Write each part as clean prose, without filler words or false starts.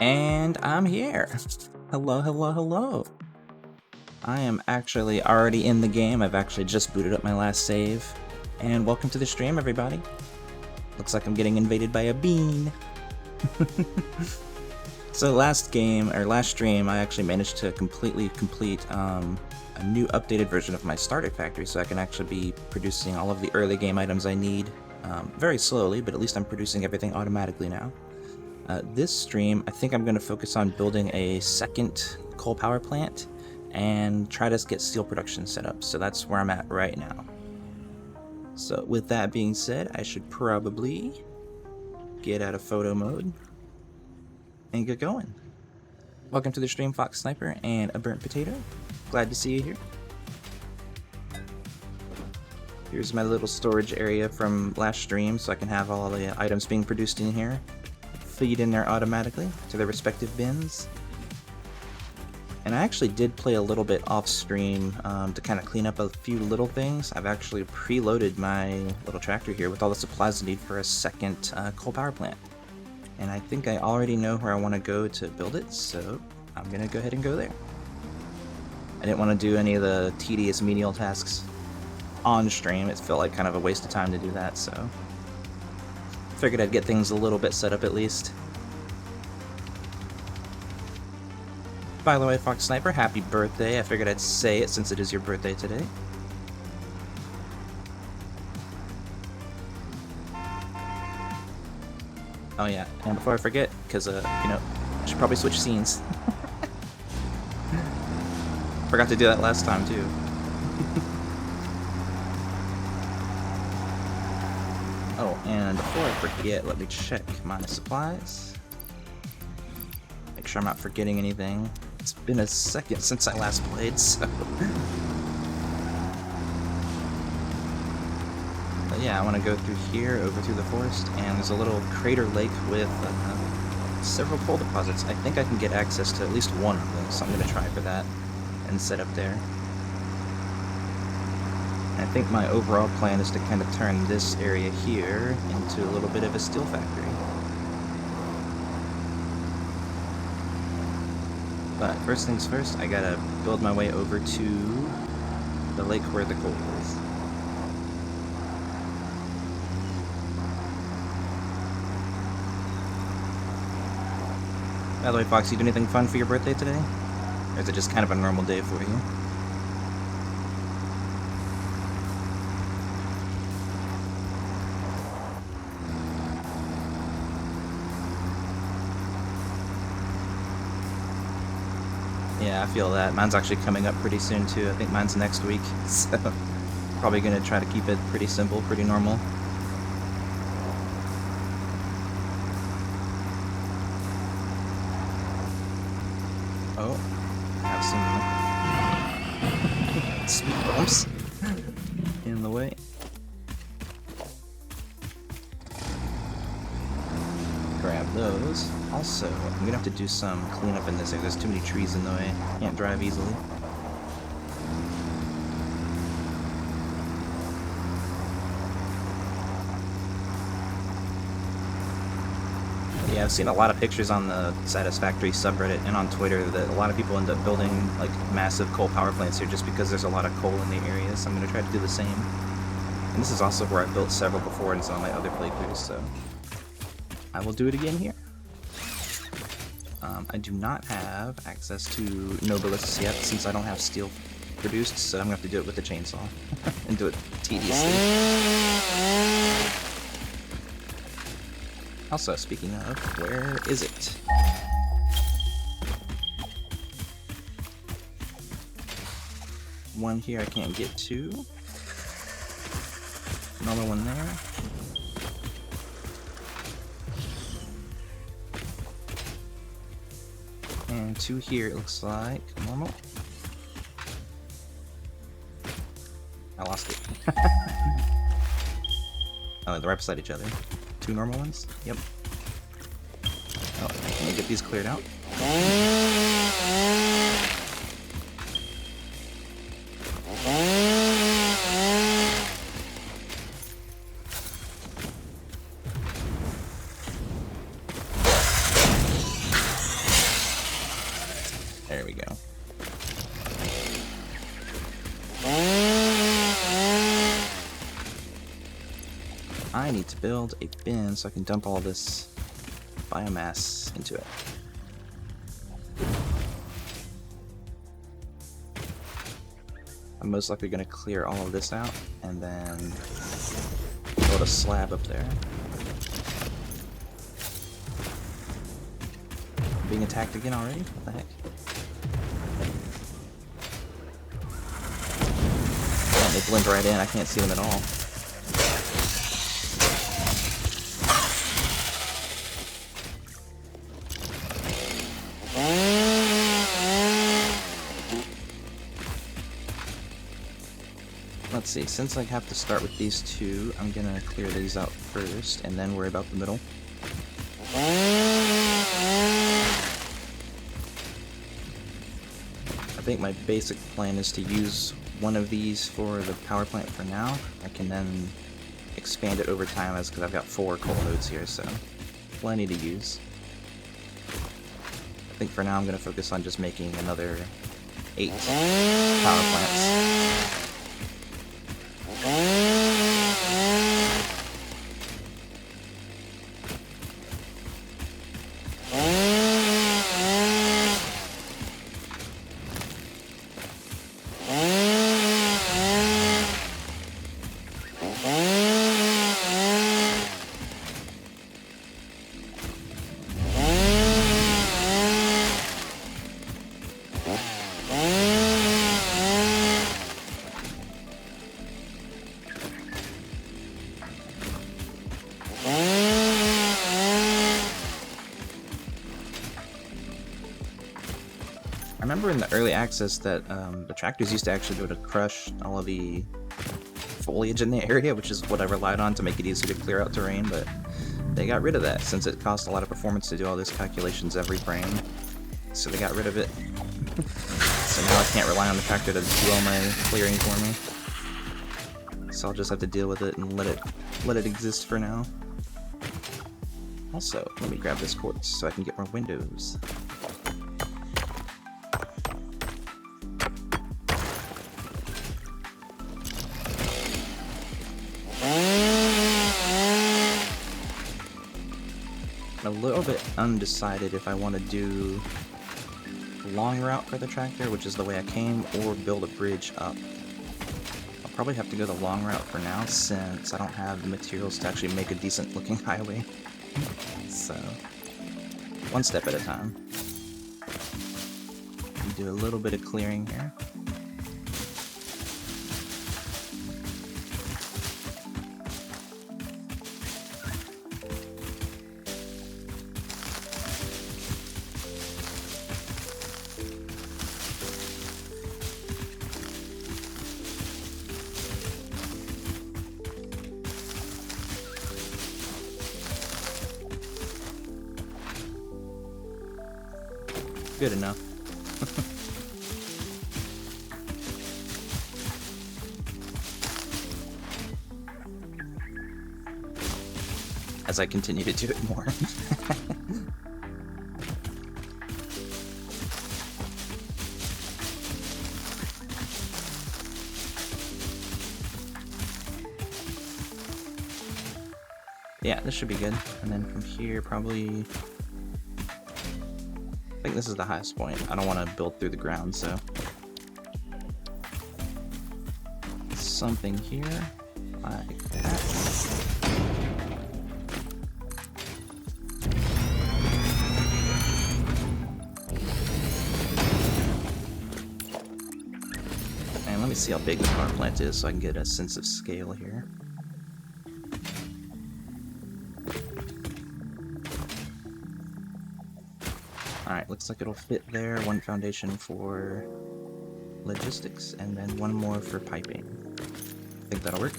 And I'm here. Hello, hello, hello. I am actually already in the game. I've actually just booted up my last save. And welcome to the stream, everybody. Looks like I'm getting invaded by a bean. So last stream, I actually managed to completely complete a new updated version of my starter factory, so I can actually be producing all of the early game items I need very slowly, but at least I'm producing everything automatically now. This stream, I think I'm going to focus on building a second coal power plant and try to get steel production set up, so that's where I'm at right now. So with that being said, I should probably get out of photo mode and get going. Welcome to the stream, Fox Sniper and a Burnt Potato. Glad to see you here. Here's my little storage area from last stream, so I can have all the items being produced in here feed in there automatically to their respective bins. And I actually did play a little bit off stream to kind of clean up a few little things. I've actually preloaded my little tractor here with all the supplies I need for a second coal power plant. And I think I already know where I want to go to build it, so I'm gonna go ahead and go there. I didn't want to do any of the tedious menial tasks on stream. It felt like kind of a waste of time to do that, so figured I'd get things a little bit set up at least. By the way, Fox Sniper, happy birthday. I figured I'd say it since it is your birthday today. Oh yeah, and before I forget, because, you know, I should probably switch scenes. Forgot to do that last time, too. Oh, and before I forget, let me check my supplies. Make sure I'm not forgetting anything. It's been a second since I last played, so... But yeah, I want to go through here, over through the forest, and there's a little crater lake with several coal deposits. I think I can get access to at least one of them, so I'm going to try for that and set up there. I think my overall plan is to kind of turn this area here into a little bit of a steel factory. But first things first, I gotta build my way over to the lake where the coal is. By the way, Fox, you do anything fun for your birthday today? Or is it just kind of a normal day for you? Yeah, I feel that. Mine's actually coming up pretty soon too. I think mine's next week, so probably gonna try to keep it pretty simple, pretty normal. Oh, I have some speed bumps in the way. Grab those. Also, I'm gonna have to do some cleanup in this area. There's too many trees in the way. Can't drive easily. Yeah, I've seen a lot of pictures on the Satisfactory subreddit and on Twitter that a lot of people end up building like massive coal power plants here just because there's a lot of coal in the area, so I'm gonna try to do the same. And this is also where I've built several before in some of my other playthroughs, so I will do it again here. I do not have access to Nobilis yet since I don't have steel produced, so I'm gonna have to do it with the chainsaw and do it tediously. Also, speaking of, where is it? One here I can't get to. Another one there. And two here, it looks like. Normal. I lost it. Oh, they're right beside each other. Two normal ones? Yep. Oh, let me get these cleared out. I need to build a bin so I can dump all this biomass into it. I'm most likely going to clear all of this out and then build a slab up there. I'm being attacked again already? What the heck? Oh, they blend right in. I can't see them at all. Let's see, since I have to start with these two, I'm gonna clear these out first, and then worry about the middle. I think my basic plan is to use one of these for the power plant for now. I can then expand it over time, as because I've got 4 coal nodes here, so plenty to use. I think for now I'm gonna focus on just making another 8 power plants. I remember in the early access that the tractors used to actually go to crush all of the foliage in the area, which is what I relied on to make it easier to clear out terrain, but they got rid of that since it cost a lot of performance to do all those calculations every frame. So they got rid of it. So now I can't rely on the tractor to do all my clearing for me. So I'll just have to deal with it and let it exist for now. Also, let me grab this quartz so I can get more windows. I'm a little bit undecided if I want to do a long route for the tractor, which is the way I came, or build a bridge up. I'll probably have to go the long route for now, since I don't have the materials to actually make a decent looking highway. So, one step at a time. Do a little bit of clearing here. Good enough. As I continue to do it more. Yeah, this should be good. And then from here, probably... I think this is the highest point. I don't want to build through the ground, so... something here, like that. And let me see how big the power plant is so I can get a sense of scale here. Alright, looks like it'll fit there. One foundation for logistics, and then one more for piping. I think that'll work.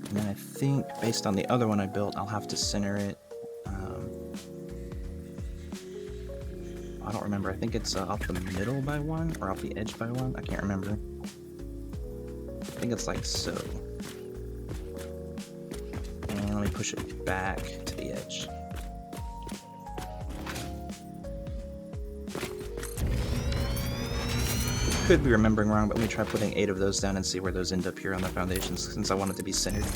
And then I think, based on the other one I built, I'll have to center it. I don't remember. I think it's off the middle by 1, or off the edge by 1. I can't remember. I think it's like so. And let me push it back to the edge. could be remembering wrong, but let me try putting 8 of those down and see where those end up here on the foundations, since I want it to be centered. 2,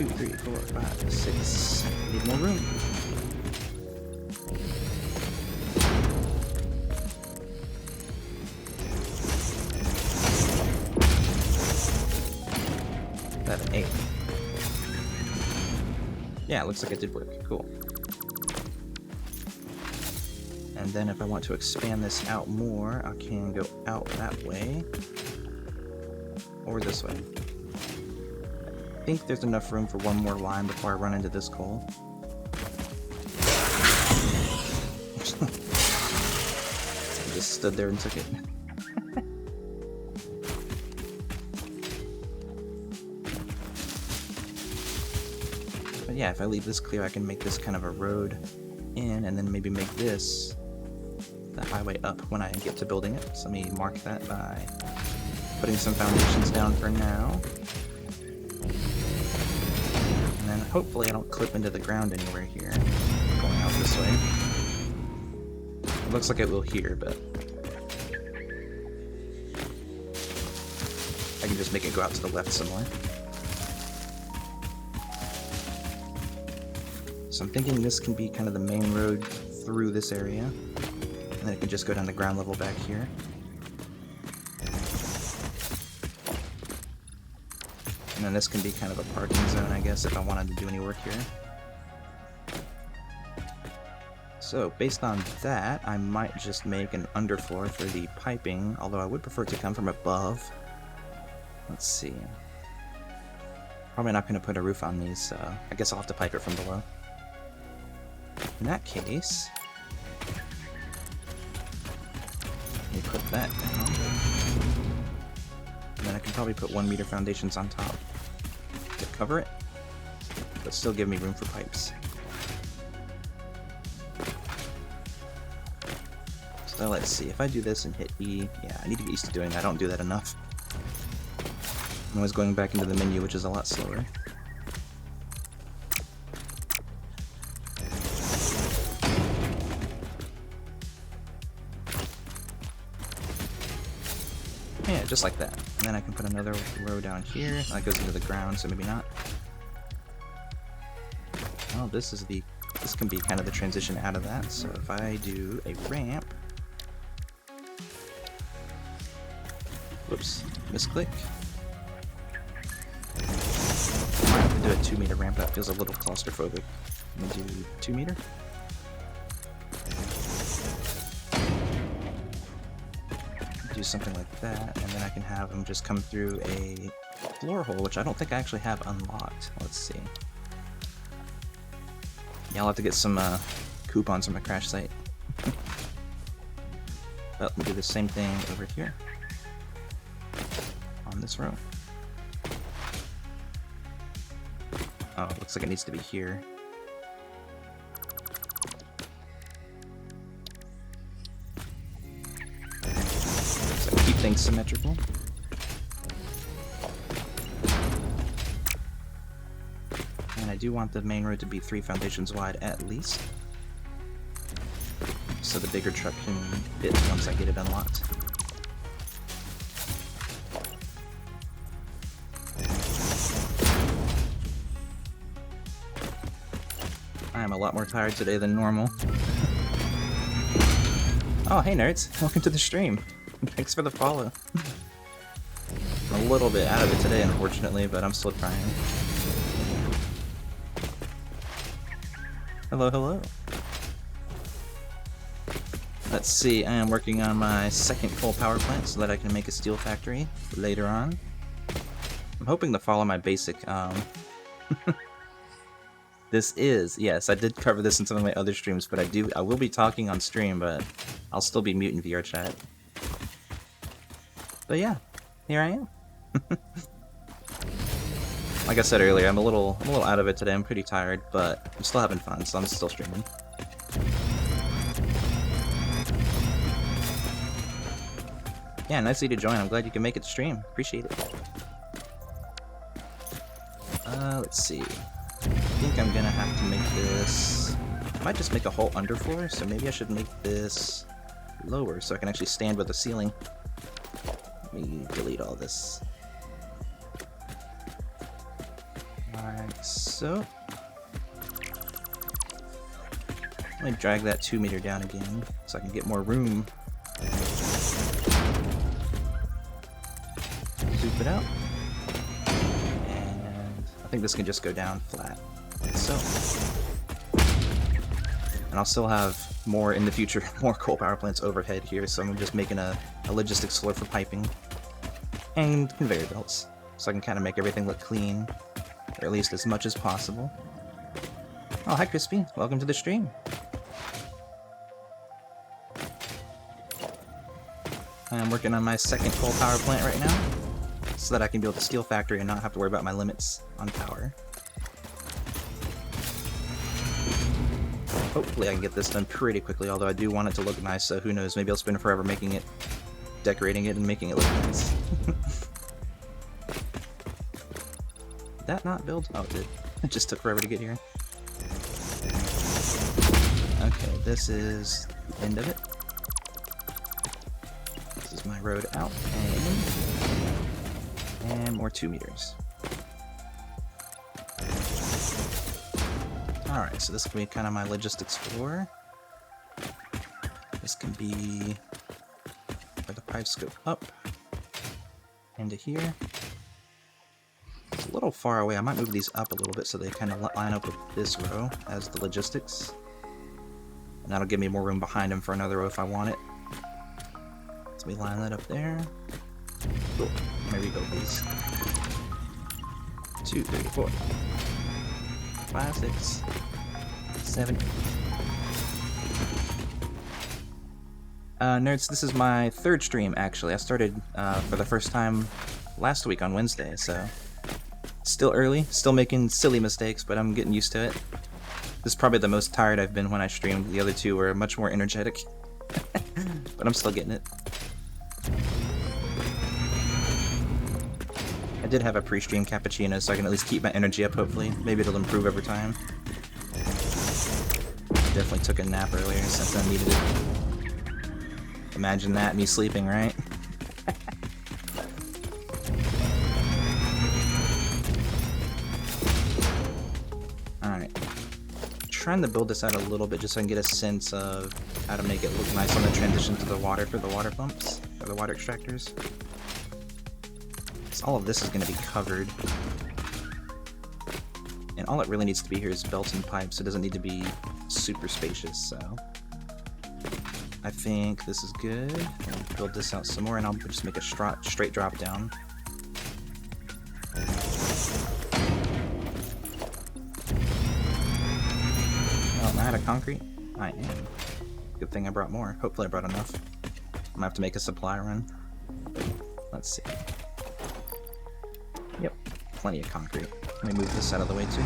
3, 4, 5, 6. Need more room. Seven, 8. Yeah, it looks like it did work. Cool. And then if I want to expand this out more, I can go out that way. Or this way. I think there's enough room for one more line before I run into this coal. I just stood there and took it. But yeah, if I leave this clear, I can make this kind of a road in, and then maybe make this the highway up when I get to building it. So let me mark that by putting some foundations down for now. And then hopefully I don't clip into the ground anywhere here, going out this way. It looks like it will here, but I can just make it go out to the left somewhere. So I'm thinking this can be kind of the main road through this area, and then it can just go down to ground level back here. And then this can be kind of a parking zone, I guess, if I wanted to do any work here. So, based on that, I might just make an underfloor for the piping, although I would prefer it to come from above. Let's see. Probably not going to put a roof on these, so I guess I'll have to pipe it from below. In that case, let me put that down. And then I can probably put 1 meter foundations on top to cover it, but still give me room for pipes. So let's see, if I do this and hit E, yeah, I need to get used to doing that. I don't do that enough. I'm always going back into the menu, which is a lot slower. Yeah, just like that. And then I can put another row down here. That goes into the ground, so maybe not. Oh, this can be kind of the transition out of that. So if I do a ramp, whoops, misclick. I might have to do a 2 meter ramp. That feels a little claustrophobic. Let me do 2 meter. Do something like that, and then I can have them just come through a floor hole, which I don't think I actually have unlocked. Let's see. Yeah, I'll have to get some coupons from a crash site. But we'll do the same thing over here on this row. Oh, it looks like it needs to be here. Things symmetrical. And I do want the main road to be 3 foundations wide at least, so the bigger truck can fit once I get it unlocked. I am a lot more tired today than normal. Oh, hey nerds! Welcome to the stream! Thanks for the follow. I'm a little bit out of it today, unfortunately, but I'm still trying. Hello, hello. Let's see, I am working on my second coal power plant so that I can make a steel factory later on. I'm hoping to follow my basic, This is, yes, I did cover this in some of my other streams, but I will be talking on stream, but I'll still be muting VR chat. But yeah, here I am. Like I said earlier, I'm a little out of it today. I'm pretty tired, but I'm still having fun, so I'm still streaming. Yeah, nice of you to join. I'm glad you can make it to stream. Appreciate it. Let's see. I think I'm gonna have to make this... I might just make a whole underfloor, so maybe I should make this lower so I can actually stand with the ceiling. Let me delete all this. Like so. Let me drag that 2 meter down again so I can get more room. Zoop it out. And I think this can just go down flat, like so. And I'll still have more in the future, more coal power plants overhead here, so I'm just making a logistics floor for piping and conveyor belts, so I can kind of make everything look clean, or at least as much as possible. Oh, hi Crispy, welcome to the stream. I'm working on my second coal power plant right now, so that I can build a steel factory and not have to worry about my limits on power. Hopefully I can get this done pretty quickly, although I do want it to look nice, so who knows, maybe I'll spend forever making it, decorating it, and making it look nice. Did that not build? Oh, it did. It just took forever to get here. Okay, this is the end of it. This is my road out, and more 2 meters. Alright, so this can be kind of my logistics floor. This can be where the pipes go up into here. It's a little far away. I might move these up a little bit so they kind of line up with this row as the logistics. And that'll give me more room behind them for another row if I want it. So we line that up there. Cool. Let me rebuild these. 2, 3, 4. 5, 6, 7. Nerds, this is my 3rd stream, actually. I started for the first time last week on Wednesday, so still early, still making silly mistakes, but I'm getting used to it. This is probably the most tired I've been when I streamed. The other two were much more energetic, but I'm still getting it. I did have a pre-stream cappuccino, so I can at least keep my energy up, hopefully. Maybe it'll improve over time. Definitely took a nap earlier since I needed it. Imagine that, me sleeping, right? Alright. Trying to build this out a little bit just so I can get a sense of how to make it look nice on the transition to the water for the water pumps, or the water extractors. All of this is going to be covered, and all it really needs to be here is belts and pipes. It doesn't need to be super spacious, so I think this is good. I'll build this out some more, and I'll just make a straight drop down. Oh, am I out of concrete? I am. Good thing I brought more. Hopefully I brought enough. I'm gonna have to make a supply run. Let's see. Yep, plenty of concrete. Let me move this out of the way too.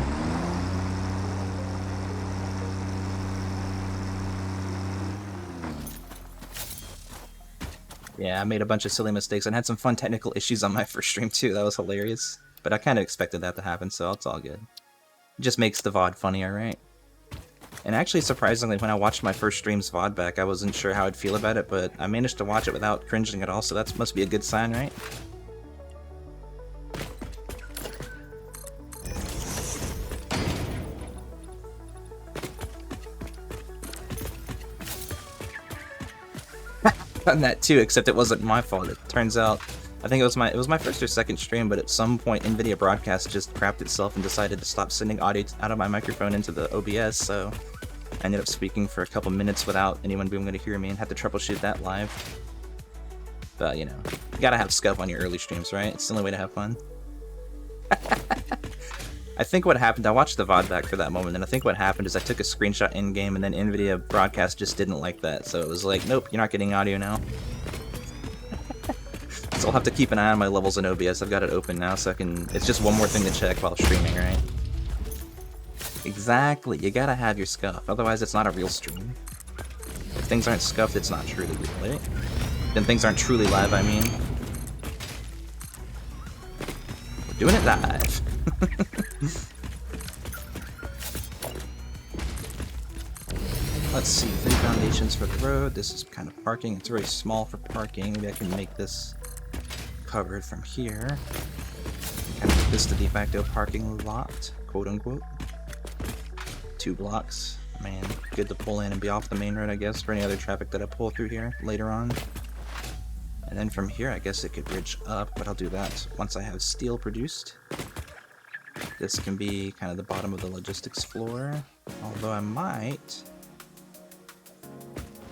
Yeah, I made a bunch of silly mistakes and had some fun technical issues on my first stream too. That was hilarious. But I kind of expected that to happen, so it's all good. It just makes the VOD funnier, right? And actually, surprisingly, when I watched my first stream's VOD back, I wasn't sure how I'd feel about it, but I managed to watch it without cringing at all, so that must be a good sign, right? Done that too, except it wasn't my fault. It turns out, I think it was my first or second stream, but at some point NVIDIA Broadcast just crapped itself and decided to stop sending audio out of my microphone into the OBS, so I ended up speaking for a couple minutes without anyone being able to hear me and had to troubleshoot that live. But, you know, you gotta have scuff on your early streams, right? It's the only way to have fun. I think what happened, I watched the VOD back for that moment, and I think what happened is I took a screenshot in-game, and then NVIDIA Broadcast just didn't like that, so it was like, nope, you're not getting audio now. So I'll have to keep an eye on my levels in OBS. I've got it open now, so I can... It's just one more thing to check while streaming, right? Exactly, you gotta have your scuff, otherwise it's not a real stream. If things aren't scuffed, it's not truly real, right? Then things aren't truly live, I mean. We're doing it live. Let's see, 3 foundations for the road. This is kind of parking. It's very small for parking. Maybe I can make this covered from here. Kind of make this the de facto parking lot, quote unquote. 2 blocks. Man, good to pull in and be off the main road, I guess, for any other traffic that I pull through here later on. And then from here, I guess it could bridge up, but I'll do that once I have steel produced. This can be kind of the bottom of the logistics floor, although I might...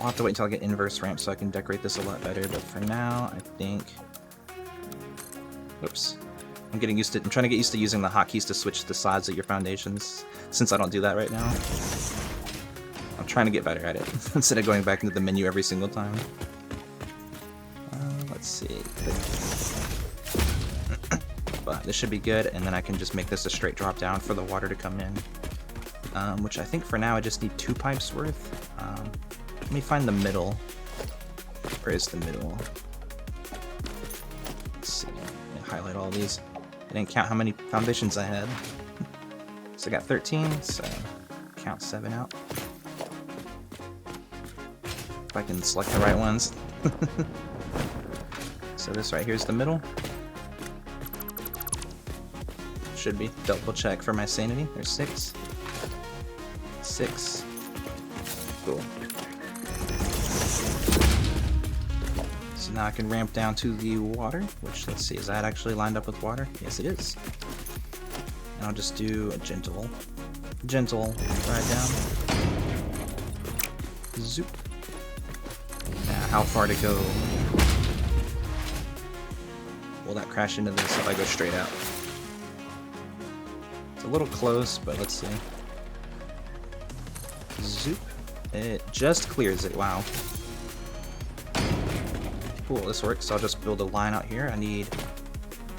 I'll have to wait until I get inverse ramp so I can decorate this a lot better, but for now, I think... Oops. I'm trying to get used to using the hotkeys to switch the sides of your foundations, since I don't do that right now. I'm trying to get better at it, instead of going back into the menu every single time. Let's see. But this should be good, and then I can just make this a straight drop down for the water to come in. Which I think for now I just need 2 pipes worth. Let me find the middle. Where is the middle? Let's see. Let me highlight all these. I didn't count how many foundations I had. So I got 13, so count 7 out. If I can select the right ones. So this right here is the middle. Should be. Double check for my sanity. There's 6. 6. Cool. So now I can ramp down to the water, which, let's see, is that actually lined up with water? Yes, it is. And I'll just do a gentle ride down. Zoop. Now, how far to go? Will that crash into this if I go straight out? It's a little close, but let's see. Zoop. It just clears it, wow. Cool, this works. So I'll just build a line out here. I need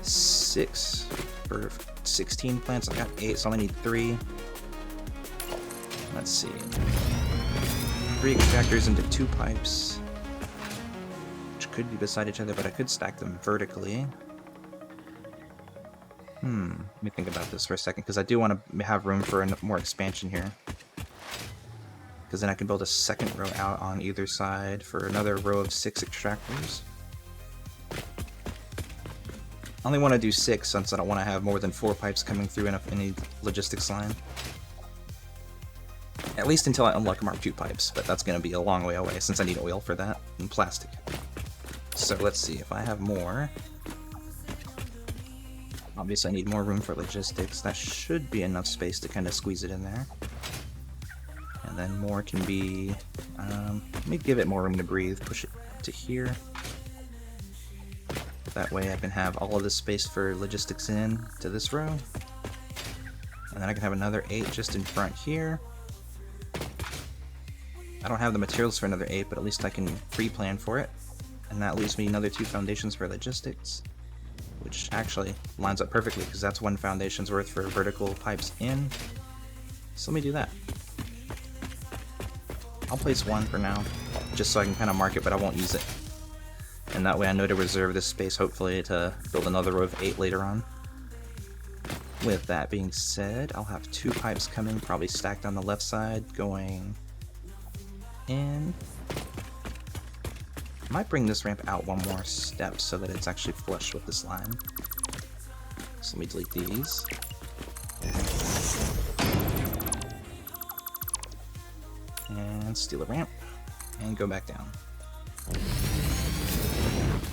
6 for 16 plants. I got 8, so I only need 3. Let's see. 3 extractors into 2 pipes. Which could be beside each other, but I could stack them vertically. Let me think about this for a second, because I do want to have room for more expansion here. Because then I can build a second row out on either side for another row of 6 extractors. I only want to do 6 since I don't want to have more than 4 pipes coming through in any logistics line. At least until I unlock Mark II pipes, but that's going to be a long way away since I need oil for that and plastic. So let's see if I have more. Obviously I need more room for logistics. That should be enough space to kind of squeeze it in there. And then more can be, let me give it more room to breathe, push it to here. That way I can have all of this space for logistics in to this row. And then I can have another 8 just in front here. I don't have the materials for another 8, but at least I can pre-plan for it. And that leaves me another 2 foundations for logistics, which actually lines up perfectly because that's 1 foundation's worth for vertical pipes in. So let me do that. I'll place 1 for now, just so I can kind of mark it, but I won't use it. And that way I know to reserve this space, hopefully, to build another row of 8 later on. With that being said, I'll have 2 pipes coming, probably stacked on the left side, going in. I might bring this ramp out 1 more step so that it's actually flush with this line. So let me delete these. And steal a ramp, and go back down.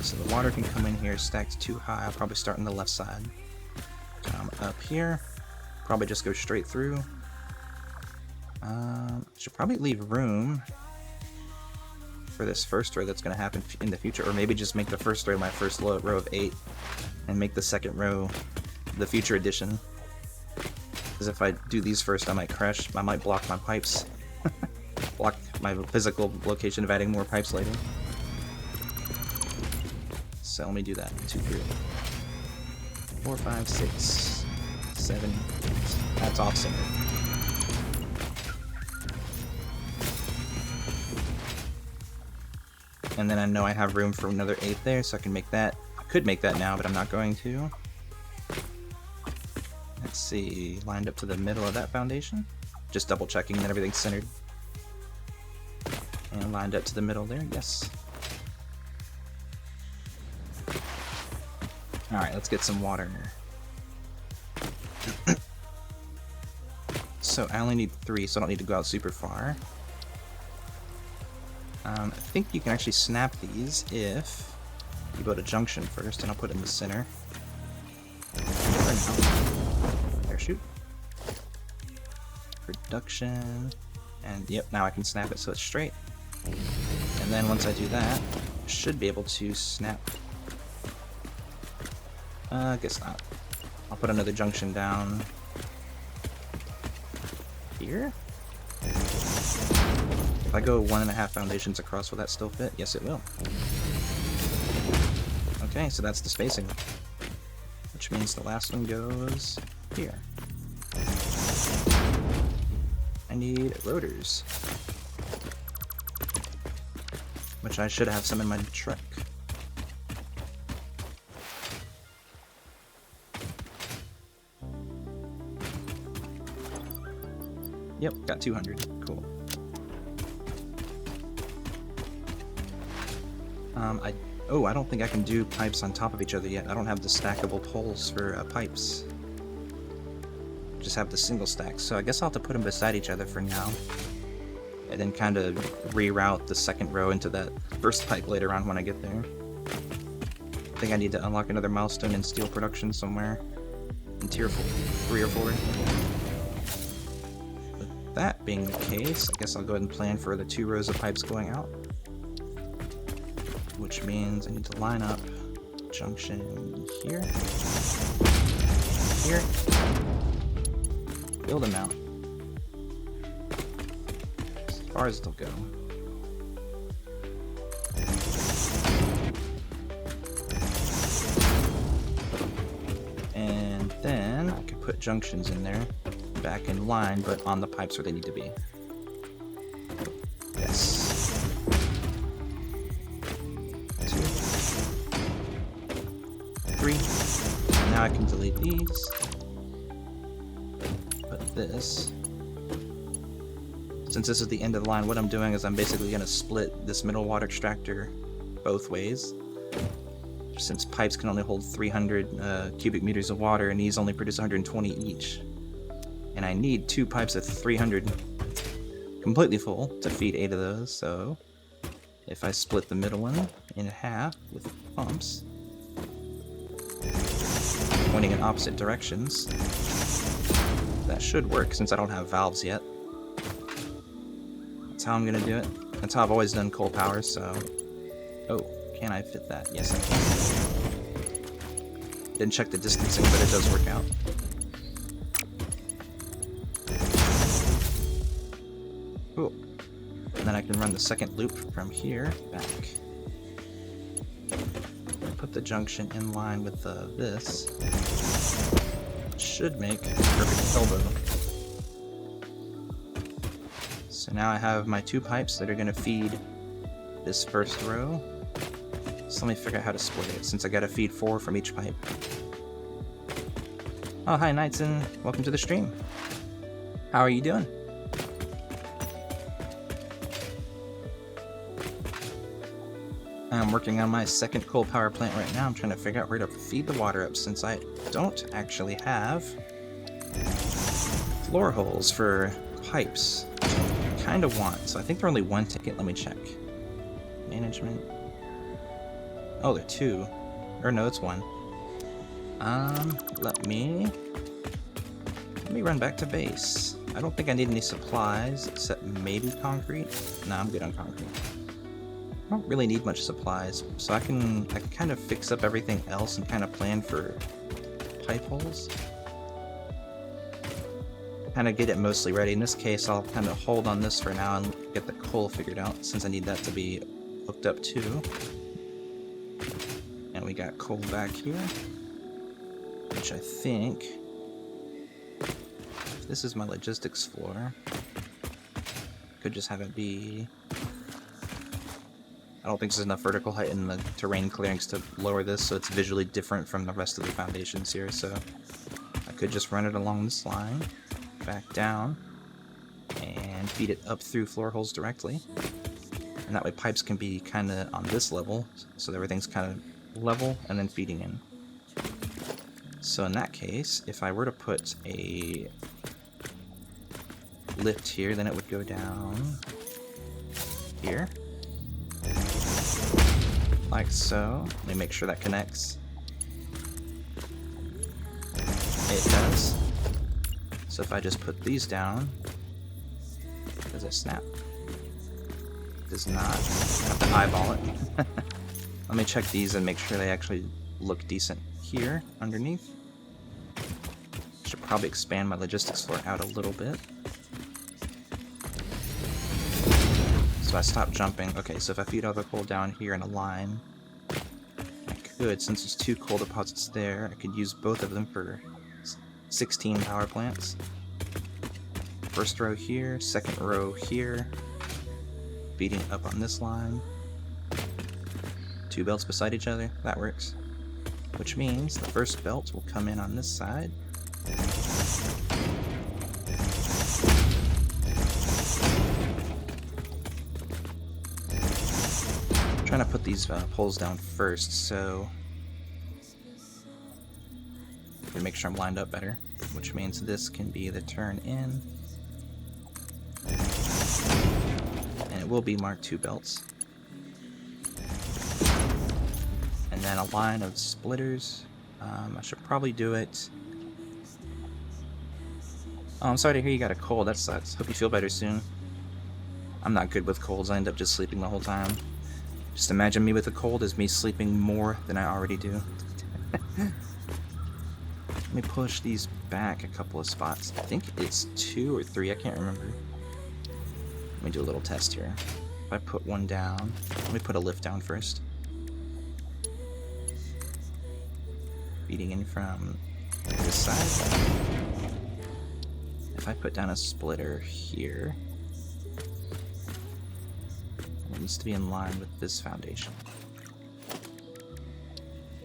So the water can come in here, stacked too high. I'll probably start on the left side. Come up here, probably just go straight through. Should probably leave room for this first row that's going to happen in the future, or maybe just make the first row my first row of 8, and make the second row the future edition. Because if I do these first, I might crash. I might block my pipes. Block my physical location of adding more pipes later. So let me do that. 2, 3, 4, 5, 6, 7, 8. That's off center. And then I know I have room for another 8 there, so I can make that. I could make that now, but I'm not going to. Let's see, lined up to the middle of that foundation. Just double checking that everything's centered. And lined up to the middle there, yes. Alright, let's get some water. So I only need 3, so I don't need to go out super far. I think you can actually snap these if you build a junction first, and I'll put it in the center. Parachute. Production. And yep, now I can snap it so it's straight. And then once I do that, I should be able to snap. Guess not. I'll put another junction down here. If I go 1.5 foundations across, will that still fit? Yes, it will. Okay, so that's the spacing. Which means the last one goes here. I need rotors. Which I should have some in my truck. Yep, got 200. Cool. I don't think I can do pipes on top of each other yet. I don't have the stackable poles for pipes. Just have the single stacks, so I guess I'll have to put them beside each other for now. And then kind of reroute the second row into that first pipe later on when I get there. I think I need to unlock another milestone in steel production somewhere. In tier 3 or 4. With that being the case, I guess I'll go ahead and plan for the 2 rows of pipes going out. Which means I need to line up junction here, here, build them out as far as they'll go. And then I could put junctions in there, back in line, but on the pipes where they need to be. Yes. 3. Now I can delete these. But this, since this is the end of the line, what I'm doing is I'm basically going to split this middle water extractor both ways. Since pipes can only hold 300 cubic meters of water, and these only produce 120 each. And I need 2 pipes of 300 completely full to feed 8 of those, so if I split the middle one in half with pumps, pointing in opposite directions, that should work since I don't have valves yet. That's how I'm gonna do it. That's how I've always done coal power, so... Oh, can I fit that? Yes, I can. Didn't check the distancing, but it does work out. Cool. And then I can run the second loop from here back. Put the junction in line with this. Should make a perfect elbow. So now I have my 2 pipes that are going to feed this first row. So let me figure out how to split it, since I gotta feed 4 from each pipe. Oh, hi Knightson, welcome to the stream. How are you doing? I'm working on my second coal power plant right now. I'm trying to figure out where to feed the water up, since I don't actually have floor holes for pipes. I kind of want, so I think they're only 1 ticket. Let me check. Management. Oh, they're 2. Or no, it's 1. Let me run back to base. I don't think I need any supplies, except maybe concrete. No, I'm good on concrete. I don't really need much supplies, so I can kind of fix up everything else and kind of plan for pipe holes. Kind of get it mostly ready. In this case, I'll kind of hold on this for now and get the coal figured out, since I need that to be hooked up too. And we got coal back here, which I think, if this is my logistics floor, could just have it be... I don't think there's enough vertical height in the terrain clearings to lower this, so it's visually different from the rest of the foundations here, so I could just run it along this line, back down, and feed it up through floor holes directly. And that way pipes can be kind of on this level, so everything's kind of level and then feeding in. So in that case, if I were to put a lift here, then it would go down here. Like so. Let me make sure that connects. It does. So if I just put these down, does it snap? Does not. I have to eyeball it. Let me check these and make sure they actually look decent here underneath. Should probably expand my logistics floor out a little bit. So I stop jumping. Okay, so if I feed all the coal down here in a line, I could, since there's 2 coal deposits there, I could use both of them for 16 power plants. First row here, second row here, feeding up on this line. 2 belts beside each other, that works. Which means the first belt will come in on this side. I'm trying to put these poles down first, so to make sure I'm lined up better, which means this can be the turn in, and it will be marked 2 belts. And then a line of splitters. I should probably do it. Oh, I'm sorry to hear you got a cold. That sucks. Hope you feel better soon. I'm not good with colds. I end up just sleeping the whole time. Just imagine me with a cold as me sleeping more than I already do. Let me push these back a couple of spots. I think it's 2 or 3. I can't remember. Let me do a little test here. If I put one down, let me put a lift down first. Feeding in from this side. If I put down a splitter here, it needs to be in line with this foundation.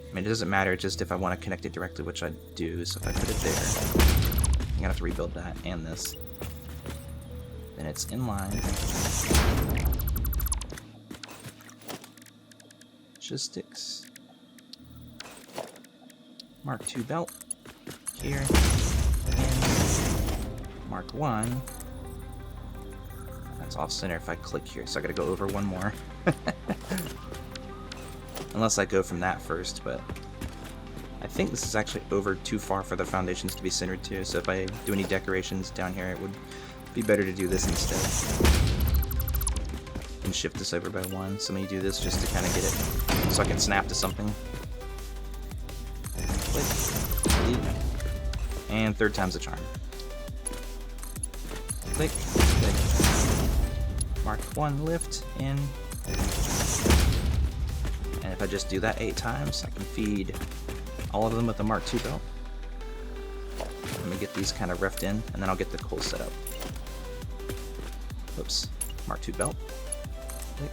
I mean, it doesn't matter, just if I want to connect it directly, which I do, so if I put it there, I'm gonna have to rebuild that and this. Then it's in line. Logistics. Mark 2 belt here, and Mark 1. That's off center if I click here, so I gotta go over one more. Unless I go from that first, but I think this is actually over too far for the foundations to be centered to, so if I do any decorations down here, it would be better to do this instead. And shift this over by 1, so let me do this just to kind of get it, so I can snap to something. Click, and 3rd time's a charm. Click, click. Mark 1 lift in. And if I just do that 8 times, I can feed all of them with the Mark 2 belt. Let me get these kind of reffed in, and then I'll get the coal set up. Oops, Mark 2 belt. Click.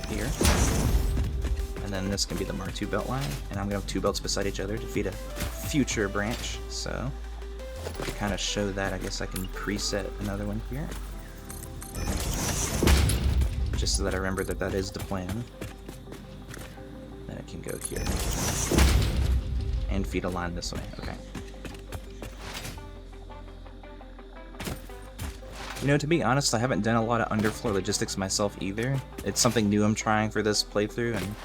Here. And then this can be the Mark 2 belt line, and I'm going to have 2 belts beside each other to feed a future branch, so to kind of show that, I guess I can preset another one here. Just so that I remember that that is the plan. Then it can go here. And feed a line this way, okay. You know, to be honest, I haven't done a lot of underfloor logistics myself either. It's something new I'm trying for this playthrough, and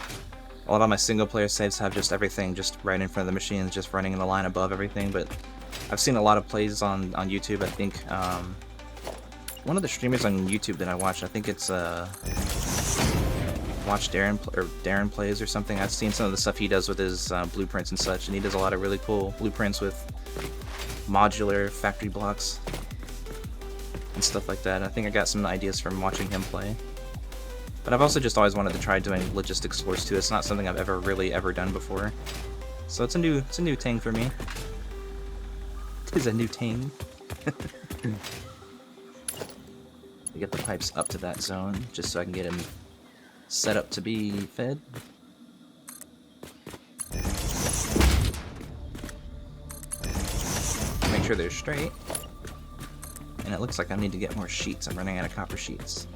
a lot of my single player saves have just everything just right in front of the machines, just running in the line above everything, but I've seen a lot of plays on YouTube. I think one of the streamers on YouTube that I watch, I think it's Watch Darren Plays or something. I've seen some of the stuff he does with his blueprints and such, and he does a lot of really cool blueprints with modular factory blocks and stuff like that. I think I got some ideas from watching him play. But I've also just always wanted to try doing logistics floors too. It's not something I've ever done before. So it's a new thing for me. It is a new thing. We get the pipes up to that zone just so I can get him set up to be fed. Make sure they're straight. And it looks like I need to get more sheets. I'm running out of copper sheets.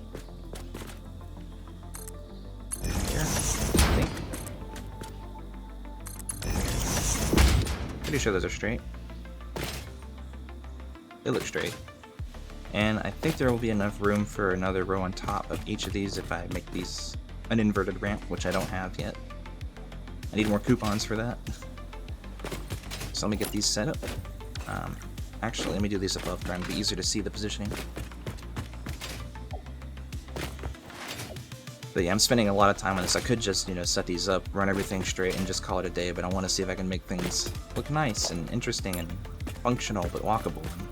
Here, I think. Pretty sure those are straight. They look straight. And I think there will be enough room for another row on top of each of these if I make these an inverted ramp, which I don't have yet. I need more coupons for that. So let me get these set up. Actually, let me do these above ground. It'll be easier to see the positioning. But yeah, I'm spending a lot of time on this. I could just, you know, set these up, run everything straight, and just call it a day, but I want to see if I can make things look nice and interesting and functional but walkable and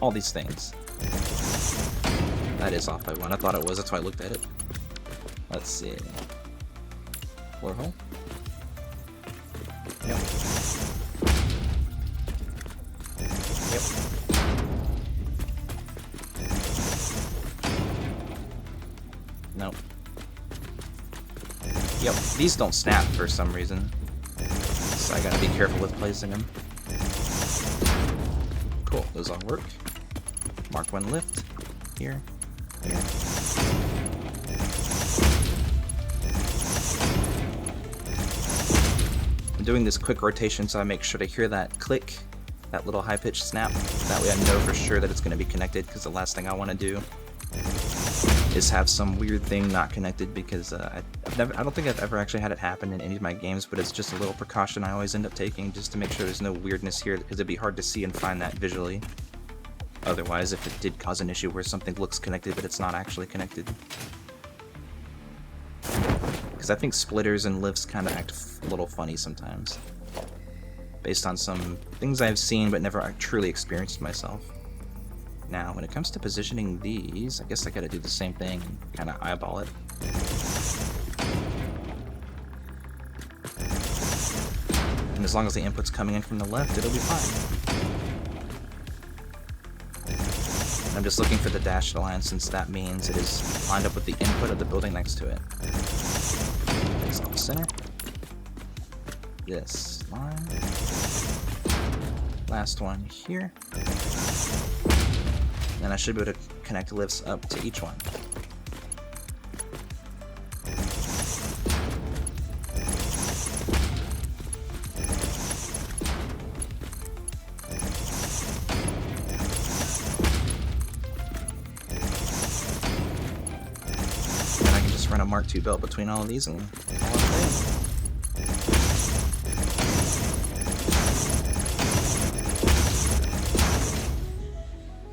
all these things. That is off by one. I thought it was, that's why I looked at it. Let's see. Floor hole? Yep. Yep. Nope. Yep, these don't snap for some reason. So I gotta be careful with placing them. Cool, those all work. Mark one lift. Here. Here. I'm doing this quick rotation so I make sure to hear that click, that little high-pitched snap. That way I know for sure that it's going to be connected, because the last thing I want to do is have some weird thing not connected, because I don't think I've ever actually had it happen in any of my games, but it's just a little precaution I always end up taking just to make sure there's no weirdness here, because it'd be hard to see and find that visually. Otherwise, if it did cause an issue where something looks connected but it's not actually connected. Because I think splitters and lifts kind of act a little funny sometimes. Based on some things I've seen but never truly experienced myself. Now, when it comes to positioning these, I guess I gotta do the same thing and kind of eyeball it. And as long as the input's coming in from the left, it'll be fine. I'm just looking for the dashed line, since that means it is lined up with the input of the building next to it. It's off center. This line. Last one here. And I should be able to connect lifts up to each one. Run a Mark II belt between all of these and call it a day.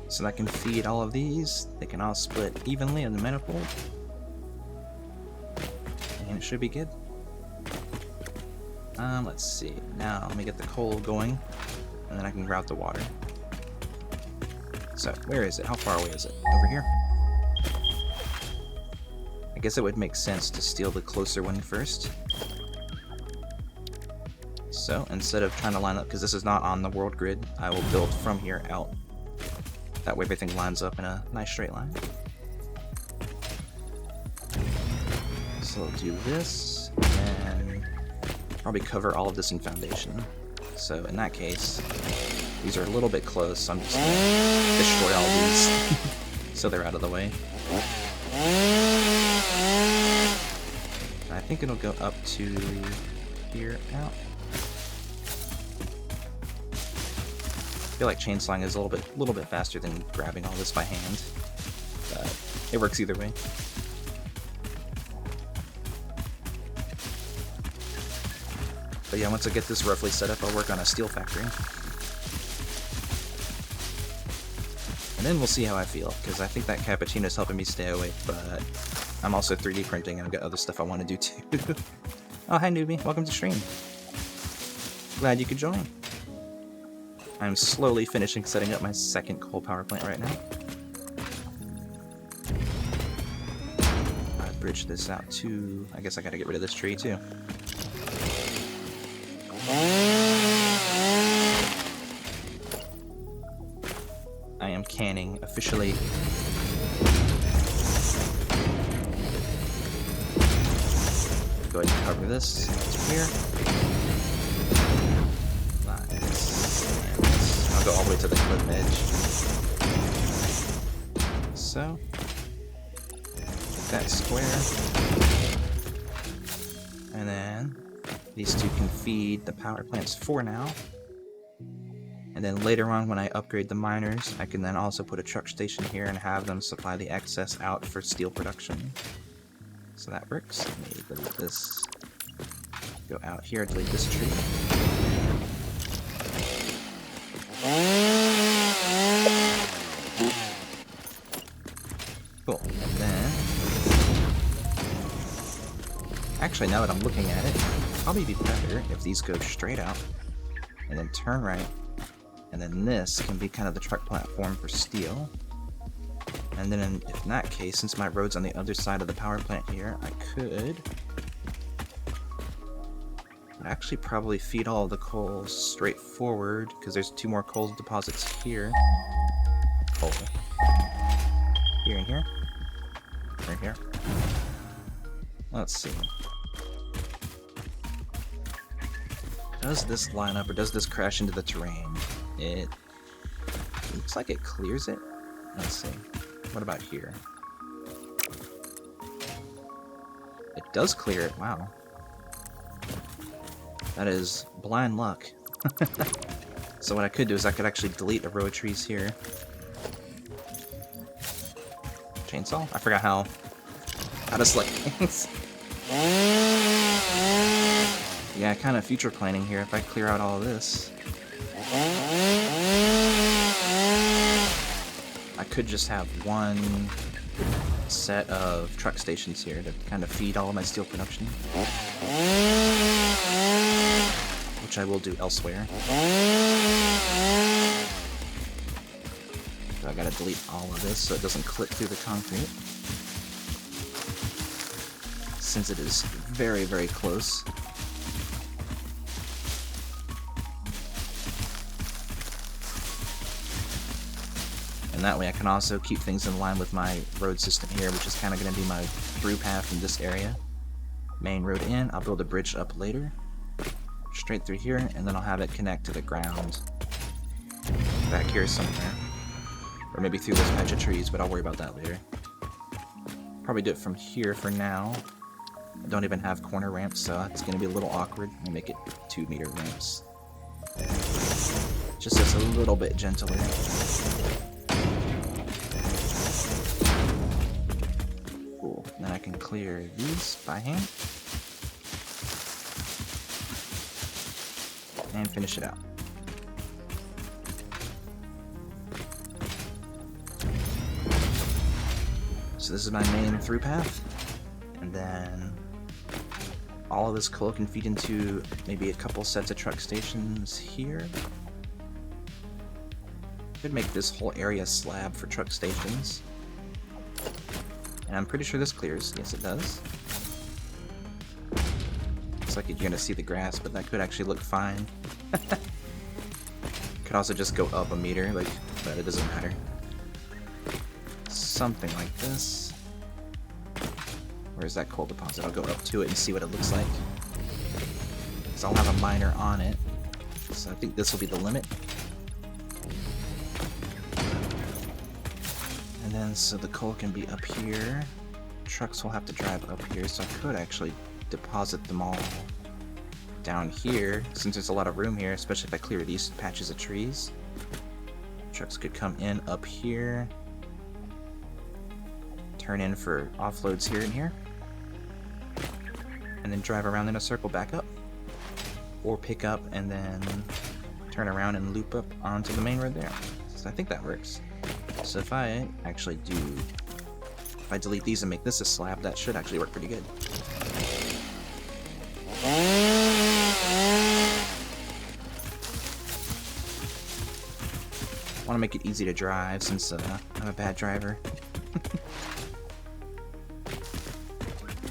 So that can feed all of these. They can all split evenly in the manifold. And it should be good. Let's see. Now let me get the coal going, and then I can route the water. So, where is it? How far away is it? Over here? I guess it would make sense to steal the closer one first. So, instead of trying to line up, because this is not on the world grid, I will build from here out. That way everything lines up in a nice straight line. So I'll do this, and probably cover all of this in foundation. So in that case, these are a little bit close, so I'm just going to destroy all these so they're out of the way. I think it'll go up to here out. I feel like chainsawing is a little bit faster than grabbing all this by hand, but it works either way. But yeah, once I get this roughly set up, I'll work on a steel factory. And then we'll see how I feel, because I think that cappuccino is helping me stay awake, but I'm also 3D printing and I've got other stuff I want to do too. Oh, hi newbie, welcome to stream. Glad you could join. I'm slowly finishing setting up my second coal power plant right now. I bridge this out to... I guess I gotta get rid of this tree too. I am canning officially. Go ahead and cover this to here. Like this and this. I'll go all the way to the cliff edge. so. Make that square. And then these two can feed the power plants for now. And then later on, when I upgrade the miners, I can then also put a truck station here and have them supply the excess out for steel production. So that works. Let me delete this. Go out here, delete this tree. Cool. And then... Actually, now that I'm looking at it, it'd probably be better if these go straight out and then turn right. And then this can be kind of the truck platform for steel. And then in that case, since my road's on the other side of the power plant here, I could actually probably feed all of the coal straight forward, because there's 2 more coal deposits here. Coal. Here and here. Right here. Let's see. Does this line up, or does this crash into the terrain? It looks like it clears it. Let's see. What about here? It does clear it, wow. That is blind luck. So what I could do is I could actually delete a row of trees here. Chainsaw? I forgot how to select things. Yeah, kind of future planning here if I clear out all of this. I could just have one set of truck stations here to kind of feed all of my steel production. Which I will do elsewhere. So I gotta delete all of this so it doesn't clip through the concrete. Since it is very, very close. And that way I can also keep things in line with my road system here, which is kind of going to be my through path in this area. Main road in, I'll build a bridge up later. Straight through here, and then I'll have it connect to the ground. Back here somewhere. Or maybe through this patch of trees, but I'll worry about that later. Probably do it from here for now. I don't even have corner ramps, so it's going to be a little awkward. Let me make it 2-meter ramps. Just as a little bit gentler. Cool. Then I can clear these by hand. And finish it out. So this is my main through path. And then all of this coal can feed into maybe a couple sets of truck stations here. Could make this whole area slab for truck stations. And I'm pretty sure this clears. Yes, it does. Looks like you're gonna see the grass, but that could actually look fine. Could also just go up a meter, like, but it doesn't matter. Something like this. Where's that coal deposit? I'll go up to it and see what it looks like. So I'll have a miner on it. So I think this will be the limit. And then so the coal can be up here. Trucks will have to drive up here, so I could actually deposit them all down here, since there's a lot of room here, especially if I clear these patches of trees. Trucks could come in up here, turn in for offloads here and here, and then drive around in a circle back up, or pick up and then turn around and loop up onto the main road there. So I think that works. So if I actually do, if I delete these and make this a slab, that should actually work pretty good. I want to make it easy to drive since I'm a bad driver.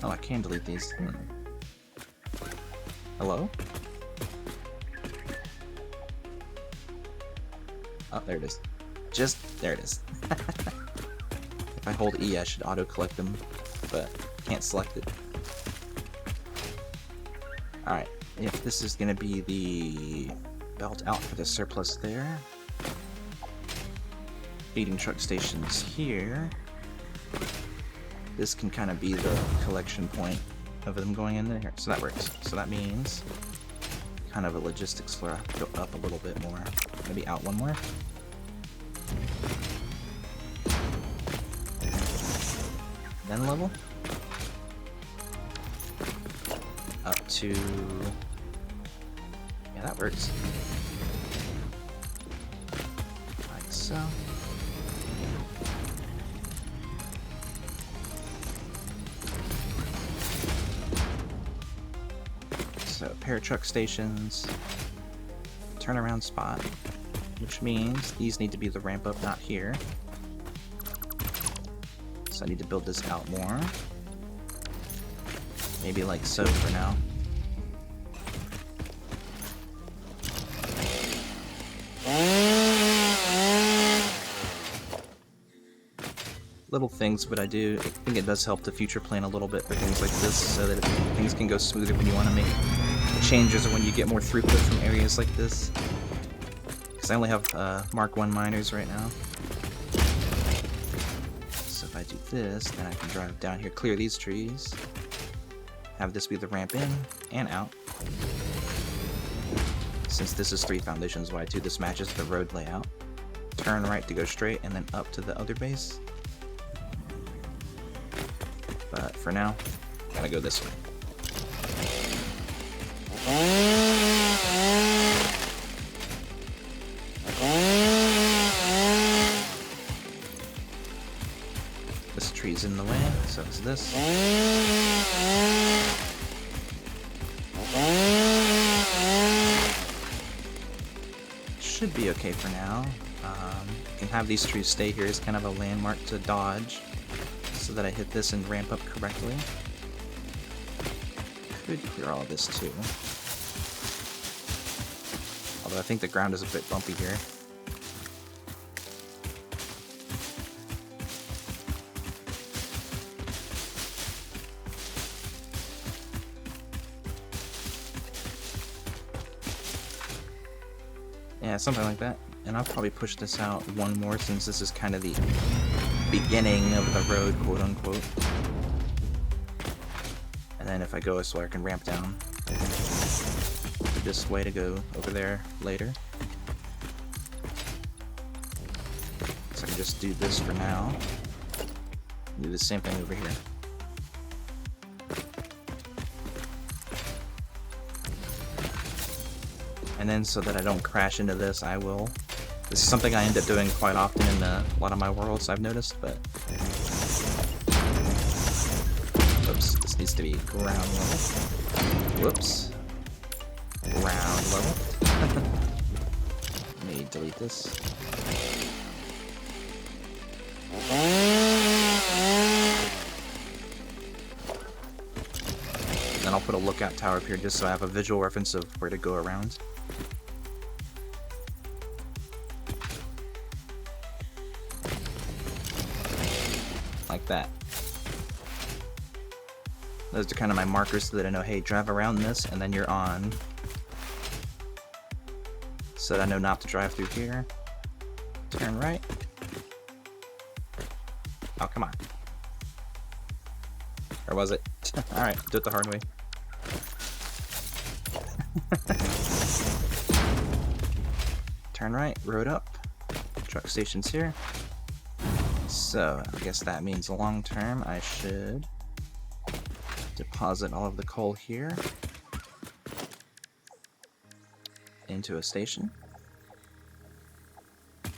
Oh, I can delete these. Hello? Oh, there it is. There it is. If I hold E, I should auto-collect them, but can't select it. Alright, if this is going to be the belt out for the surplus there. Feeding truck stations here. this can kind of be the collection point of them going in there. So that works. So that means kind of a logistics floor. I have to go up a little bit more. Maybe out one more. Then level. Up to... yeah, that works. Like so. So, pair of truck stations, turnaround spot, which means these need to be the ramp up, not here. So I need to build this out more. Maybe like so for now. Little things, but I think it does help to future plan a little bit for things like this, so that things can go smoother when you want to make changes or when you get more throughput from areas like this. Because I only have Mark 1 miners right now. So if I do this, then I can drive down here, clear these trees, have this be the ramp in and out. Since this is 3 foundations wide too, this matches the road layout. Turn right to go straight and then up to the other base. But for now, gotta go this way. This tree's in the way, so is this. Should be okay for now. You can have these trees stay here as kind of a landmark to dodge, so that I hit this and ramp up correctly. Could clear all of this too. Although I think the ground is a bit bumpy here. Yeah, something like that. And I'll probably push this out one more since this is kind of the beginning of the road, quote unquote. And then if I go this way, I can ramp down this way to go over there later. So I can just do this for now. Do the same thing over here. And then so that I don't crash into this, I will... This is something I end up doing quite often in a lot of my worlds, I've noticed, but... Oops, this needs to be ground level. Whoops. Ground level. Let me delete this. Then I'll put a lookout tower up here just so I have a visual reference of where to go around. Like that. Those are kind of my markers so that I know, hey, drive around this, and then you're on. So that I know not to drive through here. Turn right. Oh, come on. Or was it? Alright, do it the hard way. Turn right, road up. Truck station's here. So, I guess that means long term I should deposit all of the coal here into a station.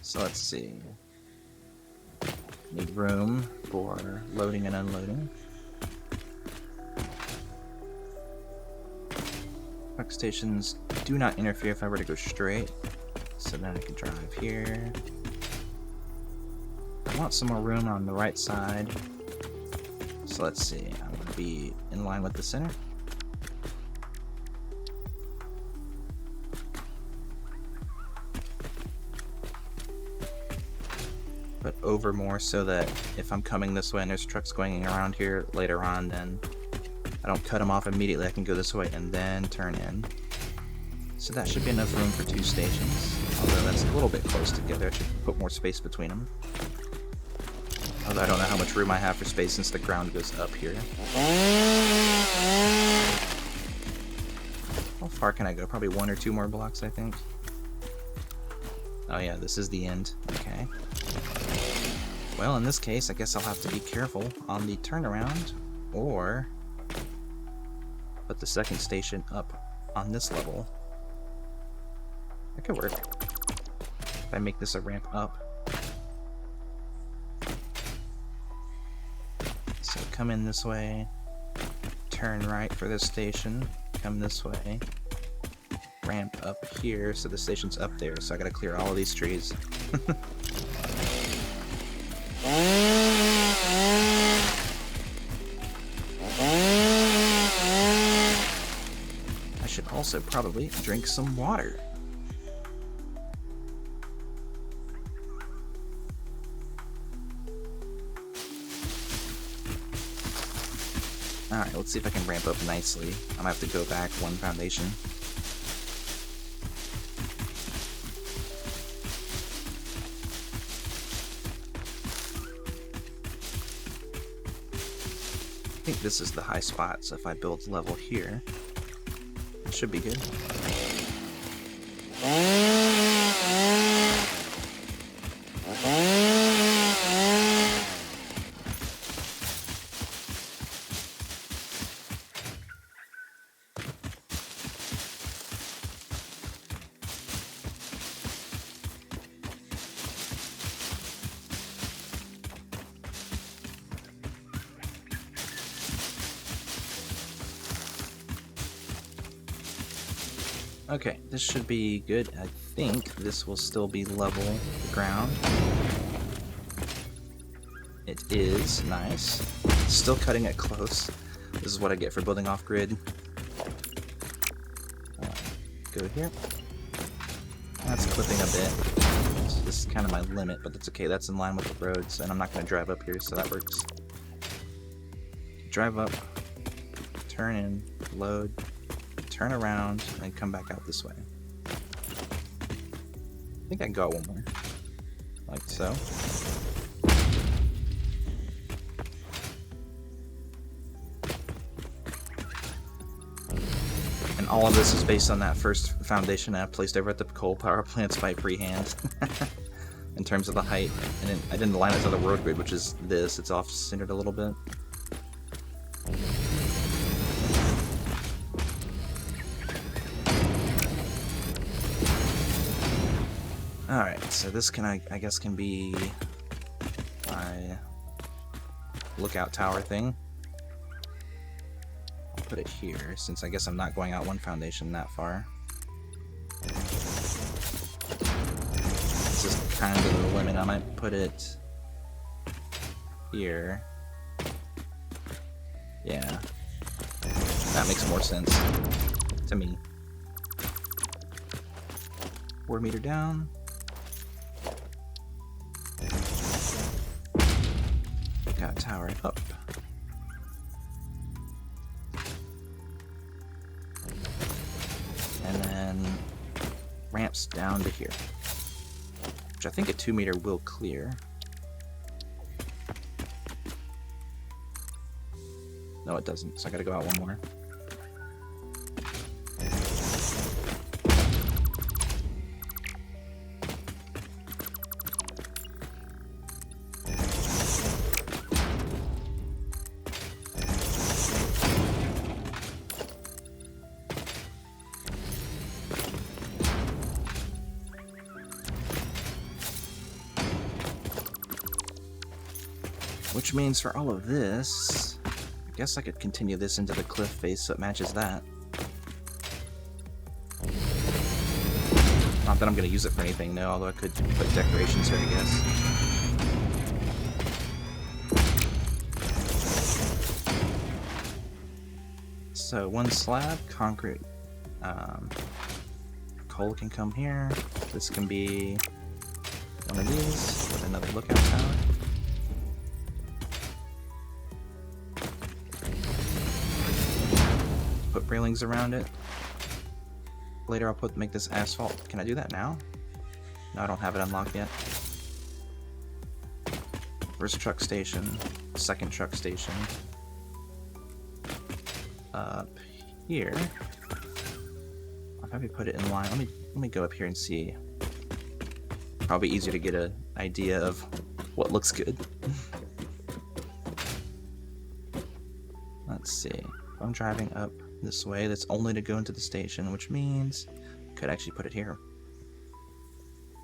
So let's see. Need room for loading and unloading. Truck stations do not interfere if I were to go straight. So then I can drive here. I want some more room on the right side. So let's see, I'm going to be in line with the center. But over more so that if I'm coming this way and there's trucks going around here later on, then I don't cut them off immediately. I can go this way and then turn in. So that should be enough room for 2 stations. Although that's a little bit close together, I should put more space between them. Although I don't know how much room I have for space since the ground goes up here. How far can I go? Probably 1 or 2 more blocks, I think. Oh yeah, this is the end. Okay. Well, in this case, I guess I'll have to be careful on the turnaround, or put the second station up on this level. That could work. If I make this a ramp up. So come in this way, turn right for this station, come this way, ramp up here, so the station's up there, so I gotta clear all of these trees. I should also probably drink some water. Alright, let's see if I can ramp up nicely. I'm gonna have to go back 1 foundation. I think this is the high spot, so if I build level here, it should be good. Okay, this should be good. I think this will still be level ground. It is. Nice. Still cutting it close. This is what I get for building off-grid. Go here. That's clipping a bit. So this is kind of my limit, but that's okay. That's in line with the roads, and I'm not going to drive up here, so that works. Drive up, turn in, load, turn around, and come back out this way. I think I can go out 1 more. Like so. And all of this is based on that first foundation I placed over at the coal power plants by freehand. In terms of the height. And I didn't align it to the road grid, which is this. It's off-centered a little bit. Alright, so this can, I guess, can be my lookout tower thing. I'll put it here, since I guess I'm not going out 1 foundation that far. This is kind of the limit. I might put it here. Yeah. That makes more sense to me. 4 meter down. Got tower up. And then ramps down to here. Which I think a 2 meter will clear. No, it doesn't, so I gotta go out 1 more. Which means for all of this, I guess I could continue this into the cliff face so it matches that. Not that I'm going to use it for anything, no, although I could put decorations here, I guess. So 1 slab, concrete, coal can come here. This can be 1 of these with another lookout tower. Put railings around it. Later I'll make this asphalt. Can I do that now? No, I don't have it unlocked yet. First truck station, second truck station. Up here. I'll probably put it in line. Let me go up here and see. Probably easier to get an idea of what looks good. Let's see. If I'm driving up this way, that's only to go into the station, which means I could actually put it here.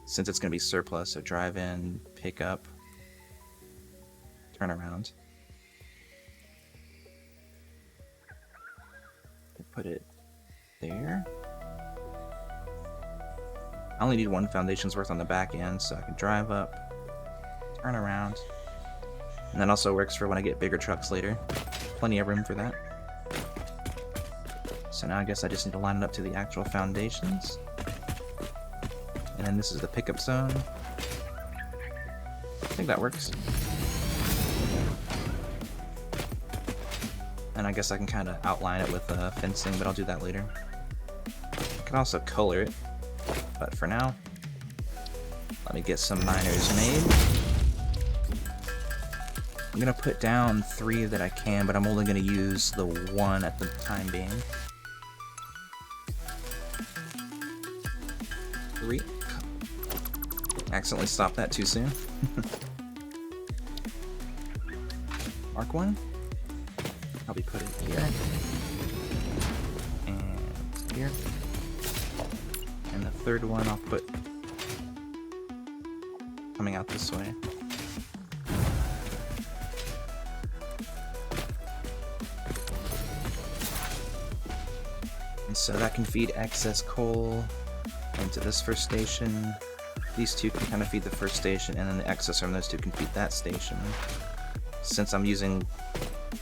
Since it's going to be surplus, so drive in, pick up, turn around. Put it there. I only need one foundation's worth on the back end, so I can drive up, turn around, and that also works for when I get bigger trucks later. Plenty of room for that. So now I guess I just need to line it up to the actual foundations. And then this is the pickup zone. I think that works. And I guess I can kind of outline it with fencing, but I'll do that later. I can also color it, but for now, let me get some miners made. I'm gonna put down 3 that I can, but I'm only gonna use the 1 at the time being. 3. Accidentally stopped that too soon. Mark 1. Probably put it here. And here. And the third one I'll put coming out this way. And so that can feed excess coal into this first station. These two can kind of feed the first station, and then the excess from those two can feed that station. Since I'm using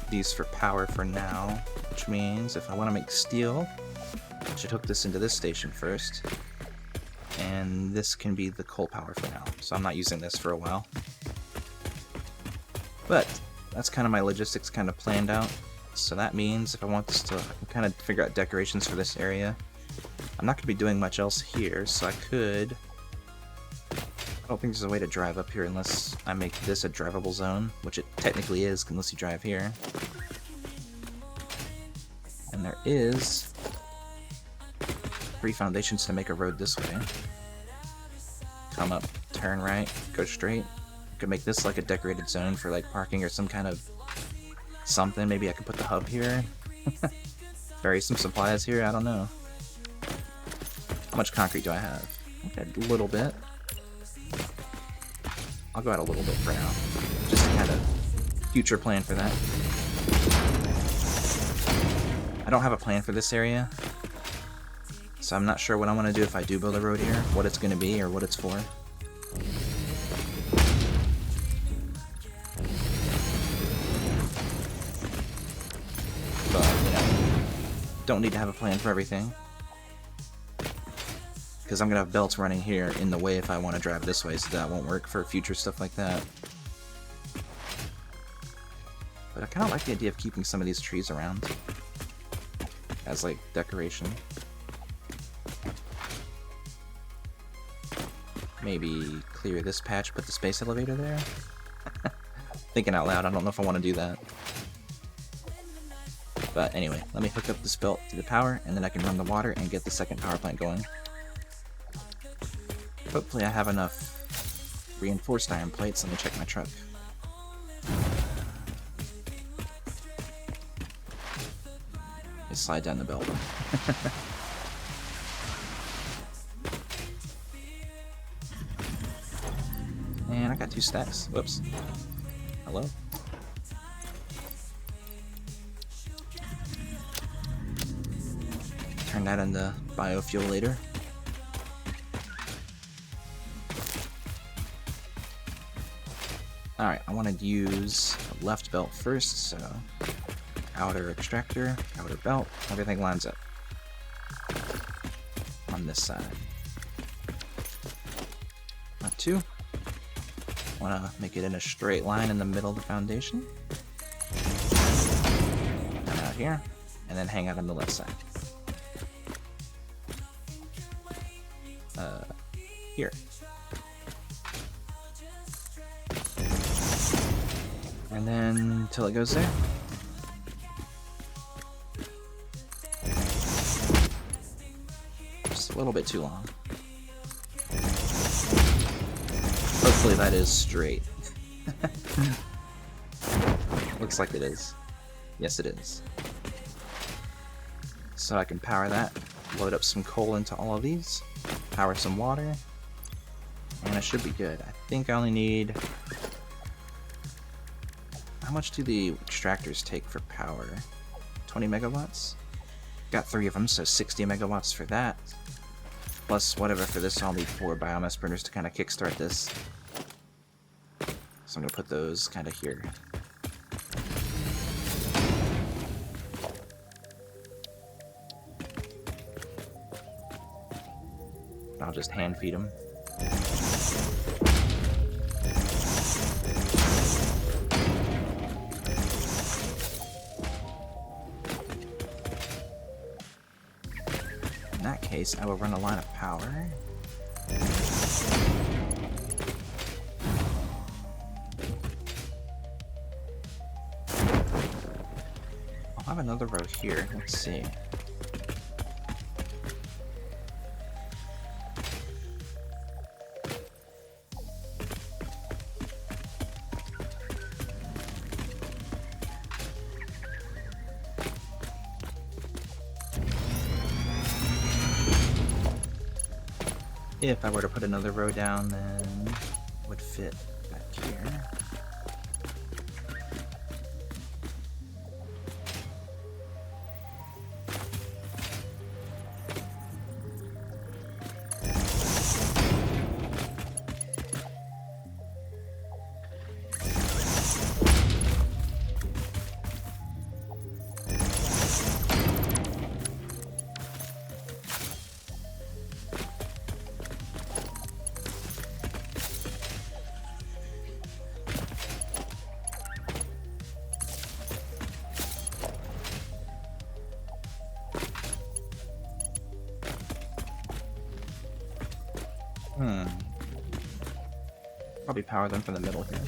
these for power for now, which means if I want to make steel, I should hook this into this station first. And this can be the coal power for now, so I'm not using this for a while. But that's kind of my logistics kind of planned out. So that means if I want this to, I can kind of figure out decorations for this area. I'm not going to be doing much else here, so I could... I don't think there's a way to drive up here unless I make this a drivable zone, which it technically is unless you drive here. And there is 3 foundations to make a road this way. Come up, turn right, go straight. Could make this like a decorated zone for like parking or some kind of something. Maybe I could put the hub here. Bury some supplies here, I don't know. How much concrete do I have? Okay, a little bit. I'll go out a little bit for now. Just to kind of future plan for that. I don't have a plan for this area. So I'm not sure what I want to do if I do build a road here. What it's going to be or what it's for. But, you know, don't need to have a plan for everything. Because I'm going to have belts running here in the way if I want to drive this way, so that won't work for future stuff like that. But I kind of like the idea of keeping some of these trees around as, like, decoration. Maybe clear this patch, put the space elevator there? Thinking out loud, I don't know if I want to do that. But anyway, let me hook up this belt to the power, and then I can run the water and get the second power plant going. Hopefully I have enough reinforced iron plates. Let me check my truck. Just slide down the belt. And I got 2 stacks. Whoops. Hello? Turn that into biofuel later. Alright, I want to use the left belt first, so outer extractor, outer belt, everything lines up on this side. Not 2. Want to make it in a straight line in the middle of the foundation. Come out here, and then hang out on the left side. Here. And then until it goes there. Just a little bit too long. Hopefully that is straight. Looks like it is. Yes, it is. So I can power that, load up some coal into all of these, power some water, and it should be good. I think I only need... How much do the extractors take for power? 20 megawatts? Got 3 of them, so 60 megawatts for that. Plus whatever for this, I'll need 4 biomass burners to kind of kickstart this. So I'm going to put those kind of here. I'll just hand feed them. In that case, I will run a line of power. I'll have another row here. Let's see. If I were to put another row down, then it would fit back here. Probably power them from the middle here.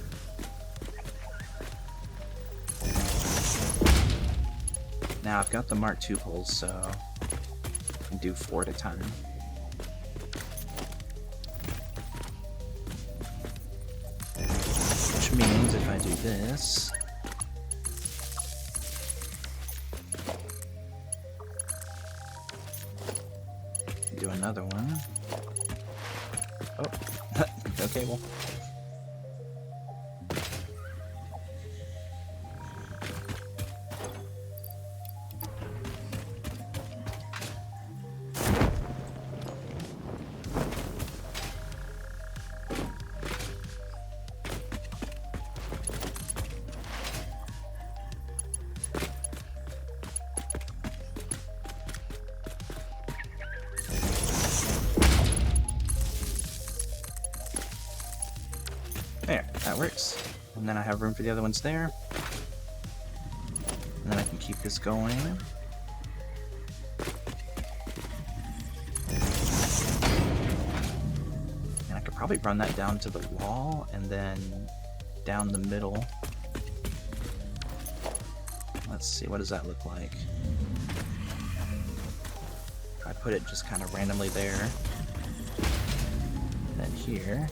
Now I've got the Mark II poles, so I can do 4 at a time. Which means if I do this, do another one. Oh, no cable. There, that works. And then I have room for the other ones there. And then I can keep this going. And I could probably run that down to the wall and then down the middle. Let's see, what does that look like? I put it just kind of randomly there. And then here.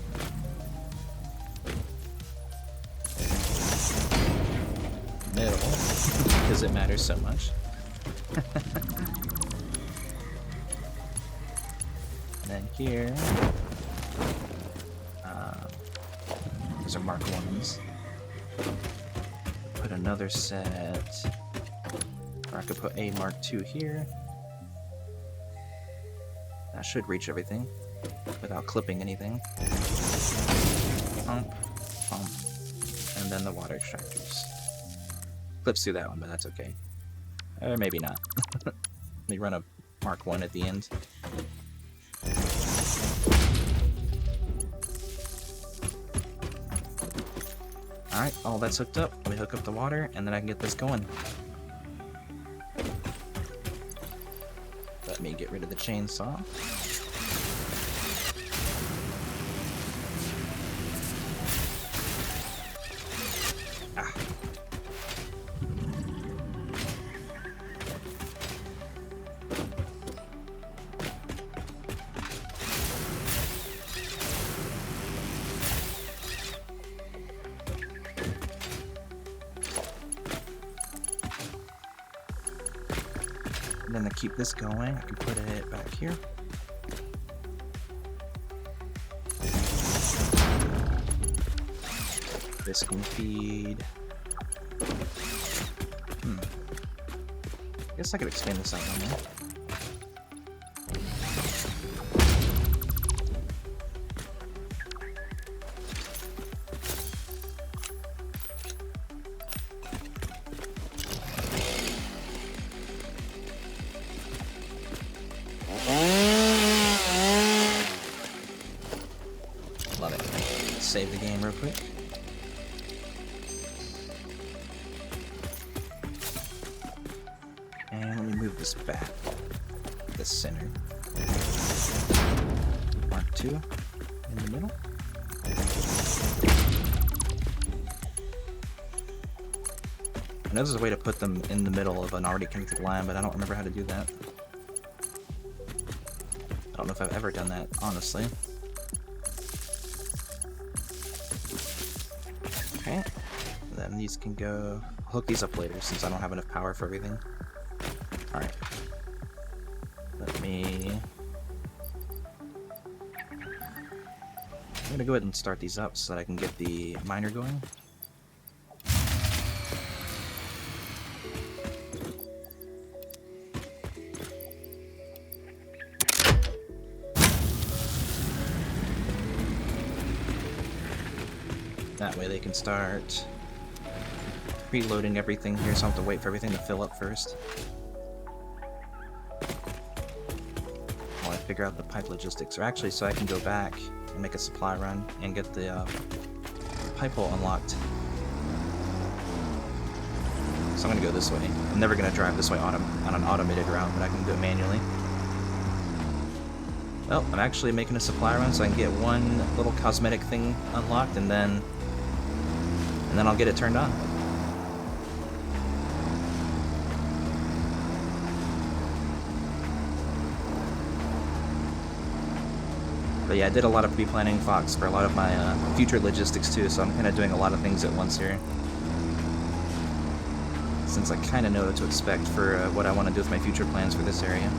Middle, because it matters so much. And then here, those are Mark 1s. Put another set, or I could put a Mark II here. That should reach everything without clipping anything. Pump, pump, and then the water extractors. Clips through that one, but that's okay. Or maybe not. Let me run a Mark 1 at the end. Alright, all that's hooked up. Let me hook up the water, and then I can get this going. Let me get rid of the chainsaw. Ah. then to keep this going, I can put it back here. This can feed. Guess I could expand this out one more. Love it. Save the game real quick. And let me move this back. The center. Mark 2 in the middle. I know there's a way to put them in the middle of an already connected line, but I don't remember how to do that. I don't know if I've ever done that, honestly. Okay. And then these can go... I'll hook these up later since I don't have enough power for everything. Alright. Let me... I'm gonna go ahead and start these up so that I can get the miner going. That way they can start preloading everything here, so I don't have to wait for everything to fill up first. While I figure out the pipe logistics, or actually so I can go back and make a supply run and get the pipe hole unlocked. So I'm gonna go this way. I'm never gonna drive this way on an automated route, but I can do it manually. Well, I'm actually making a supply run so I can get one little cosmetic thing unlocked, and then I'll get it turned on. But yeah, I did a lot of pre-planning Fox for a lot of my future logistics too, so I'm kind of doing a lot of things at once here. Since I kind of know what to expect for what I want to do with my future plans for this area.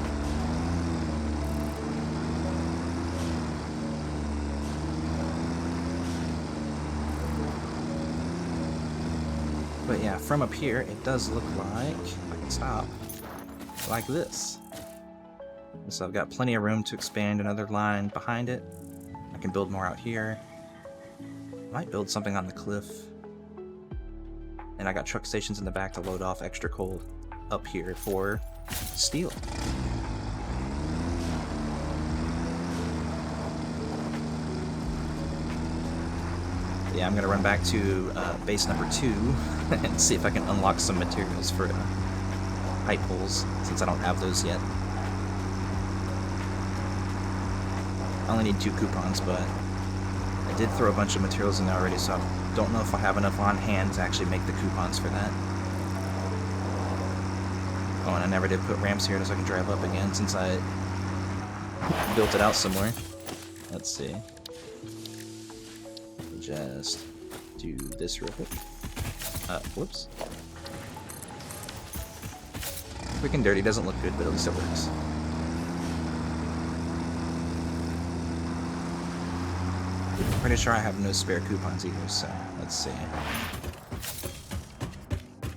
But yeah, from up here, it does look like, if I can stop, like this. So I've got plenty of room to expand another line behind it. I can build more out here. Might build something on the cliff. And I got truck stations in the back to load off extra coal up here for steel. Yeah, I'm gonna run back to base number 2 and see if I can unlock some materials for pipe holes, since I don't have those yet. I only need 2 coupons, but I did throw a bunch of materials in there already, so I don't know if I have enough on hand to actually make the coupons for that. Oh, and I never did put ramps here so I can drive up again, since I built it out somewhere. Let's see. Just do this real quick. Whoops. Quick and dirty doesn't look good, but at least it works. Pretty sure I have no spare coupons either, so let's see.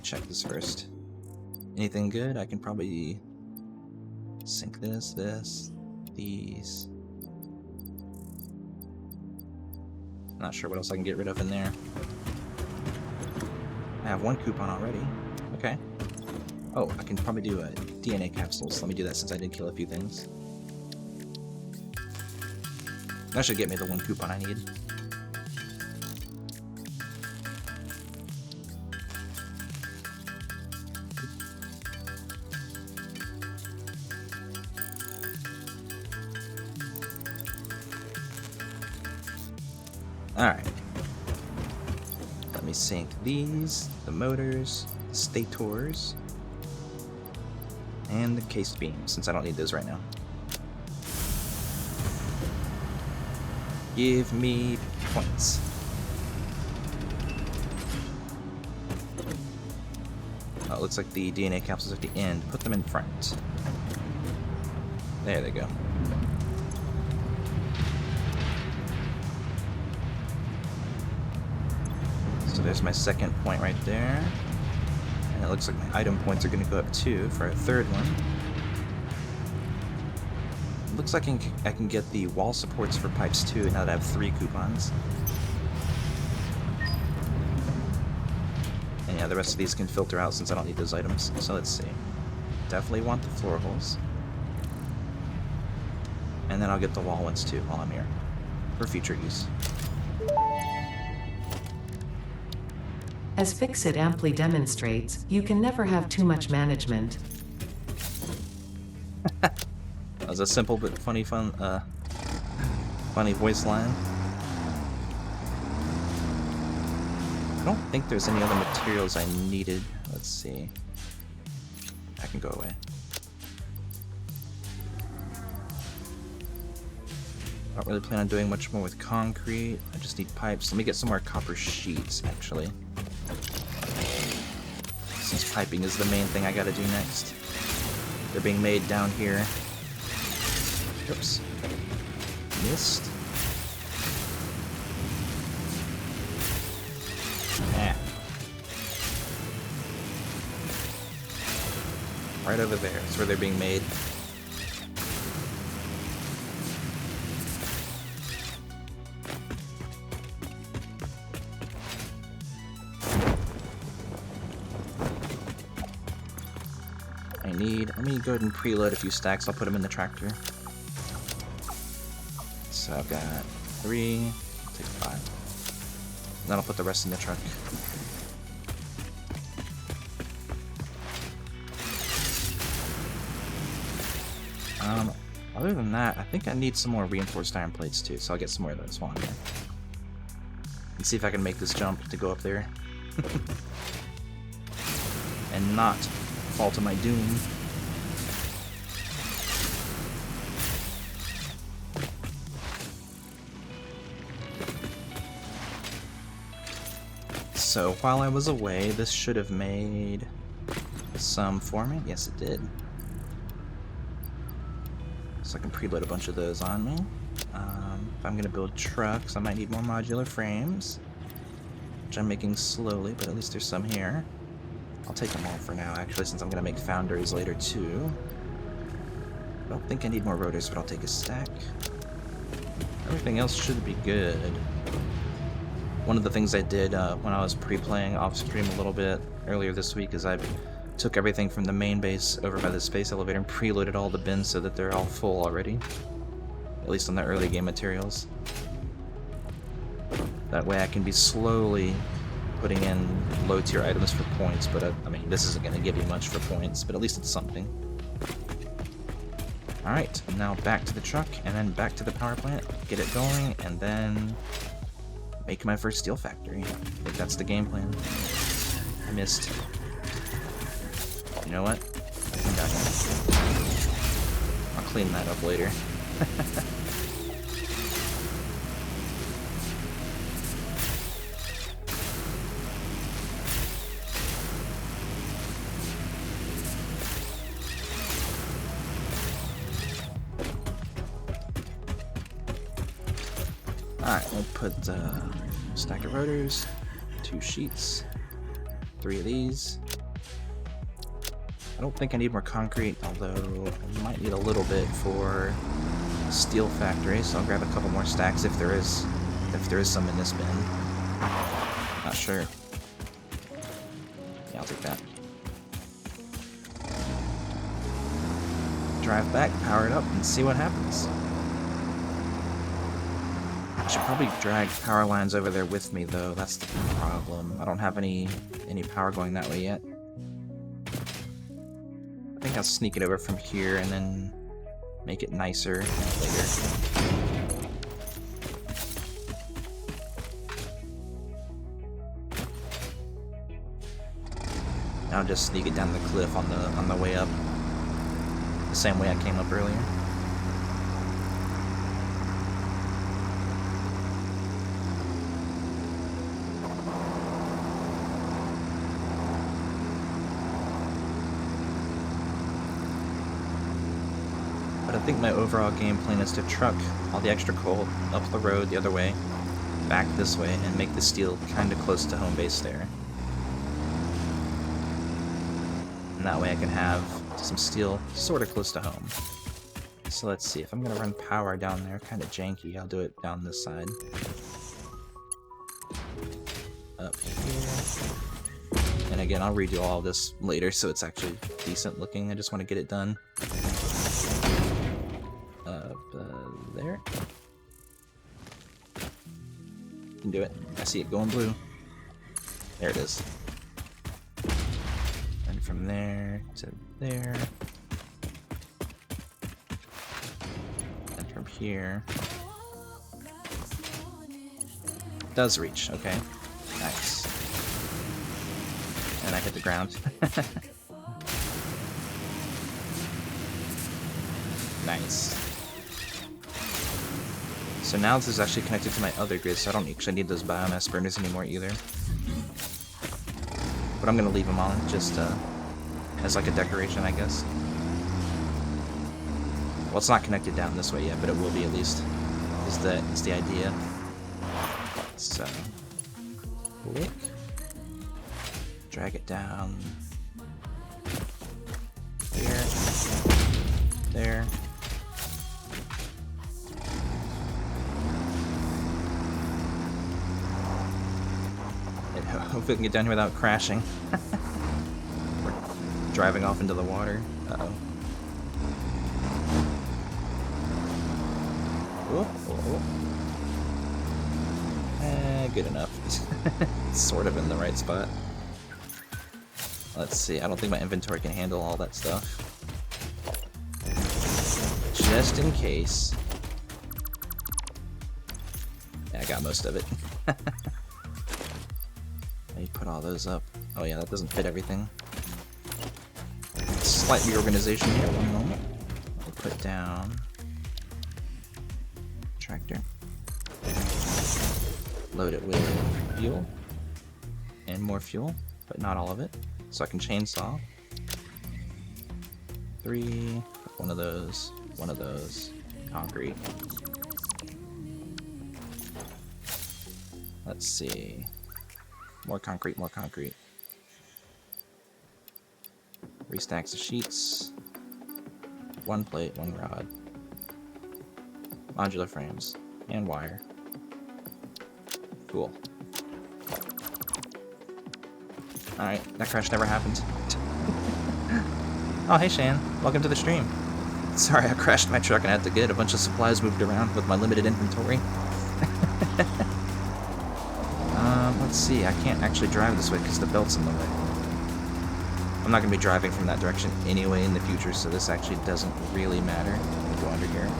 Check this first. Anything good? I can probably sink this, these. Not sure what else I can get rid of in there. I have 1 coupon already. Okay. Oh, I can probably do DNA capsules. Let me do that since I did kill a few things. That should get me the 1 coupon I need. Alright. Let me sync these, the motors, the stators, and the cased beams, since I don't need those right now. Give me points. Oh, it looks like the DNA capsules at the end. Put them in front. There they go. So there's my second point right there. And it looks like my item points are going to go up too for a third one. It looks like I can get the wall supports for pipes too now that I have 3 coupons. And yeah, the rest of these can filter out since I don't need those items. So let's see. Definitely want the floor holes. And then I'll get the wall ones too while I'm here. For future use. As Fixit amply demonstrates, you can never have too much management. That was a simple but funny voice line. I don't think there's any other materials I needed. Let's see. I can go away. I don't really plan on doing much more with concrete. I just need pipes. Let me get some more copper sheets, actually. Since piping is the main thing I gotta do next. They're being made down here. Oops. Missed. Ah. Right over there. That's where they're being made. Let me go ahead and preload a few stacks. I'll put them in the tractor. So I've got 3, I'll take 5. Then I'll put the rest in the truck. Other than that, I think I need some more reinforced iron plates too, so I'll get some more of those while I'm here. And see if I can make this jump to go up there. And not fall to my doom. So while I was away, this should have made some for me. Yes, it did. So I can preload a bunch of those on me. If I'm going to build trucks, I might need more modular frames, which I'm making slowly, but at least there's some here. I'll take them all for now, actually, since I'm going to make foundries later, too. I don't think I need more rotors, but I'll take a stack. Everything else should be good. One of the things I did when I was pre-playing off-stream a little bit earlier this week is I took everything from the main base over by the space elevator and preloaded all the bins so that they're all full already. At least on the early game materials. That way I can be slowly putting in low-tier items for points, but I mean, this isn't going to give you much for points, but at least it's something. Alright, now back to the truck, and then back to the power plant, get it going, and then make my first steel factory. I think that's the game plan. I missed. You know what? I'll clean that up later. Alright, we'll put a stack of rotors, 2 sheets, 3 of these. I don't think I need more concrete, although I might need a little bit for steel factory, so I'll grab a couple more stacks if there is some in this bin. Not sure. Yeah, I'll take that. Drive back, power it up, and see what happens. I should probably drag power lines over there with me, though. That's the problem. I don't have any power going that way yet. I think I'll sneak it over from here and then make it nicer later. I'll just sneak it down the cliff on the way up, the same way I came up earlier. think my overall game plan is to truck all the extra coal up the road the other way, back this way, and make the steel kind of close to home base there. And that way I can have some steel sort of close to home. So let's see, if I'm going to run power down there, kind of janky, I'll do it down this side. Up here. And again, I'll redo all this later so it's actually decent looking. I just want to get it done. Up there. You can do it. I see it going blue. There it is. And from there to there. And from here. It does reach, okay. Nice. And I hit the ground. Nice. So now this is actually connected to my other grid, so I don't actually need those biomass burners anymore either. But I'm gonna leave them on, just as like a decoration, I guess. Well, it's not connected down this way yet, but it will be at least. Is the idea. So, click. Drag it down. Here. There. Hopefully we can get down here without crashing. We're driving off into the water. Uh-oh. Good enough. Sort of in the right spot. Let's see, I don't think my inventory can handle all that stuff. Just in case. Yeah, I got most of it. Let me put all those up. Oh yeah, that doesn't fit everything. Slight reorganization here, one moment. I'll put down tractor. Load it with fuel. And more fuel, but not all of it. So I can chainsaw. 3, one of those, concrete. Let's see. More concrete, more concrete. 3 stacks of sheets. 1 plate, 1 rod. Modular frames. And wire. Cool. Alright, that crash never happened. Oh, hey Shan. Welcome to the stream. Sorry, I crashed my truck and I had to get a bunch of supplies moved around with my limited inventory. Let's see, I can't actually drive this way because the belt's in the way. I'm not going to be driving from that direction anyway in the future, so this actually doesn't really matter. Let me go under here.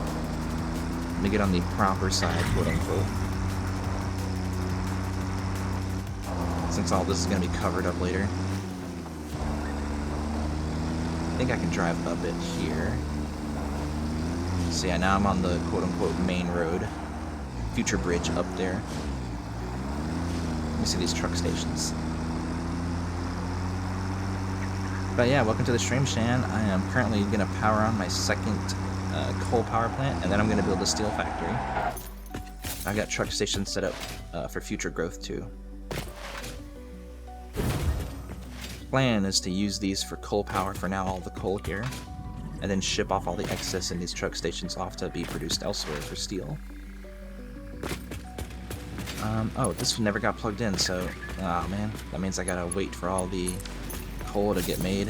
Let me get on the proper side, quote unquote. Since all this is going to be covered up later. I think I can drive up it here. So yeah, now I'm on the quote-unquote main road. Future bridge up there. Let me see these truck stations. But yeah, welcome to the stream, Shan. I am currently going to power on my second coal power plant, and then I'm going to build a steel factory. I've got truck stations set up for future growth too. Plan is to use these for coal power for now, all the coal here, and then ship off all the excess in these truck stations off to be produced elsewhere for steel. Oh, this one never got plugged in, so, oh man, that means I gotta wait for all the coal to get made.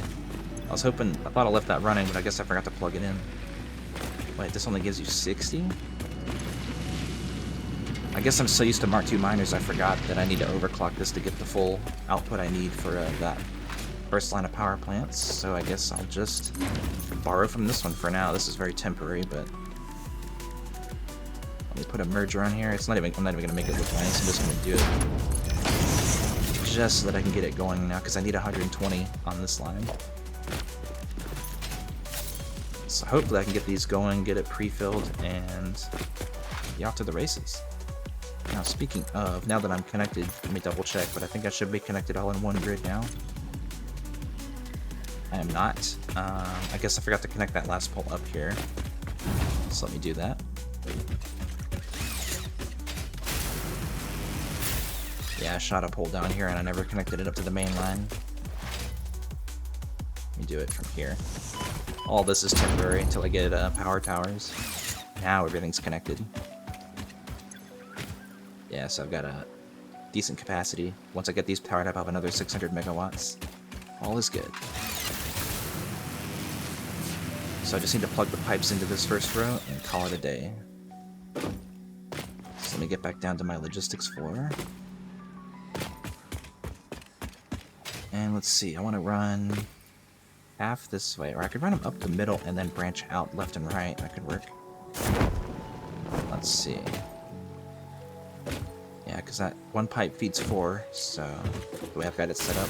I thought I left that running, but I guess I forgot to plug it in. Wait, this only gives you 60? I guess I'm so used to Mark II miners, I forgot that I need to overclock this to get the full output I need for that first line of power plants, so I guess I'll just borrow from this one for now. This is very temporary, but let me put a merger on here. I'm not even gonna make it look nice. I'm just gonna do it just so that I can get it going now, because I need 120 on this line. So hopefully I can get these going, get it pre-filled, and be off to the races. Now speaking of, now that I'm connected, let me double check, but I think I should be connected all in one grid now. I am not. I guess I forgot to connect that last pole up here. So let me do that. Yeah, I shot a pole down here and I never connected it up to the main line. Let me do it from here. All this is temporary until I get power towers. Now everything's connected. Yeah, so I've got a decent capacity. Once I get these powered up, I'll have another 600 megawatts. All is good. So I just need to plug the pipes into this first row and call it a day. So let me get back down to my logistics floor. And let's see, I want to run half this way, or I could run them up the middle and then branch out left and right. That could work. Let's see. Yeah, because that one pipe feeds 4, so the way I've got it set up.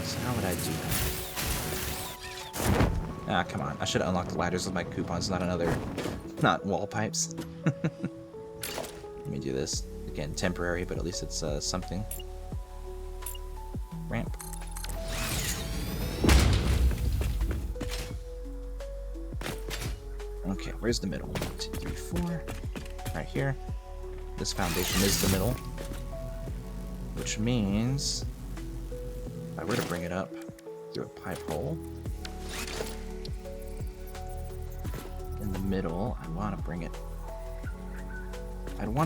So how would I do that? Ah, come on. I should have unlocked the ladders with my coupons, not wall pipes. Let me do this. Again, temporary, but at least it's something. Ramp. Okay, where's the middle? 1, 2, 3, 4. Right here. This foundation is the middle. Which means if I were to bring it up through a pipe hole in the middle, I'd want to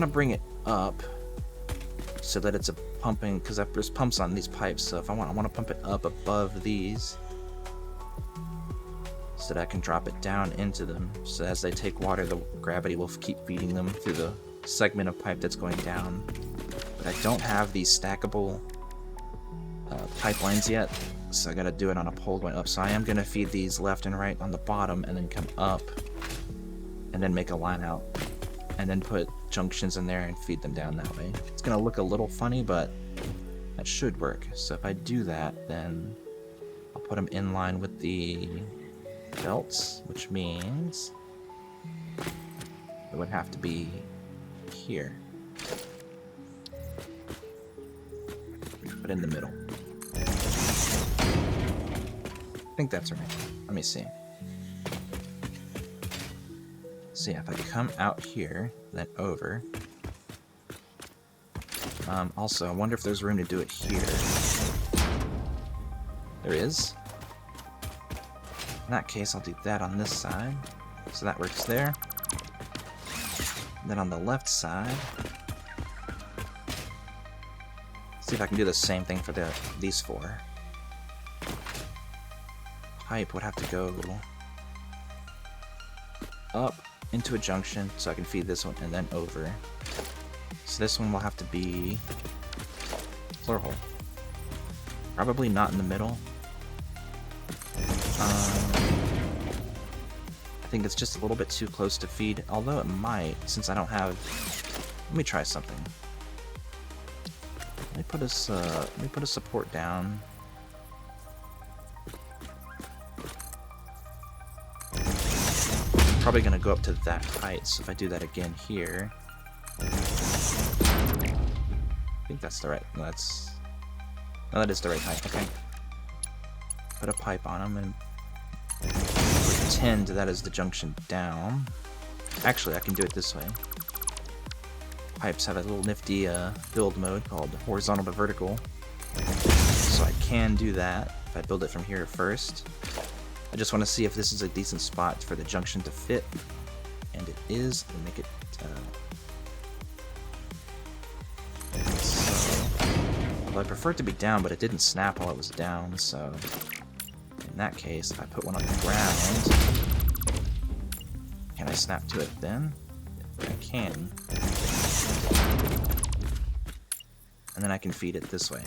bring it up so that it's a pumping, because there's pumps on these pipes, so if I want to pump it up above these so that I can drop it down into them, so as they take water, the gravity will keep feeding them through the segment of pipe that's going down. But I don't have these stackable pipelines yet, so I gotta do it on a pole going up. So I am gonna feed these left and right on the bottom and then come up and then make a line out and then put junctions in there and feed them down that way. It's gonna look a little funny, but that should work. So if I do that, then I'll put them in line with the belts, which means it would have to be here, but in the middle. I think that's right. Let me see. So yeah, if I come out here, then over. Also, I wonder if there's room to do it here. There is. In that case, I'll do that on this side. So that works there. And then on the left side, see if I can do the same thing for these 4. Pipe would have to go up into a junction so I can feed this one and then over. So this one will have to be floor hole. Probably not in the middle. I think it's just a little bit too close to feed, although it might, since I don't have... Let me try something. Let me put a support down. Probably gonna go up to that height, so if I do that again here... I think that's the right... No, that is the right height, okay. Put a pipe on them and pretend that is the junction down. Actually, I can do it this way. Pipes have a little nifty build mode called horizontal to vertical. So I can do that if I build it from here first. I just want to see if this is a decent spot for the junction to fit. And it is. Let me make it... Well, I prefer it to be down, but it didn't snap while it was down, so... In that case, if I put one on the ground... Can I snap to it then? I can. And then I can feed it this way.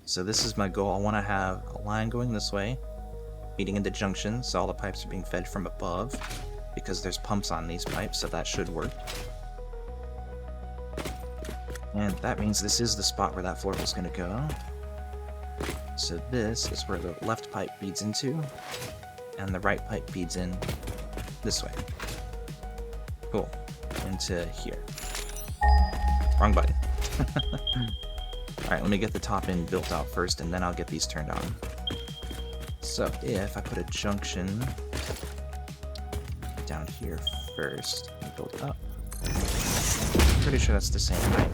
So this is my goal. I want to have a line going this way, feeding into junctions, so all the pipes are being fed from above, because there's pumps on these pipes, so that should work. And that means this is the spot where that floor was going to go. So this is where the left pipe feeds into, and the right pipe feeds in this way. Cool. Into here. Wrong button. Alright, let me get the top end built out first, and then I'll get these turned on. So if I put a junction around here first and build up. Pretty sure that's the same height.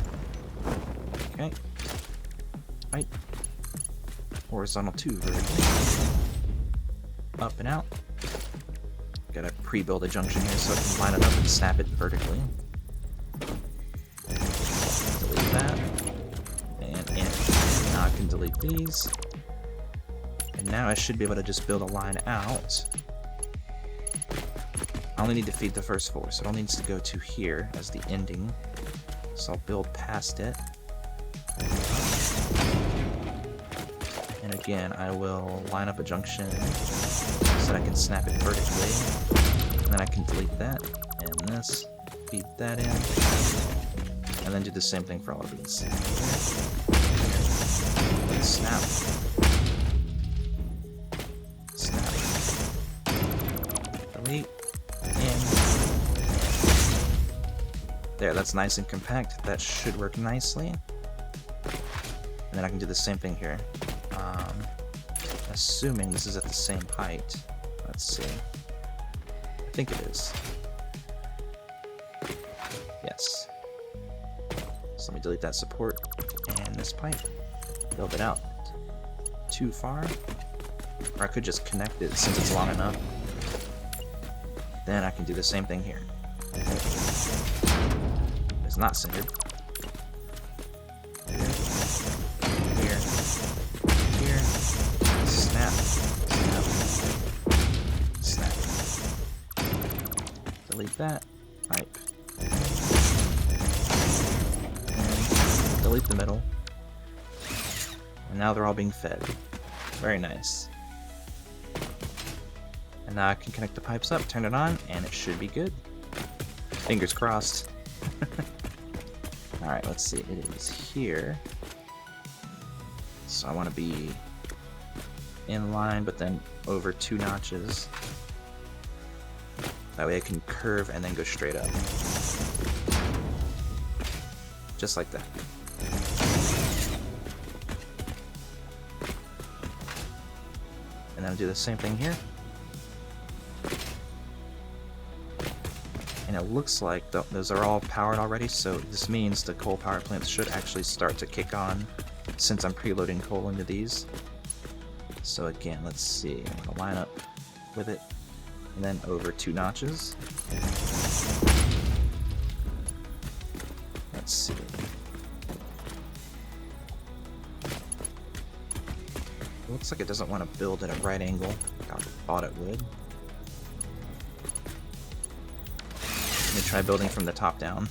Okay. Height. Horizontal 2, vertical. Up and out. Gotta pre-build a junction here so I can line it up and snap it vertically. Delete that. And in. Now I can delete these. And now I should be able to just build a line out. I only need to feed the first 4, so it only needs to go to here as the ending. So I'll build past it. And again, I will line up a junction so that I can snap it vertically. And then I can delete that, and this, feed that in, and then do the same thing for all of these. Snap. Snap. Delete. In. There, that's nice and compact. That should work nicely. And then I can do the same thing here. Assuming this is at the same height. Let's see. I think it is. Yes. So let me delete that support and this pipe. Build it out. Too far. Or I could just connect it since it's long enough. Then I can do the same thing here. It's not centered. Here. Here. Snap. Snap. Snap. Delete that. Pipe. And delete the middle. And now they're all being fed. Very nice. And now I can connect the pipes up, turn it on, and it should be good. Fingers crossed. Alright, let's see. It is here. So I want to be in line, but then over 2 notches. That way I can curve and then go straight up. Just like that. And then I'll do the same thing here. And it looks like those are all powered already, so this means the coal power plants should actually start to kick on since I'm preloading coal into these. So again, let's see. I'm going to line up with it, and then over 2 notches. Let's see. It looks like it doesn't want to build at a right angle, like I thought it would. Let me try building from the top down.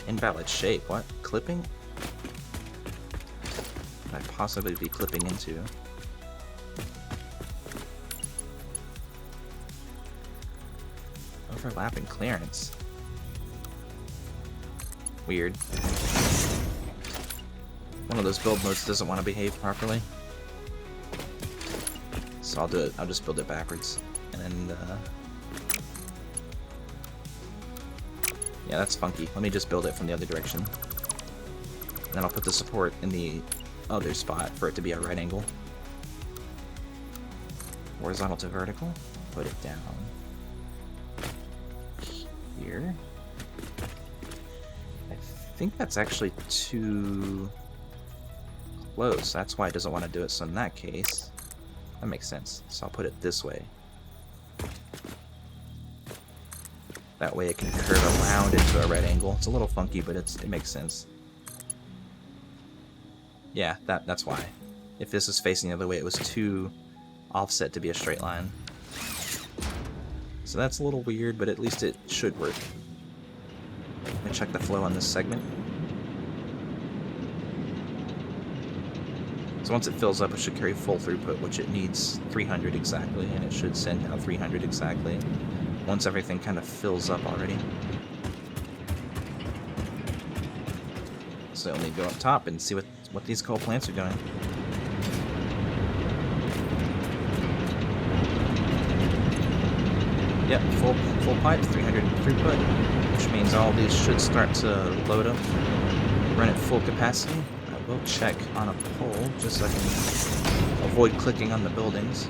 Invalid shape. What? Clipping? Could I possibly be clipping into? Overlapping clearance. Weird. One of those build modes doesn't want to behave properly. So I'll do it. I'll just build it backwards. And then, yeah, that's funky. Let me just build it from the other direction. And then I'll put the support in the other spot for it to be a right angle. Horizontal to vertical. Put it down here. I think that's actually too close. That's why it doesn't want to do it. So in that case, that makes sense. So I'll put it this way. That way it can curve around into a right angle. It's a little funky, but it makes sense. Yeah, that's why. If this is facing the other way, it was too offset to be a straight line. So that's a little weird, but at least it should work. Let me check the flow on this segment. So once it fills up, it should carry full throughput, which it needs 300 exactly, and it should send out 300 exactly once everything kind of fills up already. So I'll need to go up top and see what these coal plants are doing. Yep, full pipe, 300 throughput, which means all these should start to load up, run at full capacity. will check on a pole just so I can avoid clicking on the buildings.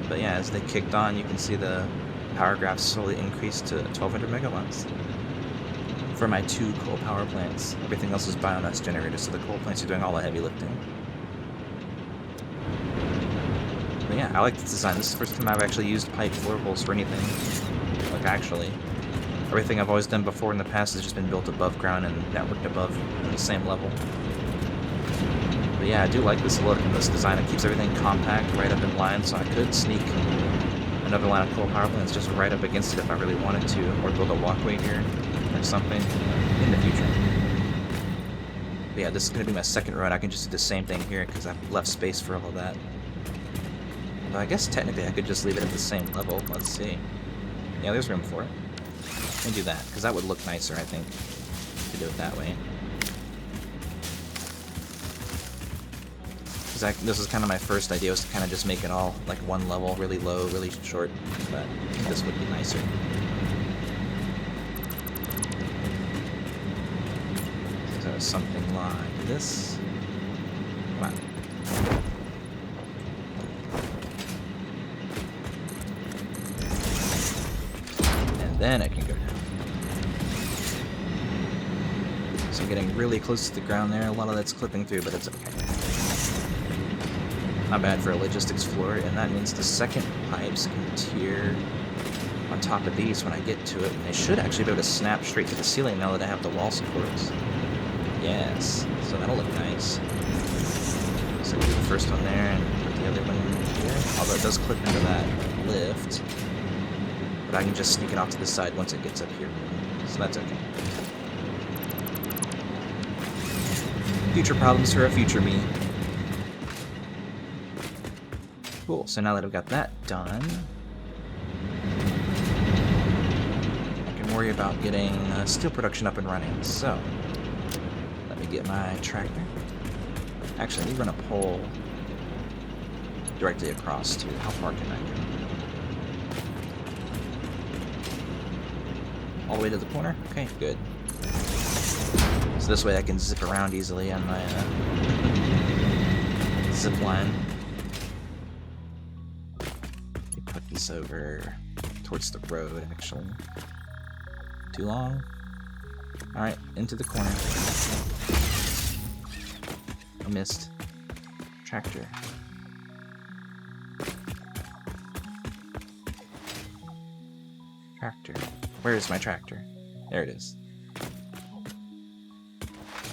But yeah, as they kicked on, you can see the power graph slowly increased to 1200 megawatts. For my 2 coal power plants, everything else is biomass generators, so the coal plants are doing all the heavy lifting. But yeah, I like this design. This is the first time I've actually used pipe floor holes for anything. Like, actually. Everything I've always done before in the past has just been built above ground and networked above on the same level. But yeah, I do like this look and this design. It keeps everything compact, right up in line, so I could sneak another line of coal power plants just right up against it if I really wanted to, or build a walkway here or something in the future. But yeah, this is going to be my second run. I can just do the same thing here because I've left space for all of that. But I guess technically I could just leave it at the same level. Let's see. Yeah, there's room for it. Let me do that, because that would look nicer, I think, to do it that way. This is kind of my first idea, was to kind of just make it all like one level, really low, really short, but I think this would be nicer. So something like this. Come on. And then it can go down. So I'm getting really close to the ground there. A lot of that's clipping through, but it's okay. Not bad for a logistics floor, and that means the second pipes can tier on top of these when I get to it, and they should actually be able to snap straight to the ceiling now that I have the wall supports. Yes, so that'll look nice. So do the first one there and put the other one here, although it does clip into that lift, but I can just sneak it off to the side once it gets up here, so that's okay. Future problems for a future me. Cool, so now that I've got that done, I can worry about getting steel production up and running. So, let me get my tractor. Actually, let me run a pole directly across to how far can I go? All the way to the corner? Okay, good. So this way I can zip around easily on my zip line. This over towards the road, actually. Too long? Alright, into the corner. I missed. Tractor. Tractor. Where is my tractor? There it is.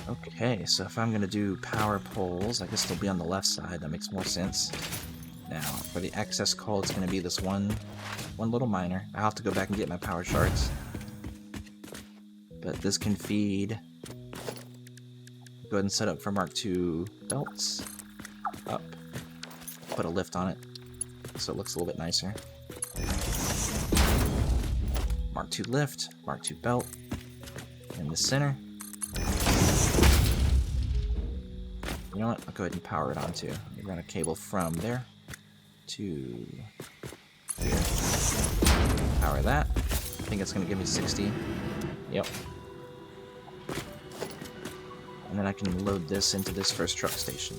Okay, so if I'm gonna do power poles, I guess they'll be on the left side. That makes more sense. Now, for the excess coal, it's going to be this one little miner. I'll have to go back and get my power shards. But this can feed... Go ahead and set up for Mark II belts. Up. Put a lift on it, so it looks a little bit nicer. Mark II lift, Mark II belt. In the center. You know what? I'll go ahead and power it on too. We're going to cable from there to here. Power that. I think it's going to give me 60. Yep. And then I can load this into this first truck station.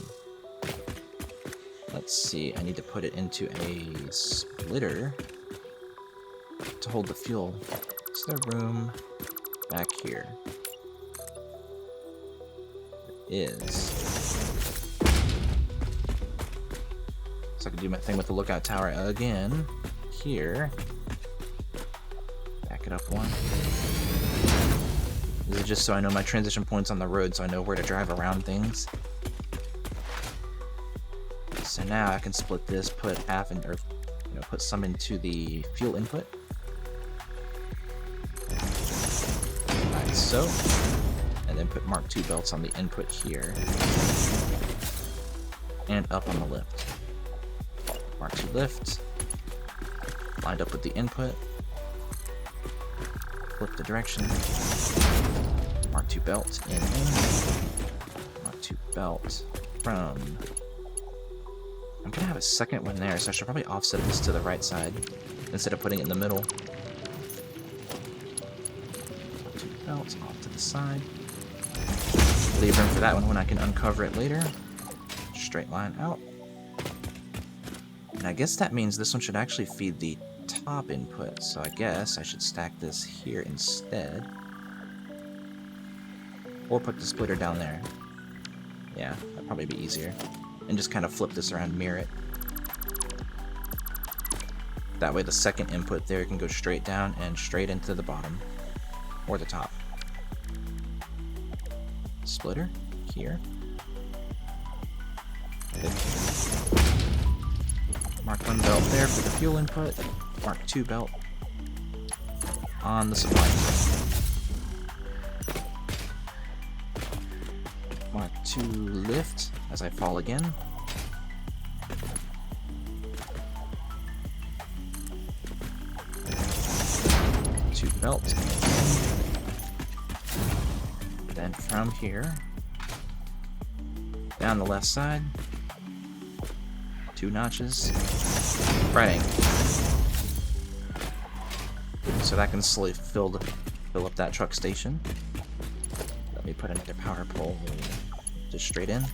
Let's see, I need to put it into a splitter to hold the fuel. Is there room back here? There is. So I can do my thing with the lookout tower again. Here. Back it up one. This is just so I know my transition points on the road, so I know where to drive around things. So now I can split this, put half in, or put some into the fuel input. Like so. And then put Mark II belts on the input here. And up on the lift. Mark II lift, lined up with the input, flip the direction, Mark II belt in, Mark II belt from, I'm gonna have a second one there, so I should probably offset this to the right side, instead of putting it in the middle. Mark II belts off to the side, leave room for that one when I can uncover it later. Straight line out. And I guess that means this one should actually feed the top input, so I guess I should stack this here instead. Or put the splitter down there. Yeah, that'd probably be easier. And just kind of flip this around, mirror it. That way the second input there can go straight down and straight into the bottom. Or the top. Splitter, here. Mark 1 belt there for the fuel input. Mark 2 belt on the supply input. Mark 2 lift as I fall again. Belt. Then from here, down the left side, 2 notches, right angle. So that can slowly fill up that truck station. Let me put another power pole just straight in,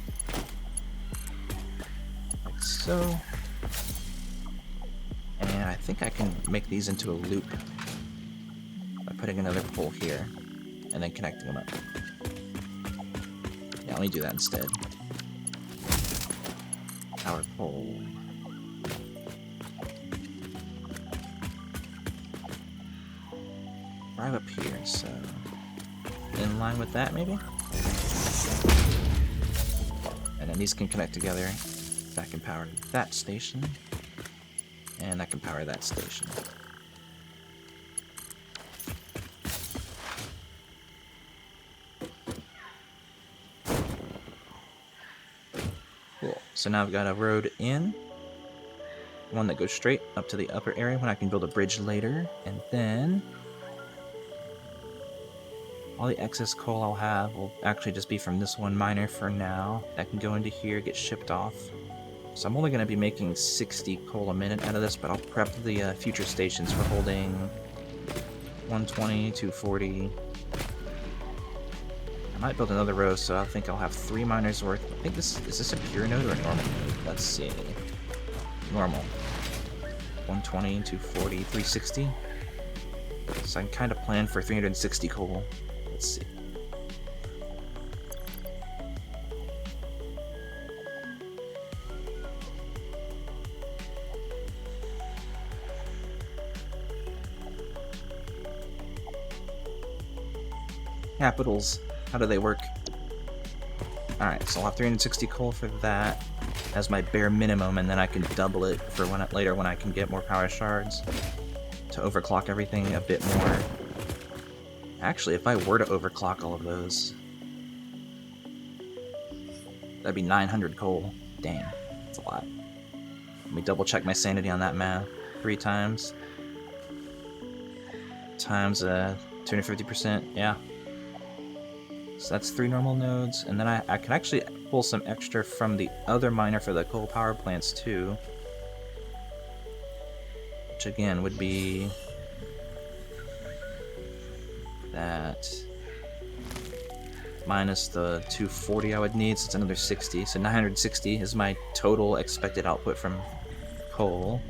like so. And I think I can make these into a loop. Putting another pole here, and then connecting them up. Yeah, let me do that instead. Power pole. Drive up here, so in line with that maybe? And then these can connect together. That can power that station, and that can power that station. So now I've got a road in, one that goes straight up to the upper area when I can build a bridge later, and then all the excess coal I'll have will actually just be from this one miner for now. That can go into here, get shipped off. So I'm only going to be making 60 coal a minute out of this, but I'll prep the future stations for holding 120, 240. I might build another row, so I think I'll have 3 miners worth. I think is this a pure node or a normal node? Let's see. Normal. 120, 240, 360. So I can kind of plan for 360 coal. Let's see. Capitals. How do they work? Alright, so I'll have 360 coal for that as my bare minimum, and then I can double it for later when I can get more power shards to overclock everything a bit more. Actually, if I were to overclock all of those, that'd be 900 coal. Dang, that's a lot. Let me double check my sanity on that math. 3 times 250%, yeah. So that's 3 normal nodes, and then I can actually pull some extra from the other miner for the coal power plants too. Which again would be that minus the 240 I would need, so it's another 60. So 960 is my total expected output from coal.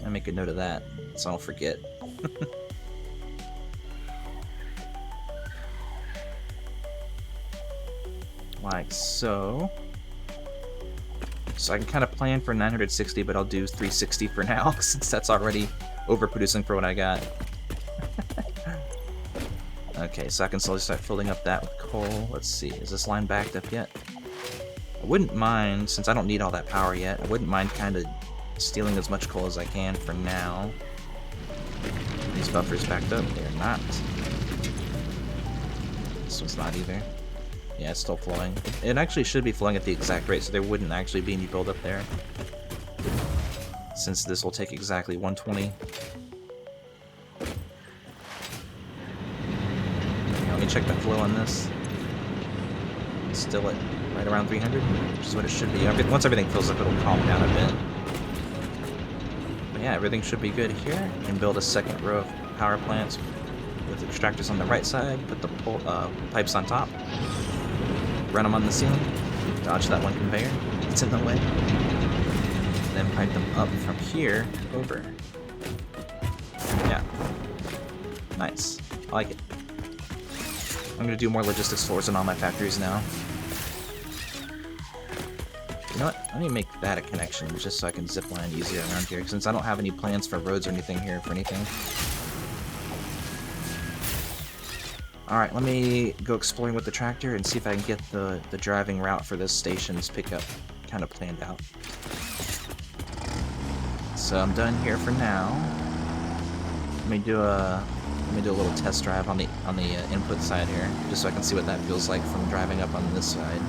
I make a note of that, so I don't forget. Like so. So I can kind of plan for 960, but I'll do 360 for now, since that's already overproducing for what I got. Okay, so I can slowly start filling up that with coal. Let's see, is this line backed up yet? I wouldn't mind, since I don't need all that power yet, I wouldn't mind kind of stealing as much coal as I can for now. These buffers backed up? They're not. This one's not either. Yeah, it's still flowing. It actually should be flowing at the exact rate, so there wouldn't actually be any buildup there. Since this will take exactly 120. Let me check the flow on this. It's still at right around 300, which is what it should be. Once everything fills up, it'll calm down a bit. But yeah, everything should be good here. You can build a second row of power plants with extractors on the right side, put the pipes on top. run them on the ceiling, dodge that one conveyor, it's in the way, and then pipe them up from here over. Yeah. Nice. I like it. I'm gonna do more logistics floors in all my factories now. You know what? Let me make that a connection, just so I can zip line easier around here, since I don't have any plans for roads or anything here for anything. Alright, let me go exploring with the tractor and see if I can get the driving route for this station's pickup kind of planned out. So I'm done here for now. Let me do a little test drive on the input side here, just so I can see what that feels like from driving up on this side.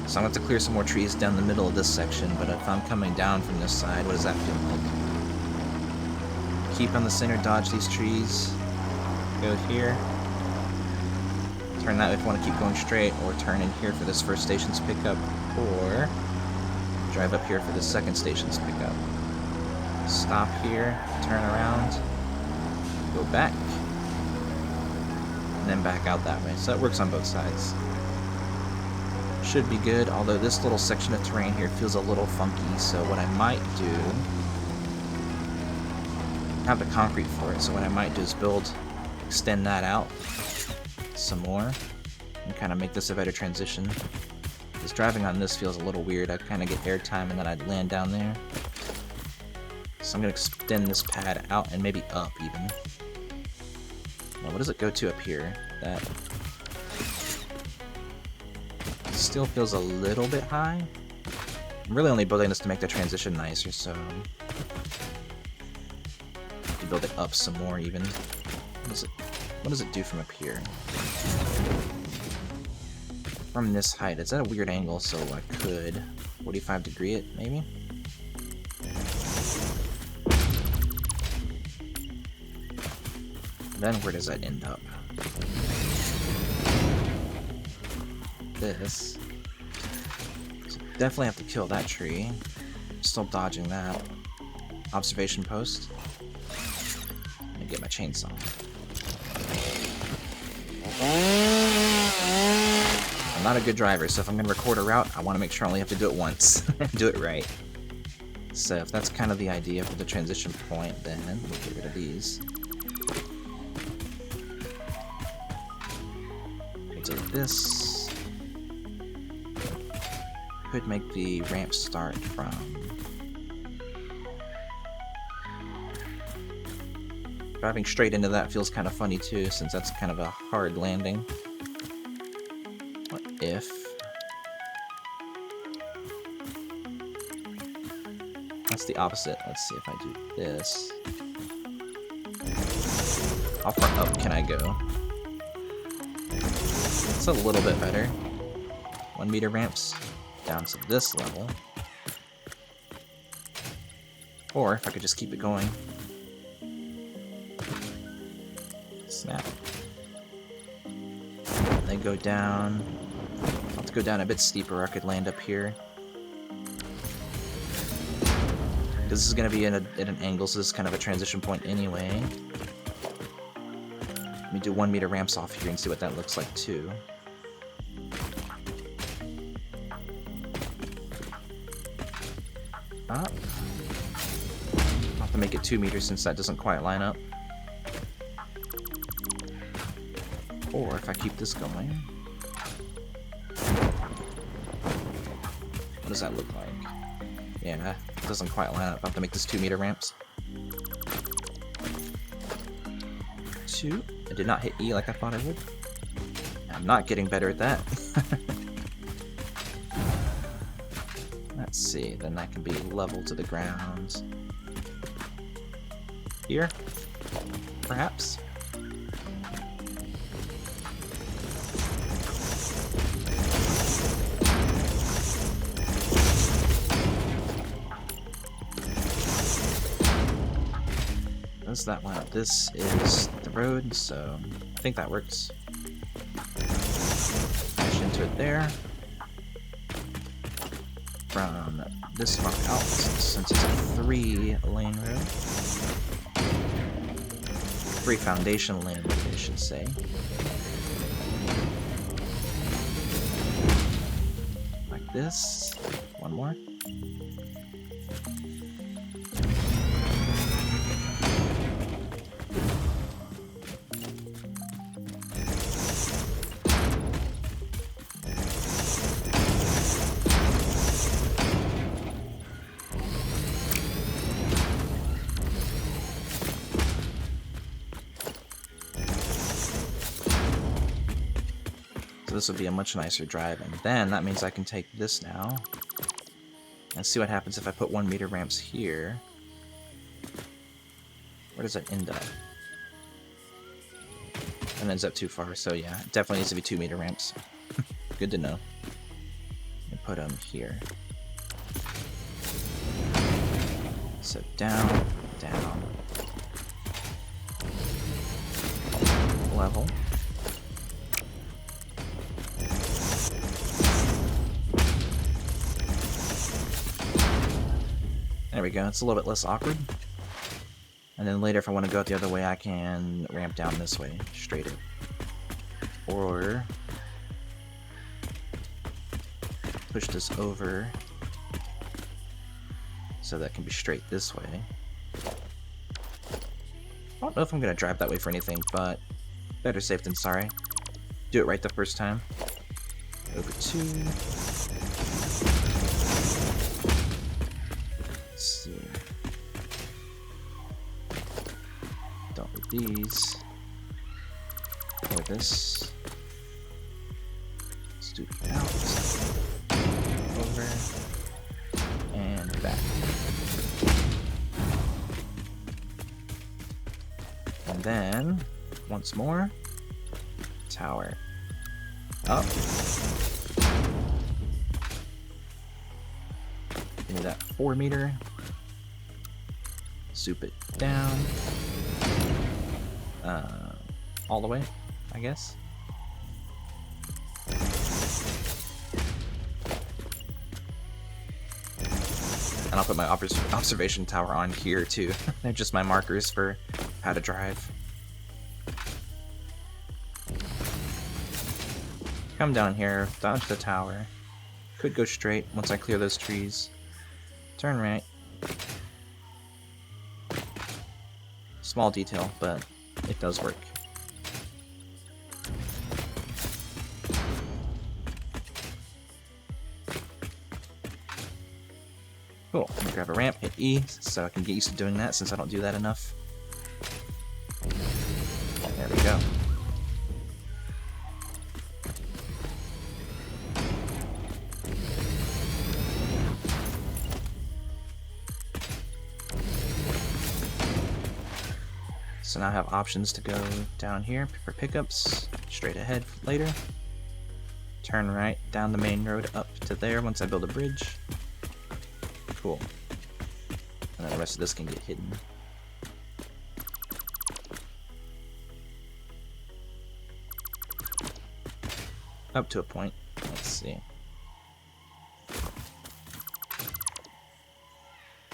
So I'm going to have to clear some more trees down the middle of this section, but if I'm coming down from this side, what does that feel like? Keep on the center, dodge these trees, go here, turn that if you want to keep going straight, or turn in here for this first station's pickup, or drive up here for the second station's pickup. Stop here, turn around, go back, and then back out that way. So that works on both sides. Should be good, although this little section of terrain here feels a little funky, so what I might do... I have the concrete for it, so what I might do is extend that out some more, and kind of make this a better transition. Because driving on this feels a little weird. I'd kind of get airtime and then I'd land down there. So I'm going to extend this pad out and maybe up even. Now what does it go to up here? That still feels a little bit high. I'm really only building this to make the transition nicer, so to build it up some more even. What does it do from up here? From this height, it's at a weird angle, so I could 45 degree it maybe. Then where does that end up? This. So definitely have to kill that tree. Still dodging that. Observation post. Let me get my chainsaw. I'm not a good driver, so if I'm going to record a route, I want to make sure I only have to do it once. Do it right. So if that's kind of the idea for the transition point, then we'll get rid of these. So this could make the ramp start from driving straight into that feels kind of funny too, since that's kind of a hard landing. What if that's the opposite? Let's see if I do this. How far up can I go? It's a little bit better. 1 meter ramps down to this level. Or if I could just keep it going. Snap. And then go down. I'll have to go down a bit steeper, or I could land up here. This is going to be at an angle, so this is kind of a transition point anyway. Let me do 1 meter ramps off here and see what that looks like too. Up. I'll have to make it 2 meters since that doesn't quite line up. Or if I keep this going, what does that look like? Yeah, it doesn't quite line up. I'll have to make this 2 meter ramps. 2. I did not hit E like I thought I would. I'm not getting better at that. Let's see, then that can be level to the ground. Here? Perhaps? Does that line up? This is the road, so I think that works. Push into it there. From this far out, since it's a 3-lane road. 3 foundation lane road, I should say. this. One more. So this will be a much nicer drive, and then that means I can take this now and see what happens if I put 1 meter ramps here. Where does that end up? It ends up too far, so yeah, it definitely needs to be 2 meter ramps. Good to know. Let me put them here. So down, down, level. There we go, it's a little bit less awkward. And then later if I want to go the other way, I can ramp down this way, straighter. Or push this over so that can be straight this way. I don't know if I'm going to drive that way for anything, but better safe than sorry. Do it right the first time. Over 2. Let's see. Don't with these. Or this. Scoot out. Over. And back. And then, once more, tower. Up. Give me that 4 meter. Soup it down. All the way, I guess. And I'll put my observation tower on here too. They're just my markers for how to drive. Come down here, dodge the tower. Could go straight once I clear those trees. Turn right. Small detail, but it does work. Cool. I'm gonna grab a ramp, hit E, so I can get used to doing that since I don't do that enough. There we go. So now I have options to go down here for pickups, straight ahead later. Turn right down the main road up to there once I build a bridge. Cool. And then the rest of this can get hidden. Up to a point. Let's see.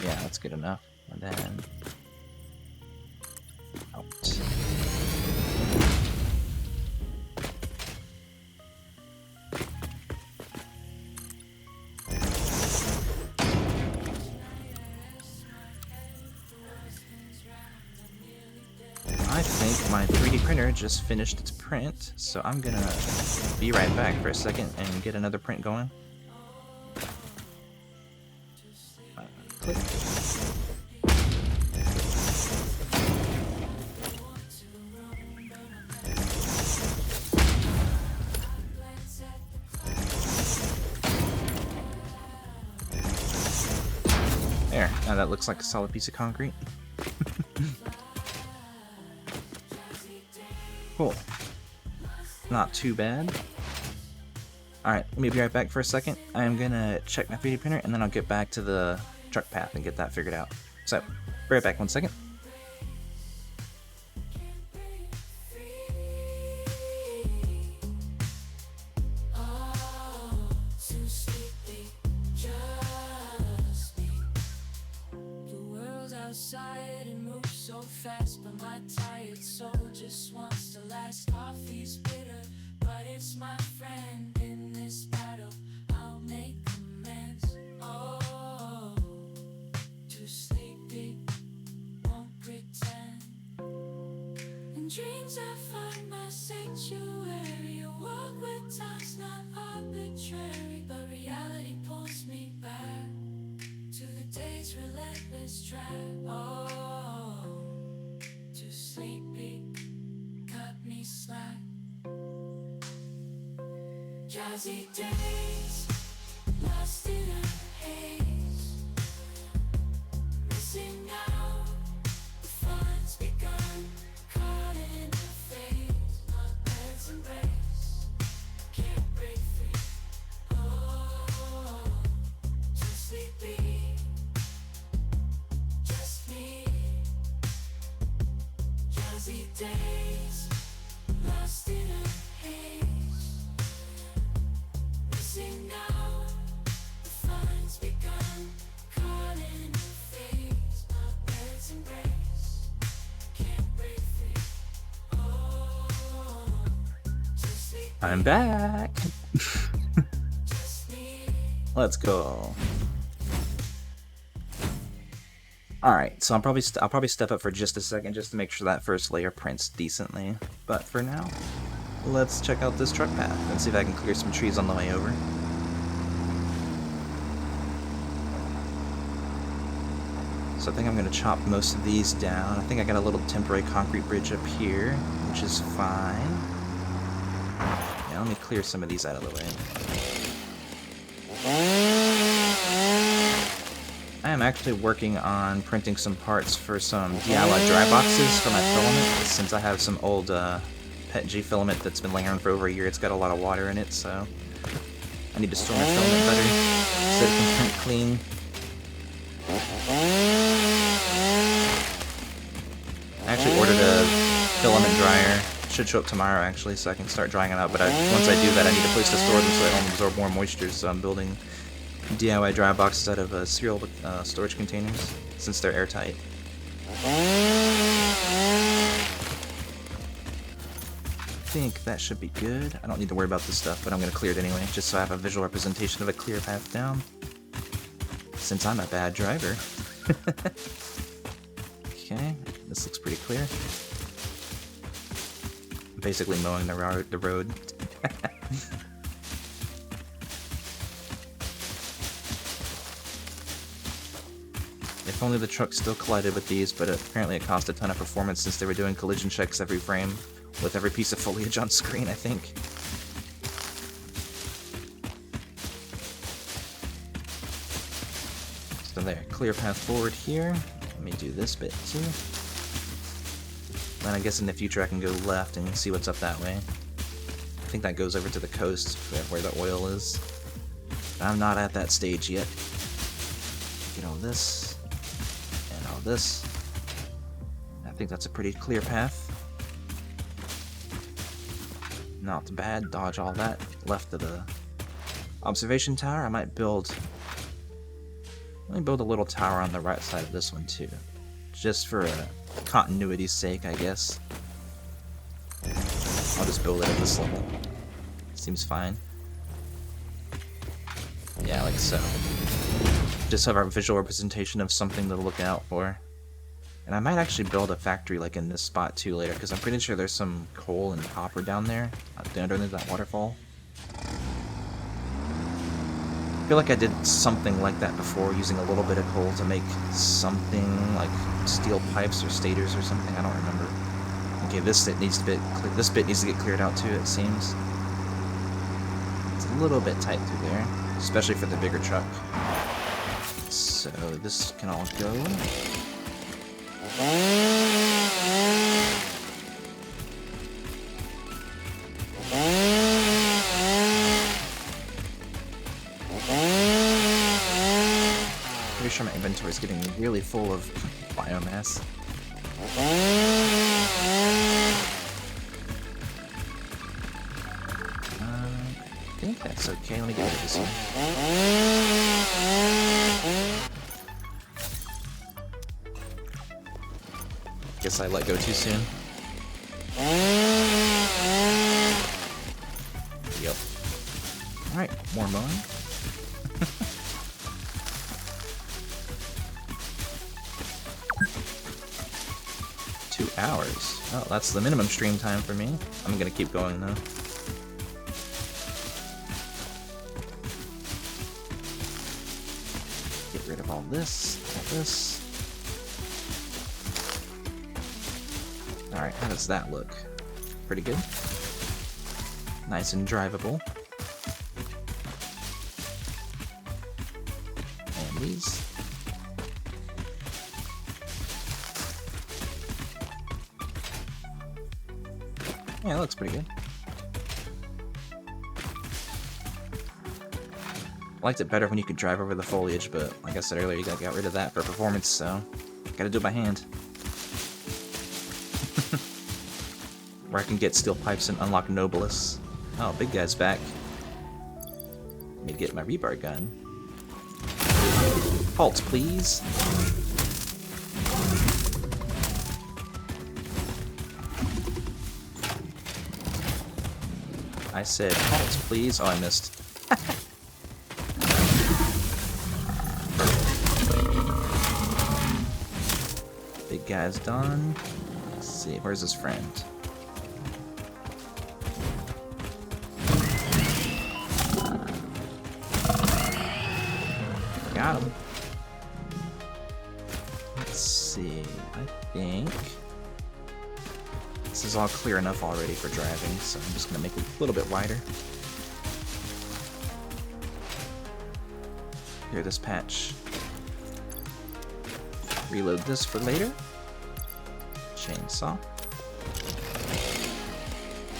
Yeah, that's good enough. And then out. I think my 3D printer just finished its print, so I'm gonna be right back for a second and get another print going. Click. There, now that looks like a solid piece of concrete. Cool. Not too bad. Alright, let me be right back for a second. I'm gonna check my 3D printer and then I'll get back to the truck path and get that figured out. So, be right back 1 second. Outside and move so fast, but my tired soul just wants to last. Coffee's bitter, but it's my friend in this battle. I'll make dreams I find my sanctuary. A walk with time's not arbitrary, but reality pulls me back to the day's relentless drag. Oh, too sleepy, cut me slack. Jazzy days, lost in a haze, missing out, the fun's begun, caught in a phase, my bed's embrace, can't break free. Oh, too sleepy, just me. Jazzy days, lost in a haze, missing out, the fun's begun, caught in a phase, my bed's embrace, can't break free. Oh, just sleep, I'm back. just me. Let's go. Alright, so I'll probably step up for just a second just to make sure that first layer prints decently. But for now, let's check out this truck path and see if I can clear some trees on the way over. So I think I'm going to chop most of these down. I think I got a little temporary concrete bridge up here, which is fine. Yeah, let me clear some of these out of the way. I am actually working on printing some parts for some DIY dry boxes for my filament, since I have some old PETG filament that's been laying around for over a year. It's got a lot of water in it, so I need to store my filament better so it can print clean. I actually ordered a filament dryer. It should show up tomorrow actually, so I can start drying it out, but once I do that I need a place to store them so they don't absorb more moisture, so I'm building DIY dry boxes out of cereal storage containers, since they're airtight. I think that should be good. I don't need to worry about this stuff, but I'm going to clear it anyway, just so I have a visual representation of a clear path down, since I'm a bad driver. Okay, this looks pretty clear. I'm basically mowing the road. If only the truck still collided with these, but apparently it caused a ton of performance since they were doing collision checks every frame with every piece of foliage on screen, I think. So there, clear path forward here. Let me do this bit too. Then I guess in the future I can go left and see what's up that way. I think that goes over to the coast where the oil is. But I'm not at that stage yet. Get all this. And all this. I think that's a pretty clear path. Not bad. Dodge all that. Left of the observation tower. I might build... Let me build a little tower on the right side of this one too. Just for continuity's sake, I guess. I'll just build it at this level. Seems fine. Yeah, like so. Just have our visual representation of something to look out for. And I might actually build a factory like in this spot too later, because I'm pretty sure there's some coal and copper down there, underneath that waterfall. I feel like I did something like that before, using a little bit of coal to make something like steel pipes or stators or something. I don't remember. Okay, this bit needs to get cleared out too, it seems. It's a little bit tight through there, especially for the bigger truck. So this can all go. Pretty sure my inventory is getting really full of biomass. I think that's okay. Let me get rid of this one. Guess I let go too soon. Yep. Alright, more mowing. hours. Oh, that's the minimum stream time for me. I'm gonna keep going though. Get rid of all this, all this. Alright, how does that look? Pretty good. Nice and drivable. And these. Yeah, it looks pretty good. I liked it better when you could drive over the foliage, but like I said earlier, you gotta get rid of that for performance, so gotta do it by hand. Where I can get steel pipes and unlock Nobilis. Oh, big guy's back. Let me get my rebar gun. Halt, please. I said halt, please. Oh, I missed. Big guy's done. Let's see, where's his friend? Got him. Let's see, I think this is all clear enough already for driving, so I'm just gonna make it a little bit wider. Clear this patch. Reload this for later. Chainsaw.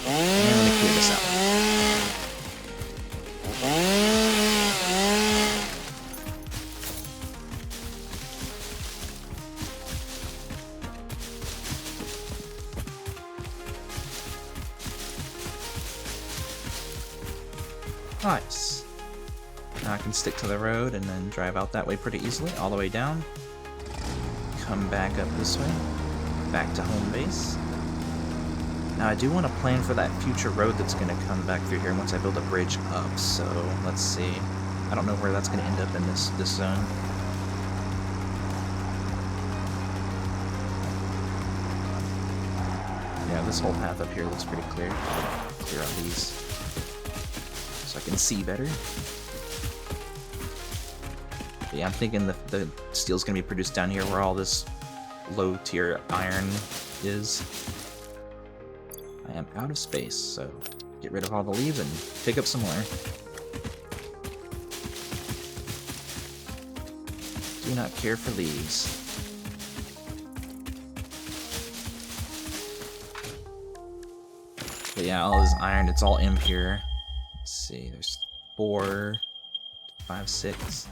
And let me clear this out. Nice. Now I can stick to the road and then drive out that way pretty easily, all the way down. Come back up this way, back to home base. Now I do want to plan for that future road that's going to come back through here once I build a bridge up, so let's see. I don't know where that's going to end up in this zone. Yeah, this whole path up here looks pretty clear. Clear on these, so I can see better. But yeah, I'm thinking the steel's gonna be produced down here where all this low-tier iron is. I am out of space, so get rid of all the leaves and pick up some more. Do not care for leaves. But yeah, all this iron, it's all impure. Let's see, there's 4, 5, 6.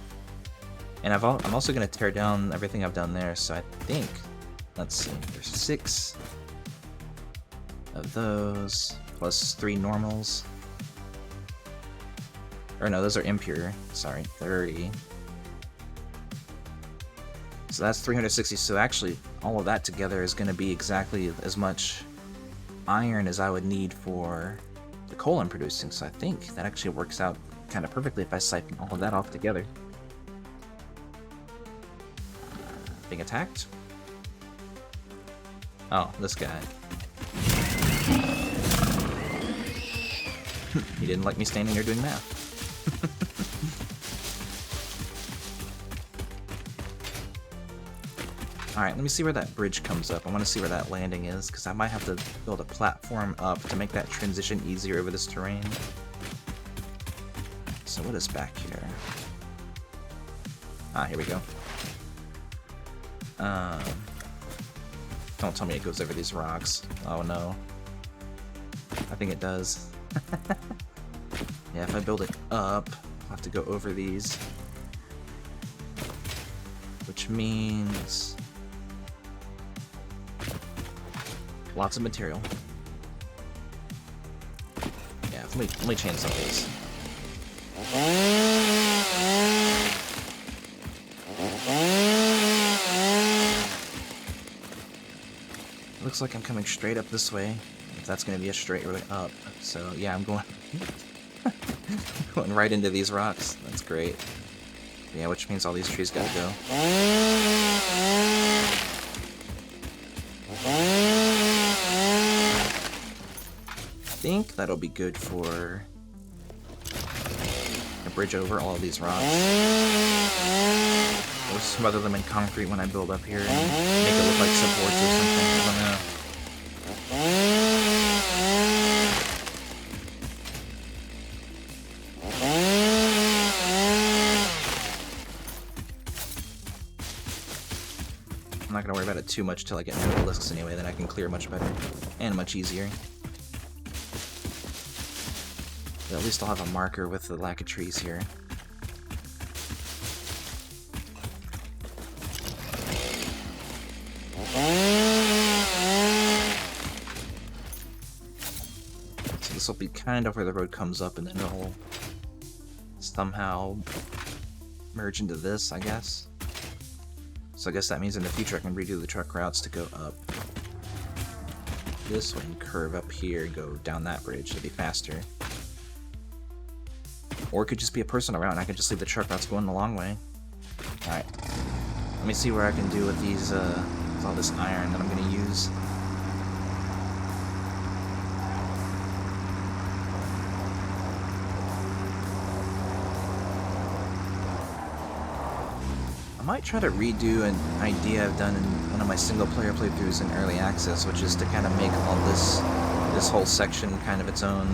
And I'm also going to tear down everything I've done there, so I think, let's see, there's 6 of those, plus 3 normals. Or no, those are impure, sorry, 30. So that's 360, so actually all of that together is going to be exactly as much iron as I would need for the coal I'm producing, so I think that actually works out kind of perfectly if I siphon all of that off together. Being attacked? Oh, this guy. He didn't like me standing there doing math. Alright, let me see where that bridge comes up. I want to see where that landing is, because I might have to build a platform up to make that transition easier over this terrain. So what is back here? Ah, here we go. Don't tell me it goes over these rocks. Oh no. I think it does. Yeah, if I build it up, I'll have to go over these. Which means lots of material. Yeah, let me change some of these. Looks like I'm coming straight up this way, if that's going to be a straight way up. So yeah, I'm going going right into these rocks. That's great. Yeah, which means all these trees gotta go. think that'll be good for a bridge over all of these rocks. Or smother them in concrete when I build up here and make it look like supports or something. I don't know. I'm not gonna worry about it too much till I get into obelisks anyway, then I can clear much better and much easier. But at least I'll have a marker with the lack of trees here. So this will be kind of where the road comes up and then it'll somehow merge into this, I guess. So I guess that means in the future I can redo the truck routes to go up this way and curve up here and go down that bridge. It'll be faster. Or it could just be a personal route and I could just leave the truck routes going the long way. Alright. Let me see what I can do with these, with all this iron that I'm going to use. I might try to redo an idea I've done in one of my single-player playthroughs in Early Access, which is to kind of make all this whole section kind of its own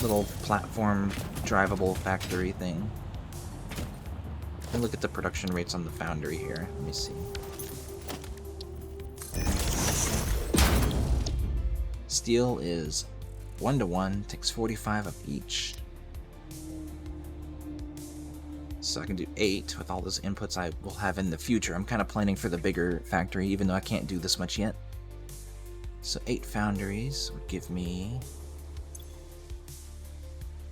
little platform drivable factory thing. And look at the production rates on the foundry here. Let me see. Steel is 1-to-1, takes 45 of each. So I can do 8 with all those inputs I will have in the future. I'm kind of planning for the bigger factory, even though I can't do this much yet. So 8 foundries would give me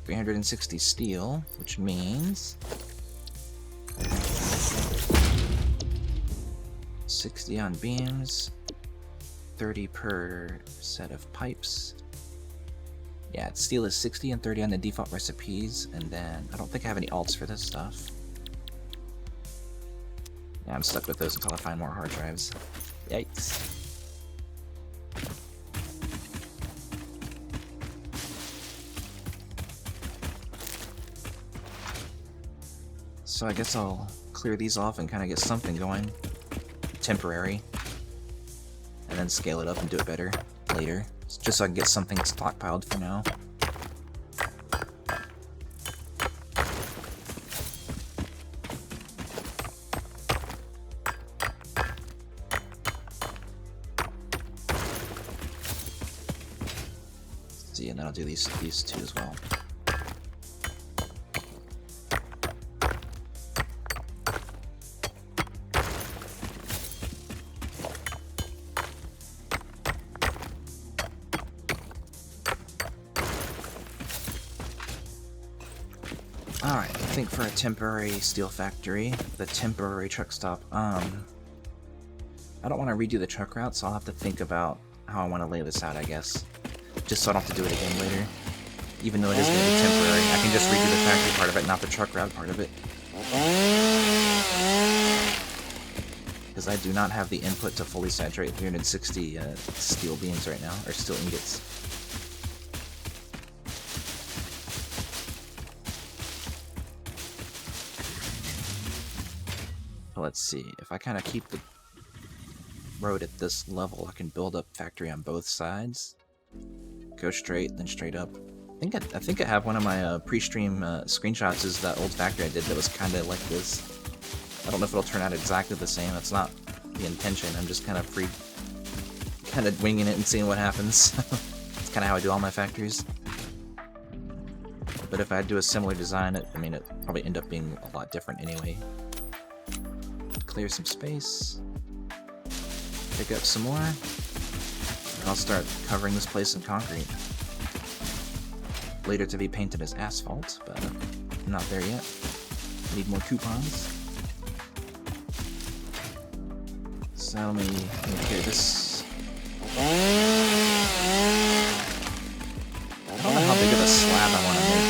360 steel, which means 60 on beams, 30 per set of pipes. Yeah, steel is 60 and 30 on the default recipes, and then I don't think I have any alts for this stuff. Yeah, I'm stuck with those until I find more hard drives. Yikes. So I guess I'll clear these off and kind of get something going. Temporary. And then scale it up and do it better later. Just so I can get something stockpiled for now. See, and then I'll do these two as well. Alright, I think for a temporary steel factory, the temporary truck stop, I don't want to redo the truck route, so I'll have to think about how I want to lay this out, I guess. Just so I don't have to do it again later. Even though it is going to be temporary, I can just redo the factory part of it, not the truck route part of it. Because I do not have the input to fully saturate 360 steel beams right now, or steel ingots. Let's see, if I kind of keep the road at this level, I can build up factory on both sides. Go straight, then straight up. I think I have one of my pre-stream screenshots is that old factory I did that was kind of like this. I don't know if it'll turn out exactly the same, that's not the intention, I'm just kind of winging it and seeing what happens. That's kind of how I do all my factories. But if I do a similar design, it'd probably end up being a lot different anyway. Clear some space, pick up some more, and I'll start covering this place in concrete. Later to be painted as asphalt, but I'm not there yet. Need more coupons. So let me clear this. I don't know how big of a slab I want to make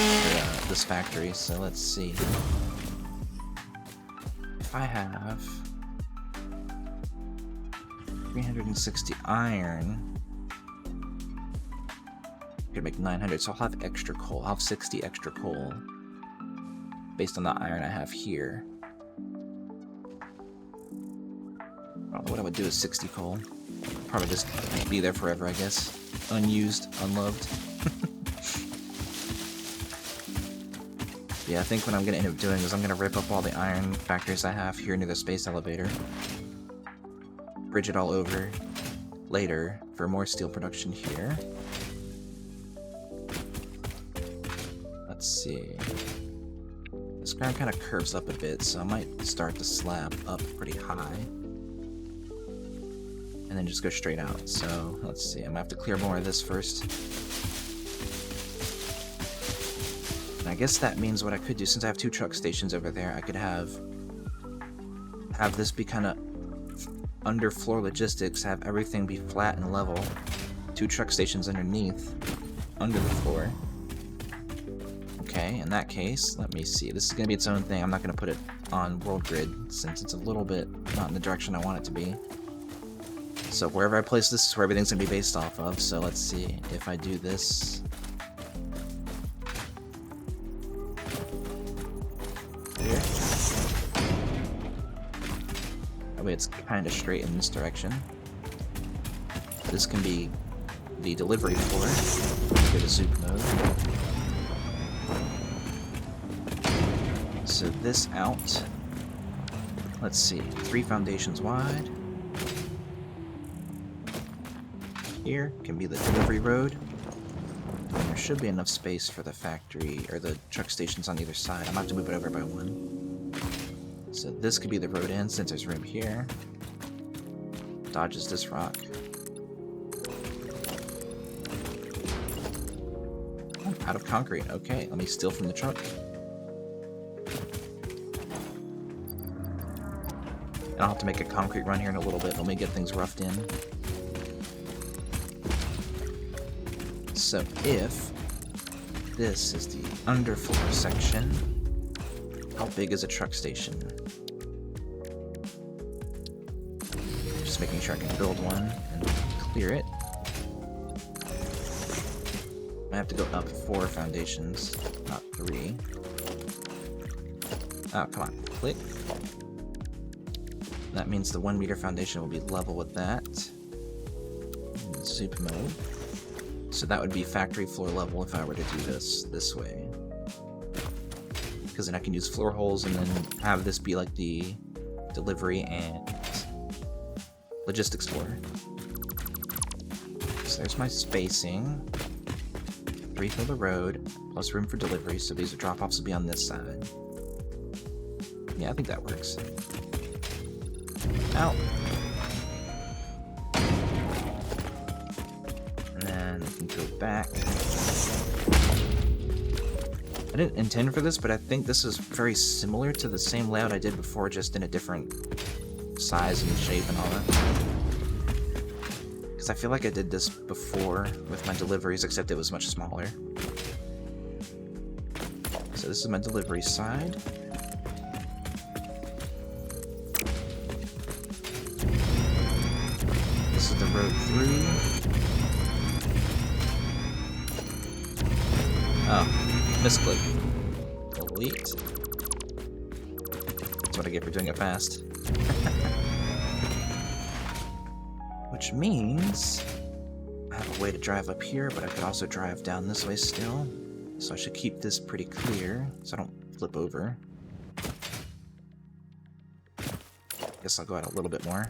for this factory, so let's see. If I have 360 iron, Could make 900, so I'll have extra coal. I'll have 60 extra coal based on the iron I have here. I don't know what I would do with 60 coal. Probably just be there forever, I guess. Unused, unloved. Yeah, I think what I'm going to end up doing is I'm going to rip up all the iron factories I have here near the space elevator. Bridge it all over later for more steel production here. Let's see. This ground kind of curves up a bit, so I might start the slab up pretty high. And then just go straight out. So, let's see. I'm going to have to clear more of this first. And I guess that means what I could do, since I have 2 truck stations over there, I could have this be kind of under floor logistics, have everything be flat and level. 2 truck stations underneath, under the floor. Okay, in that case, let me see. This is going to be its own thing. I'm not going to put it on world grid, since it's a little bit not in the direction I want it to be. So wherever I place this is where everything's going to be based off of. So let's see if I do this. Here. That way it's kind of straight in this direction. This can be the delivery floor. Go to soup mode. So this out. Let's see, 3 foundations wide. Here can be the delivery road. And there should be enough space for the factory, or the truck stations on either side. I'm going to have to move it over by 1. So this could be the road end, since there's room here. Dodges this rock. Oh, out of concrete. Okay, let me steal from the truck. And I'll have to make a concrete run here in a little bit. Let me get things roughed in. So if this is the underfloor section, how big is a truck station? Just making sure I can build one and clear it. I have to go up 4 foundations, not 3. Oh, come on, click. That means the 1 meter foundation will be level with that. Soup mode. So that would be factory floor level if I were to do this way. Because then I can use floor holes and then have this be like the delivery and logistics floor. So there's my spacing. 3 for the road, plus room for delivery, so these drop-offs will be on this side. Yeah, I think that works. Out. Go back. I didn't intend for this, but I think this is very similar to the same layout I did before, just in a different size and shape and all that. Because I feel like I did this before with my deliveries, except it was much smaller. So this is my delivery side. This is the road through. Oh, misclick. Delete. That's what I get for doing it fast. Which means I have a way to drive up here, but I could also drive down this way still. So I should keep this pretty clear so I don't flip over. Guess I'll go out a little bit more.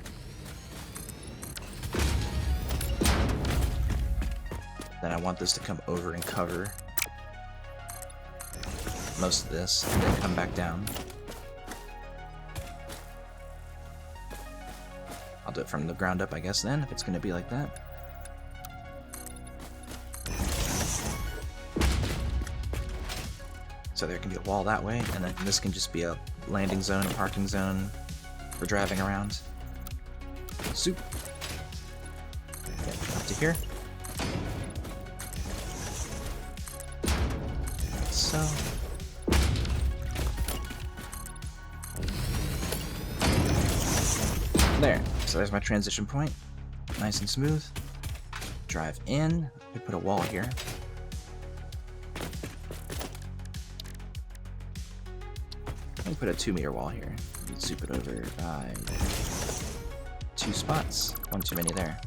Then I want this to come over and cover most of this, and then come back down. I'll do it from the ground up, I guess, then, if it's going to be like that. So there can be a wall that way, and then this can just be a landing zone, a parking zone for driving around. Soup. Okay, up to here. So. There. So there's my transition point. Nice and smooth. Drive in. We put a wall here. me put a 2-meter wall here. Zoop it over by 2 spots. One too many there.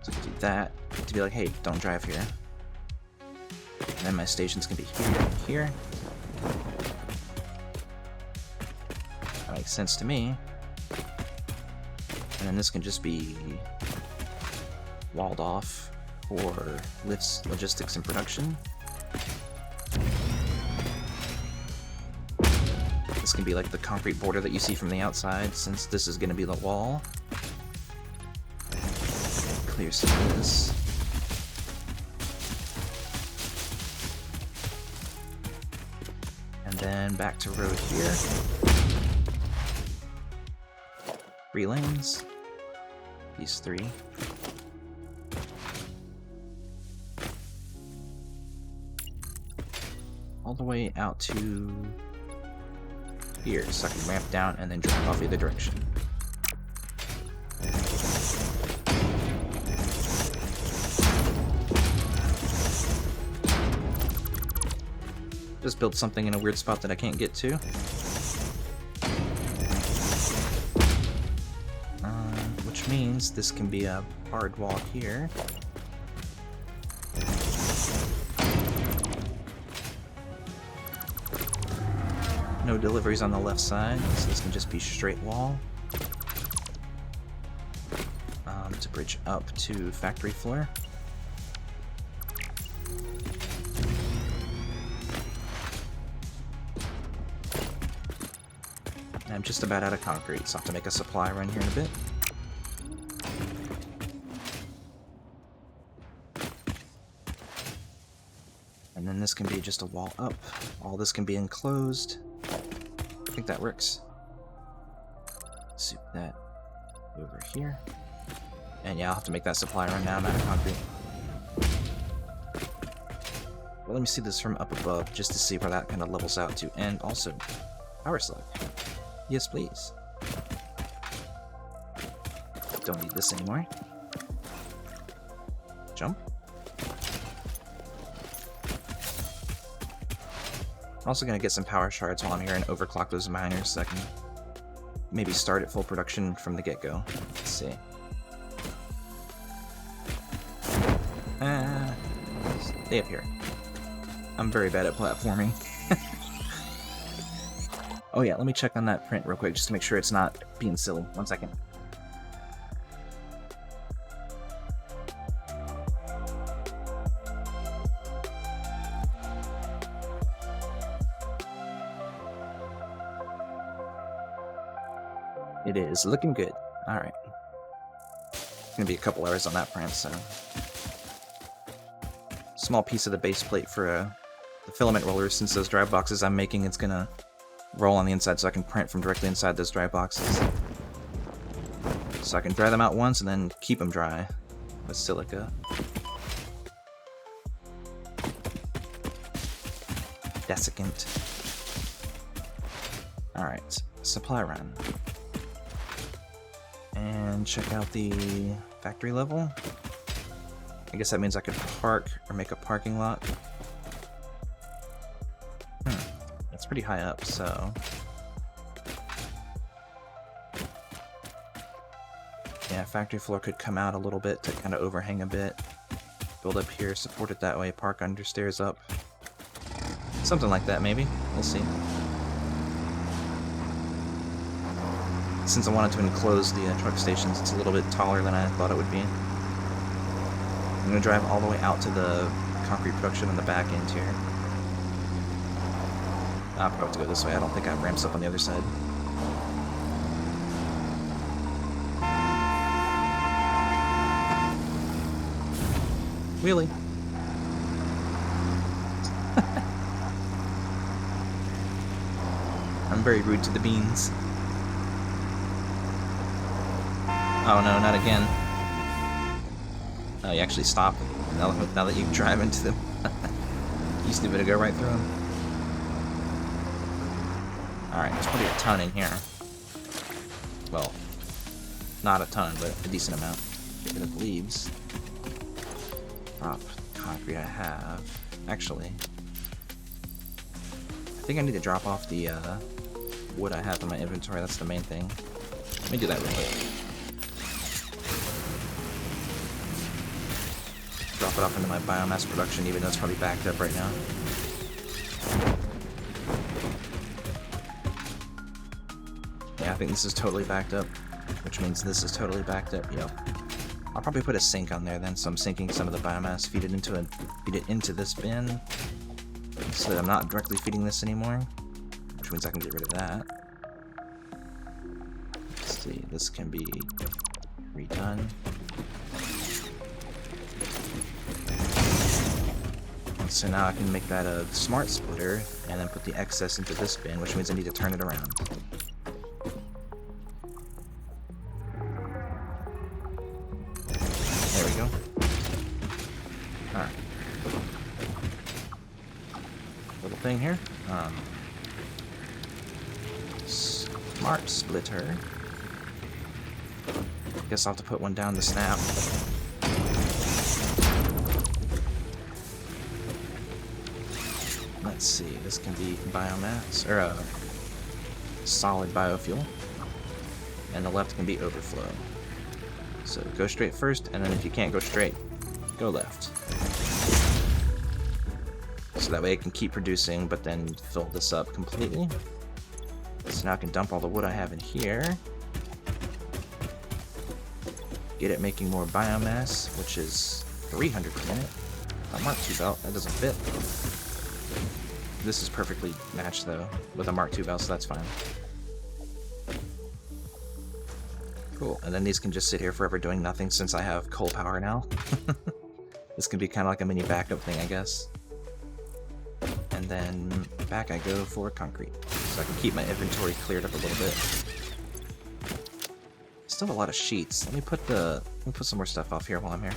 So do that to be like, hey, don't drive here. And then my station's gonna be here and here. That makes sense to me. And then this can just be walled off for lifts, logistics, and production. This can be like the concrete border that you see from the outside, since this is going to be the wall. Clear some of this. And then back to road here. 3 lanes. These 3. All the way out to here, so I can ramp down and then drive off either direction. Just built something in a weird spot that I can't get to. Which means this can be a hard wall here. No deliveries on the left side, so this can just be straight wall. To bridge up to factory floor. And I'm just about out of concrete, so I'll have to make a supply run here in a bit. And then this can be just a wall up. All this can be enclosed. I think that works. Soup that over here. And yeah, I'll have to make that supply run now. I'm out of concrete. Well, let me see this from up above, just to see where that kind of levels out to. And also, power slug. Yes, please. Don't need this anymore. Jump. I'm also going to get some power shards while I'm here and overclock those miners so I can maybe start at full production from the get-go. Let's see. Stay up here. I'm very bad at platforming. Oh yeah, let me check on that print real quick just to make sure it's not being silly. 1 second. It is looking good. Alright. Gonna be a couple hours on that print, so. Small piece of the base plate for the filament rollers, since those drive boxes I'm making, it's gonna roll on the inside so I can print from directly inside those drive boxes. So I can dry them out once and then keep them dry with silica. Desiccant. Alright, supply run. And check out the factory level. I guess that means I could park or make a parking lot. That's pretty high up, so... yeah, factory floor could come out a little bit to kind of overhang a bit. Build up here, support it that way, park under, stairs up. Something like that, maybe. We'll see. Since I wanted to enclose the truck stations, it's a little bit taller than I thought it would be. I'm going to drive all the way out to the concrete production on the back end here. I'll probably have to go this way. I don't think I have ramps up on the other side. Wheelie. I'm very rude to the beans. Oh no, not again. Oh, you actually stop now that you drive into them. Used to be able to go right through them. Alright, there's probably a ton in here. Well, not a ton, but a decent amount. Get rid of the leaves. Drop concrete I have. Actually, think I need to drop off the wood I have in my inventory. That's the main thing. Let me do that real quick. Drop it off into my biomass production, even though it's probably backed up right now. Yeah, I think this is totally backed up, which means this is totally backed up. Yep. I'll probably put a sink on there then, so I'm sinking some of the biomass, feed it into this bin, so that I'm not directly feeding this anymore, which means I can get rid of that. Let's see, this can be redone. So now I can make that a smart splitter, and then put the excess into this bin, which means I need to turn it around. There we go. Alright. Little thing here. Smart splitter. Guess I'll have to put one down to snap. Let's see, this can be biomass, or a solid biofuel, and the left can be overflow. So go straight first, and then if you can't go straight, go left. So that way it can keep producing, but then fill this up completely. So now I can dump all the wood I have in here. Get it making more biomass, which is 300 per minute. A Mark II belt, that doesn't fit. This is perfectly matched though, with a Mark II belt, so that's fine. Cool, and then these can just sit here forever doing nothing since I have coal power now. This can be kind of like a mini backup thing, I guess. And then back I go for concrete, so I can keep my inventory cleared up a little bit. Still have a lot of sheets. Let me put some more stuff off here while I'm here.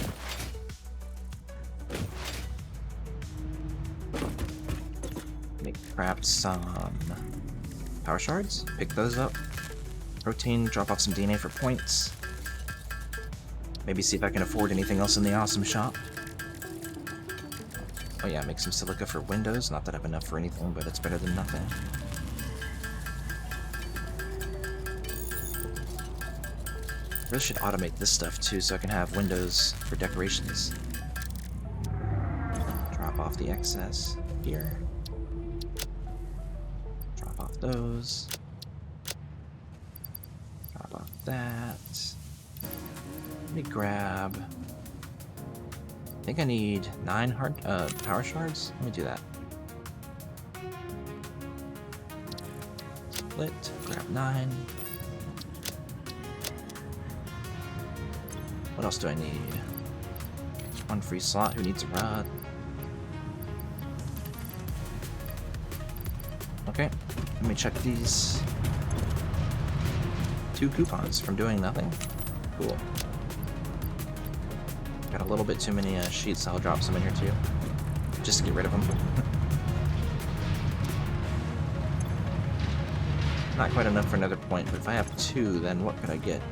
Craft some power shards, pick those up. Protein, drop off some DNA for points. Maybe see if I can afford anything else in the awesome shop. Oh yeah, make some silica for windows. Not that I have enough for anything, but it's better than nothing. Really should automate this stuff too, so I can have windows for decorations. Drop off the excess here. Drop off those. Drop off that. Let me grab... I think I need 9 power shards. Let me do that. Split, grab 9. What else do I need? One free slot. Who needs a rod? Okay, let me check these. 2 coupons from doing nothing. Cool. Got a little bit too many sheets, so I'll drop some in here too, just to get rid of them. Not quite enough for another point, but if I have 2, then what could I get?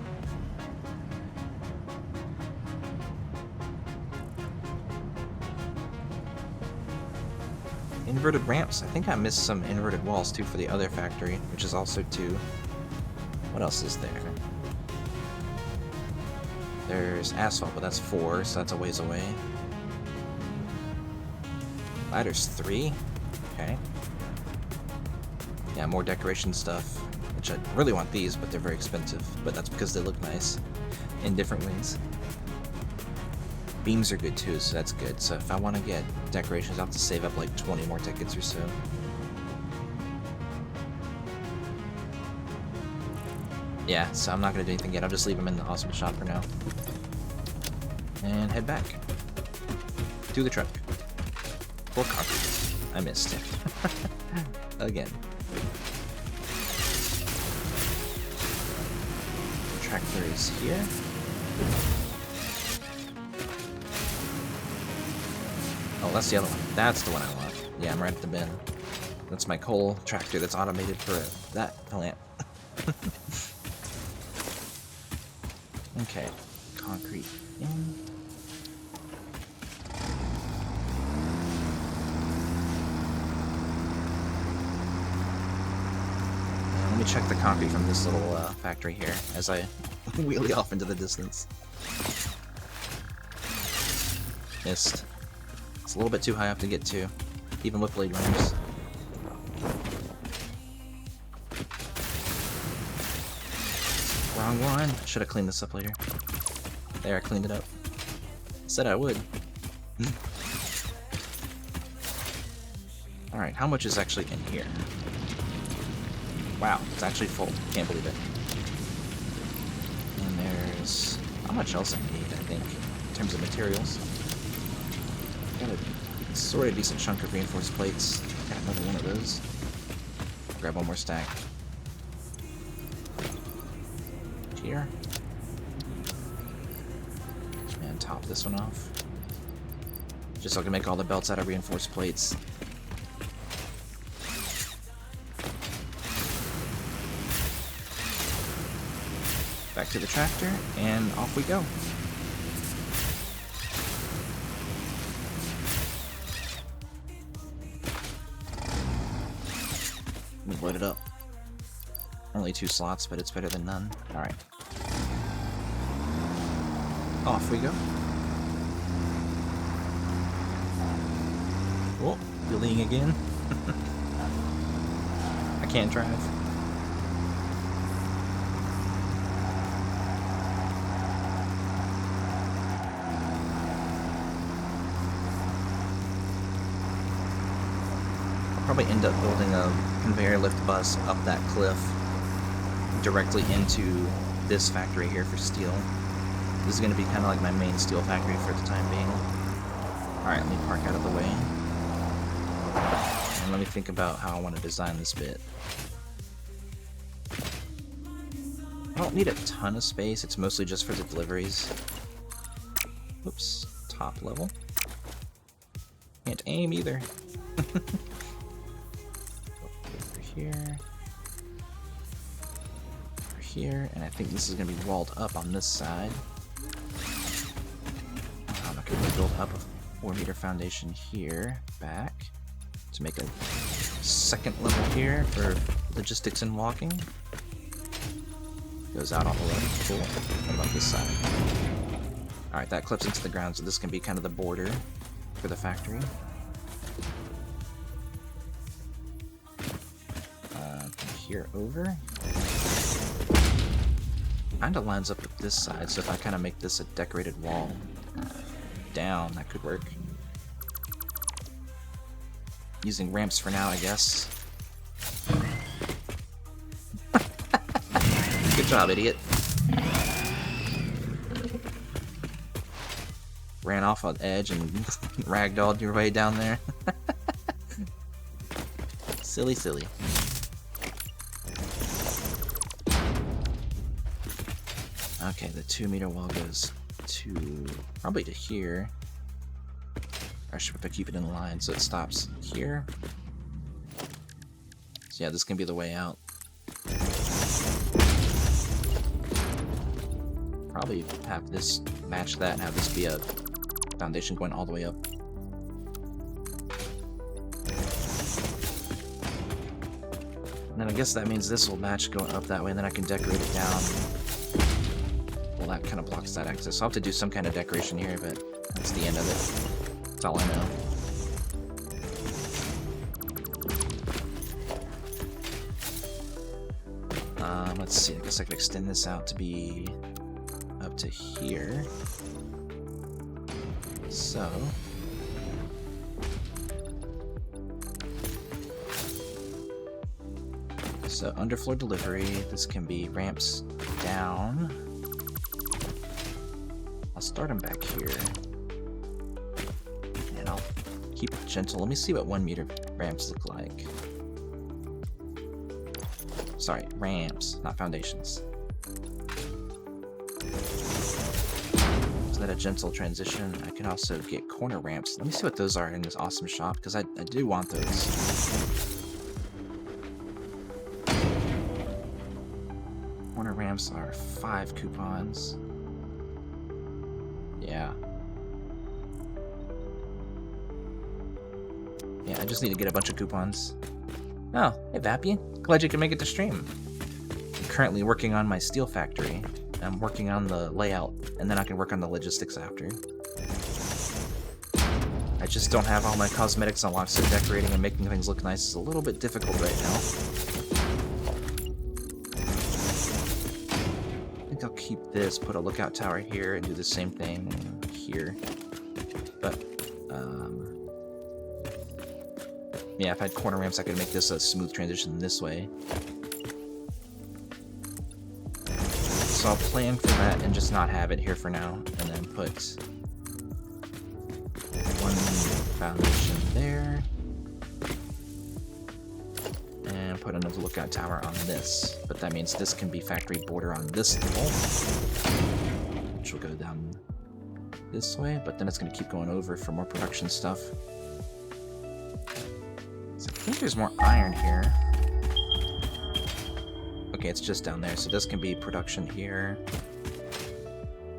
Inverted ramps. I think I missed some inverted walls too for the other factory, which is also 2. What else is there? There's asphalt, but that's 4, so that's a ways away. Ladder's 3. Okay. Yeah, more decoration stuff, which I really want these, but they're very expensive. But that's because they look nice in different ways. Beams are good too, so that's good. So if I want to get decorations, I'll have to save up like 20 more tickets or so. Yeah, so I'm not going to do anything yet. I'll just leave them in the awesome shop for now. And head back to the truck. For concrete. I missed. Again. Tractor is here. Oh, that's the other one. That's the one I want. Yeah, I'm right at the bin. That's my coal tractor that's automated for that plant. Okay, concrete in. Let me check the concrete from this little factory here as I wheelie off into the distance. Missed. It's a little bit too high up to get to, even with blade runners. Wrong one. I should have cleaned this up later. There, I cleaned it up. Said I would. Alright, how much is actually in here? Wow, it's actually full. Can't believe it. And there's not much else I need, I think, in terms of materials. Got a sort of decent chunk of reinforced plates. Got another one of those. Grab one more stack. Here. And top this one off. Just so I can make all the belts out of reinforced plates. Back to the tractor, and off we go. Let me load it up. Only 2 slots, but it's better than none. Alright. Off we go. Oh, wheeling again. I can't drive. Probably end up building a conveyor lift bus up that cliff directly into this factory here for steel. This is going to be kind of like my main steel factory for the time being. Alright, let me park out of the way. And let me think about how I want to design this bit. I don't need a ton of space, it's mostly just for the deliveries. Oops, top level. Can't aim either. Here, over here, and I think this is going to be walled up on this side. I'm not going to build up a 4-meter foundation here, back, to make a second level here for logistics and walking. Goes out all the way. Cool. What about this side? Alright, that clips into the ground, so this can be kind of the border for the factory. Here over. Kinda lines up with this side, so if I kinda make this a decorated wall down, that could work. Using ramps for now, I guess. Good job, idiot. Ran off on edge and ragdolled your way down there. Silly, silly. Okay, the 2-meter wall goes to probably to here. I should probably keep it in line so it stops here. So yeah, this can be the way out. Probably have this match that and have this be a foundation going all the way up. And then I guess that means this will match going up that way, and then I can decorate it down. Well, that kind of blocks that access. So I'll have to do some kind of decoration here, but that's the end of it. That's all I know. Let's see, I guess I could extend this out to be up to here. So... So, underfloor delivery, this can be ramps down. I'll start them back here. And I'll keep it gentle. Let me see what 1-meter ramps look like. Sorry, ramps, not foundations. Is that a gentle transition? I can also get corner ramps. Let me see what those are in this awesome shop, because I do want those. Corner ramps are 5 coupons. Yeah. Yeah, I just need to get a bunch of coupons. Oh, hey Vappy. Glad you can make it to stream. I'm currently working on my steel factory. I'm working on the layout, and then I can work on the logistics after. I just don't have all my cosmetics unlocked, so decorating and making things look nice is a little bit difficult right now. I think I'll keep this, put a lookout tower here, and do the same thing here. But, yeah, if I had corner ramps, I could make this a smooth transition this way. So I'll plan for that and just not have it here for now, and then put one foundation there, and put another lookout tower on this. But that means this can be factory border on this level, which will go down this way, but then it's going to keep going over for more production stuff. So I think there's more iron here. Okay, it's just down there, so this can be production here.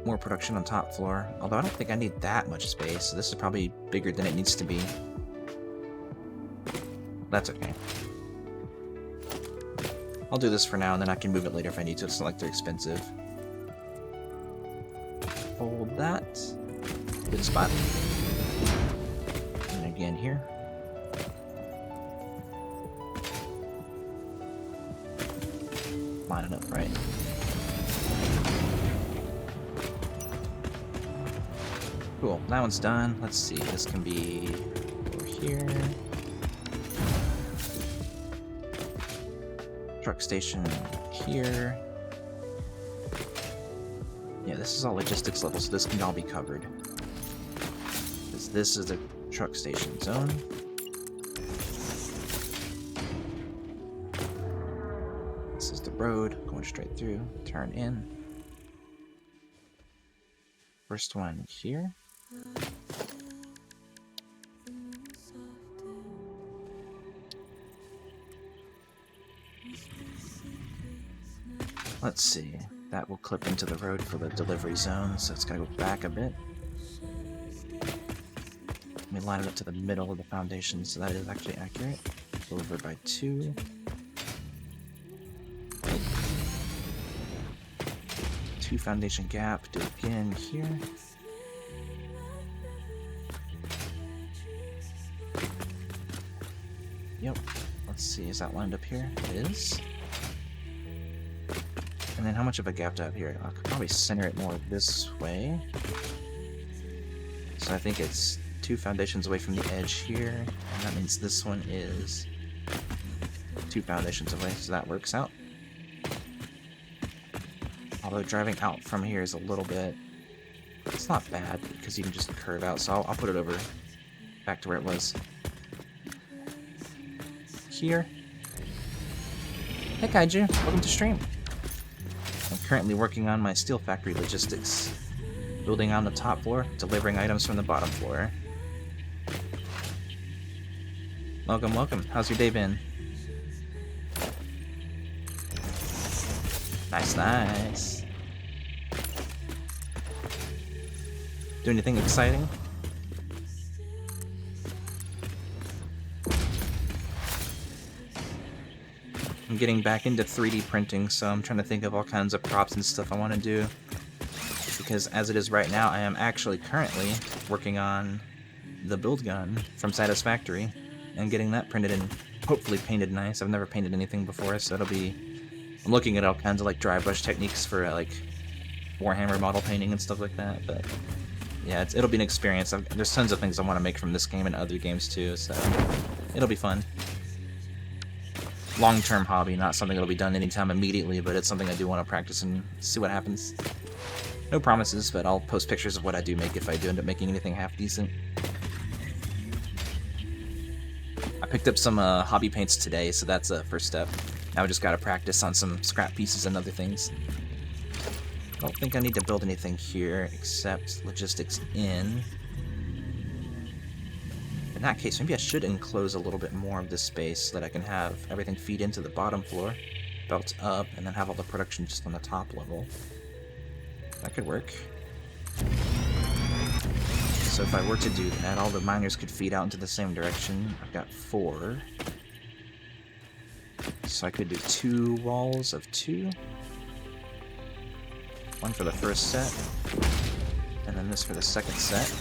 More production on top floor, although I don't think I need that much space, so this is probably bigger than it needs to be. That's okay. I'll do this for now, and then I can move it later if I need to. It's not like they're expensive. Hold that. Good spot. And again here. Line it up right. Cool, that one's done. Let's see, this can be over here. Truck station here. Yeah, this is all logistics level, so this can all be covered. Because this is the truck station zone. This is the road, going straight through, turn in. First one here. Let's see, that will clip into the road for the delivery zone, so it's gonna go back a bit. Let me line it up to the middle of the foundation, so that is actually accurate. Over by 2. 2 foundation gap, do it again here. Yep, let's see, is that lined up here? It is. And then how much of a gap do I have here? I could probably center it more this way. So I think it's 2 foundations away from the edge here, and that means this one is 2 foundations away, so that works out. Although driving out from here is a little bit... It's not bad, because you can just curve out, so I'll put it over back to where it was. Here. Hey Kaiju, welcome to stream. I'm currently working on my steel factory logistics. Building on the top floor, delivering items from the bottom floor. Welcome, welcome. How's your day been? Nice, nice. Do anything exciting? I'm getting back into 3D printing, so I'm trying to think of all kinds of props and stuff I want to do. Because as it is right now, I am actually currently working on the build gun from Satisfactory and getting that printed and hopefully painted nice. I've never painted anything before, so it'll be... I'm looking at all kinds of like dry brush techniques for like Warhammer model painting and stuff like that, but yeah, it'll be an experience. There's tons of things I want to make from this game and other games too, so it'll be fun. Long-term hobby, not something that'll be done anytime immediately, but it's something I do want to practice and see what happens. No promises, but I'll post pictures of what I do make if I do end up making anything half decent. I picked up some hobby paints today, so that's a first step. Now I just gotta practice on some scrap pieces and other things. I don't think I need to build anything here except logistics in. In that case, maybe I should enclose a little bit more of this space so that I can have everything feed into the bottom floor, belt up, and then have all the production just on the top level. That could work. So if I were to do that, all the miners could feed out into the same direction. I've got 4. So I could do 2 walls of 2. One for the first set, and then this for the second set.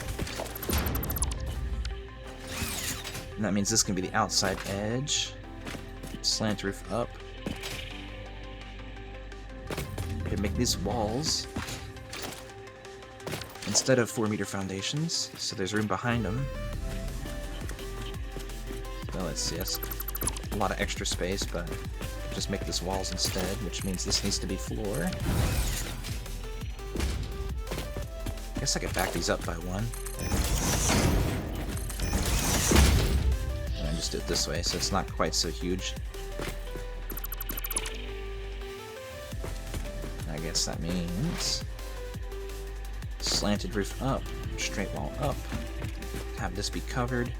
And that means this can be the outside edge. Slant roof up. I can make these walls instead of 4-meter foundations, so there's room behind them. Well, let's see, that's a lot of extra space, but just make this walls instead, which means this needs to be floor. I guess I could back these up by 1. And just do it this way, so it's not quite so huge. I guess that means slanted roof up, straight wall up, have this be covered.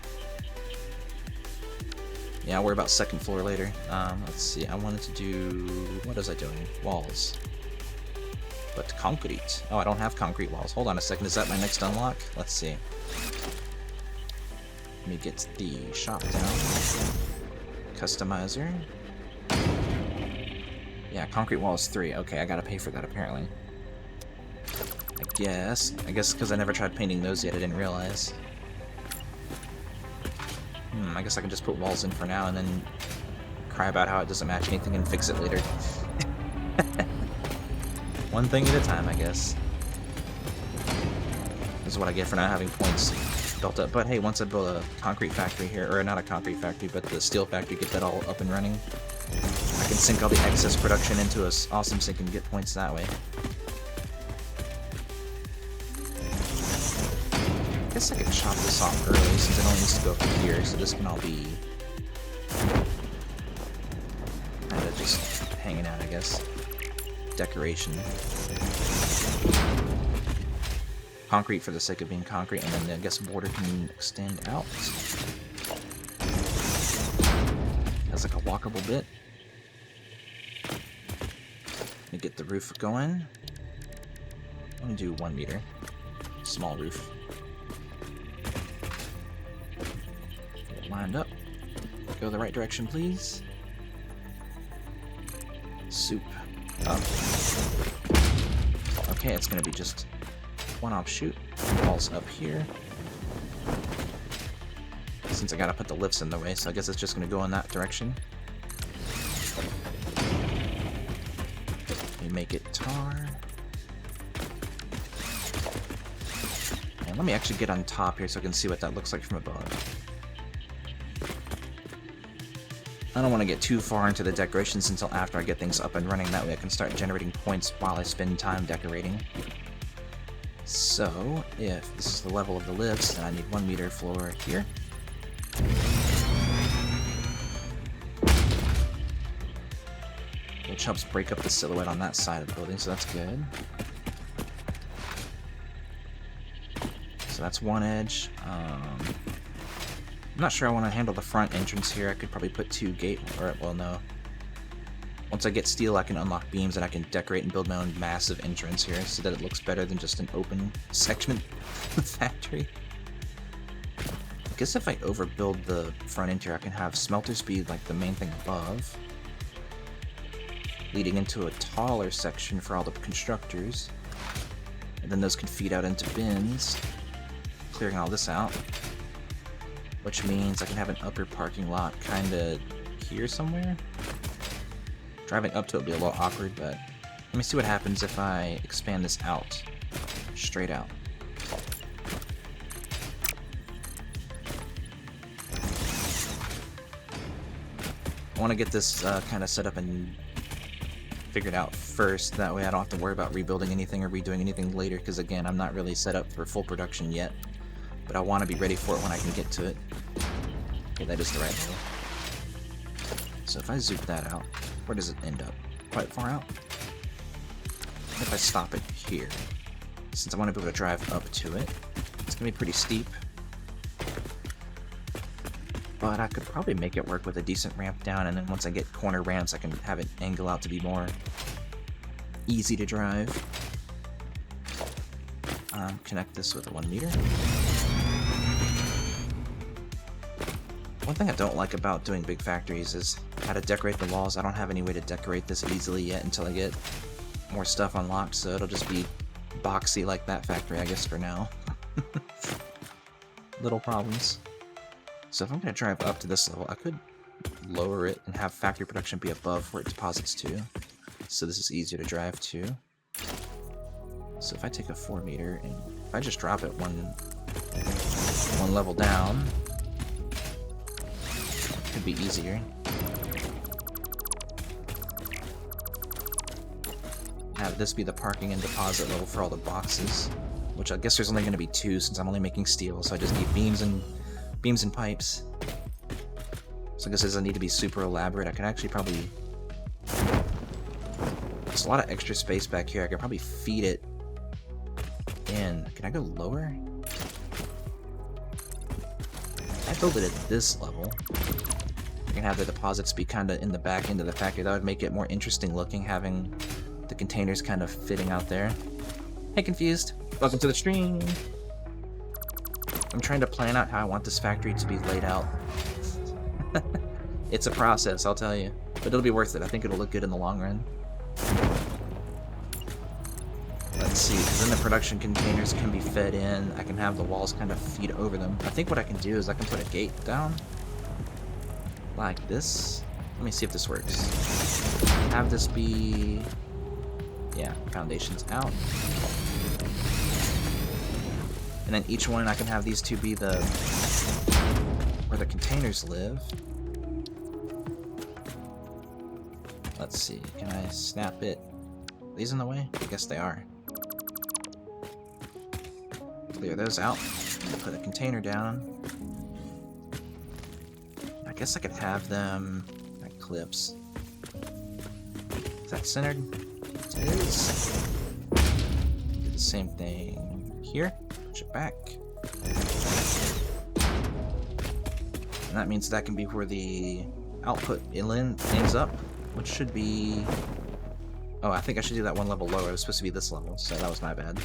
Yeah, I'll worry about second floor later. Let's see, I wanted to do... what was I doing? Walls. But concrete. Oh, I don't have concrete walls. Hold on a second, is that my next unlock? Let's see. Let me get the shop down. Customizer. Yeah, concrete wall is 3. Okay, I gotta pay for that apparently. I guess because I never tried painting those yet, I didn't realize. I guess I can just put walls in for now and then cry about how it doesn't match anything and fix it later. One thing at a time, I guess. This is what I get for not having points built up. But hey, once I build a concrete factory here, or not a concrete factory, but the steel factory, get that all up and running, I can sink all the excess production into a awesome sink and get points that way. I guess I could chop this off early since it only needs to go from here, so this can all be kind of just hanging out, I guess. Decoration. Concrete for the sake of being concrete, and then I guess border can extend out. Has like a walkable bit. Let me get the roof going. I'm gonna do 1 meter. Small roof. Get it lined up. Go the right direction, please. Soup. Up. Okay, it's gonna be just 1 offshoot. Walls up here. Since I gotta put the lifts in the way, so I guess it's just gonna go in that direction. Let me make it tar. And let me actually get on top here so I can see what that looks like from above. I don't want to get too far into the decorations until after I get things up and running, that way I can start generating points while I spend time decorating. So, if this is the level of the lifts, then I need 1 meter floor here. Which helps break up the silhouette on that side of the building, so that's good. So that's one edge. I'm not sure I want to handle the front entrance here. I could probably put 2 gate, or, well, no. Once I get steel, I can unlock beams and I can decorate and build my own massive entrance here so that it looks better than just an open section factory. I guess if I overbuild the front end here, I can have smelter speed like the main thing above, leading into a taller section for all the constructors, and then those can feed out into bins, clearing all this out, which means I can have an upper parking lot kinda here somewhere. Driving up to it will be a little awkward, but let me see what happens if I expand this out, straight out. I want to get this kind of set up and figured out first, that way I don't have to worry about rebuilding anything or redoing anything later, because again, I'm not really set up for full production yet, but I want to be ready for it when I can get to it. Okay, that is the right level. So if I zoom that out, where does it end up? Quite far out? If I stop it here, since I want to be able to drive up to it, it's going to be pretty steep. But I could probably make it work with a decent ramp down, and then once I get corner ramps, I can have it angle out to be more easy to drive. Connect this with a 1 meter. One thing I don't like about doing big factories is how to decorate the walls. I don't have any way to decorate this easily yet until I get more stuff unlocked, so it'll just be boxy like that factory, I guess, for now. Little problems. So if I'm going to drive up to this level, I could lower it and have factory production be above where it deposits to. So this is easier to drive to. So if I take a 4 meter and if I just drop it one level down, it could be easier. Have this be the parking and deposit level for all the boxes, which I guess there's only going to be 2 since I'm only making steel, so I just need beams and pipes. So I guess it doesn't need to be super elaborate. I could actually probably... There's a lot of extra space back here. I could probably feed it in. Can I go lower? I build it at this level. I can have the deposits be kind of in the back end of the factory. That would make it more interesting looking, having the containers kind of fitting out there. Hey, Confused! Welcome to the stream! I'm trying to plan out how I want this factory to be laid out. It's a process, I'll tell you. But it'll be worth it. I think it'll look good in the long run. Let's see, because then the production containers can be fed in. I can have the walls kind of feed over them. I think what I can do is I can put a gate down. Like this. Let me see if this works. Have this be... Yeah, foundations out. And then each one I can have these two be the... where the containers live. Let's see, can I snap it? Are these in the way? I guess they are. Clear those out. Put a container down. I guess I could have them like clips. Is that centered? It is. Do the same thing here. Push it back. And that means that can be where the output ends up, which should be... Oh, I think I should do that one level lower. It was supposed to be this level, so that was my bad.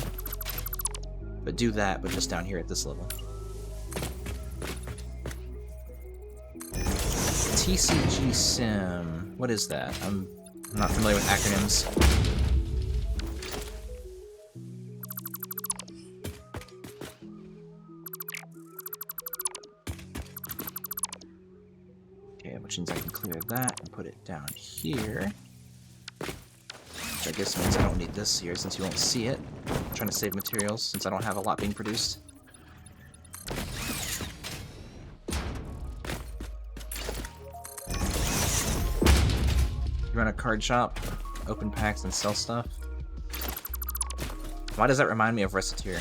But do that, but just down here at this level. TCG Sim. What is that? I'm not familiar with acronyms. Okay, which means I can clear that and put it down here. Which I guess means I don't need this here since you won't see it. I'm trying to save materials since I don't have a lot being produced. Run a card shop, open packs, and sell stuff. Why does that remind me of Reciteer?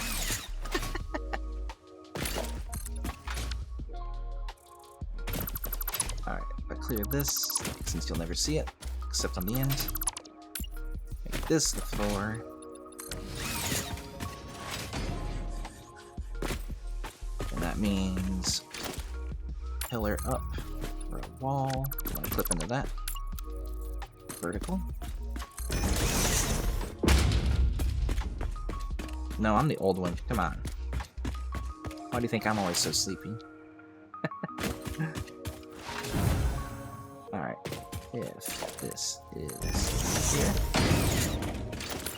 Alright, if I clear this, since you'll never see it, except on the end. Make this the floor. And that means pillar up for a wall. I'm gonna clip into that. Vertical. No, I'm the old one. Come on. Why do you think I'm always so sleepy? Alright. If this is here,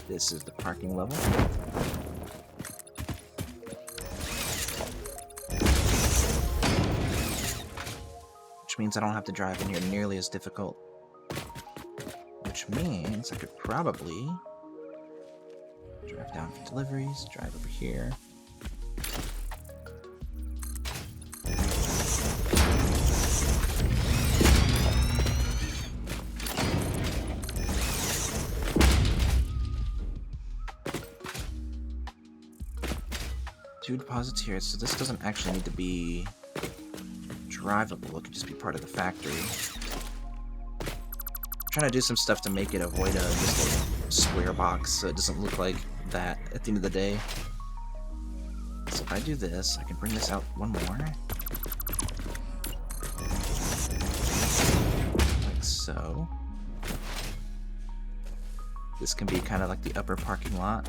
this is the parking level. Which means I don't have to drive in here nearly as difficult. Which means I could probably drive down for deliveries, drive over here. Two deposits here, so this doesn't actually need to be drivable, it could just be part of the factory. I'm trying to do some stuff to make it avoid just a square box so it doesn't look like that at the end of the day. So if I do this, I can bring this out one more. Like so. This can be kind of like the upper parking lot.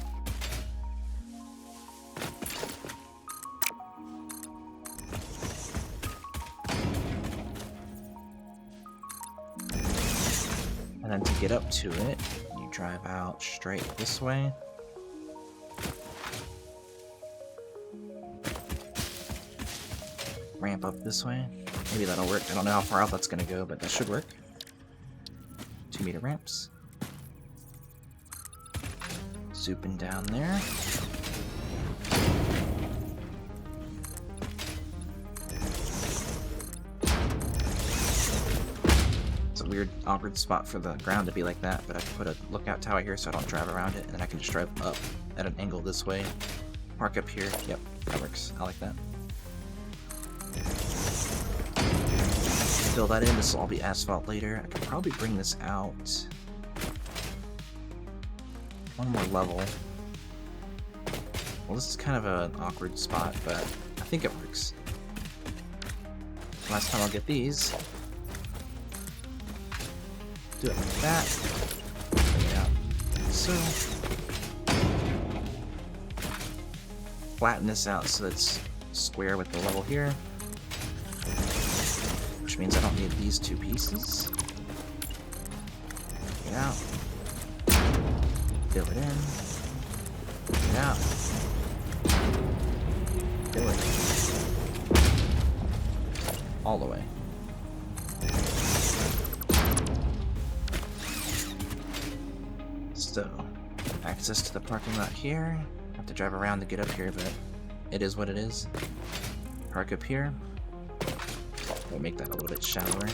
get up to it, you drive out straight this way. Ramp up this way. Maybe that'll work. I don't know how far out that's gonna go, but that should work. 2-meter ramps. Zooping down there. It's a weird, awkward spot for the ground to be like that, but I can put a lookout tower here so I don't drive around it, and then I can just drive up at an angle this way. Park up here. Yep, that works. I like that. Fill that in. This will all be asphalt later. I could probably bring this out one more level. Well, this is kind of an awkward spot, but I think it works. Last time I'll get these. Do it like that. Bring it out. So. Flatten this out so it's square with the level here. Which means I don't need these two pieces. Get out. Fill it in. Get out. Fill it. All the way. So, access to the parking lot here. Have to drive around to get up here, but it is what it is. Park up here. We'll make that a little bit shallower.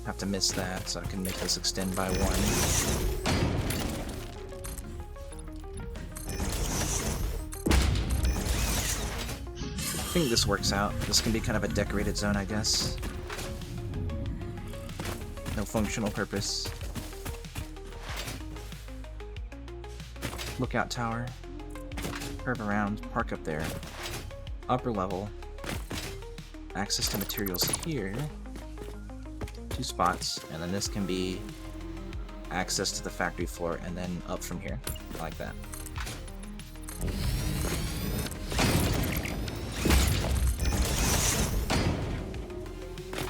Have to miss that so I can make this extend by 1. I think this works out. This can be kind of a decorated zone, I guess. No functional purpose. Lookout tower. Curve around, park up there. Upper level. Access to materials here. 2 spots, and then this can be access to the factory floor and then up from here. Like that.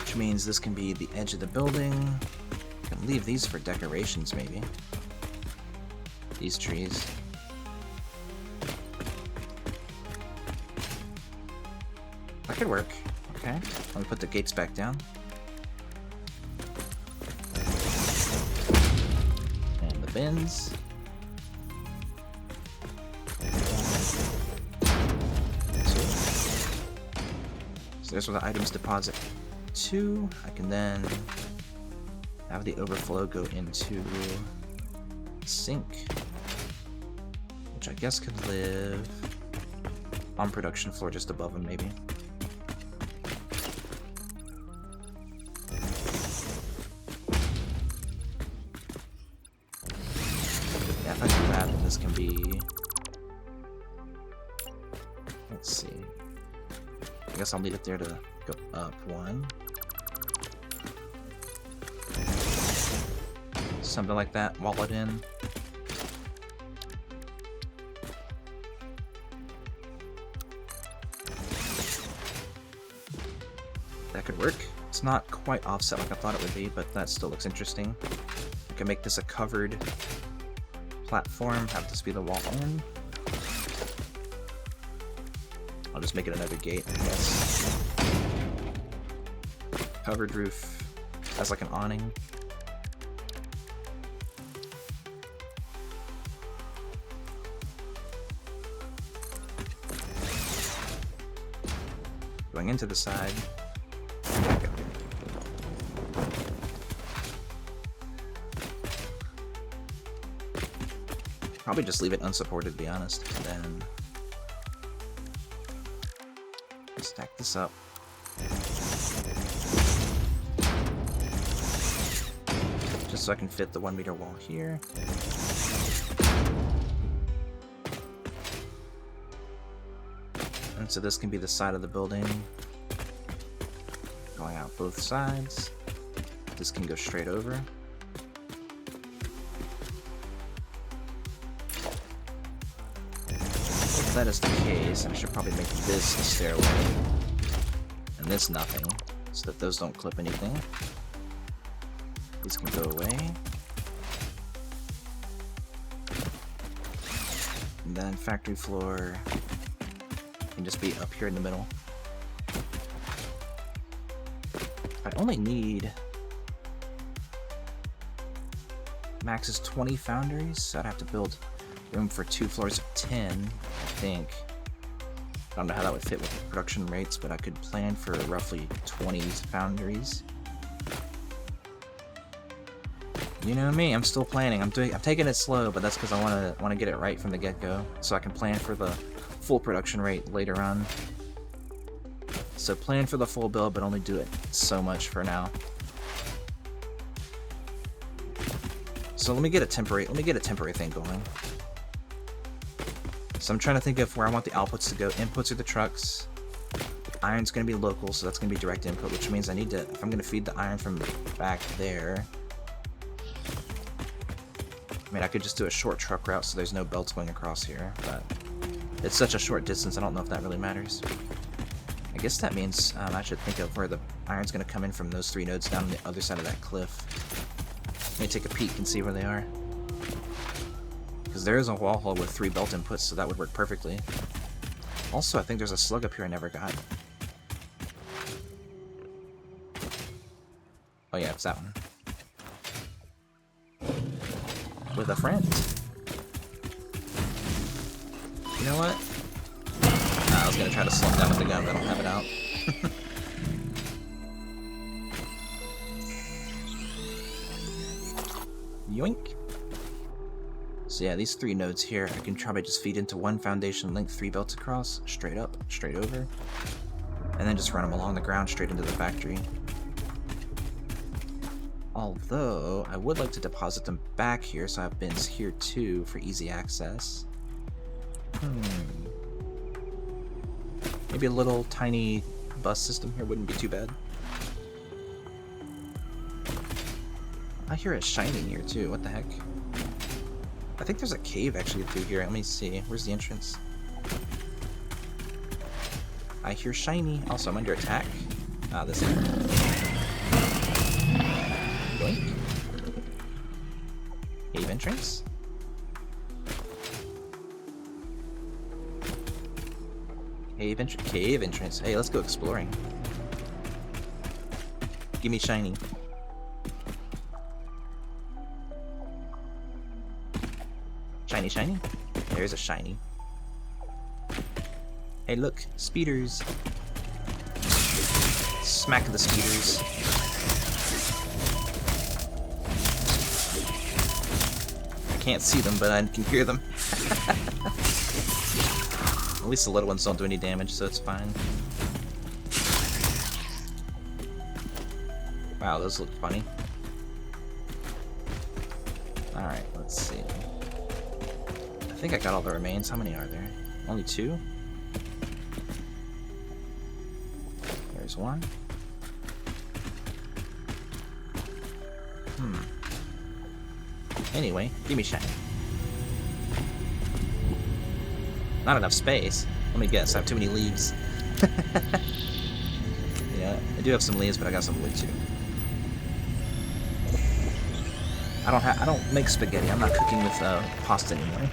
Which means this can be the edge of the building. I can leave these for decorations, maybe. These trees. That could work. Okay. Let me put the gates back down. And the bins. So there's where the items deposit to. I can then have the overflow go into sink, which I guess could live on production floor just above them, maybe. Yeah, if I do that, then this can be... Let's see. I guess I'll leave it there to go up 1. Something like that, wall it in. That could work. It's not quite offset like I thought it would be, but that still looks interesting. I can make this a covered platform, have this be the wall in. I'll just make it another gate, I guess. Covered roof as like an awning. Going into the side. Back up. Probably just leave it unsupported, to be honest. And then stack this up. Just so I can fit the 1-meter wall here. And so this can be the side of the building. Going out both sides. This can go straight over. If that is the case, I should probably make this the stairway. this nothing, so that those don't clip anything. These can go away. And then factory floor can just be up here in the middle. I only need max is 20 foundries, so I'd have to build room for 2 floors of 10, I think. I don't know how that would fit with the production rates, but I could plan for roughly 20 foundries. You know me, I'm still planning. I'm taking it slow, but that's because I want to get it right from the get-go, so I can plan for the full production rate later on. So plan for the full build, but only do it so much for now. So let me get a temporary thing going. So I'm trying to think of where I want the outputs to go. Inputs are the trucks. Iron's going to be local, so that's going to be direct input, which means I need to, if I'm going to feed the iron from back there, I mean, I could just do a short truck route so there's no belts going across here, but it's such a short distance, I don't know if that really matters. I guess that means I should think of where the iron's going to come in from those 3 nodes down on the other side of that cliff. Let me take a peek and see where they are. Because there is a wall hole with 3 belt inputs, so that would work perfectly. Also, I think there's a slug up here I never got. Oh yeah, it's that one. With a friend. You know what? I was gonna try to slow him down with the gun, but I don't have it out. Yoink. So yeah, these 3 nodes here, I can probably just feed into 1 foundation link, 3 belts across, straight up, straight over, and then just run them along the ground straight into the factory. Although, I would like to deposit them back here, so I have bins here too for easy access. Maybe a little tiny bus system here wouldn't be too bad. I hear it shining here too, what the heck? I think there's a cave actually through here, let me see, where's the entrance? I hear shiny, also I'm under attack. Ah, this way. Blink. Cave entrance. Cave entrance. Hey, let's go exploring. Give me shiny. Shiny, shiny. There's a shiny. Hey, look, speeders. Smack the speeders. I can't see them, but I can hear them. At least the little ones don't do any damage, so it's fine. Wow, those look funny. Alright, let's see. I think I got all the remains. How many are there? Only 2? There's 1. Anyway, give me shiny. Not enough space. Let me guess, I have too many leaves. Yeah, I do have some leaves, but I got some wood too. I don't make spaghetti. I'm not cooking with pasta anymore.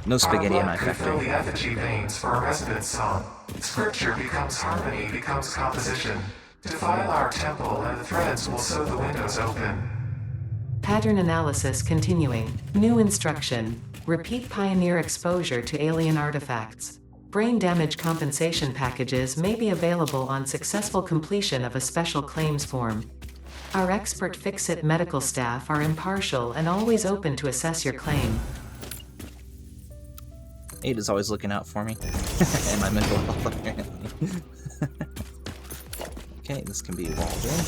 No spaghetti in my factory. Fill the effigy veins for a residence song. Scripture becomes harmony, becomes composition. Defile our temple, and the threads will sew the windows open. Pattern analysis continuing. New instruction. Repeat pioneer exposure to alien artifacts. Brain damage compensation packages may be available on successful completion of a special claims form. Our expert Fix-It medical staff are impartial and always open to assess your claim. Ada's always looking out for me. And my mental health, apparently. Okay, this can be walled in.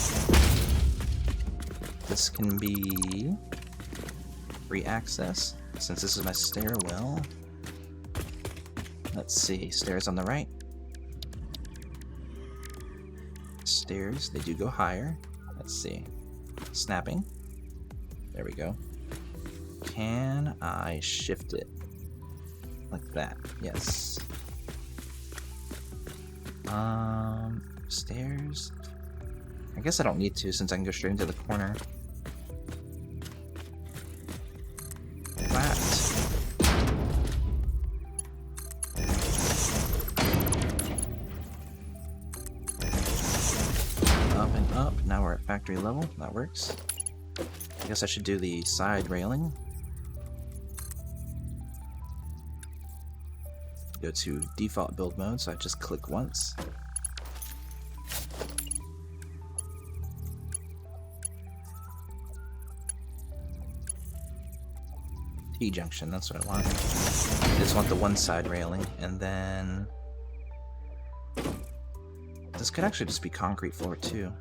This can be free access, since this is my stairwell. Let's see, stairs on the right. Stairs, they do go higher. Let's see. Snapping. There we go. Can I shift it? Like that, yes. Stairs. I guess I don't need to since I can go straight into the corner. Flat. Up and up. Now we're at factory level. That works. I guess I should do the side railing. Go to default build mode, so I just click once. T-junction, that's what I want. I just want the one side railing, and then... This could actually just be concrete floor, too.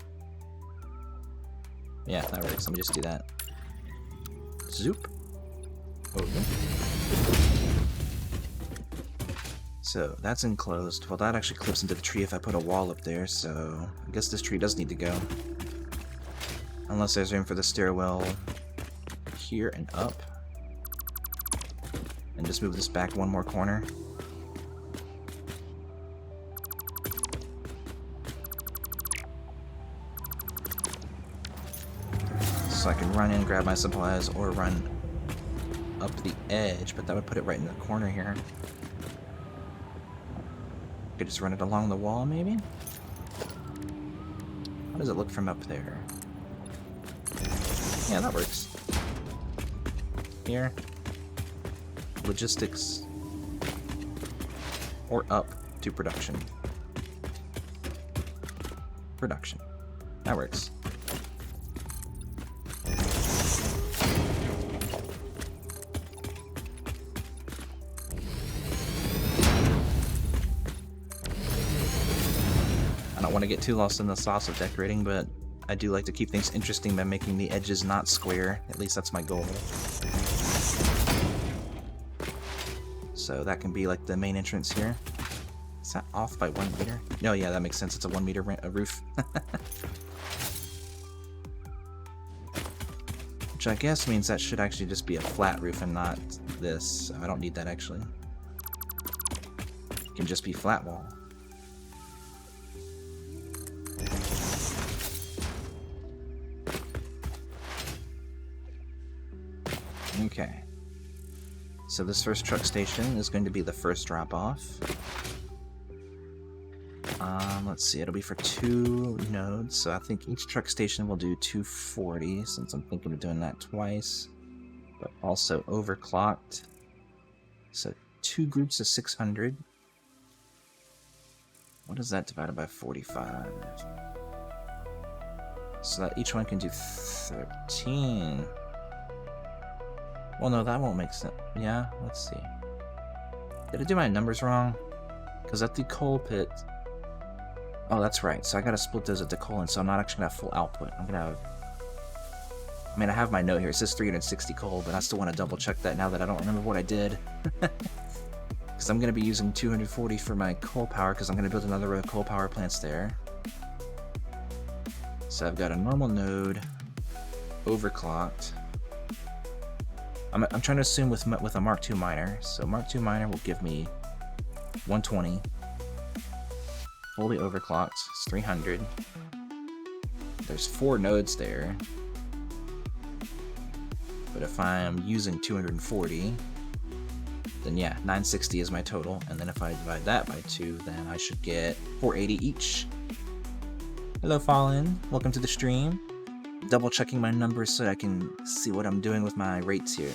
Yeah, that works. Let me just do that. Zoop. Okay. So, that's enclosed. Well, that actually clips into the tree if I put a wall up there, so... I guess this tree does need to go. Unless there's room for the stairwell here and up. And just move this back one more corner. So I can run in, grab my supplies, or run up the edge, but that would put it right in the corner here. Could just run it along the wall, maybe? How does it look from up there? Yeah, that works. Here. Logistics. Or up to production. Production. That works. I don't want to get too lost in the sauce of decorating, but I do like to keep things interesting by making the edges not square. At least that's my goal. So that can be like the main entrance here. Is that off by 1 meter? No, yeah, that makes sense. It's a 1 meter roof. Which I guess means that should actually just be a flat roof and not this. So I don't need that actually. It can just be flat wall. Okay. So this first truck station is going to be the first drop-off. Let's see, it'll be for 2 nodes, so I think each truck station will do 240, since I'm thinking of doing that twice. But also overclocked. So 2 groups of 600. What is that divided by 45? So that each one can do 13. Well, no, that won't make sense. Yeah, let's see. Did I do my numbers wrong? Because at the coal pit... Oh, that's right. So I gotta split those at the coal, and so I'm not actually gonna have full output. I'm gonna have... I mean, I have my note here. It says 360 coal, but I still want to double check that now that I don't remember what I did. Because I'm gonna be using 240 for my coal power, because I'm gonna build another row of coal power plants there. So I've got a normal node, overclocked. I'm trying to assume with a Mark II miner. So Mark II miner will give me 120. Fully overclocked, it's 300. There's 4 nodes there. But if I'm using 240, then yeah, 960 is my total. And then if I divide that by 2, then I should get 480 each. Hello, Fallen. Welcome to the stream. Double checking my numbers so I can see what I'm doing with my rates here.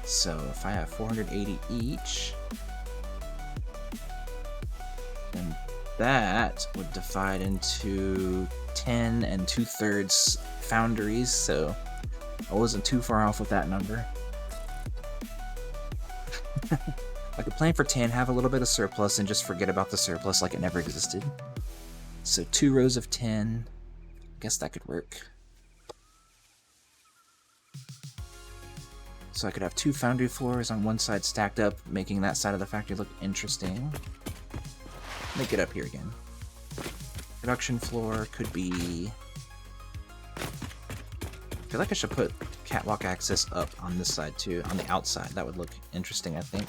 So if I have 480 each, then that would divide into 10 2/3 foundries, so I wasn't too far off with that number. I could plan for 10, have a little bit of surplus, and just forget about the surplus like it never existed. So 2 rows of 10. Guess that could work. So I could have 2 foundry floors on one side stacked up, making that side of the factory look interesting. Make it up here again. Production floor could be... I feel like I should put catwalk access up on this side too, on the outside. That would look interesting, I think.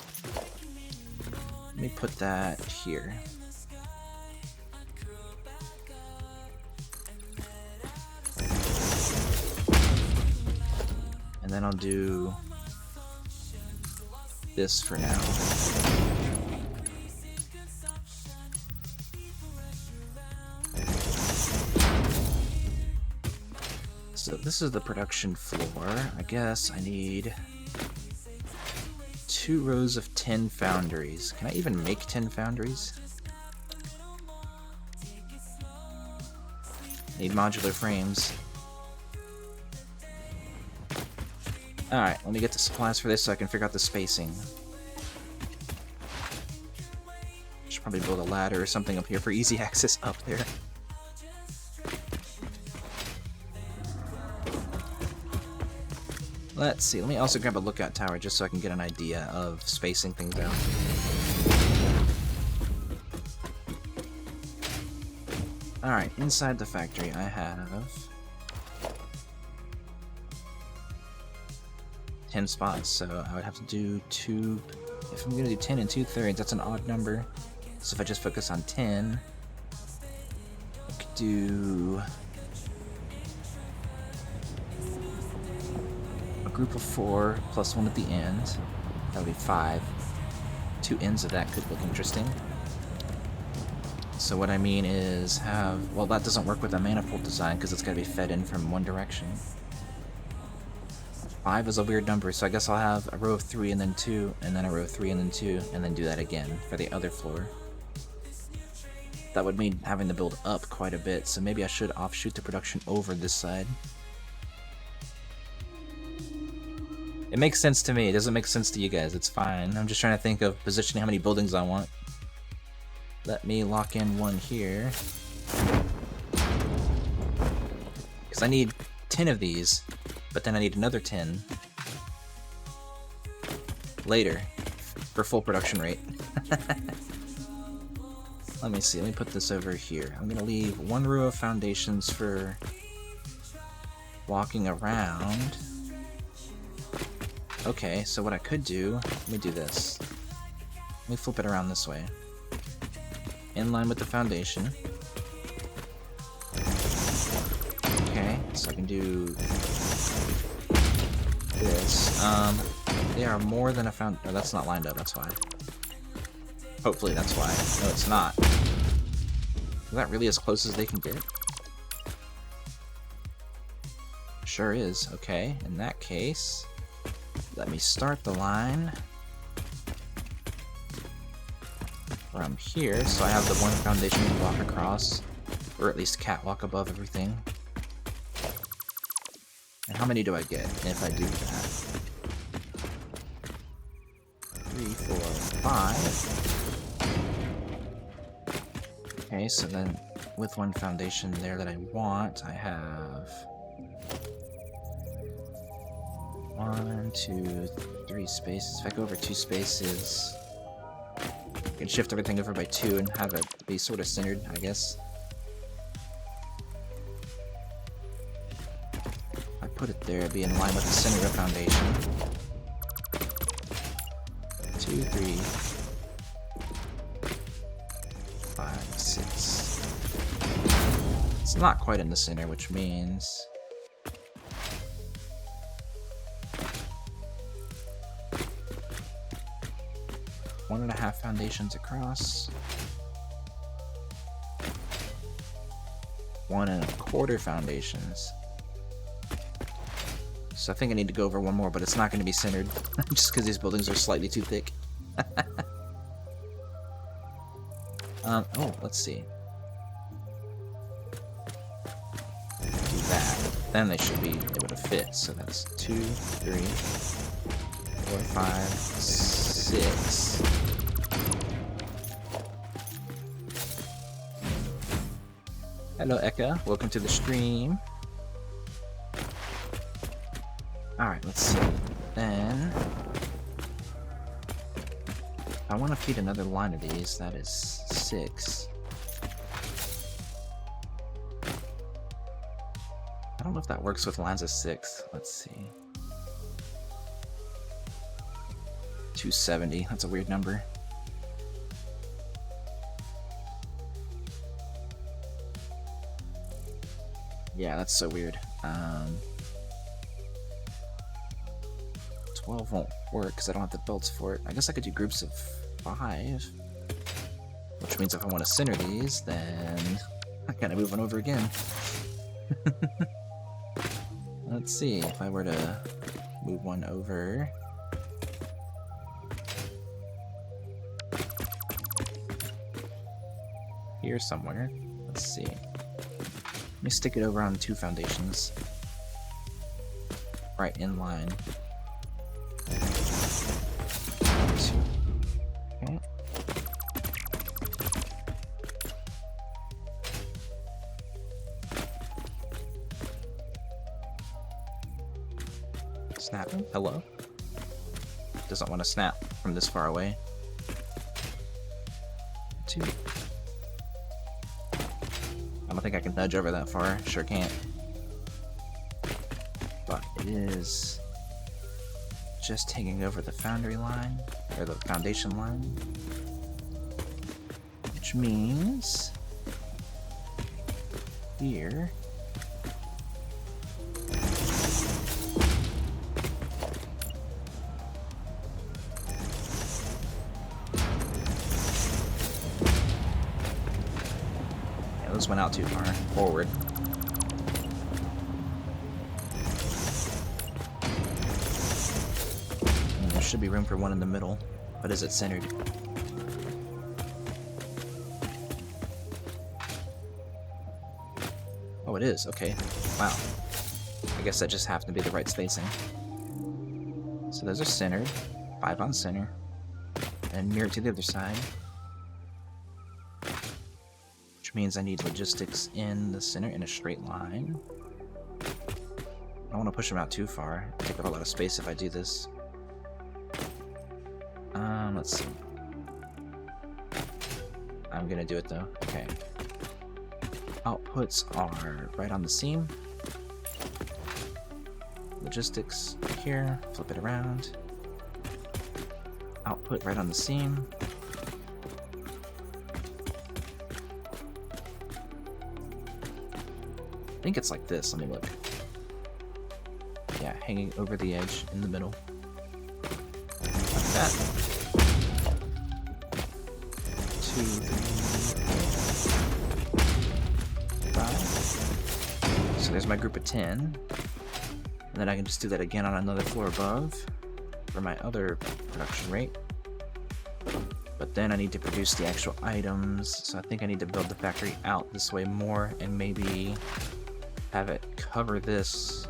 Let me put that here. then I'll do this for now. So this is the production floor. I guess I need 2 rows of 10 foundries. Can I even make 10 foundries? Need modular frames. Alright, let me get the supplies for this so I can figure out the spacing. Should probably build a ladder or something up here for easy access up there. Let's see, let me also grab a lookout tower just so I can get an idea of spacing things out. Alright, inside the factory I have 10 spots, so I would have to do 2... If I'm gonna do 10 and 2/3, that's an odd number. So if I just focus on 10, I could do a group of 4 plus 1 at the end. That would be 5. 2 ends of that could look interesting. So what I mean is have... Well, that doesn't work with a manifold design because it's got to be fed in from one direction. 5 is a weird number, so I guess I'll have a row of 3 and then 2, and then a row of 3 and then 2, and then do that again for the other floor. That would mean having to build up quite a bit, so maybe I should offshoot the production over this side. It makes sense to me, it doesn't make sense to you guys, it's fine. I'm just trying to think of positioning how many buildings I want. Let me lock in one here. Because I need 10 of these, but then I need another 10 later for full production rate. Let me see, let me put this over here. I'm gonna leave 1 row of foundations for walking around. Okay, so what I could do, let me do this. Let me flip it around this way. In line with the foundation. Okay, so I can do this. They are more than a found. Oh, that's not lined up, that's why. Hopefully that's why. No, it's not. Is that really as close as they can get? Sure is. Okay, in that case, let me start the line from here, so I have the one foundation to walk across, or at least catwalk above everything. And how many do I get if I do that? 3, 4, 5. Okay, so then with one foundation there that I want, I have 1, 2, 3 spaces. If I go over 2 spaces, I can shift everything over by 2 and have it be sort of centered, I guess. If I put it there, it'd be in line with the center of the foundation. 2, 3, 5, 6. It's not quite in the center, which means 1.5 foundations across. 1.25 foundations. So I think I need to go over 1 more, but it's not going to be centered, just because these buildings are slightly too thick. Oh, let's see. Do that. Then they should be able to fit. So that's 2, 3, 4, 5, 6. Hello, Eka. Welcome to the stream. Alright, let's see. Then I want to feed another line of these. That is 6. I don't know if that works with lines of 6. Let's see. 270. That's a weird number. Yeah, that's so weird. 12 won't work because I don't have the belts for it. I guess I could do groups of 5. Which means if I want to center these, then I gotta move one over again. Let's see, if I were to move one over... here somewhere. Let's see. Let me stick it over on 2 foundations. Right in line. 2. Okay. Snapping? Hello? Doesn't want to snap from this far away. 2. I don't think I can nudge over that far. Sure can't. But it is just taking over the foundry line, or the foundation line. Which means here those went out too far forward. And there should be room for one in the middle, but is it centered? Oh, it is. Okay. Wow. I guess that just happened to be the right spacing. So those are centered. 5 on center. And mirror to the other side. Which means I need logistics in the center in a straight line. I don't want to push them out too far. Take up a lot of space if I do this. Let's see. I'm gonna do it though. Okay. Outputs are right on the seam. Logistics here. Flip it around. Output right on the seam. I think it's like this. Let me look. Yeah, hanging over the edge in the middle. Like that. 2, 3, 5. So there's my group of 10. And then I can just do that again on another floor above for my other production rate. But then I need to produce the actual items, so I think I need to build the factory out this way more and maybe have it cover this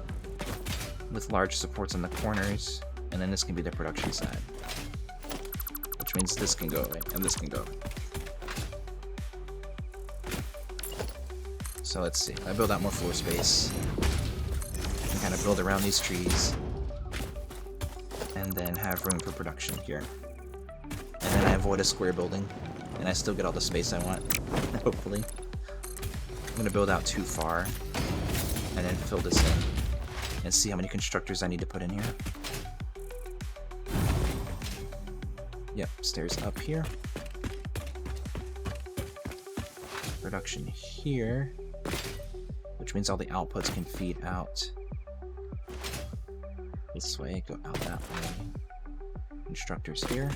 with large supports on the corners, and then this can be the production side. Which means this can go away, and this can go away. So let's see, I build out more floor space, and kind of build around these trees, and then have room for production here. And then I avoid a square building, and I still get all the space I want, hopefully. I'm going to build out too far, and then fill this in, and see how many constructors I need to put in here. Yep, stairs up here. Production here, which means all the outputs can feed out this way, go out that way. Constructors here.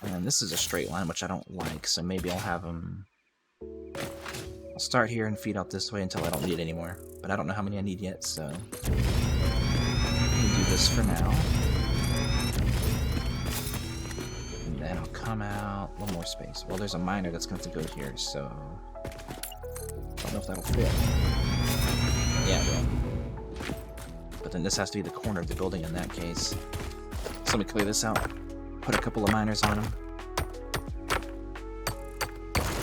And this is a straight line, which I don't like, so maybe I'll have them... I'll start here and feed out this way until I don't need any more. But I don't know how many I need yet, so... We'll do this for now. And then I'll come out... one more space. Well, there's a miner that's going to have to go here, so... I don't know if that'll fit. Yeah, it will. But then this has to be the corner of the building in that case. So let me clear this out. Put a couple of miners on them.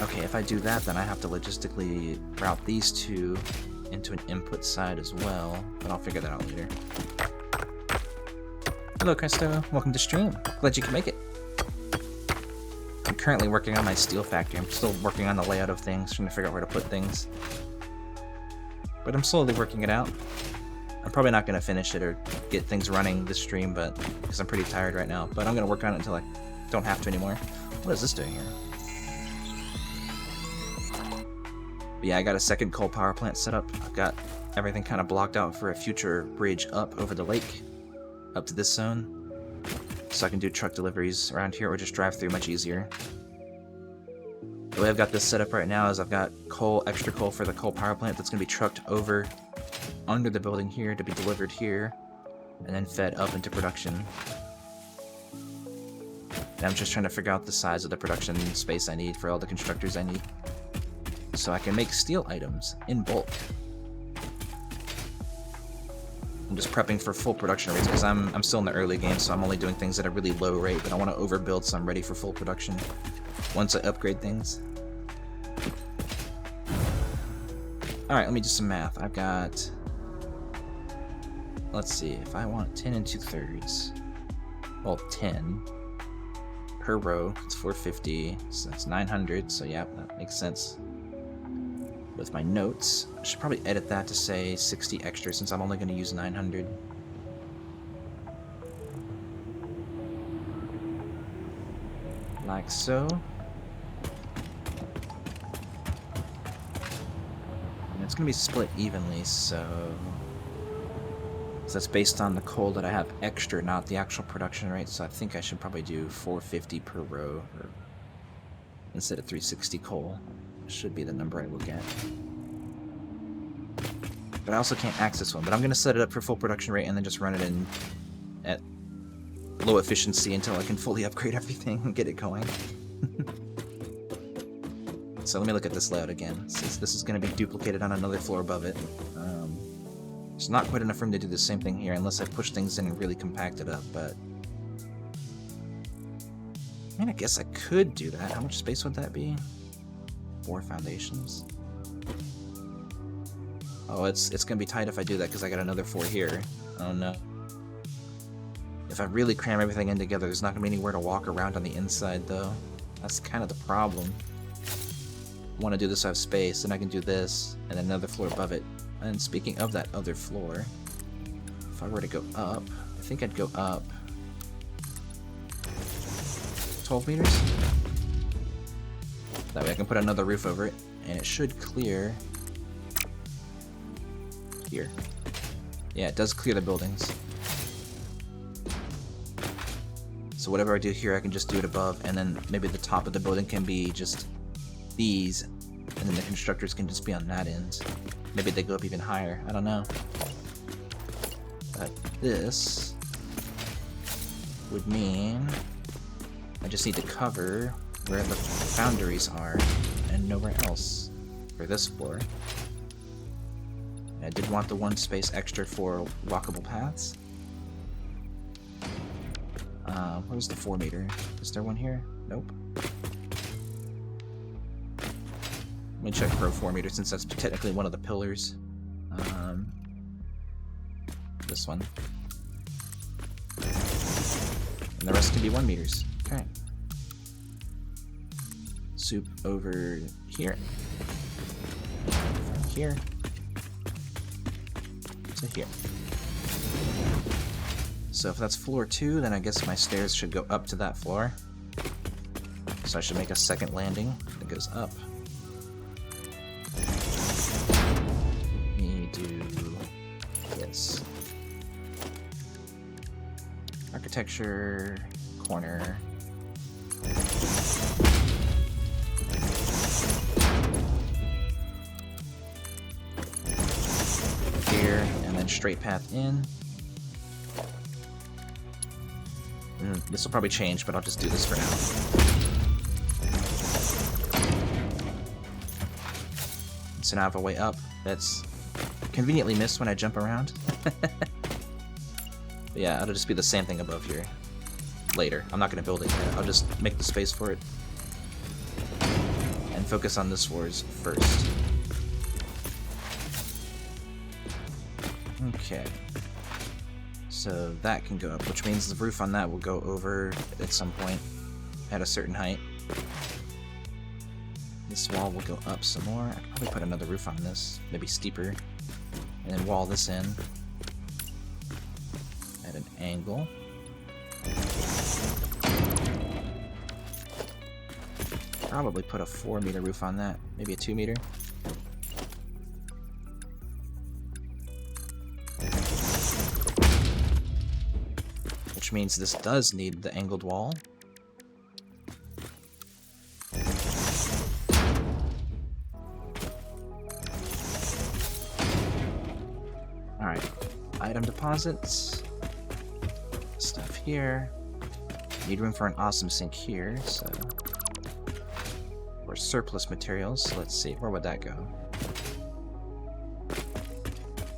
Okay, if I do that, then I have to logistically route these two into an input side as well, but I'll figure that out later. Hello, Christo. Welcome to stream. Glad you can make it. I'm currently working on my steel factory. I'm still working on the layout of things, trying to figure out where to put things. But I'm slowly working it out. I'm probably not going to finish it or get things running this stream, but because I'm pretty tired right now. But I'm going to work on it until I don't have to anymore. What is this doing here? But yeah, I got a second coal power plant set up. I've got everything kind of blocked out for a future bridge up over the lake, up to this zone. So I can do truck deliveries around here or just drive through much easier. The way I've got this set up right now is I've got coal, extra coal for the coal power plant that's going to be trucked over under the building here to be delivered here, and then fed up into production. And I'm just trying to figure out the size of the production space I need for all the constructors I need, so I can make steel items in bulk. I'm just prepping for full production rates because I'm still in the early game, so I'm only doing things at a really low rate, but I want to overbuild so I'm ready for full production once I upgrade things. Alright, let me do some math. I've got... Let's see, if I want 10 and 2/3, well, 10 per row, it's 450, so that's 900, so yeah, that makes sense. With my notes, I should probably edit that to say 60 extra since I'm only going to use 900. Like so. And it's going to be split evenly, so that's based on the coal that I have extra, not the actual production rate, so I think I should probably do 450 per row, or instead of 360 coal. Should be the number I look at. But I also can't access one, but I'm going to set it up for full production rate and then just run it in at low efficiency until I can fully upgrade everything and get it going. So let me look at this layout again, since this is going to be duplicated on another floor above it. It's not quite enough room to do the same thing here unless I push things in and really compact it up, but... I mean, I guess I could do that. How much space would that be? 4 foundations. Oh, it's gonna be tight if I do that because I got another 4 here. Oh no. If I really cram everything in together, there's not gonna be anywhere to walk around on the inside though. That's kind of the problem. I want to do this, I have space, and I can do this, and then another floor above it. And speaking of that other floor, if I were to go up, I think I'd go up 12 meters? That way I can put another roof over it, and it should clear here. Yeah, it does clear the buildings. So whatever I do here, I can just do it above, and then maybe the top of the building can be just these, and then the constructors can just be on that end. Maybe they go up even higher, I don't know. But this would mean I just need to cover where the foundries are and nowhere else for this floor. And I did want the 1 space extra for walkable paths. Where's the 4 meter? Is there one here? Nope. Let me check for a 4 meter since that's technically one of the pillars. This one. And the rest can be 1 meters. Okay. Soup over here. From here to here. So if that's floor 2, then I guess my stairs should go up to that floor. So I should make a second landing that goes up. Let me do this. Architecture, corner. Here, and then straight path in. This will probably change, but I'll just do this for now. So now I have a way up that's conveniently missed when I jump around. But yeah, it'll just be the same thing above here later. I'm not going to build it yet. I'll just make the space for it and focus on this floors first. Okay. So that can go up, which means the roof on that will go over at some point at a certain height. This wall will go up some more. I could probably put another roof on this, maybe steeper, and then wall this in at an angle. Probably put a 4-meter roof on that, maybe a 2-meter. Which means this does need the angled wall. Alright, item deposits. Stuff here. Need room for an awesome sink here, so... Or surplus materials, so let's see, where would that go?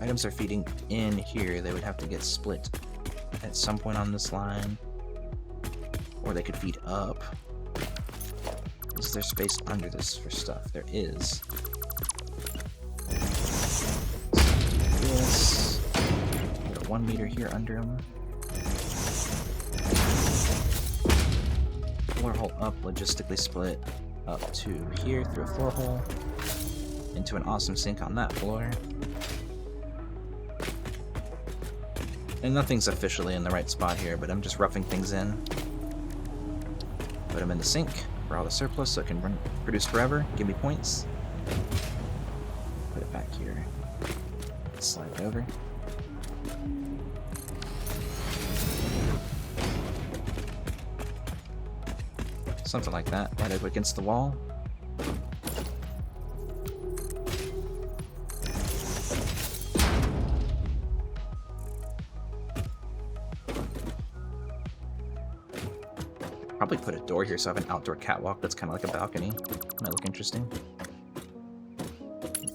Items are feeding in here, they would have to get split at some point on this line. Or they could feed up. Is there space under this for stuff? There is. This. Put a 1 meter here under them. Floor hole up, logistically split up to here through a floor hole into an awesome sink on that floor. And nothing's officially in the right spot here, but I'm just roughing things in. Put them in the sink for all the surplus so it can produce forever, give me points. Put it back here. Slide it over. Something like that, right up against the wall. Probably put a door here so I have an outdoor catwalk that's kind of like a balcony. Might look interesting.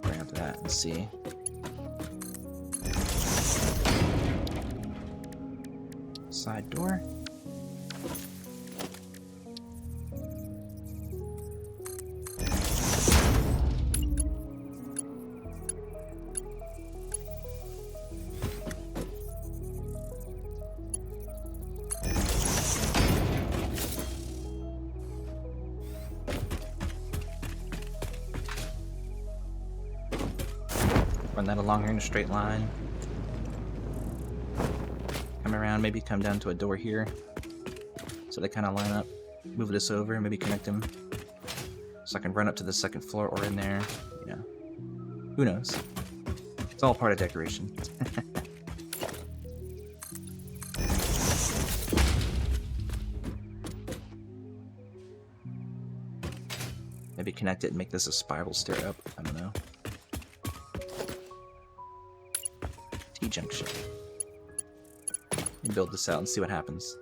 Grab that and see. Side door. Run that along here in a straight line. Come around, maybe come down to a door here. So they kind of line up. Move this over, maybe connect them. So I can run up to the second floor or in there. You know. Who knows? It's all part of decoration. Maybe connect it and make this a spiral stair up. I don't know. T-junction. Build this out and see what happens.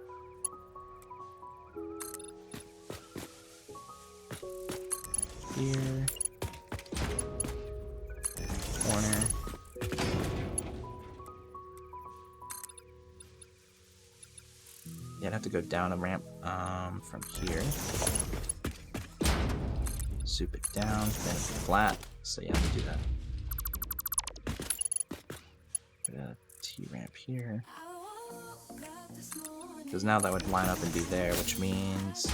Here. Corner. Yeah, I'd have to go down a ramp from here. Soup it down, then it's flat. So yeah, let me do that. Put a T-ramp here. Because now that would line up and be there, which means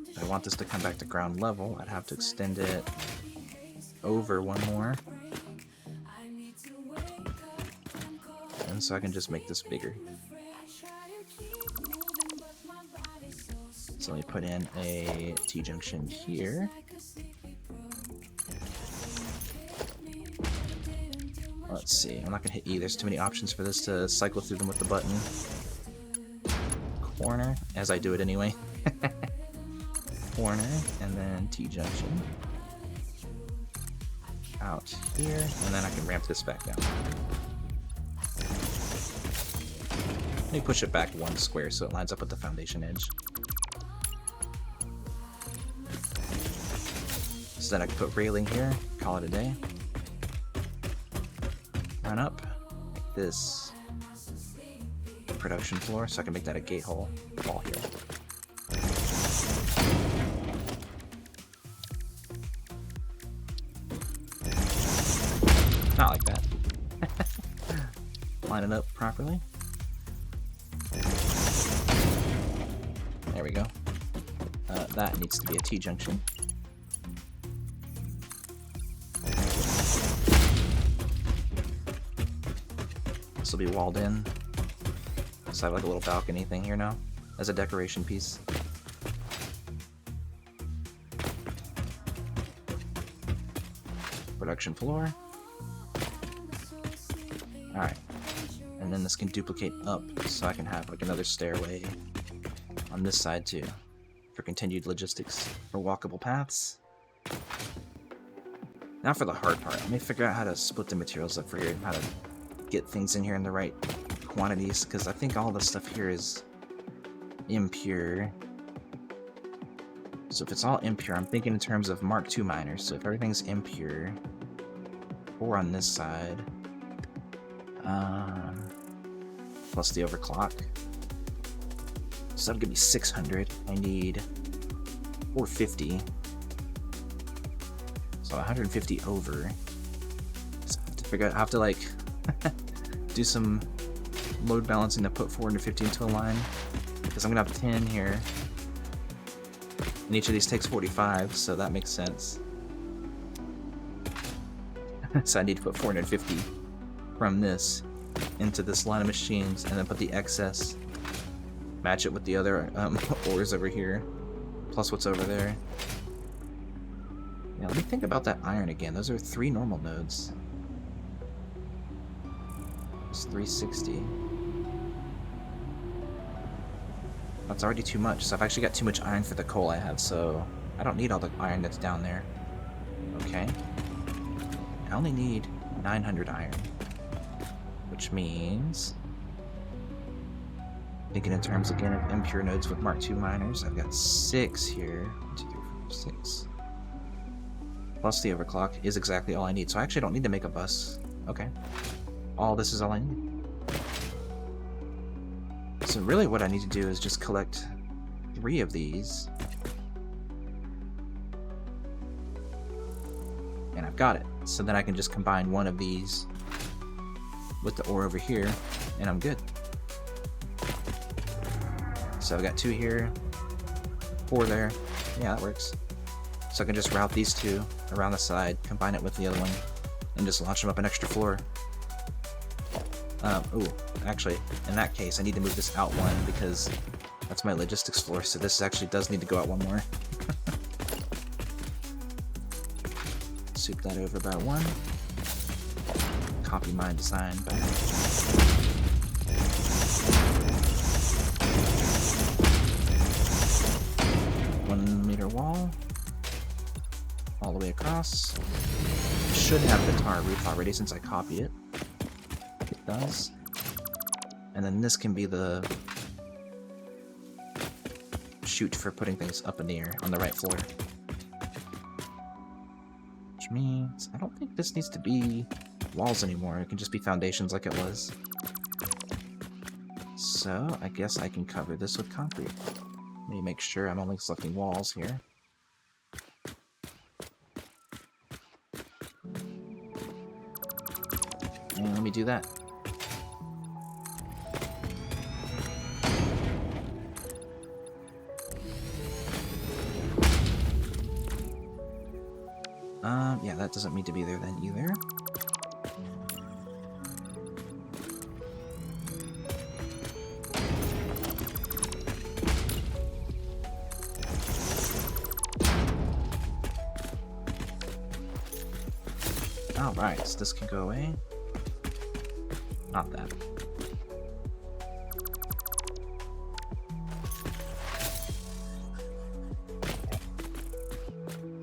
if I want this to come back to ground level, I'd have to extend it over one more. And so I can just make this bigger. So let me put in a T-junction here. Let's see, I'm not gonna hit E, there's too many options for this to cycle through them with the button. Corner, as I do it anyway. Corner, and then T-junction. Out here, and then I can ramp this back down. Let me push it back one square so it lines up with the foundation edge. So then I can put railing here, call it a day. Run up, make this production floor so I can make that a gate hole wall here. Not like that. Line it up properly. There we go. That needs to be a T-junction. This will be walled in. So I have like a little balcony thing here now as a decoration piece. production floor. Alright. And then this can duplicate up, so I can have like another stairway on this side too, for continued logistics for walkable paths. Now for the hard part. Let me figure out how to split the materials up for here, how to get things in here in the right quantities, because I think all the stuff here is impure. So if it's all impure, I'm thinking in terms of Mark II miners. So if everything's impure, 4 on this side, plus the overclock. So that'll give me 600. I need 450. So 150 over. So I have to figure out, I have to like do some load balancing to put 450 into a line, because I'm gonna have 10 here. And each of these takes 45, so that makes sense. So I need to put 450 from this into this line of machines, and then put the excess, match it with the other ores over here, plus what's over there. Yeah, let me think about that iron again. Those are 3 normal nodes. It's 360. That's already too much, so I've actually got too much iron for the coal I have, so I don't need all the iron that's down there. Okay. I only need 900 iron. Which means, thinking in terms again of impure nodes with Mark II miners, I've got 6 here. 1, 2, 3, 4, 6. Plus the overclock is exactly all I need, so I actually don't need to make a bus. Okay. All this is all I need. So really what I need to do is just collect 3 of these. And I've got it. So then I can just combine 1 of these with the ore over here, and I'm good. So I've got 2 here, 4 there. Yeah, that works. So I can just route these 2 around the side, combine it with the other one, and just launch them up an extra floor. Ooh, actually, in that case, I need to move this out 1 because that's my logistics floor, so this actually does need to go out 1 more. Soup that over by 1. Copy my design back. 1 meter wall. All the way across. Should have the tar roof already since I copied it. It does. And then this can be the chute for putting things up in the air on the right floor. Which means I don't think this needs to be walls anymore. It can just be foundations like it was. So I guess I can cover this with concrete. Let me make sure I'm only selecting walls here. And let me do that. Yeah, that doesn't need to be there then either. Alright, so this can go away. Not that.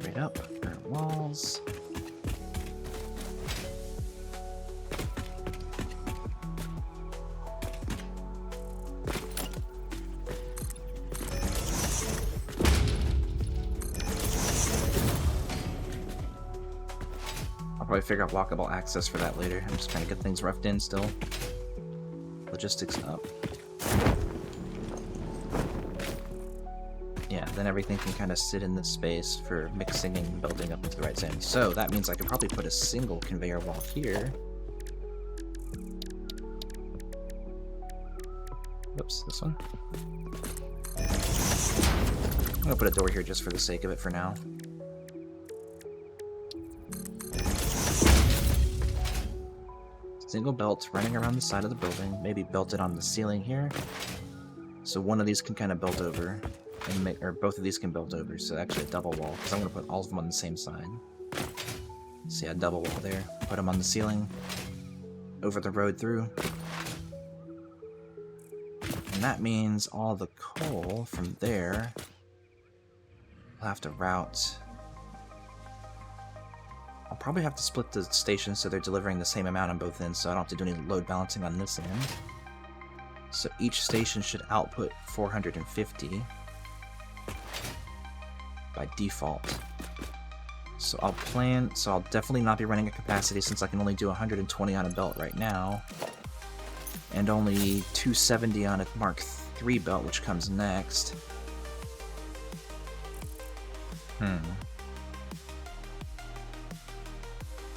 Right up, current walls. Probably figure out walkable access for that later. I'm just trying to get things roughed in still. Logistics up. Yeah, then everything can kind of sit in this space for mixing and building up into the right zone. So that means I could probably put a single conveyor wall here. Whoops, this one. I'm gonna put a door here just for the sake of it for now. Single belt running around the side of the building, maybe belted on the ceiling here. So one of these can kind of belt over, and make, or both of these can belt over, so actually a double wall, because I'm going to put all of them on the same side. See a double wall there. Put them on the ceiling, over the road through. And that means all the coal from there will have to route. I'll probably have to split the stations so they're delivering the same amount on both ends, so I don't have to do any load balancing on this end. So each station should output 450 by default. So I'll definitely not be running at capacity since I can only do 120 on a belt right now. And only 270 on a Mark III belt, which comes next.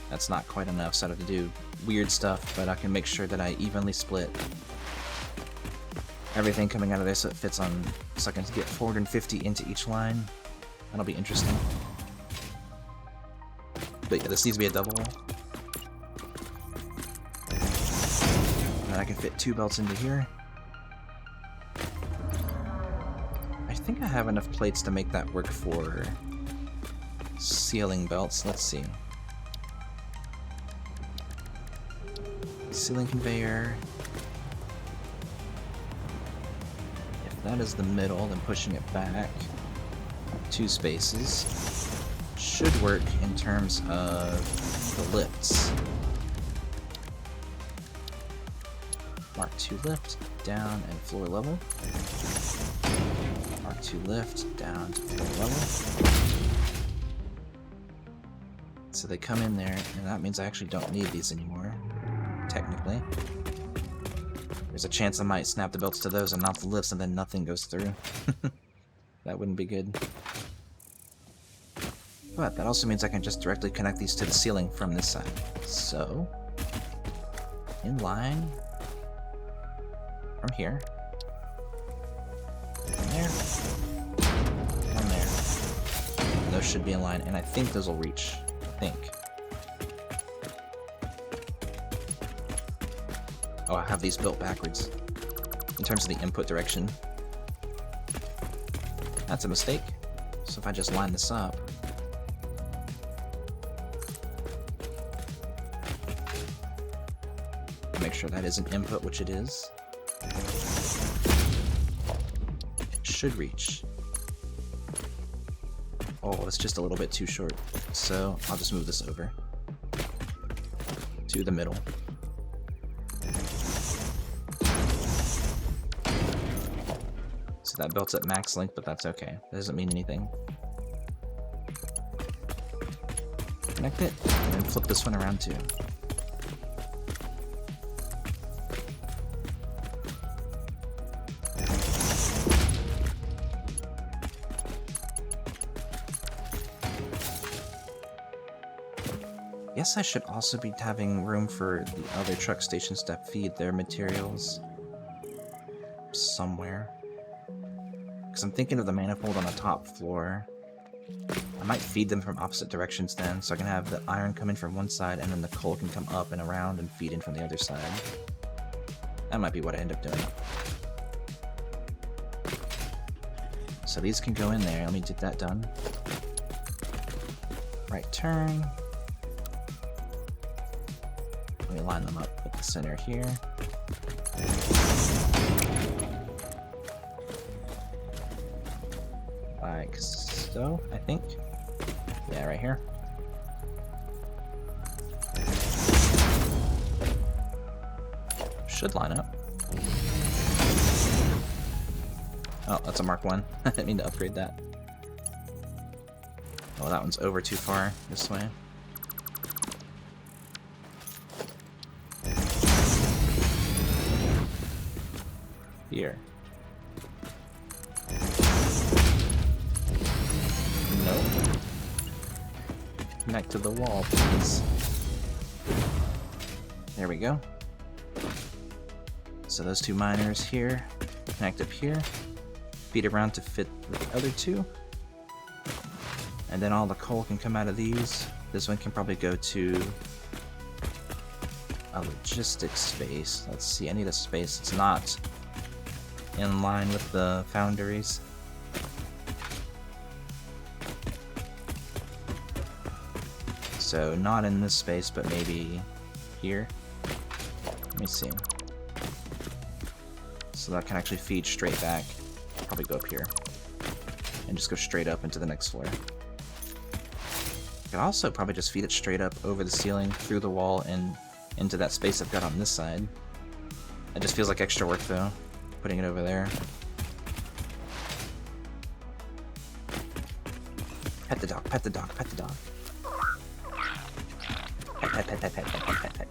That's not quite enough, so I have to do weird stuff, but I can make sure that I evenly split everything coming out of there so it fits on, so I can get 450 into each line. That'll be interesting. But yeah, this needs to be a double wall. And I can fit 2 belts into here. I think I have enough plates to make that work for ceiling belts. Let's see. Ceiling conveyor. If that is the middle, then pushing it back 2 spaces should work in terms of the lifts. Mark II lift, down and floor level. Mark II lift, down to floor level. So they come in there, and that means I actually don't need these anymore, technically. There's a chance I might snap the belts to those and not the lifts, and then nothing goes through. That wouldn't be good. But that also means I can just directly connect these to the ceiling from this side. So, in line, from here, from there, from there. And those should be in line, and I think those will reach. I think. Oh, I have these built backwards in terms of the input direction. That's a mistake. So if I just line this up, make sure that is an input, which it is. It should reach. Oh, it's just a little bit too short. So I'll just move this over to the middle. So that belt's at max length, but that's okay. That doesn't mean anything. Connect it, and then flip this one around too. Guess I should also be having room for the other truck stations to feed their materials somewhere. Because I'm thinking of the manifold on the top floor. I might feed them from opposite directions then, so I can have the iron come in from one side and then the coal can come up and around and feed in from the other side. That might be what I end up doing. So these can go in there. Let me get that done. Right turn. Let me line them up with the center here. Like so, I think. Yeah, right here. Should line up. Oh, that's a Mark 1. I didn't mean to upgrade that. Oh, that one's over too far this way. Here. Nope. Connect to the wall, please. There we go. So those 2 miners here, connect up here, feed around to fit with the other 2. And then all the coal can come out of these. This one can probably go to a logistics space. Let's see, I need a space that's not in line with the foundries. So not in this space, but maybe here. Let me see. So that can actually feed straight back. Probably go up here. And just go straight up into the next floor. I could also probably just feed it straight up over the ceiling, through the wall, and into that space I've got on this side. It just feels like extra work though, putting it over there. Pet the dog, pet the dog, pet the dog. Pet, pet, pet, pet, pet, pet, pet, pet,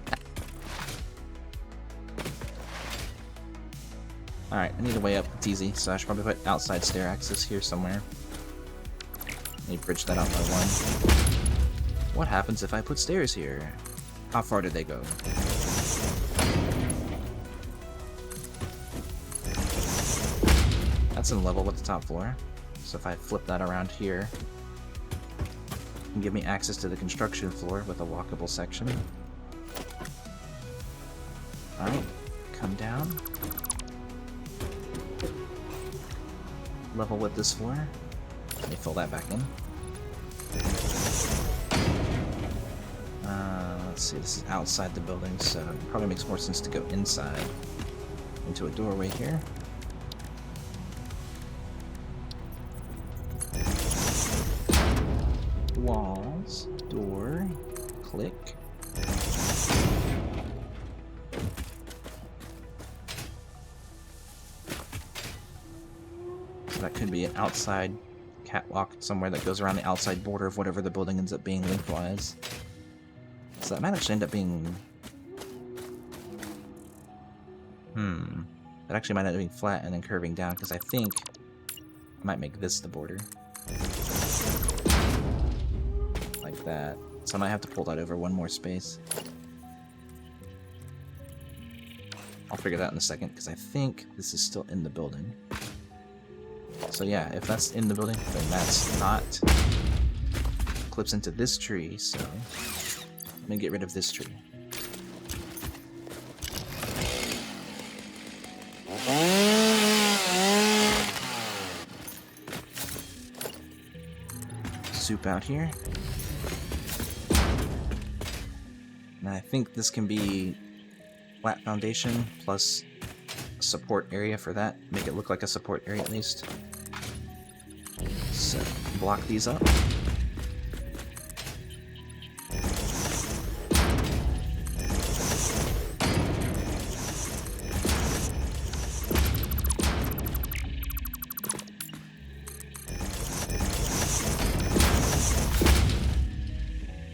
pet. Alright, I need a way up. It's easy, so I should probably put outside stair access here somewhere. Let me bridge that out by one. What happens if I put stairs here? How far did they go? That's in level with the top floor. So if I flip that around here, it can give me access to the construction floor with a walkable section. Alright, come down. Level with this floor. Let me fill that back in. Let's see, this is outside the building, so it probably makes more sense to go inside into a doorway here. Walls, door, click. So that could be an outside catwalk somewhere that goes around the outside border of whatever the building ends up being lengthwise. So that might actually end up being... That actually might end up being flat and then curving down, because I think I might make this the border. Like that. So I might have to pull that over one more space. I'll figure that out in a second, because I think this is still in the building. So yeah, if that's in the building, then that's not. Clips into this tree, so let me get rid of this tree. Soup out here. And I think this can be flat foundation plus a support area for that. Make it look like a support area at least. So, block these up.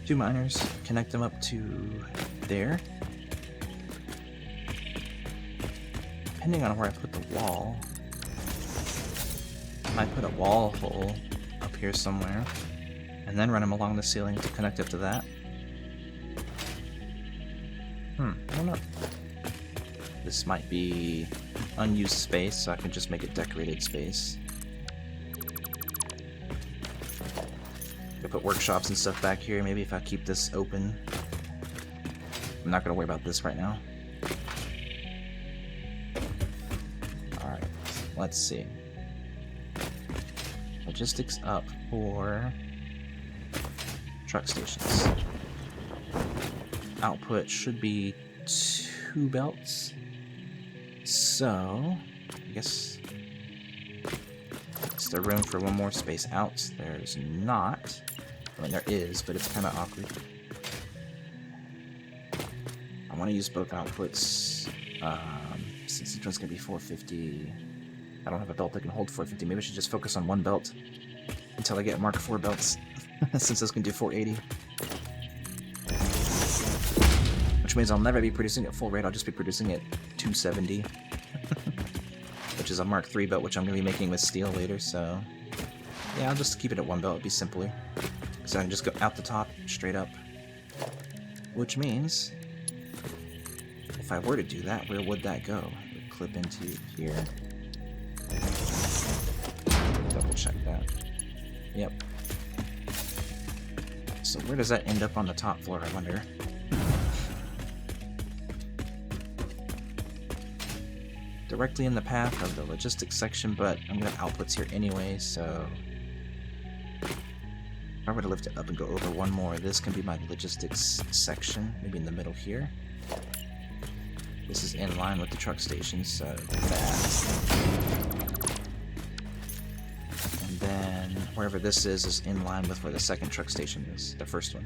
Two miners, connect them up to there. Depending on where I put the wall, I might put a wall hole up here somewhere, and then run them along the ceiling to connect up to that. I don't know. This might be unused space, so I can just make it decorated space. Could put workshops and stuff back here, maybe if I keep this open. I'm not gonna worry about this right now. Alright, let's see. Logistics up for truck stations. Output should be 2 belts. So, I guess is there room for one more space out? There's not. I mean, there is, but it's kind of awkward. I want to use both outputs. Since each one's going to be 450, I don't have a belt that can hold 450. Maybe I should just focus on one belt until I get Mark IV belts, since this can do 480. Which means I'll never be producing at full rate, I'll just be producing at 270. Which is a Mark III belt, which I'm going to be making with steel later, so... yeah, I'll just keep it at one belt, it'd be simpler. So I can just go out the top, straight up. Which means... if I were to do that, where would that go? It would clip into here. Double check that. Yep. So where does that end up on the top floor, I wonder? Directly in the path of the logistics section, but I'm gonna have outputs here anyway, so... if I I were to lift it up and go over one more, this can be my logistics section, maybe in the middle here. This is in line with the truck station, so that. And then wherever this is in line with where the second truck station is, the first one.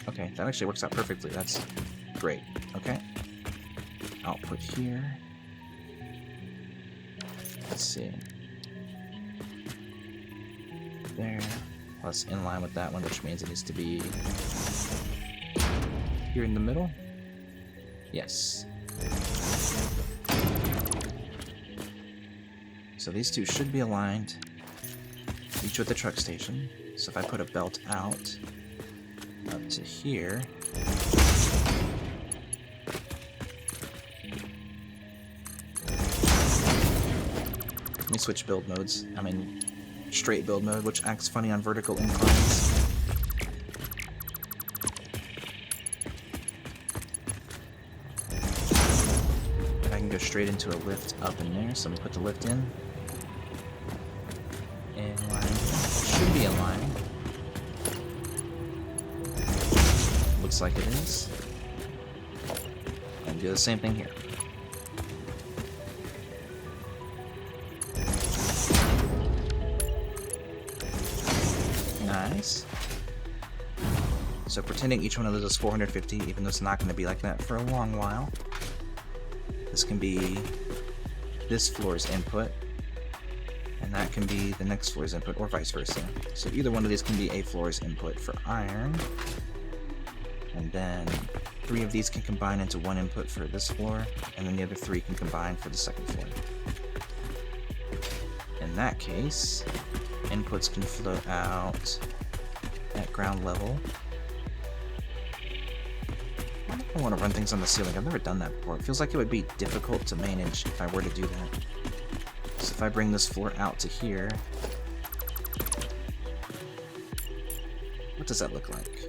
Okay, that actually works out perfectly. That's great. Okay. Output here. Let's see. There. Plus in line with that one, which means it needs to be here in the middle. Yes. So these two should be aligned, each with the truck station. So if I put a belt out up to here, let me switch build modes. I'm in straight build mode, which acts funny on vertical inclines. And I can go straight into a lift up in there, so let me put the lift in. And line. Should be in line. Looks like it is. And do the same thing here. Nice. So pretending each one of those is 450, even though it's not going to be like that for a long while. This can be this floor's input, and that can be the next floor's input, or vice versa. So either one of these can be a floor's input for iron, and then 3 of these can combine into one input for this floor, and then the other 3 can combine for the second floor. In that case, inputs can flow out at ground level. I want to run things on the ceiling. I've never done that before. It feels like it would be difficult to manage if I were to do that. So if I bring this floor out to here, what does that look like?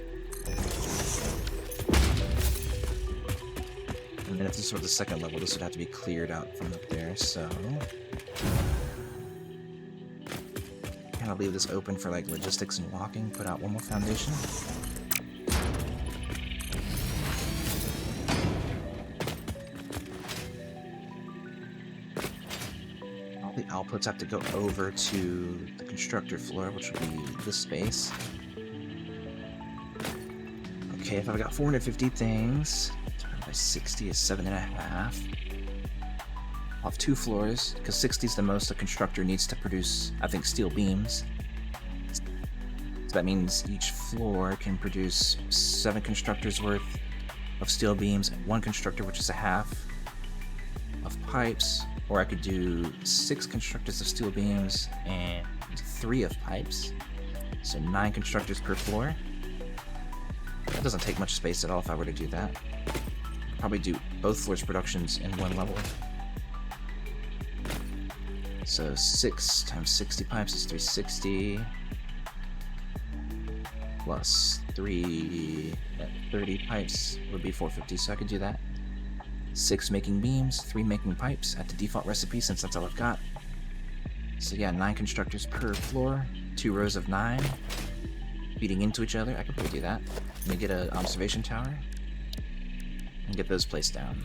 And then if this were the second level, this would have to be cleared out from up there, so I'll leave this open for like logistics and walking, put out one more foundation. All the outputs have to go over to the constructor floor, which will be this space. Okay, if I've got 450 things, divided by 60 is 7.5. I'll have 2 floors, because 60 is the most a constructor needs to produce, I think, steel beams. So that means each floor can produce 7 constructors worth of steel beams, and 1 constructor, which is a half, of pipes, or I could do 6 constructors of steel beams and 3 of pipes, so 9 constructors per floor. That doesn't take much space at all if I were to do that. Probably do both floors' productions in one level. So 6 times 60 pipes is 360, plus 3 at 30 pipes would be 450, so I could do that. 6 making beams, 3 making pipes at the default recipe, since that's all I've got. So yeah, 9 constructors per floor, 2 rows of 9, feeding into each other. I could probably do that. Let me get an observation tower, and get those placed down.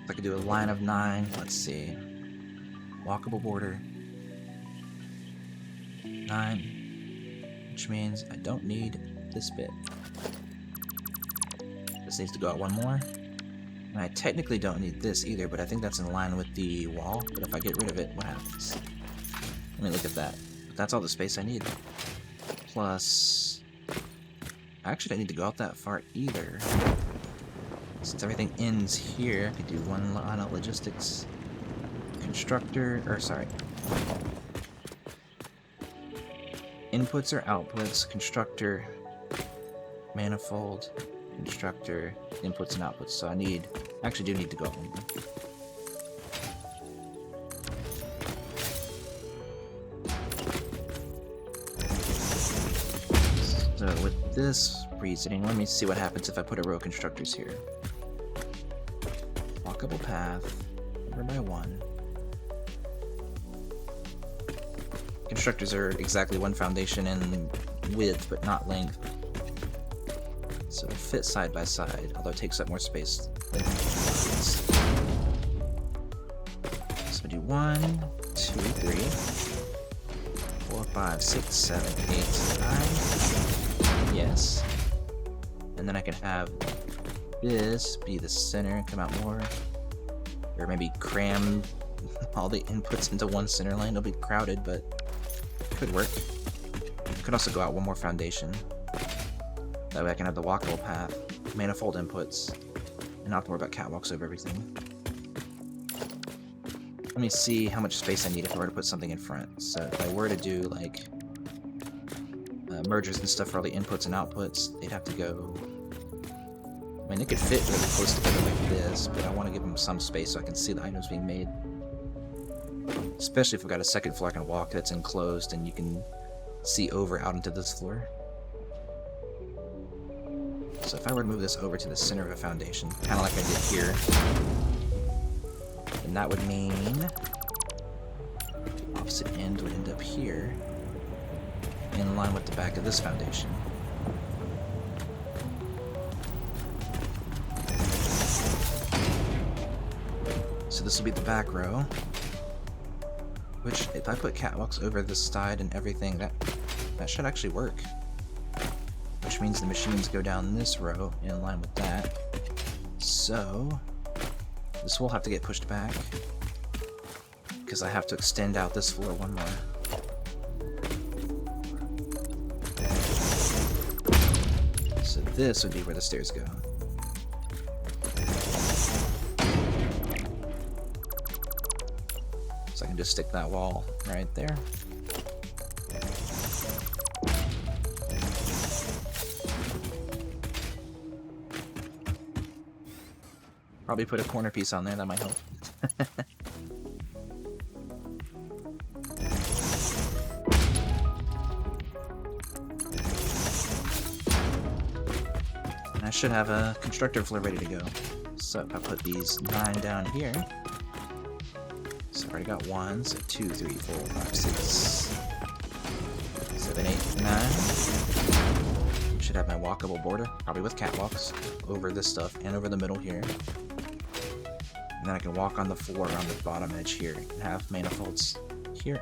I could do a line of 9, let's see, walkable border, 9, which means I don't need this bit. This needs to go out one more, and I technically don't need this either, but I think that's in line with the wall, but if I get rid of it, what happens? Let me look at that. That's all the space I need. Plus, I actually don't need to go out that far either. Since everything ends here, I could do one line of logistics, constructor, or sorry, inputs or outputs, constructor, manifold, constructor, inputs and outputs. So I actually do need to go one more. So with this reasoning, let me see what happens if I put a row of constructors here. walkable path over by 1. Constructors are exactly 1 foundation in width, but not length. So it'll fit side by side, although it takes up more space than this. So do 1, 2, 3, 4, 5, 6, 7, 8, 9. Yes. And then I can have this be the center and come out more. Or maybe cram all the inputs into one center line. It'll be crowded, but it could work. Could also go out 1 more foundation. That way I can have the walkable path, manifold inputs, and not have to worry about catwalks over everything. Let me see how much space I need if I were to put something in front. So if I were to do like mergers and stuff for all the inputs and outputs, they'd have to go... I mean, they could fit really close together like this, but I want to give them some space so I can see the items being made. Especially if I've got a second floor I can walk that's enclosed and you can see over out into this floor. So if I were to move this over to the center of a foundation, kind of like I did here, then that would mean the opposite end would end up here, in line with the back of this foundation. So this will be the back row, which if I put catwalks over this side and everything, that should actually work. Which means the machines go down this row in line with that. So this will have to get pushed back because I have to extend out this floor 1 more. So this would be where the stairs go. So I can just stick that wall right there. Probably put a corner piece on there, that might help. And I should have a constructor floor ready to go. So if I put these 9 down here, so I already got 1, so 2, 3, 4, 5, 6, 7, 8, 9. Should have my walkable border, probably with catwalks, over this stuff and over the middle here. And then I can walk on the floor around the bottom edge here and have manifolds here.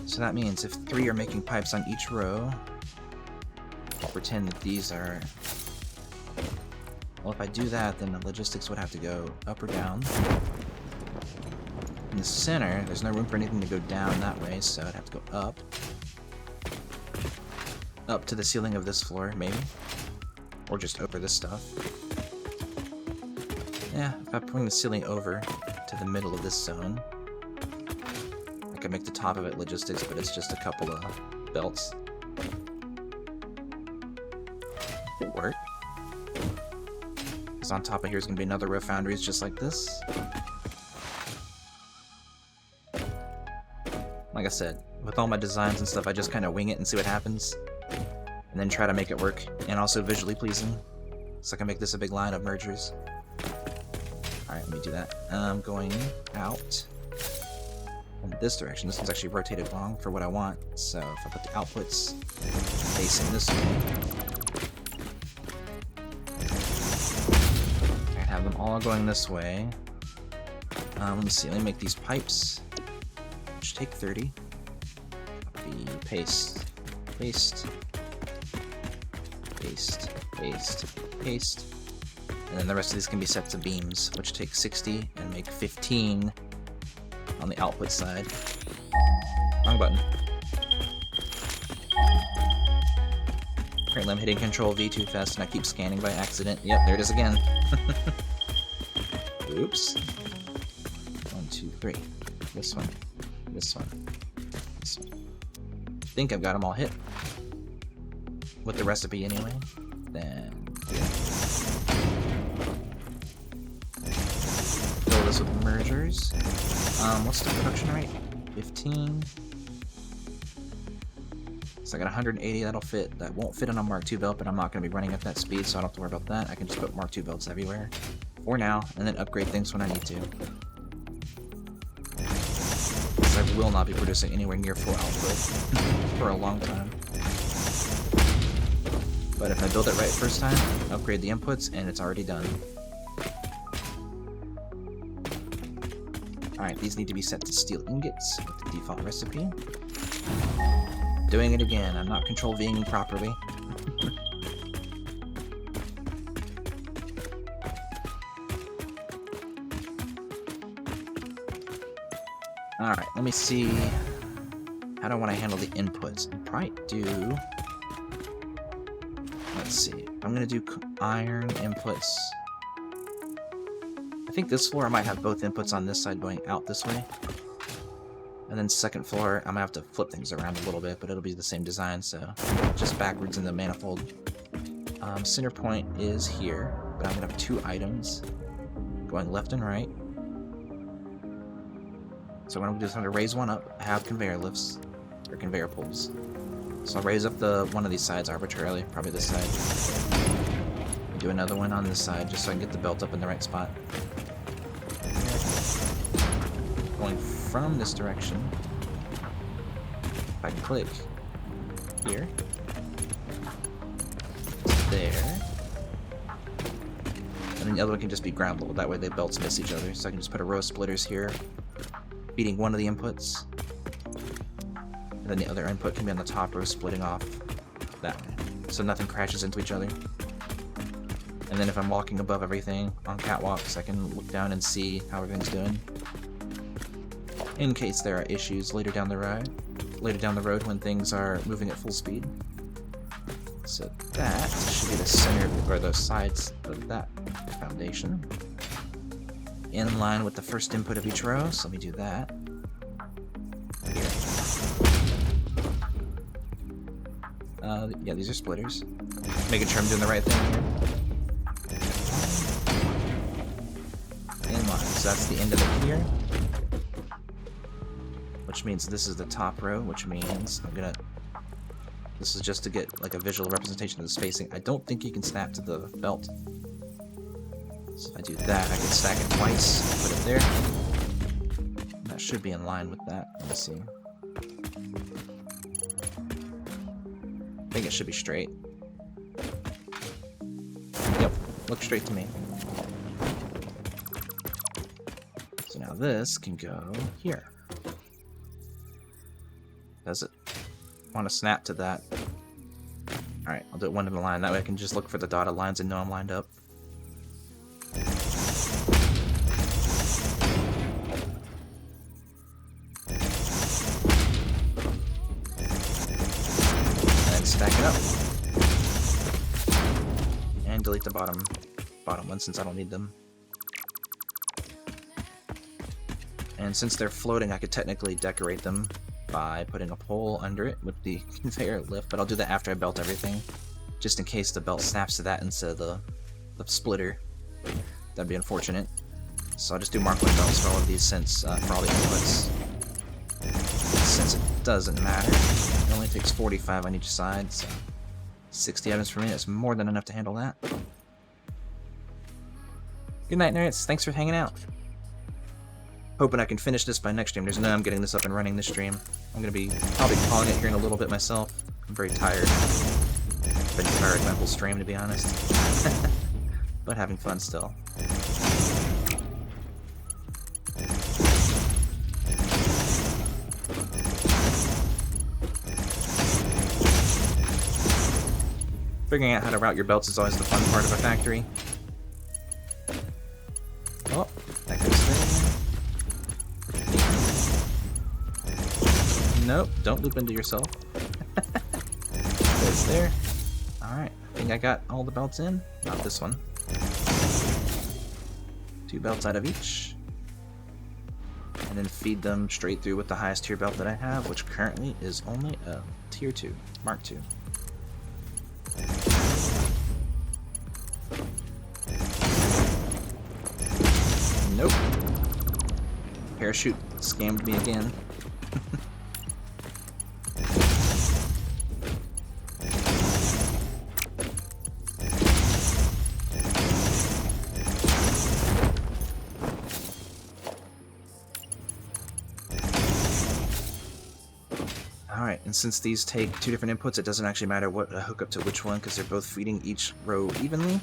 So that means if 3 are making pipes on each row, I'll pretend that these are... Well, if I do that, then the logistics would have to go up or down. In the center, there's no room for anything to go down that way, so I'd have to go up. Up to the ceiling of this floor, maybe. Or just over this stuff. Yeah, if I bring the ceiling over to the middle of this zone, I could make the top of it logistics, but it's just a couple of belts. It'll work. Because on top of here is going to be another row of foundries just like this. Like I said, with all my designs and stuff, I just kind of wing it and see what happens. And then try to make it work, and also visually pleasing. So I can make this a big line of mergers. Alright, let me do that. I'm going out in this direction. This one's actually rotated wrong for what I want. So if I put the outputs facing this way, I can have them all going this way. Let me see, let me make these pipes, which take 30. Copy, paste, paste, paste, paste, paste. And then the rest of these can be set to beams, which take 60 and make 15 on the output side. Wrong button. Apparently I'm hitting Control V too fast and I keep scanning by accident. Yep, there it is again. Oops. 1, 2, 3. This one. This one. This one. I think I've got them all hit. With the recipe anyway. Then... yeah. Fill this with mergers. What's the production rate? 15. So I got 180, that'll fit. That won't fit on a Mark II belt, but I'm not going to be running at that speed, so I don't have to worry about that. I can just put Mark II belts everywhere for now, and then upgrade things when I need to. So I will not be producing anywhere near full output for a long time. But if I build it right first time, upgrade the inputs, and it's already done. Alright, these need to be set to steel ingots with the default recipe. Doing it again, I'm not control Ving properly. Alright, let me see. How do I want to handle the inputs? I'll probably do... Let's see. I'm gonna do iron inputs. I think this floor I might have both inputs on this side going out this way. And then second floor, I'm gonna have to flip things around a little bit, but it'll be the same design, so just backwards in the manifold. Center point is here, but I'm gonna have two items going left and right. So what I'm gonna do is I'm gonna raise one up, have conveyor lifts, or conveyor pulls. So I'll raise up one of these sides arbitrarily, probably this side. Do another one on this side, just so I can get the belt up in the right spot. Going from this direction, if I can click here, there, and then the other one can just be ground level, that way the belts miss each other. So I can just put a row of splitters here, feeding one of the inputs, and then the other input can be on the top row, splitting off that way, so nothing crashes into each other. And then if I'm walking above everything on catwalks, I can look down and see how everything's doing, in case there are issues later down the road when things are moving at full speed. So that should be the center, or the sides of that foundation, in line with the first input of each row. So let me do that. Here. Yeah, these are splitters. Making sure I'm doing the right thing here. In line. So that's the end of it here. Which means this is the top row, which means this is just to get like a visual representation of the spacing. I don't think you can snap to the belt. So if I do that, I can stack it twice, put it there. That should be in line with that. Let's see. I think it should be straight. Yep, looks straight to me. So now this can go here. Does it want to snap to that? Alright, I'll do it one in a line. That way I can just look for the dotted lines and know I'm lined up. And stack it up. And delete the bottom ones since I don't need them. And since they're floating, I could technically decorate them by putting a pole under it with the conveyor lift, but I'll do that after I belt everything, just in case the belt snaps to that instead of the splitter. That'd be unfortunate. So I'll just do Mark 1 belts for all of these since for all the inputs. Since it doesn't matter, it only takes 45 on each side, so 60 items for me, that's more than enough to handle that. Good night, nerds. Thanks for hanging out. Hoping I can finish this by next stream. There's no way I'm getting this up and running this stream. I'm gonna be probably calling it here in a little bit myself. I'm very tired. I've been tired my whole stream, to be honest. But having fun still. Figuring out how to route your belts is always the fun part of a factory. Oh, that goes there. Nope, don't loop into yourself. Goes there. Alright, I think I got all the belts in. Not this one. 2 belts out of each. And then feed them straight through with the highest tier belt that I have, which currently is only a tier 2, Mark II. Nope. Parachute scammed me again. Alright, and since these take 2 different inputs, it doesn't actually matter what hook up to which one, because they're both feeding each row evenly.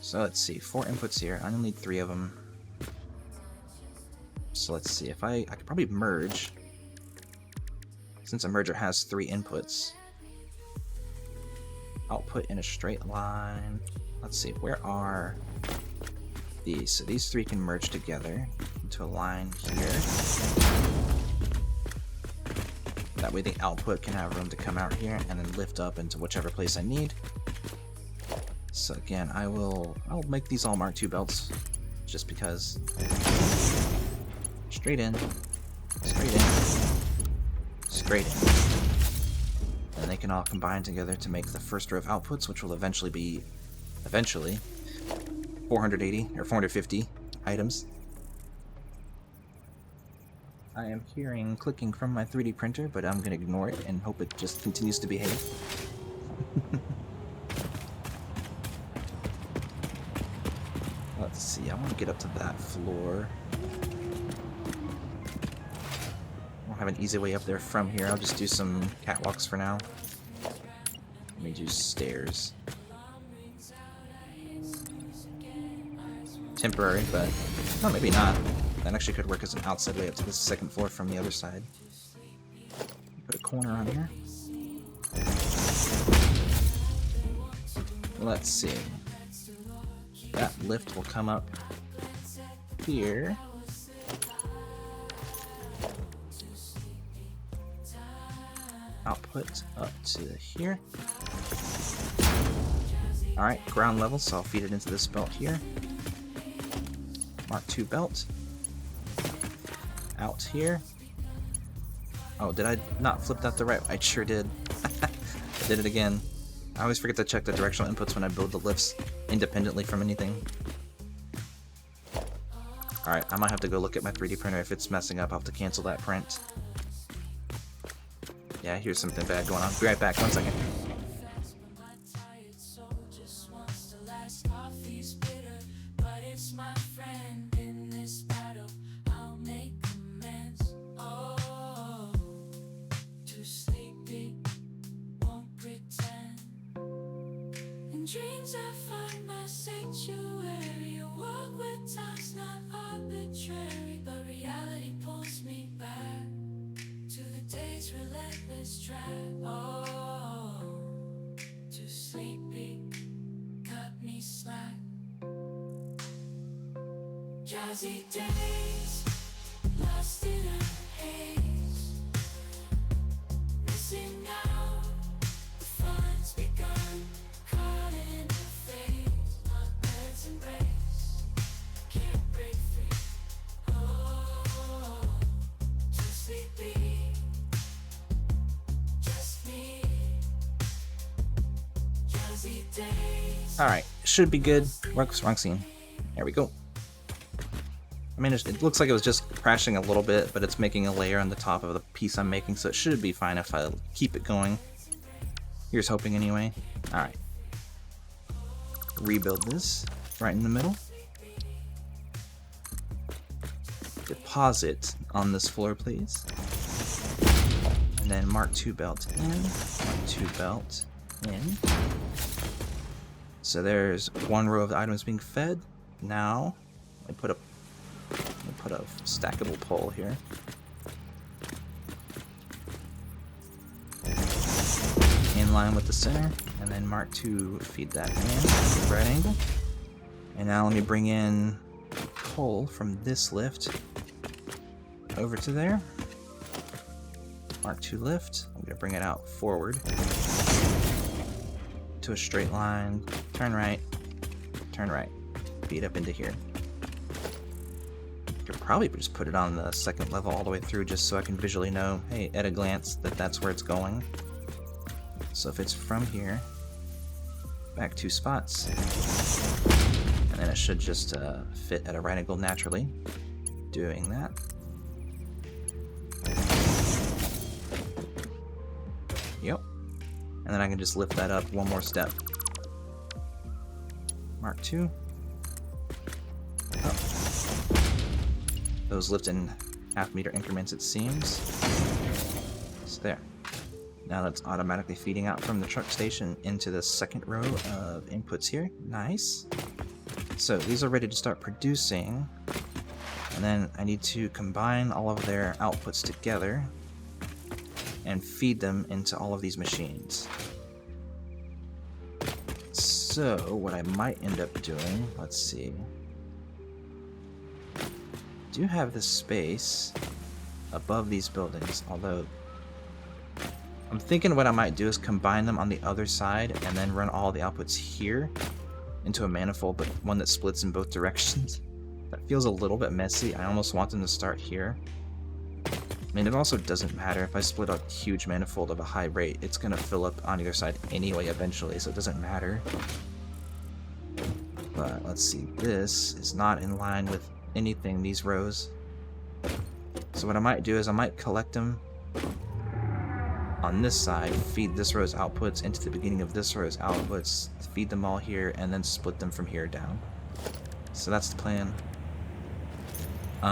So let's see, 4 inputs here. I only need 3 of them. So let's see, if I could probably merge, since a merger has 3 inputs. Output in a straight line. Let's see, where are these? So these 3 can merge together into a line here. That way the output can have room to come out here and then lift up into whichever place I need. So again, I'll make these all Mark II belts, just because. Straight in, straight in, straight in. And they can all combine together to make the first row of outputs, which will eventually be, 480 or 450 items. I am hearing clicking from my 3D printer, but I'm going to ignore it and hope it just continues to behave. Let's see, I want to get up to that floor. I don't have an easy way up there from here. I'll just do some catwalks for now. Let me do stairs. Temporary, but well, maybe not. That actually could work as an outside way up to the 2nd floor from the other side. Put a corner on here. Let's see. That lift will come up here. Output up to here. Alright, ground level, so I'll feed it into this belt here. Mark II belt. Out here. Oh, did I not flip that the right way? I sure did. I did it again. I always forget to check the directional inputs when I build the lifts independently from anything. Alright, I might have to go look at my 3D printer. If it's messing up, I'll have to cancel that print. Yeah, here's something bad going on. Be right back, 1 second. Dreams I find my sanctuary. I walk with time's not arbitrary, but reality pulls me back to the day's relentless drag. Oh, too sleepy, cut me slack. Jazzy days, lost in a haze, missing out, the fun's begun. Caught in a phase, my bed's embrace, can't break free. Oh, too sleepy, just me. Jazzy days. Alright, should be good. Wrong scene. There we go. I mean, it looks like it was just crashing a little bit, but it's making a layer on the top of the piece I'm making, so it should be fine if I keep it going. Here's hoping anyway. Alright. Rebuild this right in the middle. Deposit on this floor, please. And then Mark II belt in, Mark II belt in. So there's 1 row of the items being fed. Now, I put a stackable pole here. In line with the center, and then Mark II feed that in, right angle. And now let me bring in coal from this lift over to there. Mark II lift. I'm going to bring it out forward to a straight line. Turn right, feed up into here. Could probably just put it on the 2nd level all the way through, just so I can visually know, hey, at a glance, that that's where it's going. So if it's from here, back 2 spots, and then it should just fit at a right angle naturally, doing that. Yep. And then I can just lift that up 1 more step. Mark II. Up. Those lift in half-meter increments, it seems. So there. Now that's automatically feeding out from the truck station into the second row of inputs here. Nice. So these are ready to start producing. And then I need to combine all of their outputs together and feed them into all of these machines. So what I might end up doing, let's see. I do have this space above these buildings, although I'm thinking what I might do is combine them on the other side and then run all the outputs here into a manifold, but one that splits in both directions. That feels a little bit messy. I almost want them to start here. I mean, it also doesn't matter. If I split a huge manifold of a high rate, it's going to fill up on either side anyway eventually, so it doesn't matter. But let's see, this is not in line with anything, these rows. So what I might do is I might collect them on this side, feed this row's outputs into the beginning of this row's outputs, feed them all here, and then split them from here down. So that's the plan.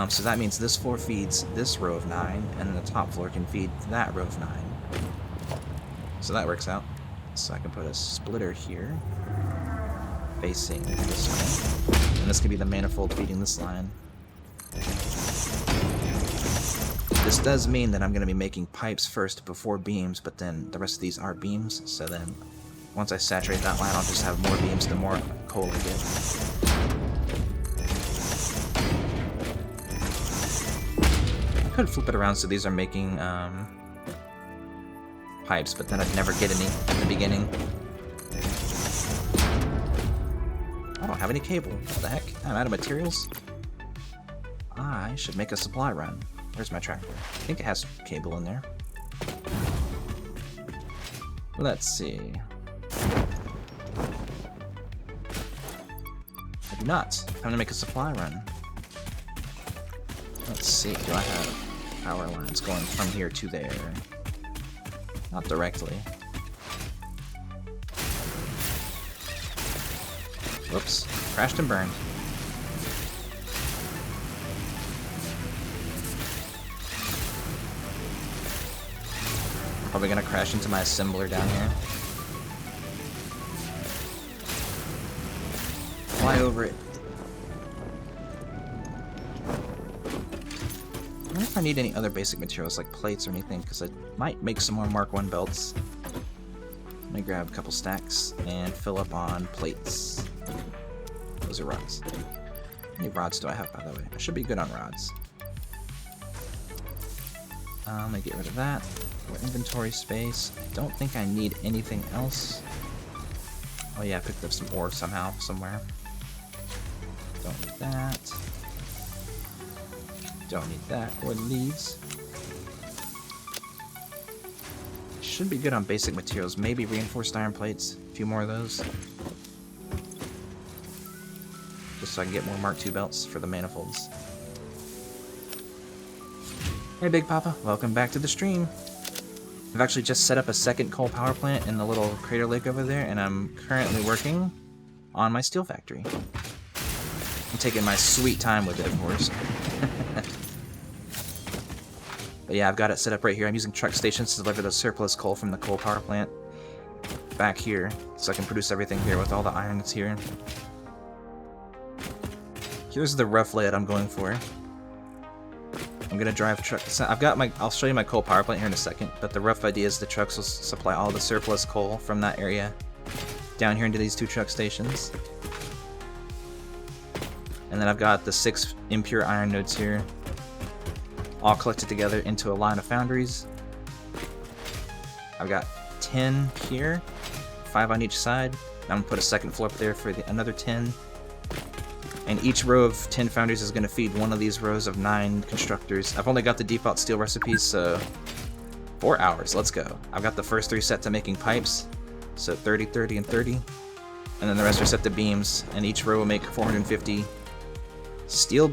So that means this floor feeds this row of 9, and then the top floor can feed that row of 9. So that works out. So I can put a splitter here, facing this way, and this can be the manifold feeding this line. This does mean that I'm going to be making pipes first before beams, but then the rest of these are beams, so then once I saturate that line, I'll just have more beams the more coal I get. I could flip it around so these are making pipes, but then I'd never get any in the beginning. I don't have any cable. What the heck? I'm out of materials? I should make a supply run. Where's my tractor? I think it has cable in there. Let's see. I do not. Time to make a supply run. Let's see. Do I have power lines going from here to there? Not directly. Whoops. Crashed and burned. Probably gonna crash into my assembler down here. Fly over it. I wonder if I need any other basic materials like plates or anything, because I might make some more Mark 1 belts. Let me grab a couple stacks and fill up on plates. Those are rods. How many rods do I have, by the way? I should be good on rods. Let me get rid of that. For inventory space. I don't think I need anything else. Oh yeah, I picked up some ore somehow, somewhere. Don't need that. Don't need that, or leads. Should be good on basic materials. Maybe reinforced iron plates. A few more of those. Just so I can get more Mark II belts for the manifolds. Hey Big Papa, welcome back to the stream. I've actually just set up a second coal power plant in the little crater lake over there, and I'm currently working on my steel factory. I'm taking my sweet time with it, of course. But yeah, I've got it set up right here. I'm using truck stations to deliver the surplus coal from the coal power plant back here, so I can produce everything here with all the iron that's here. Here's the rough layout I'm going for. I'm gonna drive trucks. I'll show you my coal power plant here in a second, but the rough idea is the trucks will supply all the surplus coal from that area down here into these 2 truck stations. And then I've got the 6 impure iron nodes here, all collected together into a line of foundries. I've got 10 here, 5 on each side. I'm gonna put a second floor up there for another 10. And each row of 10 foundries is going to feed one of these rows of 9 constructors. I've only got the default steel recipes, so 4 hours, let's go. I've got the first 3 set to making pipes, so 30, 30, and 30. And then the rest are set to beams, and each row will make 450 steel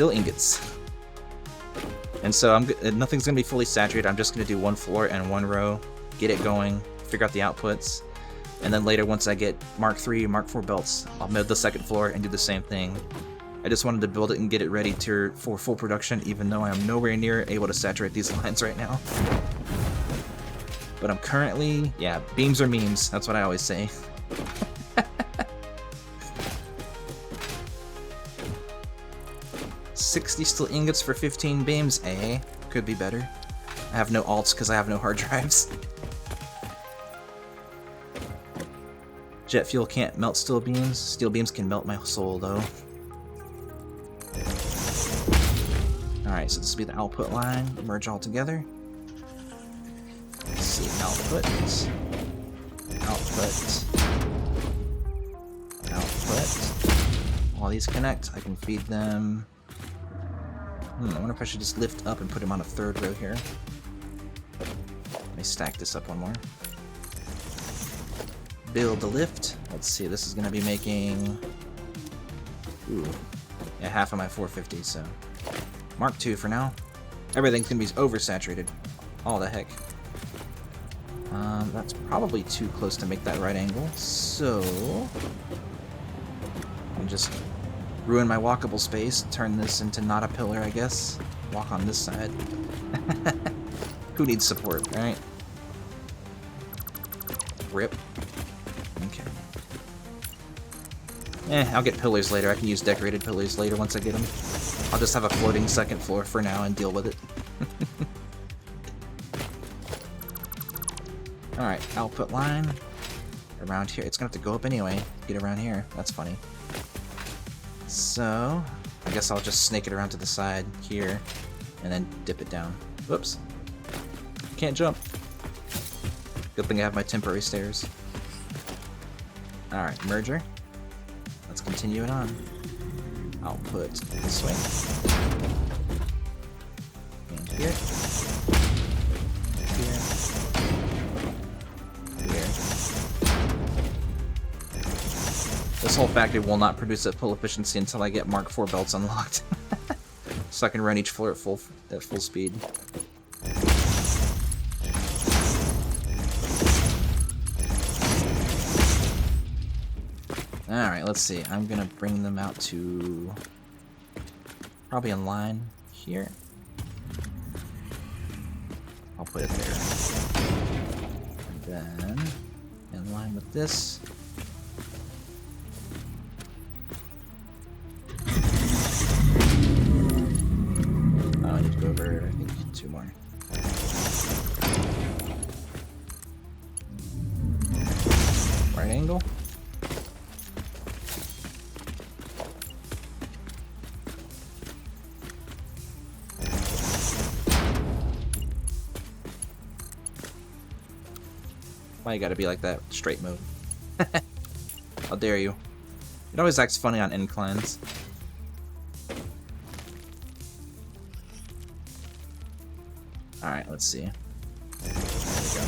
ingots. And so nothing's going to be fully saturated. I'm just going to do 1 floor and 1 row, get it going, figure out the outputs. And then later, once I get Mark III, Mark IV belts, I'll build the second floor and do the same thing. I just wanted to build it and get it ready for full production, even though I am nowhere near able to saturate these lines right now. But I'm currently, yeah, beams are memes. That's what I always say. $60 steel ingots for 15 beams, eh? Could be better. I have no alts because I have no hard drives. Jet fuel can't melt steel beams. Steel beams can melt my soul, though. Alright, so this will be the output line. Merge all together. Let's see, output. All these connect. I can feed them. I wonder if I should just lift up and put them on a third row here. Let me stack this up one more. Build the lift. Let's see, this is going to be making... Ooh. Yeah, half of my 450, so... Mark II for now. Everything's going to be oversaturated. All the heck. That's probably too close to make that right angle, so... I'm just ruin my walkable space, turn this into not a pillar, I guess. Walk on this side. Who needs support, right? Rip. Okay. I'll get pillars later. I can use decorated pillars later once I get them. I'll just have a floating second floor for now and deal with it. Alright, output line. Around here. It's gonna have to go up anyway to get around here. That's funny. So, I guess I'll just snake it around to the side here and then dip it down. Whoops. Can't jump. Good thing I have my temporary stairs. Alright, merger. Let's continue it on. Output this way. And here. Here. Here. This whole factory will not produce at full efficiency until I get Mark IV belts unlocked. So I can run each floor at full speed. Alright, let's see. I'm gonna bring them out to... probably in line here. I'll put it there. And then, in line with this. Oh, I need to go over, I think, 2 more. Right angle. Why you gotta be like that? Straight mode. How dare you? It always acts funny on inclines. Alright, let's see. There we go.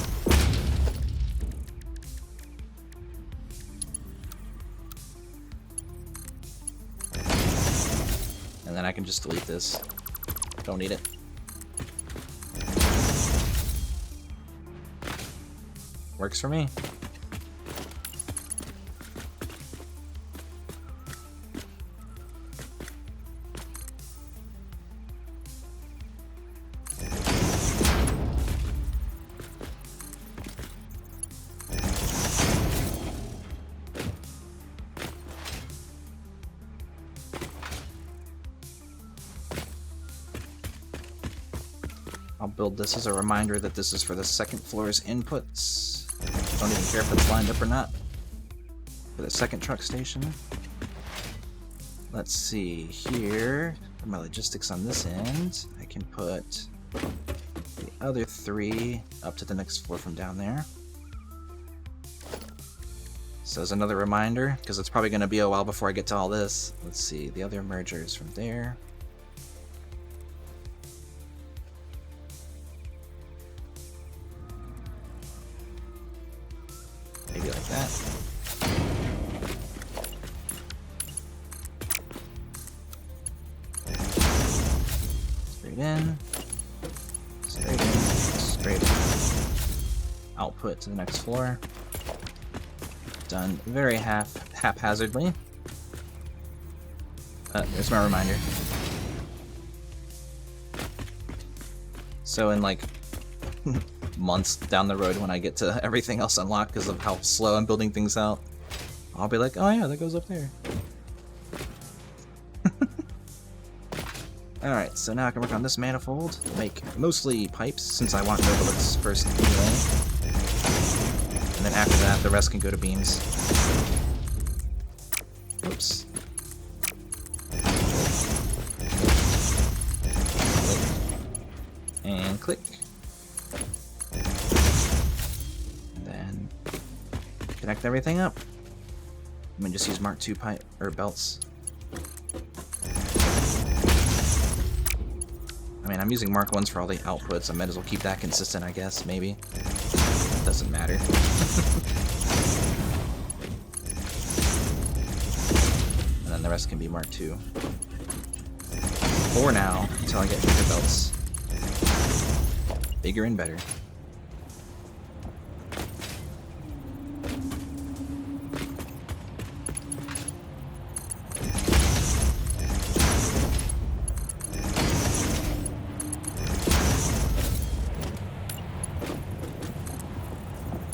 And then I can just delete this. Don't need it. Works for me. I'll build this as a reminder that this is for the second floor's inputs. Don't even care if it's lined up or not. For the second truck station. Let's see here. For my logistics on this end, I can put the other 3 up to the next floor from down there. So as another reminder, because it's probably going to be a while before I get to all this. Let's see, the other merger is from there. Maybe like that. Straight in. Straight in. Straight in. Output to the next floor. Done very haphazardly. There's my reminder. So in like months down the road when I get to everything else unlocked because of how slow I'm building things out, I'll be like, oh yeah, that goes up there. Alright, so now I can work on this manifold, make mostly pipes, since I want Novolith's first anyway. And then after that, the rest can go to beams. Oops. And click. And then connect everything up. I'm gonna just use Mark II pipe or belts. I mean, I'm using Mark 1s for all the outputs. I might as well keep that consistent, I guess, maybe. Doesn't matter. And then the rest can be Mark II. For now, until I get bigger belts. Bigger and better.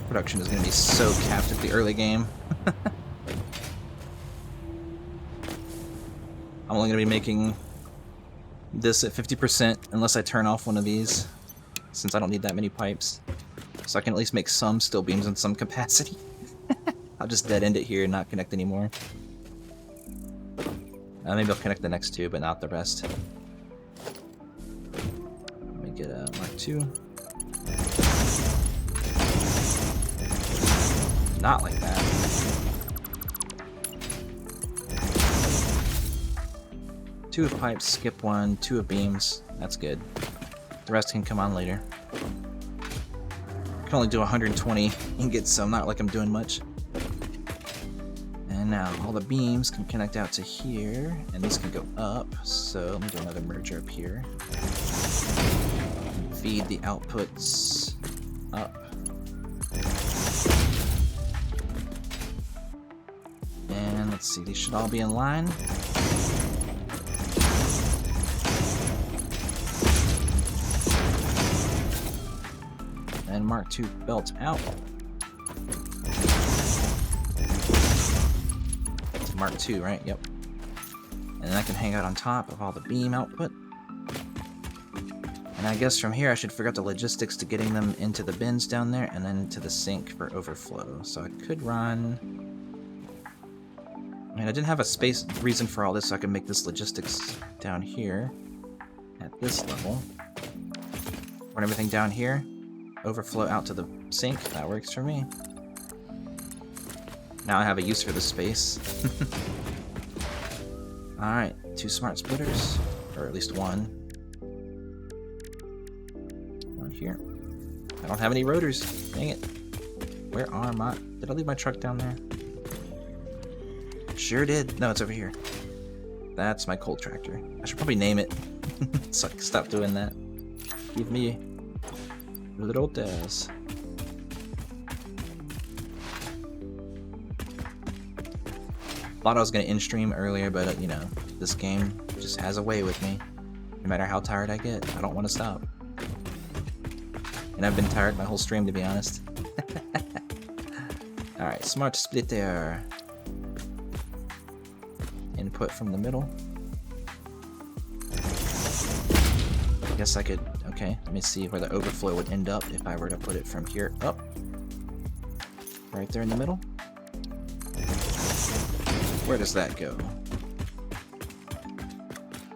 Production is going to be so capped at the early game. I'm only going to be making this at 50% unless I turn off one of these, since I don't need that many pipes. So I can at least make some steel beams in some capacity. I'll just dead end it here and not connect anymore. Maybe I'll connect the next two, but not the rest. Let me get a Mark II. Not like that. Two of pipes, skip one, two of beams. That's good. The rest can come on later. I can only do 120 ingots, so not like I'm doing much. And now all the beams can connect out to here, and these can go up. So let me do another merger up here. Feed the outputs up. And let's see, these should all be in line. And Mark II belt out. It's Mark II, right? Yep. And then I can hang out on top of all the beam output. And I guess from here I should figure out the logistics to getting them into the bins down there and then into the sink for overflow. So I could run... I mean, I didn't have a space reason for all this, so I can make this logistics down here at this level. Run everything down here. Overflow out to the sink. That works for me. Now I have a use for this space. Alright, 2 smart splitters. Or at least one. One here. I don't have any rotors. Dang it. Where are my... Did I leave my truck down there? Sure did. No, it's over here. That's my coal tractor. I should probably name it. So I can stop doing that. Give me little Daz. Thought I was gonna in-stream earlier, but you know, this game just has a way with me. No matter how tired I get, I don't want to stop. And I've been tired my whole stream, to be honest. Alright, smart splitter. Input from the middle. I guess I could... Okay, let me see where the overflow would end up if I were to put it from here up. Right there in the middle. Where does that go?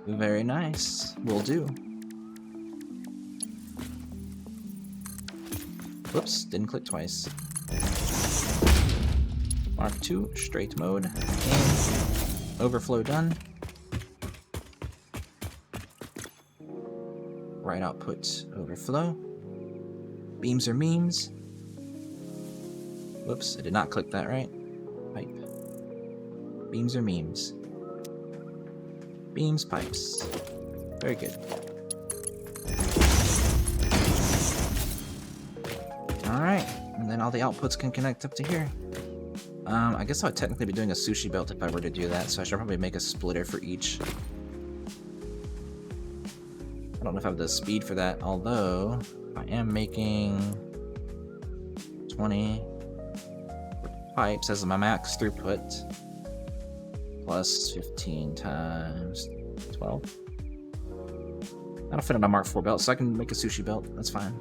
Very nice. Will do. Whoops, didn't click twice. Mark II, straight mode. And overflow done. Right output, overflow. Beams or memes. Whoops, I did not click that right. Pipe. Beams or memes. Beams, pipes. Very good. Alright, and then all the outputs can connect up to here. I guess I would technically be doing a sushi belt if I were to do that, so I should probably make a splitter for each. I don't know if I have the speed for that, although I am making 20 pipes as my max throughput, plus 15 times 12. That'll fit on a Mark IV belt, so I can make a sushi belt. That's fine.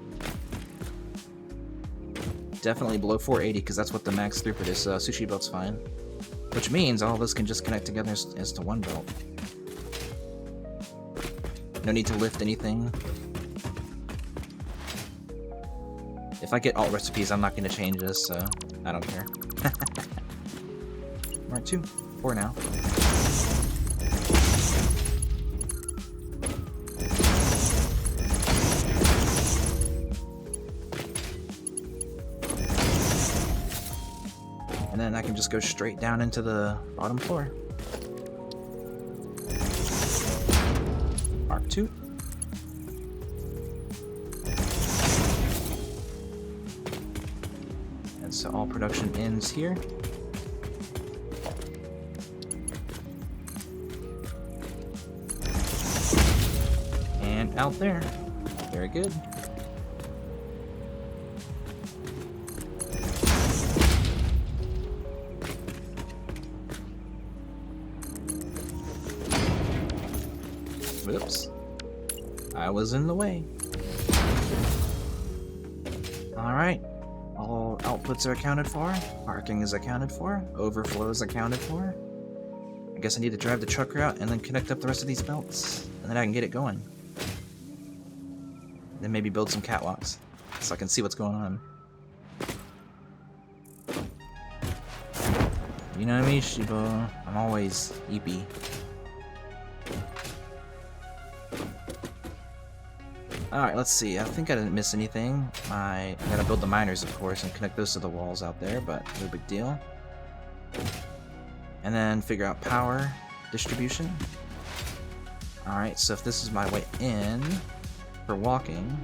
Definitely below 480, because that's what the max throughput is, so sushi belt's fine. Which means all this can just connect together as to one belt. No need to lift anything. If I get alt recipes, I'm not going to change this, so I don't care. Mark II, 4 now. And then I can just go straight down into the bottom floor. Mark II. And so all production ends here. And out there. Very good. Whoops. I was in the way. Alright. All outputs are accounted for. Parking is accounted for. Overflow is accounted for. I guess I need to drive the truck route and then connect up the rest of these belts. And then I can get it going. Then maybe build some catwalks. So I can see what's going on. You know me, Shiba. I'm always eepy. Alright, let's see. I think I didn't miss anything. I gotta build the miners, of course, and connect those to the walls out there, but no big deal. And then figure out power distribution. Alright, so if this is my way in for walking,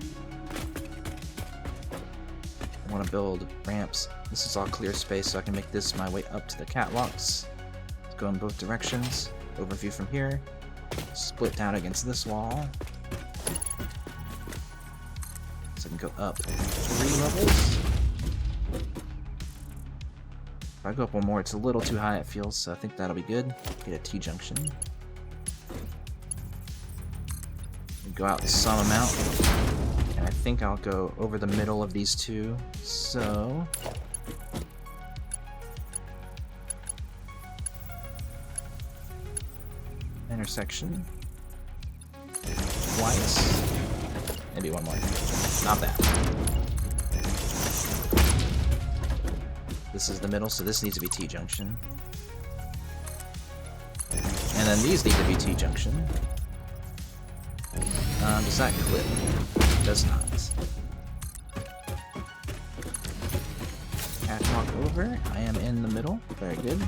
I want to build ramps. This is all clear space, so I can make this my way up to the catwalks. Let's go in both directions. Overview from here. Split down against this wall. So I can go up 3 levels. If I go up one more, it's a little too high, it feels, so I think that'll be good. Get a T-junction. Go out some amount. And I think I'll go over the middle of these two. So... intersection. Twice. Maybe one more. Not bad. This is the middle, so this needs to be T-junction. And then these need to be T-junction. Does that clip? Does not. Catwalk over. I am in the middle. Very good.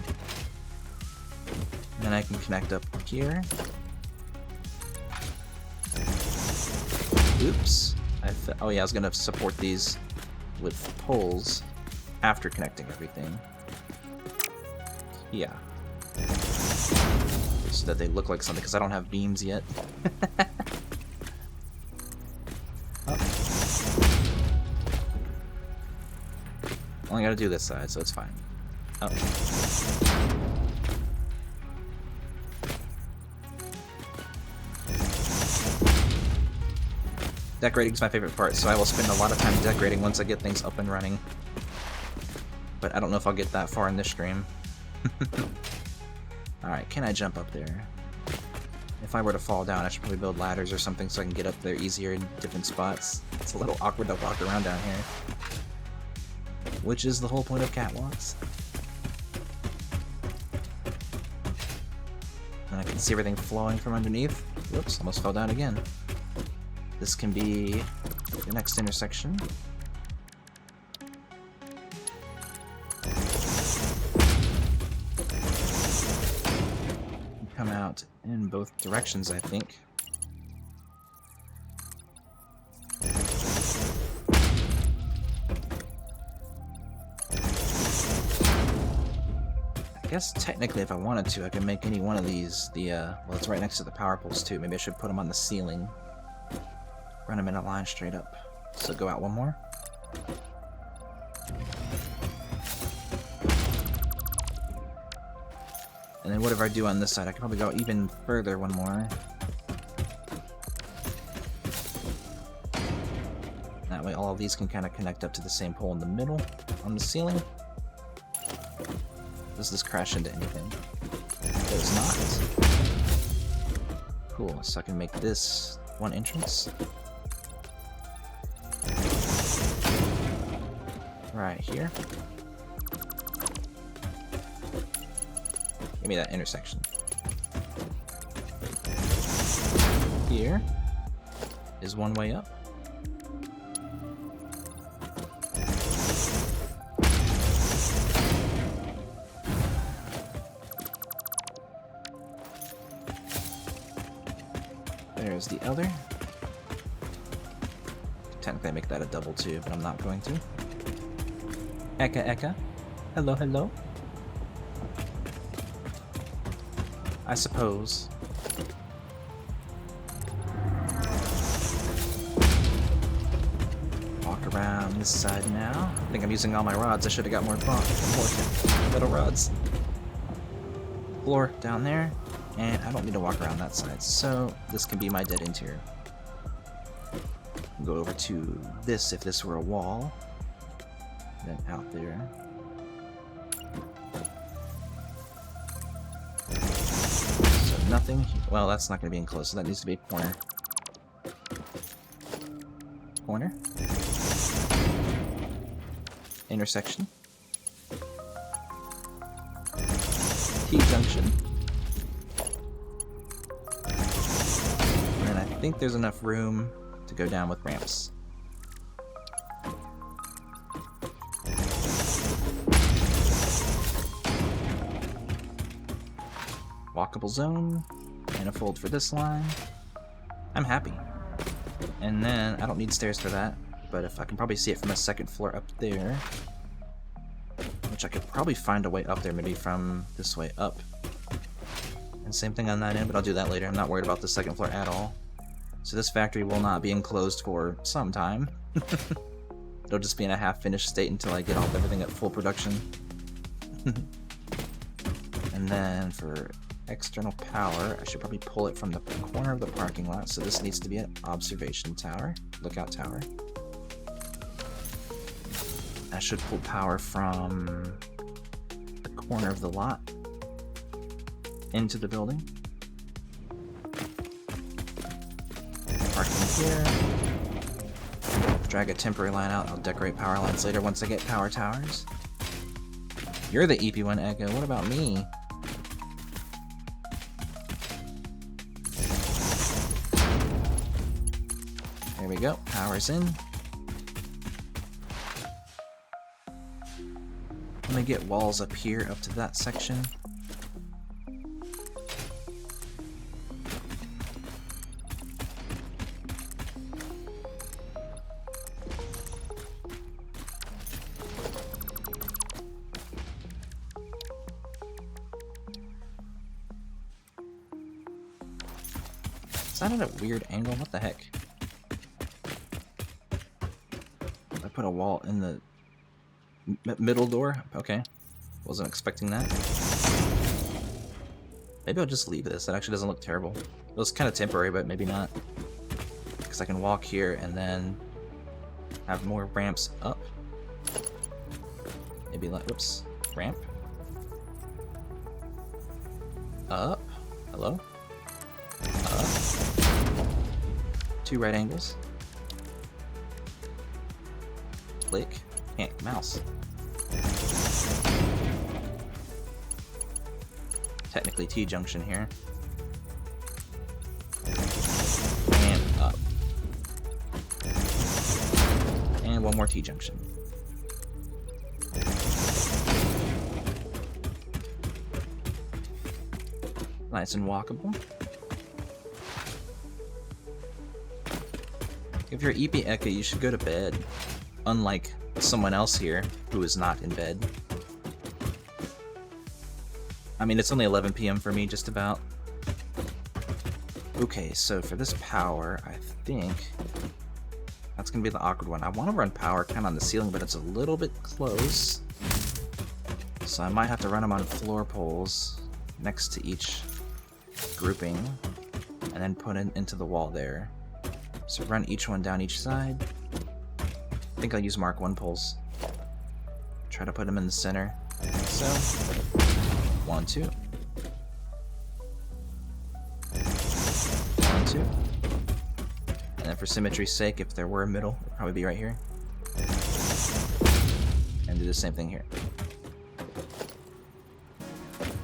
Then I can connect up here. Oops. Oh yeah, I was gonna support these with poles after connecting everything. Yeah. So that they look like something, because I don't have beams yet. Only gotta do this side, so it's fine. Oh. Decorating is my favorite part, so I will spend a lot of time decorating once I get things up and running. But I don't know if I'll get that far in this stream. Alright, can I jump up there? If I were to fall down, I should probably build ladders or something so I can get up there easier in different spots. It's a little awkward to walk around down here. Which is the whole point of catwalks. And I can see everything flowing from underneath. Whoops, almost fell down again. This can be the next intersection. Come out in both directions, I think. I guess technically if I wanted to, I could make any one of these well, it's right next to the power poles too. Maybe I should put them on the ceiling. Run them in a line straight up. So go out one more. And then whatever I do on this side, I can probably go even further one more. That way all of these can kind of connect up to the same pole in the middle on the ceiling. Does this crash into anything? It does not. Cool, so I can make this one entrance. Right here. Give me that intersection. Here is one way up. There's the other. Technically I make that a double too, but I'm not going to. Eka Eka. Hello, hello. I suppose. Walk around this side now. I think I'm using all my rods. I should have got more metal rods. Floor down there. And I don't need to walk around that side, so this can be my dead end here. Go over to this if this were a wall. Then out there. So nothing. Well, that's not going to be enclosed, so that needs to be a corner. Corner. Intersection. T-junction. I think there's enough room to go down with ramps. Walkable zone, manifold for this line. I'm happy. And then, I don't need stairs for that, but if I can probably see it from a second floor up there, which I could probably find a way up there, maybe from this way up. And same thing on that end, but I'll do that later. I'm not worried about the second floor at all. So this factory will not be enclosed for some time. It'll just be in a half-finished state until I get everything at full production. And then for external power, I should probably pull it from the corner of the parking lot. So this needs to be an observation tower, lookout tower. I should pull power from the corner of the lot into the building. Parking here. Drag a temporary line out. I'll decorate power lines later once I get power towers. You're the EP1 Echo. What about me? There we go. Power's in. I'm gonna get walls up here, up to that section. Is that at a weird angle? What the heck? I put a wall in the middle door? Okay. Wasn't expecting that. Maybe I'll just leave this. That actually doesn't look terrible. It was kind of temporary, but maybe not. Because I can walk here and then have more ramps up. Maybe like, whoops, ramp. Up. Hello? Up. 2 right angles. Click. Can't mouse. Technically T-junction here. And up. And one more T-junction. Nice and walkable. If you're EP Eka, you should go to bed. Unlike someone else here who is not in bed. I mean, it's only 11 PM for me, just about. Okay, so for this power, I think That's gonna be the awkward one. I want to run power kind of on the ceiling, but it's a little bit close. So I might have to run them on floor poles next to each grouping, and then put it into the wall there. So run each one down each side. I think I'll use Mark 1 poles. Try to put them in the center. So, 1, 2. 1, 2. And then for symmetry's sake, if there were a middle, it'd probably be right here. And do the same thing here.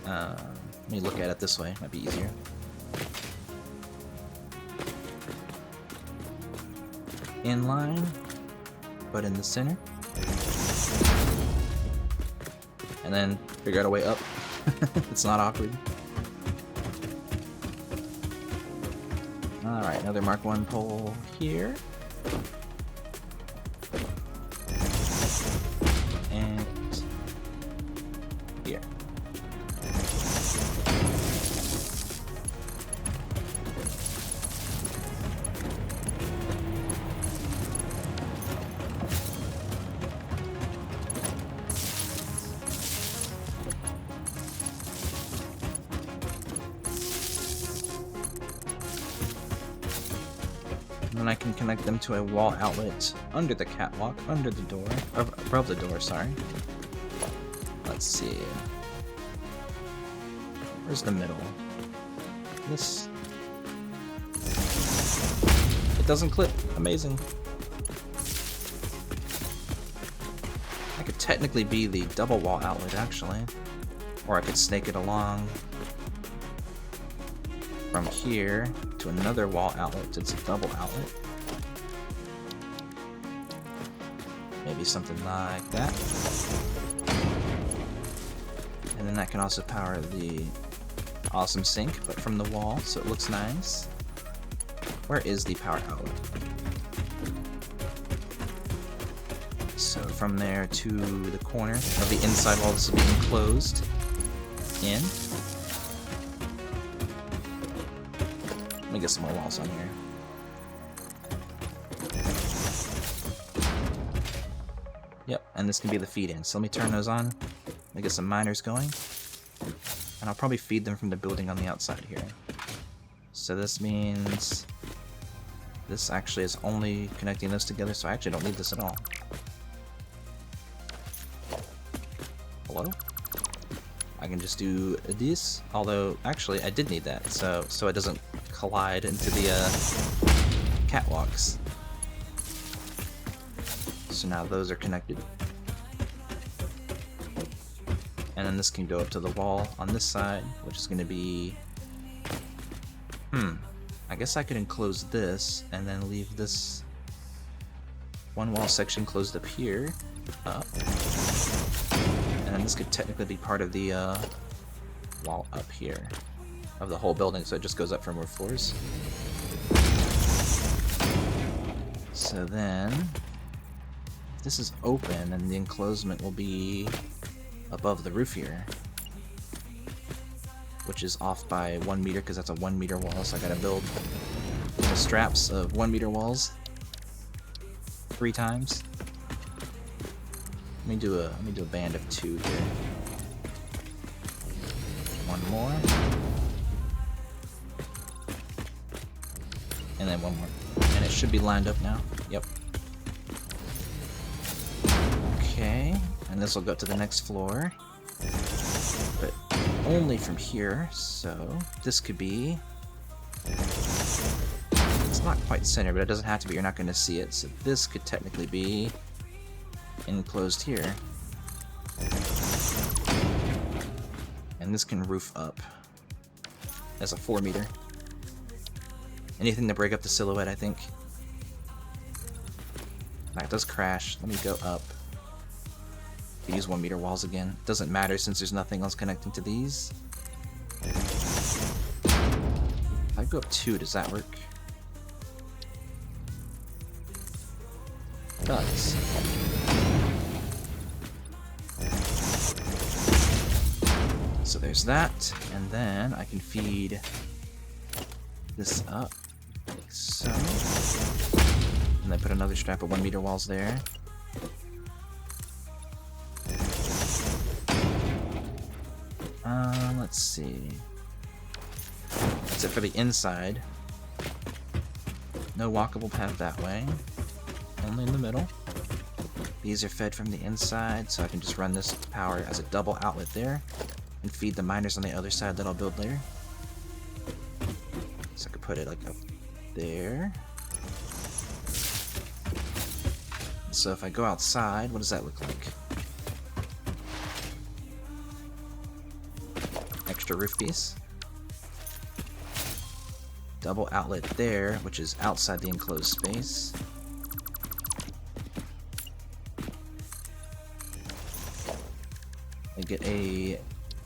Let me look at it this way, might be easier. In line, but in the center. And then figure out a way up. It's not awkward. Alright, another Mark 1 pole here. And here. And then I can connect them to a wall outlet under the catwalk, under the door, above the door, sorry. Let's see. Where's the middle? This. It doesn't clip. Amazing. I could technically be the double wall outlet, actually. Or I could snake it along from here to another wall outlet. It's a double outlet. Maybe something like that. And then that can also power the awesome sink, but from the wall, so it looks nice. Where is the power outlet? So from there to the corner of the inside wall, this will be enclosed in. Let me get some more walls on here. Yep, and this can be the feed-in. So let me turn those on. Let me get some miners going. And I'll probably feed them from the building on the outside here. So this means this actually is only connecting those together, so I actually don't need this at all. Hello? I can just do this, although actually I did need that, so it doesn't collide into the catwalks. So now those are connected. And then this can go up to the wall on this side, which is going to be... I guess I could enclose this, and then leave this one wall section closed up here, up. And then this could technically be part of the wall up here, of the whole building, so it just goes up for more floors. So then, this is open, and the enclosement will be above the roof here, which is off by 1 meter because that's a 1 meter wall, so I gotta build little straps of 1 meter walls 3 times. Let me do a band of 2 here. 1 more. And then 1 more. And it should be lined up now. Yep. Okay, and this will go to the next floor. But only from here, so this could be... It's not quite center, but it doesn't have to be, you're not going to see it, so this could technically be enclosed here. And this can roof up as a 4 meter. Anything to break up the silhouette, I think. That does crash. Let me go up. Use 1 meter walls again. Doesn't matter since there's nothing else connecting to these. If I go up 2, does that work? It does. So there's that, and then I can feed this up like so. And then put another strap of 1 meter walls there. Let's see. That's it for the inside. No walkable path that way. Only in the middle. These are fed from the inside, so I can just run this power as a double outlet there and feed the miners on the other side that I'll build later. So I could put it like up there. So if I go outside, what does that look like? Extra roof piece. Double outlet there, which is outside the enclosed space. I get a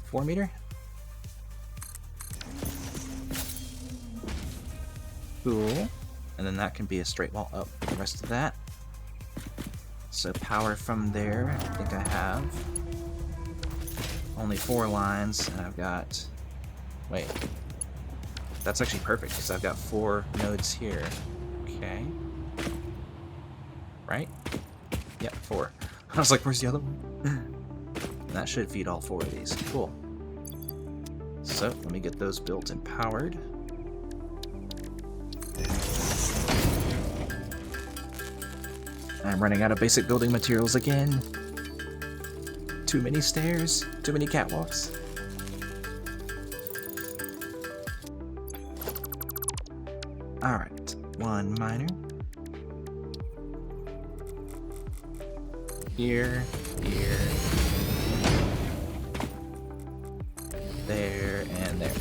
4 meter. Cool. And then that can be a straight wall up the rest of that. So power from there, I think I have only 4 lines, and I've got, wait, that's actually perfect, because I've got 4 nodes here. Okay. Right? Yep, 4. I was like, where's the other one? That should feed all 4 of these. Cool. So, let me get those built and powered. I'm running out of basic building materials again. Too many stairs, too many catwalks. Alright, 1 miner. Here, here. There, and there.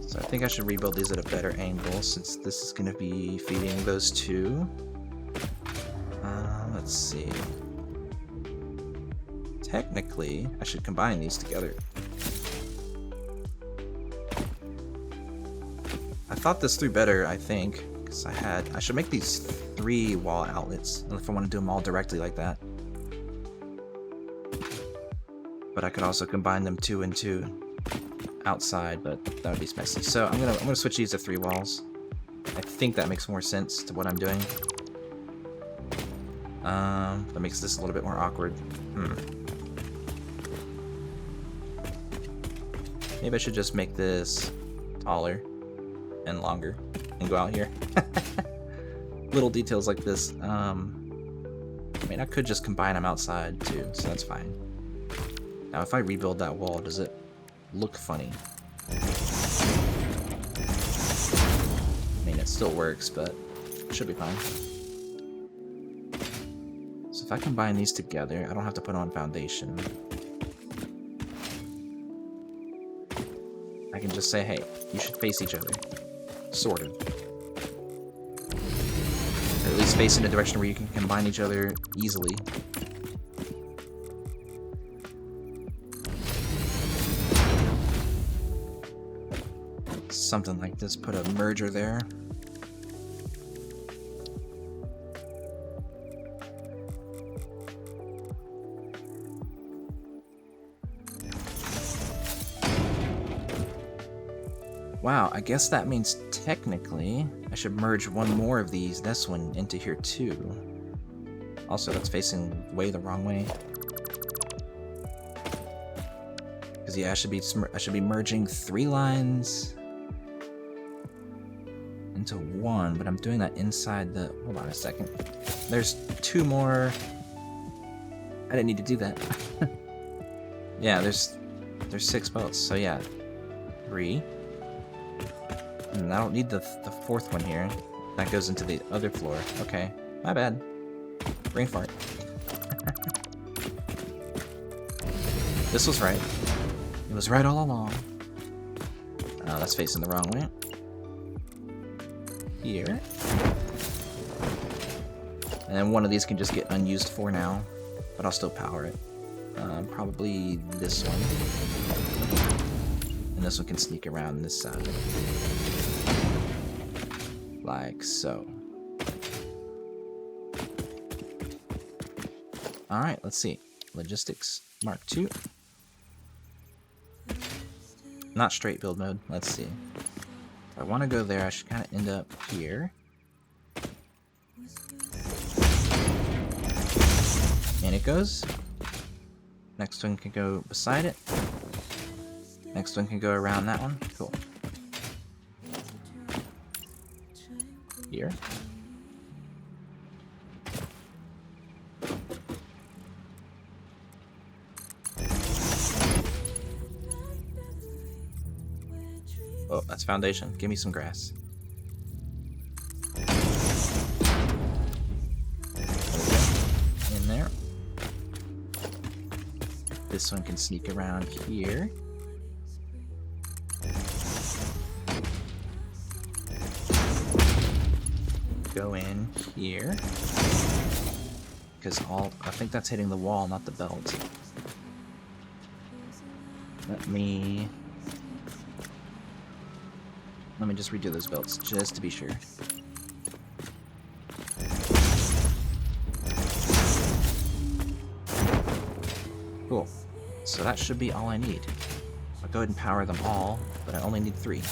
So I think I should rebuild these at a better angle since this is going to be feeding those 2. Let's see. Technically, I should combine these together. I thought this through better, I think, because I should make these 3 wall outlets if I want to do them all directly like that. But I could also combine them 2 and 2 outside, but that would be messy. So I'm gonna switch these to 3 walls. I think that makes more sense to what I'm doing. That makes this a little bit more awkward. Maybe I should just make this taller and longer and go out here. Little details like this. I mean, I could just combine them outside too, so that's fine. Now, if I rebuild that wall, does it look funny? I mean, it still works, but it should be fine. So if I combine these together, I don't have to put on foundation. I can just say, hey, you should face each other. Sort of. Or at least face in a direction where you can combine each other easily. Something like this, put a merger there. Wow, I guess that means technically I should merge one more of these, this one, into here too. Also, that's facing way the wrong way. Because yeah, I should be merging 3 lines into 1, but I'm doing that inside the. Hold on a second. There's 2 more. I didn't need to do that. Yeah, there's 6 bolts. So yeah, 3. And I don't need the 4th one here. That goes into the other floor. Okay, my bad. Brain fart. This was right. It was right all along. Oh, that's facing the wrong way. Here. And then one of these can just get unused for now, but I'll still power it. Probably this one. And this one can sneak around this side. Like so. Alright, let's see. Logistics Mark II. Not straight build mode. Let's see. If I want to go there, I should kind of end up here. And it goes. Next one can go beside it. Next one can go around that one. Cool. Here. Oh, that's foundation. Give me some grass. There we go. In there. This one can sneak around here. Go in here. Because I think that's hitting the wall, not the belt. Let me just redo those belts, just to be sure. Cool. So that should be all I need. I'll go ahead and power them all, but I only need 3.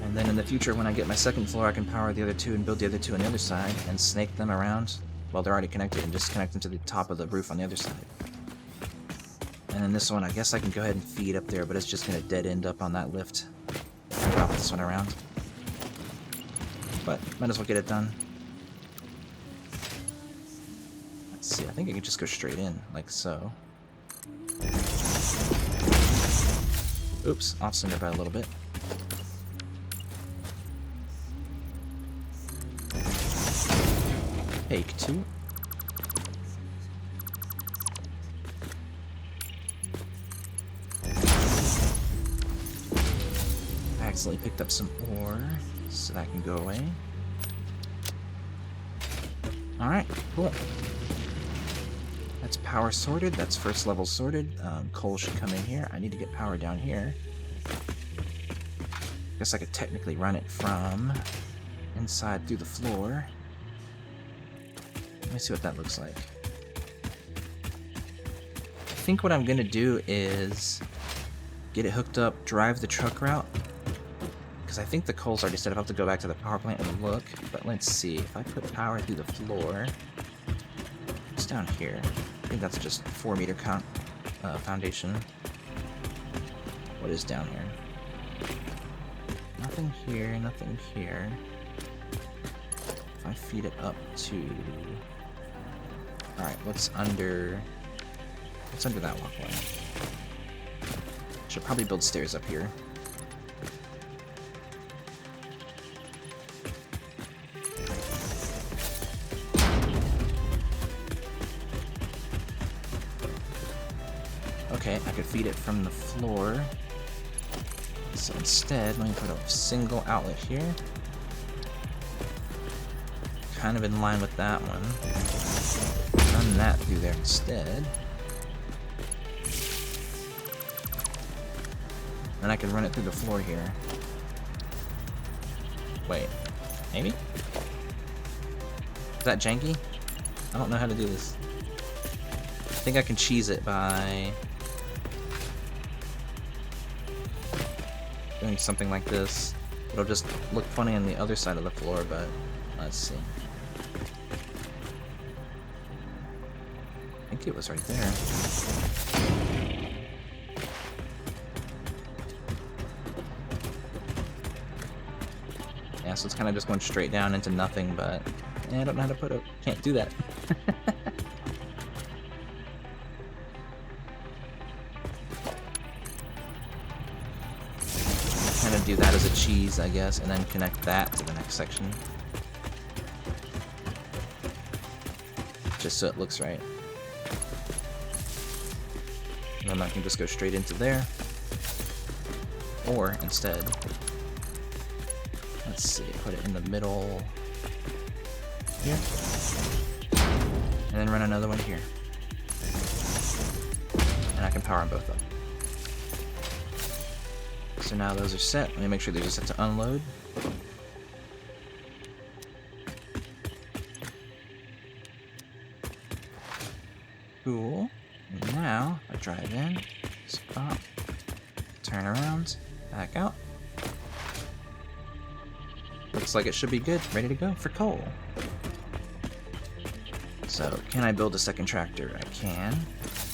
And then in the future, when I get my second floor, I can power the other 2 and build the other 2 on the other side and snake them around. Well, they're already connected, and just connect them to the top of the roof on the other side. And then this one, I guess I can go ahead and feed up there, but it's just going to dead end up on that lift. I'll wrap this one around. But might as well get it done. Let's see, I think I can just go straight in, like so. Oops, off center by a little bit. Take 2. I accidentally picked up some ore, so that can go away. Alright, cool. That's power sorted, that's first level sorted. Coal should come in here. I need to get power down here. Guess I could technically run it from inside through the floor. Let me see what that looks like. I think what I'm gonna do is get it hooked up, drive the truck route, because I think the coal's already set up. I'll have to go back to the power plant and look, but let's see. If I put power through the floor, it's down here. I think that's just 4-meter foundation. What is down here? Nothing here, nothing here. If I feed it up to... Alright, what's under that walkway? Should probably build stairs up here. Okay, I could feed it from the floor. So instead, let me put a single outlet here. Kind of in line with that one. Run that through there instead. Then I can run it through the floor here. Wait, maybe? Is that janky? I don't know how to do this. I think I can cheese it by doing something like this. It'll just look funny on the other side of the floor, but let's see. I think it was right there. Yeah, so it's kind of just going straight down into nothing, but I don't know how to put it. Can't do that. Kind of do that as a cheese, I guess, and then connect that to the next section. Just so it looks right. And then I can just go straight into there. Or, instead, let's see, put it in the middle here. And then run another one here. And I can power on both of them. So now those are set. Let me make sure they're just set to unload. Cool. And now, I drive in, stop, turn around, back out. Looks like it should be good, ready to go for coal. So, can I build a second tractor? I can.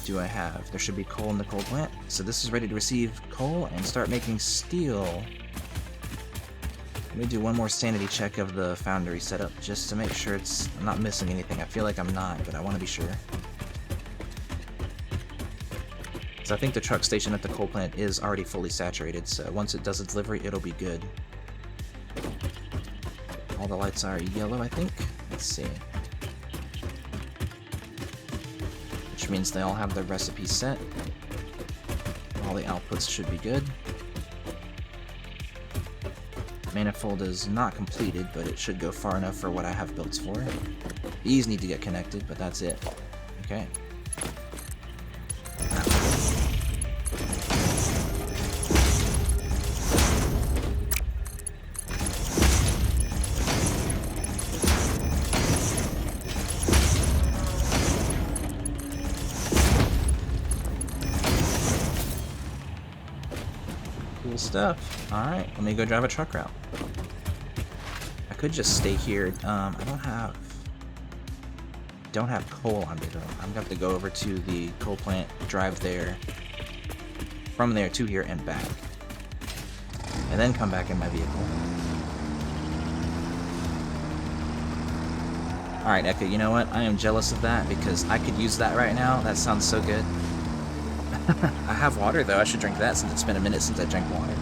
Do I have? There should be coal in the coal plant. So this is ready to receive coal and start making steel. Let me do one more sanity check of the foundry setup, just to make sure I'm not missing anything. I feel like I'm not, but I want to be sure. So I think the truck station at the coal plant is already fully saturated, so once it does its delivery, it'll be good. All the lights are yellow, I think. Let's see. Which means they all have their recipe set. All the outputs should be good. Manifold is not completed, but it should go far enough for what I have built for. These need to get connected, but that's it. Okay. Cool stuff. Alright, let me go drive a truck route. I could just stay here. I don't have coal on me though. I'm gonna have to go over to the coal plant, drive there, from there to here and back. And then come back in my vehicle. Alright, Eka, you know what? I am jealous of that because I could use that right now. That sounds so good. I have water though, I should drink that since it's been a minute since I drank water.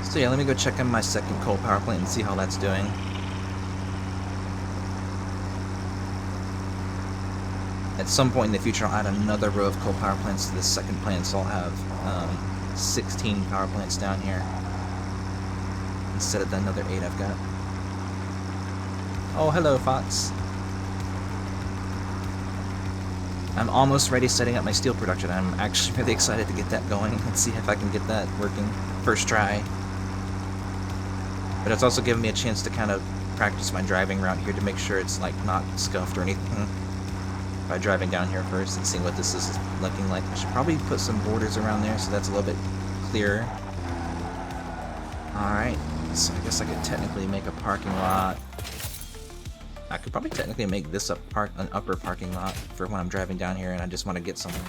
So yeah, let me go check on my second coal power plant and see how that's doing. At some point in the future I'll add another row of coal power plants to this second plant, so I'll have 16 power plants down here instead of the another 8 I've got. Oh, hello, Fox. I'm almost ready setting up my steel production. I'm actually really excited to get that going. Let's see if I can get that working. First try. But it's also given me a chance to kind of practice my driving route here to make sure it's like not scuffed or anything. By driving down here first and seeing what this is looking like. I should probably put some borders around there so that's a little bit clearer. Alright, so I guess I could technically make a parking lot. I could probably technically make this an upper parking lot for when I'm driving down here and I just want to get somewhere.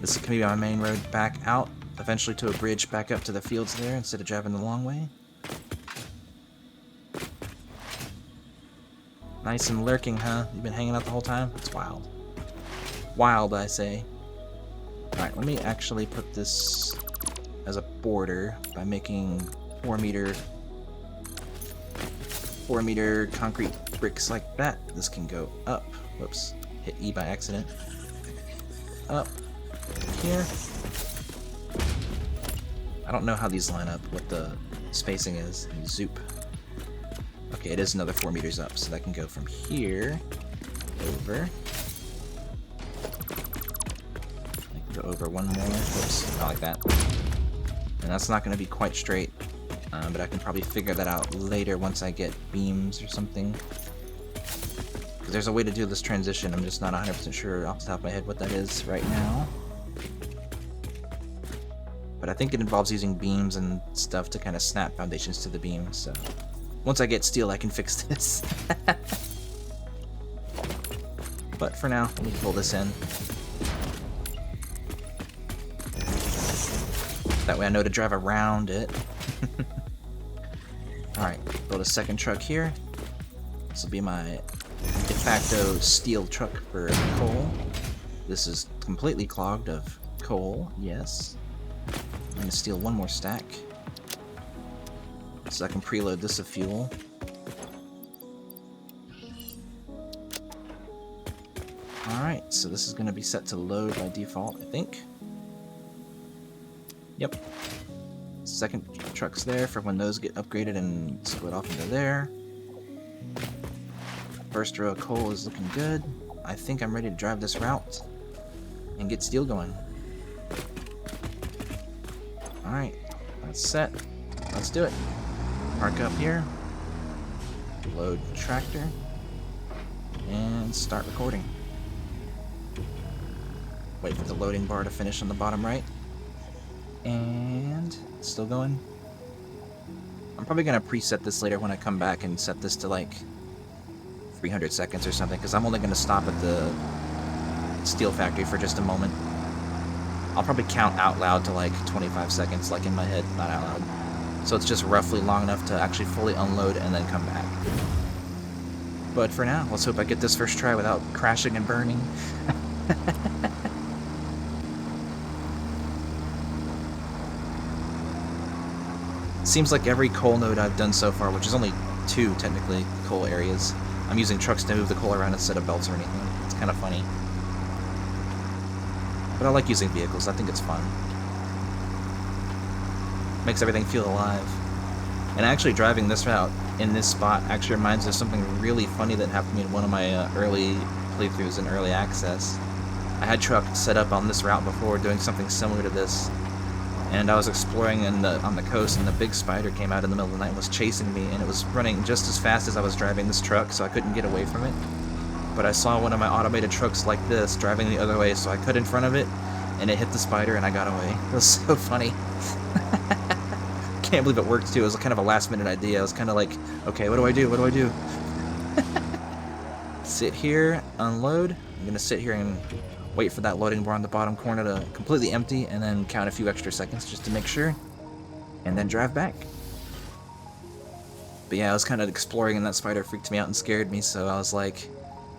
This can be my main road back out, eventually to a bridge back up to the fields there instead of driving the long way. Nice and lurking, huh? You've been hanging out the whole time? It's wild. Wild, I say. Alright, let me actually put this as a border by making 4 meter concrete bricks like that. This can go up. Whoops. Hit E by accident. Up. Here. I don't know how these line up, what the spacing is. Zoop. Okay, it is another 4 meters up, so that can go from here over. I can go over one more. Whoops, not like that. And that's not going to be quite straight, but I can probably figure that out later once I get beams or something. Because there's a way to do this transition, I'm just not 100% sure off the top of my head what that is right now. But I think it involves using beams and stuff to kind of snap foundations to the beams, so... Once I get steel, I can fix this. But for now, let me pull this in. That way I know to drive around it. Alright, build a second truck here. This will be my de facto steel truck for coal. This is completely clogged of coal, yes. I'm gonna steal one more stack. So I can preload this of fuel. Alright, so this is going to be set to load by default, I think. Yep. Second truck's there for when those get upgraded and split off into there. First row of coal is looking good. I think I'm ready to drive this route and get steel going. Alright, that's set. let's do it. Park up here. Load tractor. And start recording. Wait for the loading bar to finish on the bottom right. And still going. I'm probably gonna preset this later when I come back and set this to like 300 seconds or something, because I'm only gonna stop at the steel factory for just a moment. I'll probably count out loud to like 25 seconds, like in my head, not out loud. So it's just roughly long enough to actually fully unload and then come back. But for now, let's hope I get this first try without crashing and burning. Seems like every coal node I've done so far, which is only 2 technically coal areas, I'm using trucks to move the coal around instead of belts or anything. It's kind of funny. But I like using vehicles, I think it's fun. Makes everything feel alive. And actually driving this route in this spot actually reminds me of something really funny that happened to me in one of my early playthroughs in Early Access. I had trucks set up on this route before doing something similar to this. And I was exploring on the coast, and the big spider came out in the middle of the night and was chasing me, and it was running just as fast as I was driving this truck, so I couldn't get away from it. But I saw one of my automated trucks like this driving the other way, so I cut in front of it, and it hit the spider, and I got away. It was so funny. Can't believe it worked too. It was kind of a last-minute idea. I was kind of like, okay, what do I do? What do I do? Sit here, unload. I'm gonna sit here and wait for that loading bar on the bottom corner to completely empty, and then count a few extra seconds just to make sure, and then drive back. But yeah, I was kind of exploring, and that spider freaked me out and scared me, so I was like,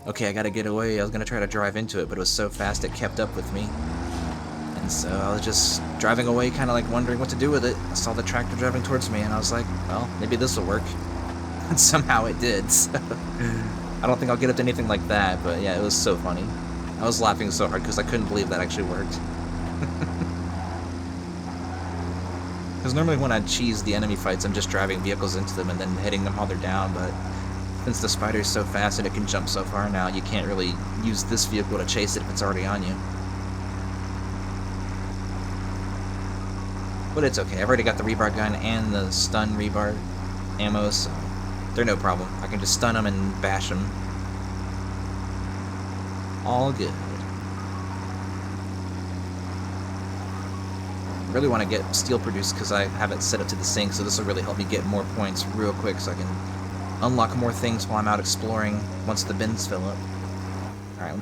okay, I gotta get away. I was gonna try to drive into it, but it was so fast it kept up with me. And so I was just driving away, kind of like wondering what to do with it. I saw the tractor driving towards me, and I was like, well, maybe this will work. And somehow it did, so I don't think I'll get up to anything like that, but yeah, it was so funny. I was laughing so hard because I couldn't believe that actually worked. Because normally when I cheese the enemy fights, I'm just driving vehicles into them and then hitting them while they're down, but since the spider's so fast and it can jump so far now, you can't really use this vehicle to chase it if it's already on you. But it's okay, I've already got the rebar gun and the stun rebar ammo, so they're no problem. I can just stun them and bash them. All good. I really want to get steel produced because I have it set up to the sink, so this will really help me get more points real quick so I can unlock more things while I'm out exploring once the bins fill up. Alright.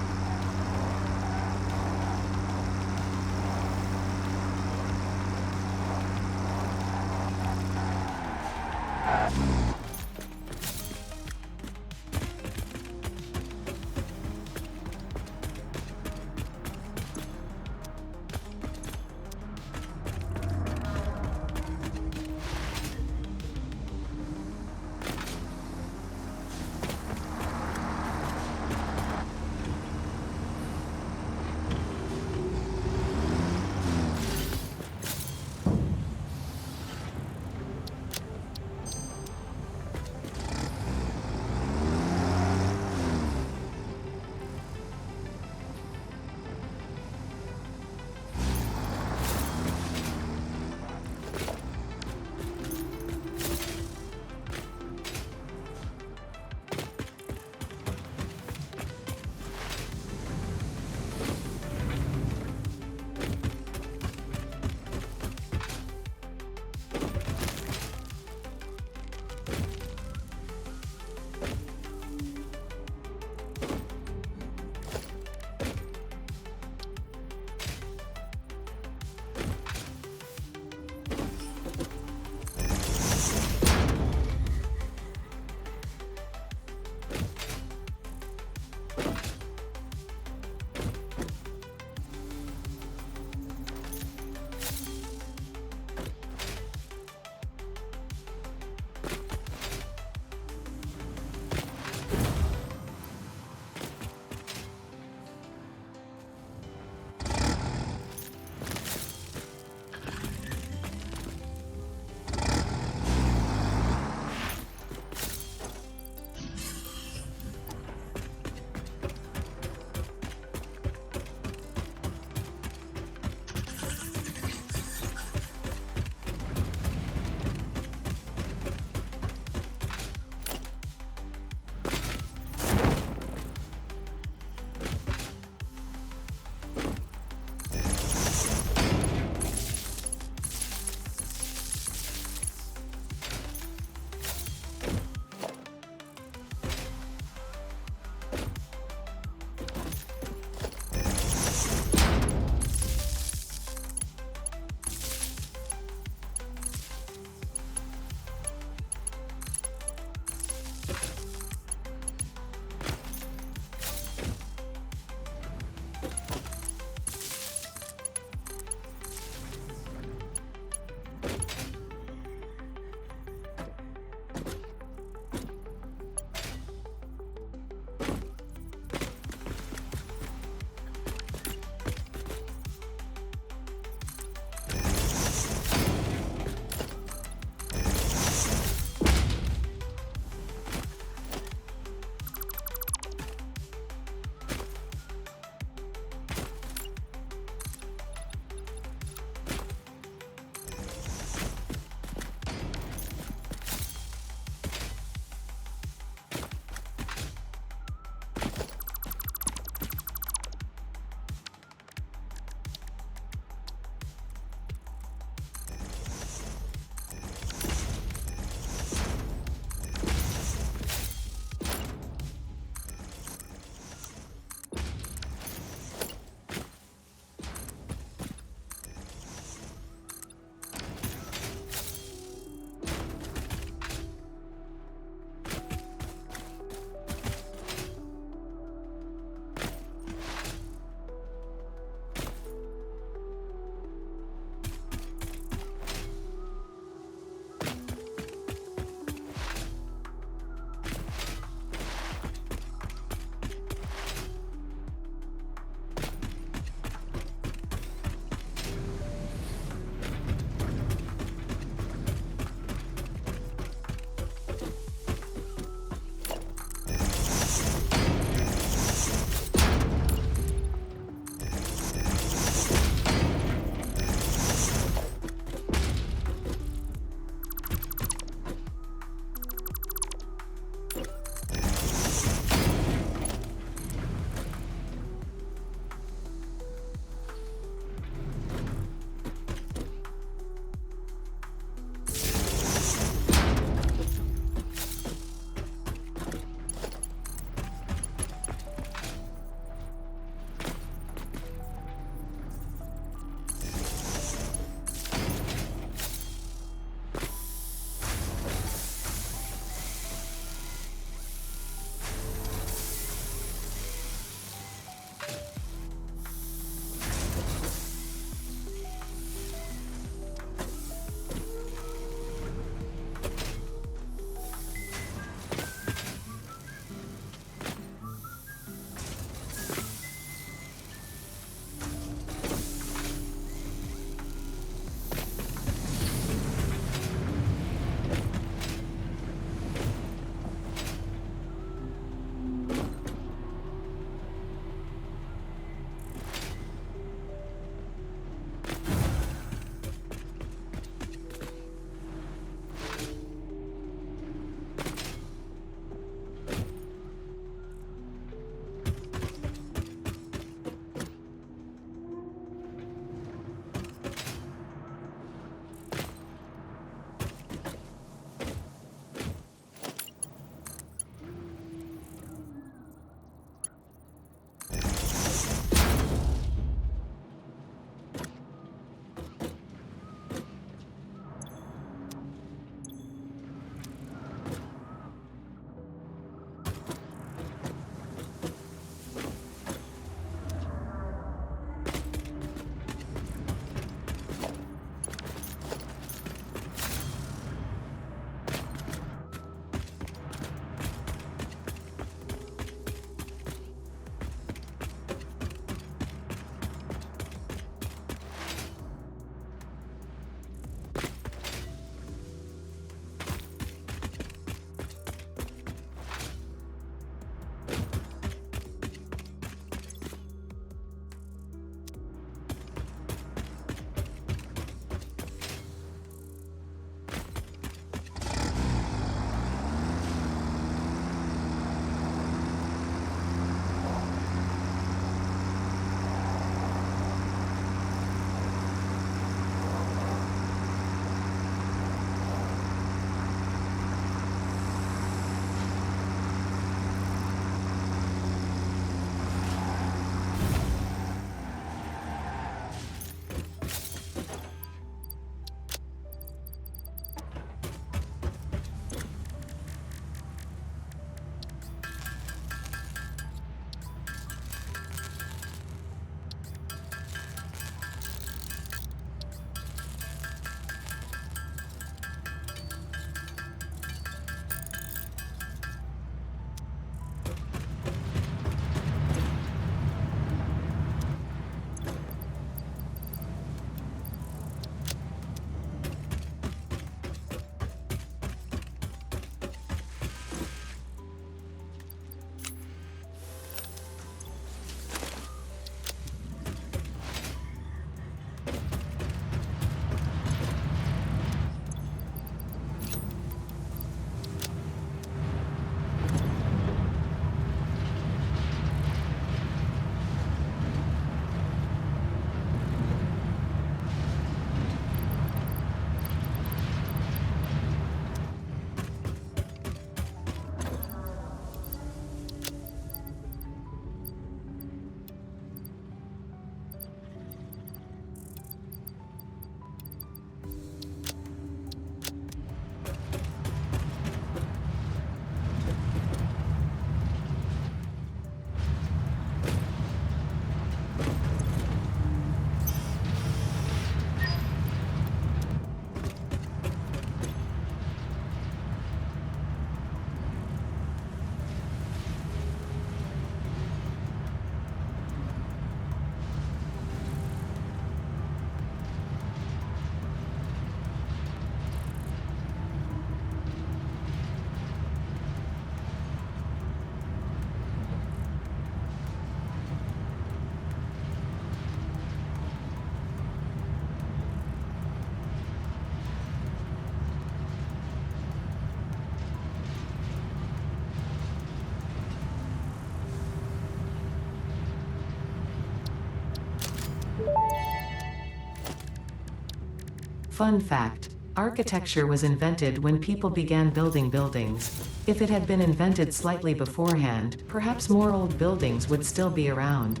Fun fact: architecture was invented when people began building buildings. If it had been invented slightly beforehand, perhaps more old buildings would still be around.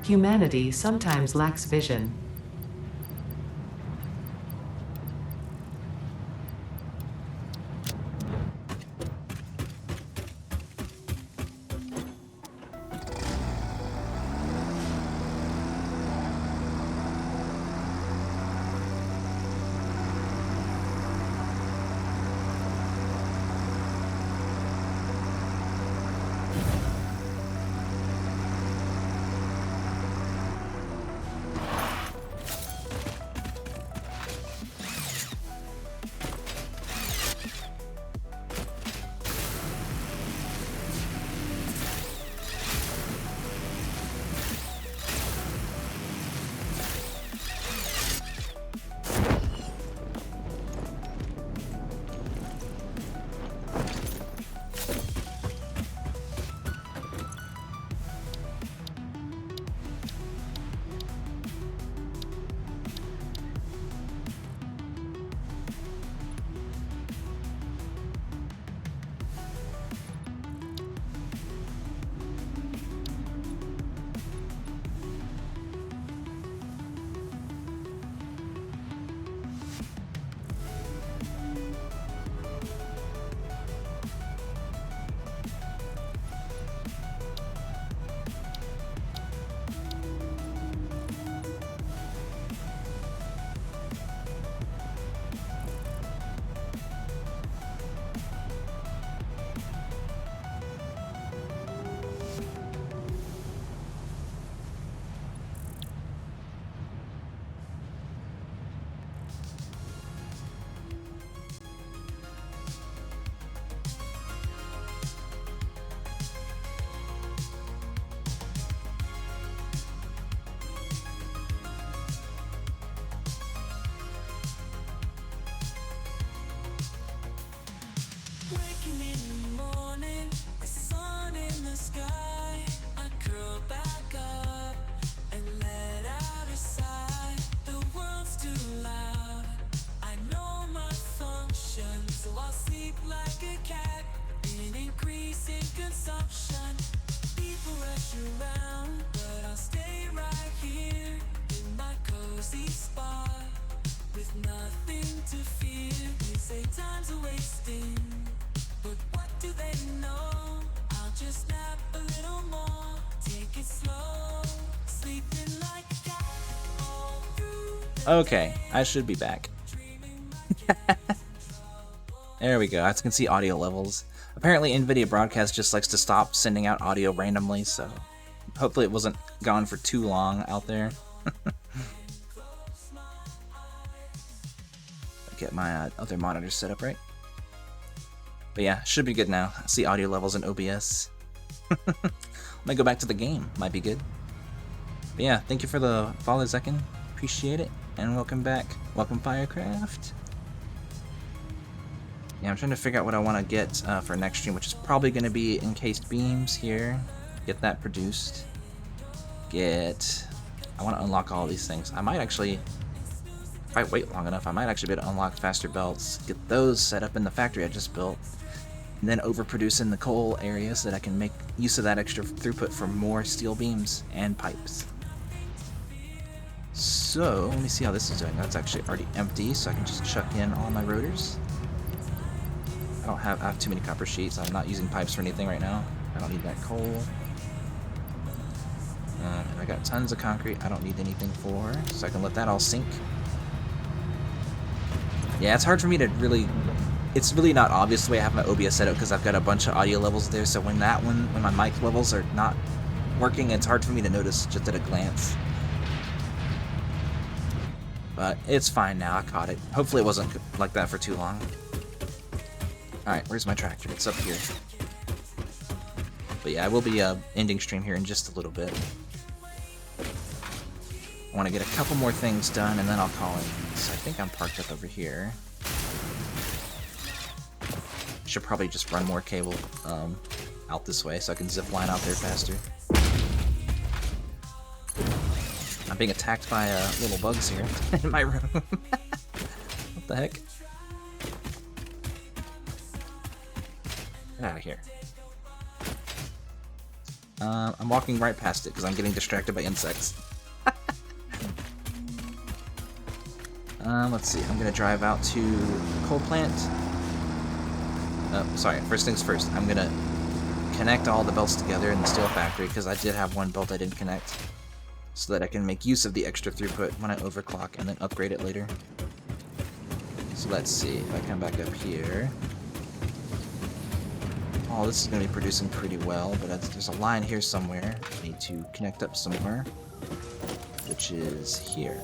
Humanity sometimes lacks vision. Waking in the morning, the sun in the sky. I curl back up and let out a sigh. The world's too loud. I know my function, so I'll sleep like a cat in increasing consumption. People rush around, but I'll stay right here in my cozy spot with nothing to fear. They say time's a wasting, but what do they know? I'll just nap a little more, take it slow, sleeping like a cat all through the Okay, I should be back. There we go. As you can see, audio levels. Apparently, NVIDIA Broadcast just likes to stop sending out audio randomly, so hopefully it wasn't gone for too long out there. Get my other monitor set up right. But yeah, should be good now. See audio levels in OBS. Might go back to the game. Might be good. But yeah, thank you for the follow, Zekin. Appreciate it. And welcome back. Welcome, Firecraft. Yeah, I'm trying to figure out what I want to get for next stream, which is probably going to be encased beams here. Get that produced. I want to unlock all these things. I might actually, if I wait long enough, I might actually be able to unlock faster belts. Get those set up in the factory I just built. And then overproduce in the coal area so that I can make use of that extra throughput for more steel beams and pipes. So, let me see how this is doing. That's actually already empty, so I can just chuck in all my rotors. I have too many copper sheets. I'm not using pipes for anything right now. I don't need that coal. I got tons of concrete I don't need anything for, so I can let that all sink. Yeah, it's hard for me to really... It's really not obvious the way I have my OBS set up because I've got a bunch of audio levels there, so when my mic levels are not working, it's hard for me to notice just at a glance. But it's fine now, I caught it. Hopefully it wasn't like that for too long. Alright, where's my tractor? It's up here. But yeah, I will be ending stream here in just a little bit. I want to get a couple more things done and then I'll call it. So I think I'm parked up over here. Should probably just run more cable out this way so I can zip line out there faster. I'm being attacked by little bugs here in my room. The heck? Get out of here. I'm walking right past it because I'm getting distracted by insects. Let's see. I'm gonna drive out to the coal plant. Oh, sorry. First things first. I'm gonna connect all the belts together in the steel factory because I did have one belt I didn't connect, so that I can make use of the extra throughput when I overclock and then upgrade it later. So let's see. If I come back up here. Oh, this is going to be producing pretty well, but there's a line here somewhere I need to connect up somewhere, which is here.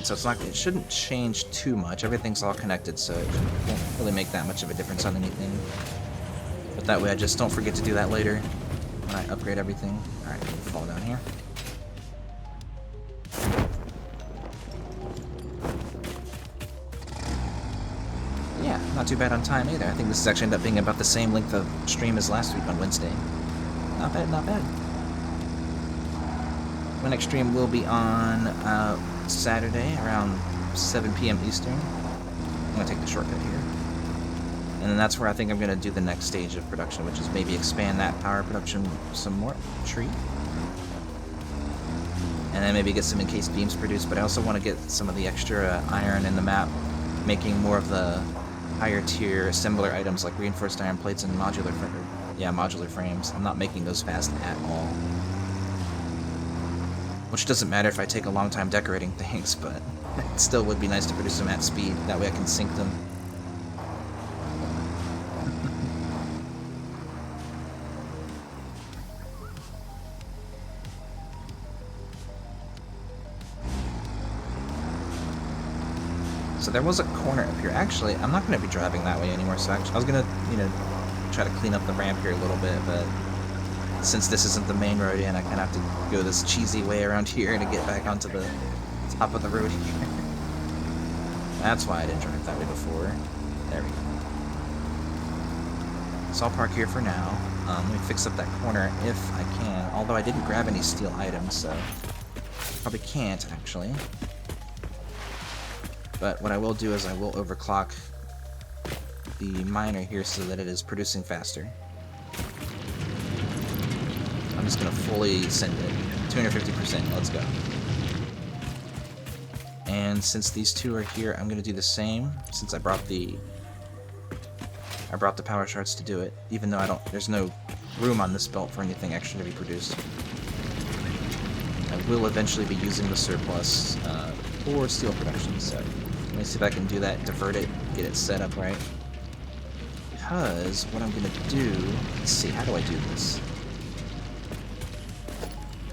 So it shouldn't change too much. Everything's all connected, so it won't really make that much of a difference on anything. But that way I just don't forget to do that later when I upgrade everything. Alright, fall down here. Yeah, not too bad on time either. I think this is actually ended up being about the same length of stream as last week on Wednesday. Not bad, not bad. My next stream will be on Saturday around 7 p.m. Eastern. I'm going to take the shortcut here. And then that's where I think I'm going to do the next stage of production, which is maybe expand that power production some more. Tree. And then maybe get some encased beams produced, but I also want to get some of the extra iron in the map, making more of the higher tier assembler items like reinforced iron plates and modular frames. I'm not making those fast at all. Which doesn't matter if I take a long time decorating things, but it still would be nice to produce them at speed. That way I can sync them. So there was a corner up here. Actually, I'm not going to be driving that way anymore, so actually, I was going to, try to clean up the ramp here a little bit, but since this isn't the main road in, I kind of have to go this cheesy way around here to get back onto the top of the road here. That's why I didn't drive that way before. There we go. So I'll park here for now. Let me fix up that corner if I can, although I didn't grab any steel items, so probably can't, actually. But what I will do is I will overclock the miner here so that it is producing faster. I'm just going to fully send it. 250%, let's go. And since these two are here, I'm going to do the same, since I brought the power shards to do it, even though there's no room on this belt for anything extra to be produced. I will eventually be using the surplus for steel production, so let me see if I can do that, divert it, get it set up right. Because what I'm going to do, let's see, how do I do this?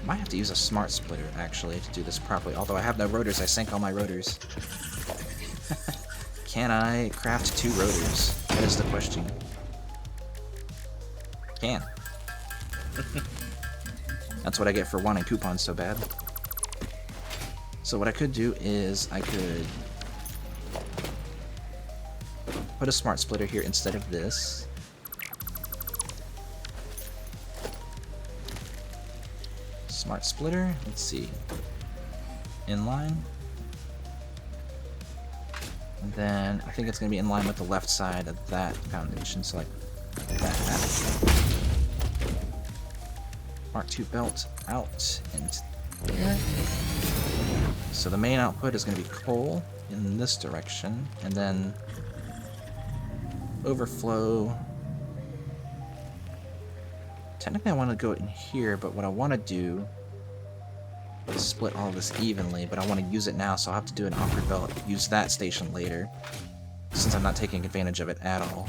I might have to use a smart splitter, actually, to do this properly. Although I have no rotors, I sank all my rotors. Can I craft 2 rotors? That is the question. Can. That's what I get for wanting coupons so bad. So what I could do is I could put a smart splitter here instead of this. Smart splitter, let's see. Inline. And then I think it's going to be in line with the left side of that foundation, so like that. Mark 2 belt out and there. So the main output is going to be coal in this direction, and then overflow. Technically I want to go in here, but what I want to do is split all this evenly, but I want to use it now, so I'll have to do an awkward belt, use that station later, since I'm not taking advantage of it at all.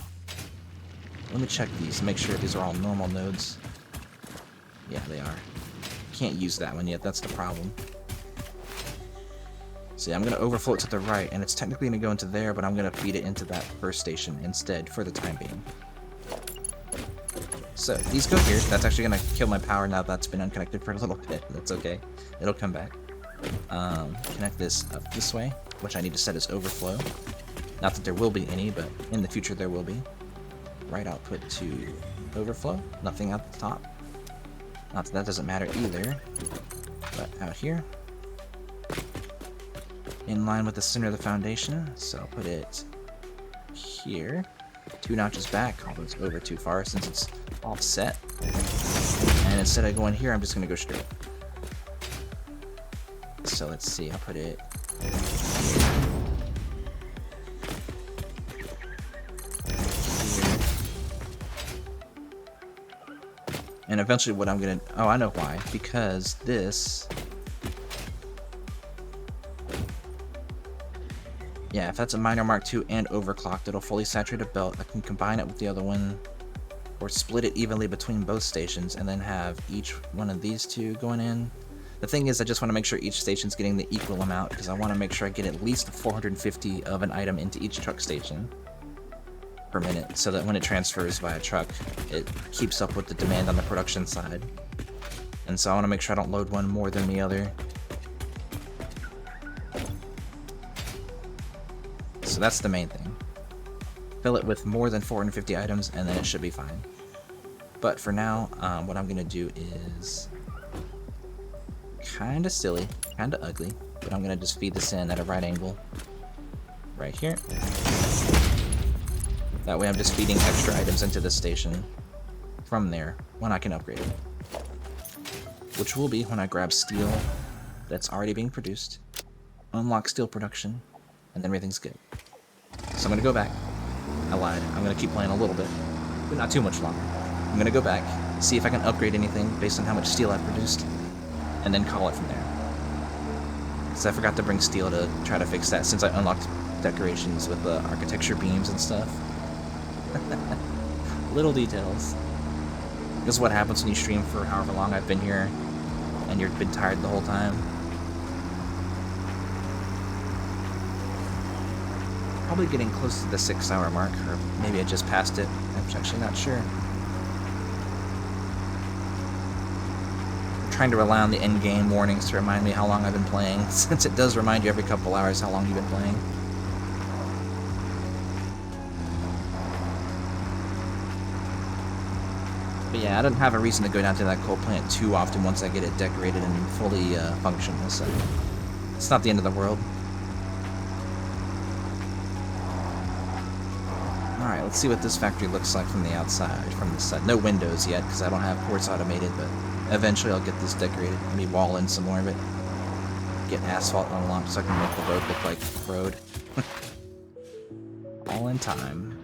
Let me check these, make sure these are all normal nodes. Yeah, they are. Can't use that one yet, that's the problem. See, I'm going to overflow it to the right, and it's technically going to go into there, but I'm going to feed it into that first station instead for the time being. So, these go here. That's actually going to kill my power now that's been unconnected for a little bit. That's okay. It'll come back. Connect this up this way, which I need to set as overflow. Not that there will be any, but in the future there will be. Right output to overflow. Nothing at the top. Not that that doesn't matter either. But out here. in line with the center of the foundation, so I'll put it here. 2 notches back, although it's over too far since it's offset. And instead of going here, I'm just going to go straight. So let's see, I'll put it here. And eventually what I'm going to... Oh, I know why. Because this... Yeah, if that's a minor Mark II and overclocked, it'll fully saturate a belt. I can combine it with the other one, or split it evenly between both stations, and then have each one of these two going in. The thing is, I just want to make sure each station's getting the equal amount, because I want to make sure I get at least 450 of an item into each truck station per minute, so that when it transfers via truck, it keeps up with the demand on the production side. And so I want to make sure I don't load one more than the other. So that's the main thing. Fill it with more than 450 items, and then it should be fine. But for now, what I'm going to do is kind of silly, kind of ugly, but I'm going to just feed this in at a right angle. Right here. That way I'm just feeding extra items into the station from there when I can upgrade it. Which will be when I grab steel that's already being produced, unlock steel production, and then everything's good. So I'm going to go back. I lied. I'm going to keep playing a little bit, but not too much longer. I'm going to go back, see if I can upgrade anything based on how much steel I've produced, and then call it from there. So I forgot to bring steel to try to fix that since I unlocked decorations with the architecture beams and stuff. Little details. This is what happens when you stream for however long I've been here, and you've been tired the whole time. Probably getting close to the 6-hour mark, or maybe I just passed it. I'm actually not sure. I'm trying to rely on the in-game warnings to remind me how long I've been playing, since it does remind you every couple hours how long you've been playing. But yeah, I don't have a reason to go down to that coal plant too often once I get it decorated and fully functional, so it's not the end of the world. Alright, let's see what this factory looks like from the outside, from this side. No windows yet, because I don't have ports automated, but eventually I'll get this decorated. Maybe wall in some more of it. Get asphalt unlocked so I can make the road look like road. All in time.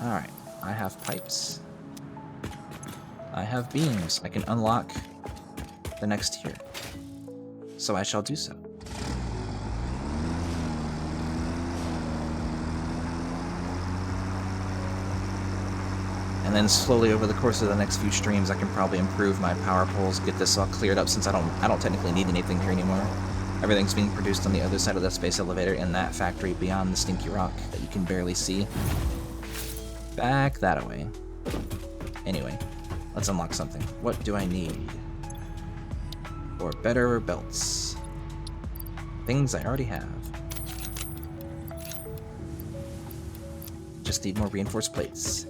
Alright, I have pipes. I have beams. I can unlock the next tier. So I shall do so. And then slowly over the course of the next few streams, I can probably improve my power poles, get this all cleared up since I don't technically need anything here anymore. Everything's being produced on the other side of the space elevator in that factory beyond the stinky rock that you can barely see. Back that away. Anyway, let's unlock something. What do I need? For better belts. Things I already have. Just need more reinforced plates.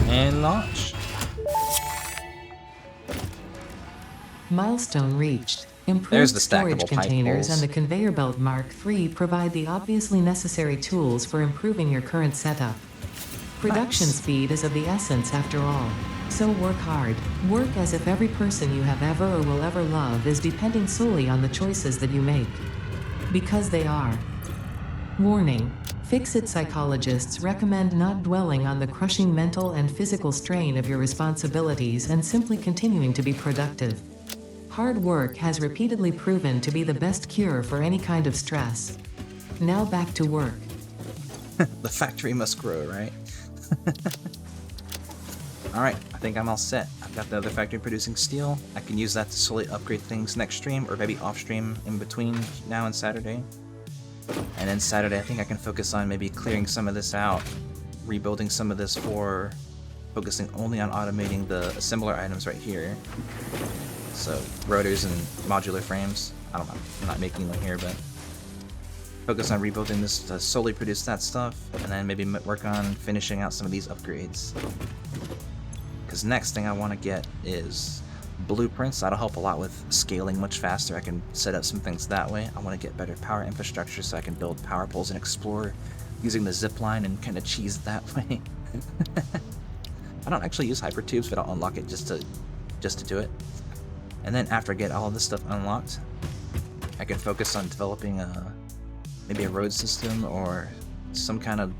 And launch. Milestone reached. Improved There's the storage stackable pipe containers holes. and the conveyor belt Mark III provide the obviously necessary tools for improving your current setup. Production Nice. speed is of the essence after all. So work hard. Work as if every person you have ever or will ever love is depending solely on the choices that you make. Because they are. Warning. Fix-it psychologists recommend not dwelling on the crushing mental and physical strain of your responsibilities and simply continuing to be productive. Hard work has repeatedly proven to be the best cure for any kind of stress. Now back to work. The factory must grow, right? Alright, I think I'm all set. I've got the other factory producing steel. I can use that to slowly upgrade things next stream, or maybe off stream in between now and Saturday. And then Saturday I think I can focus on maybe clearing some of this out, rebuilding some of this for focusing only on automating the assembler items right here. So rotors and modular frames. I don't know, I'm not making them here, but focus on rebuilding this to solely produce that stuff, and then maybe work on finishing out some of these upgrades. Because next thing I want to get is blueprints. That'll help a lot with scaling much faster. I can set up some things that way. I want to get better power infrastructure so I can build power poles and explore using the zip line and kind of cheese that way. I don't actually use hypertubes, but I'll unlock it just to do it. And then after I get all of this stuff unlocked, I can focus on developing maybe a road system or some kind of,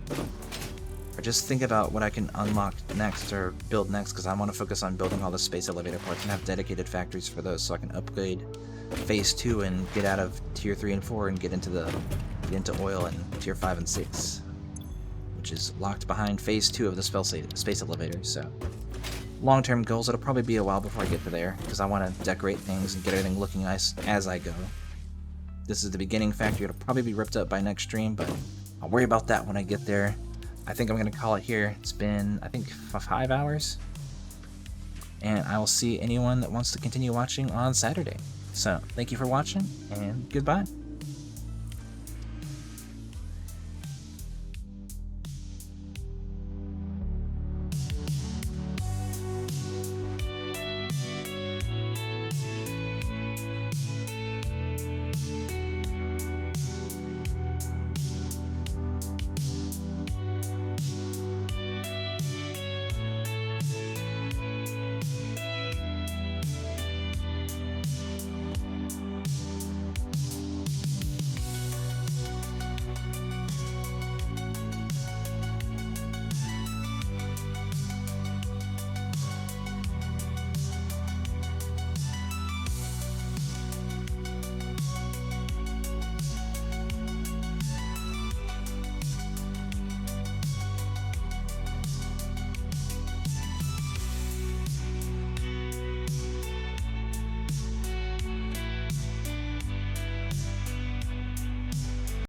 or just think about what I can unlock next or build next, because I want to focus on building all the space elevator parts and have dedicated factories for those, so I can upgrade phase 2 and get out of tier 3 and 4 and get into oil and tier 5 and 6, which is locked behind phase 2 of the space elevator. So long-term goals, it'll probably be a while before I get to there, because I want to decorate things and get everything looking nice as I go. This is the beginning factory. It'll probably be ripped up by next stream, but I'll worry about that when I get there. I think I'm going to call it here. It's been, I think, 5 hours. And I will see anyone that wants to continue watching on Saturday. So, thank you for watching, and goodbye.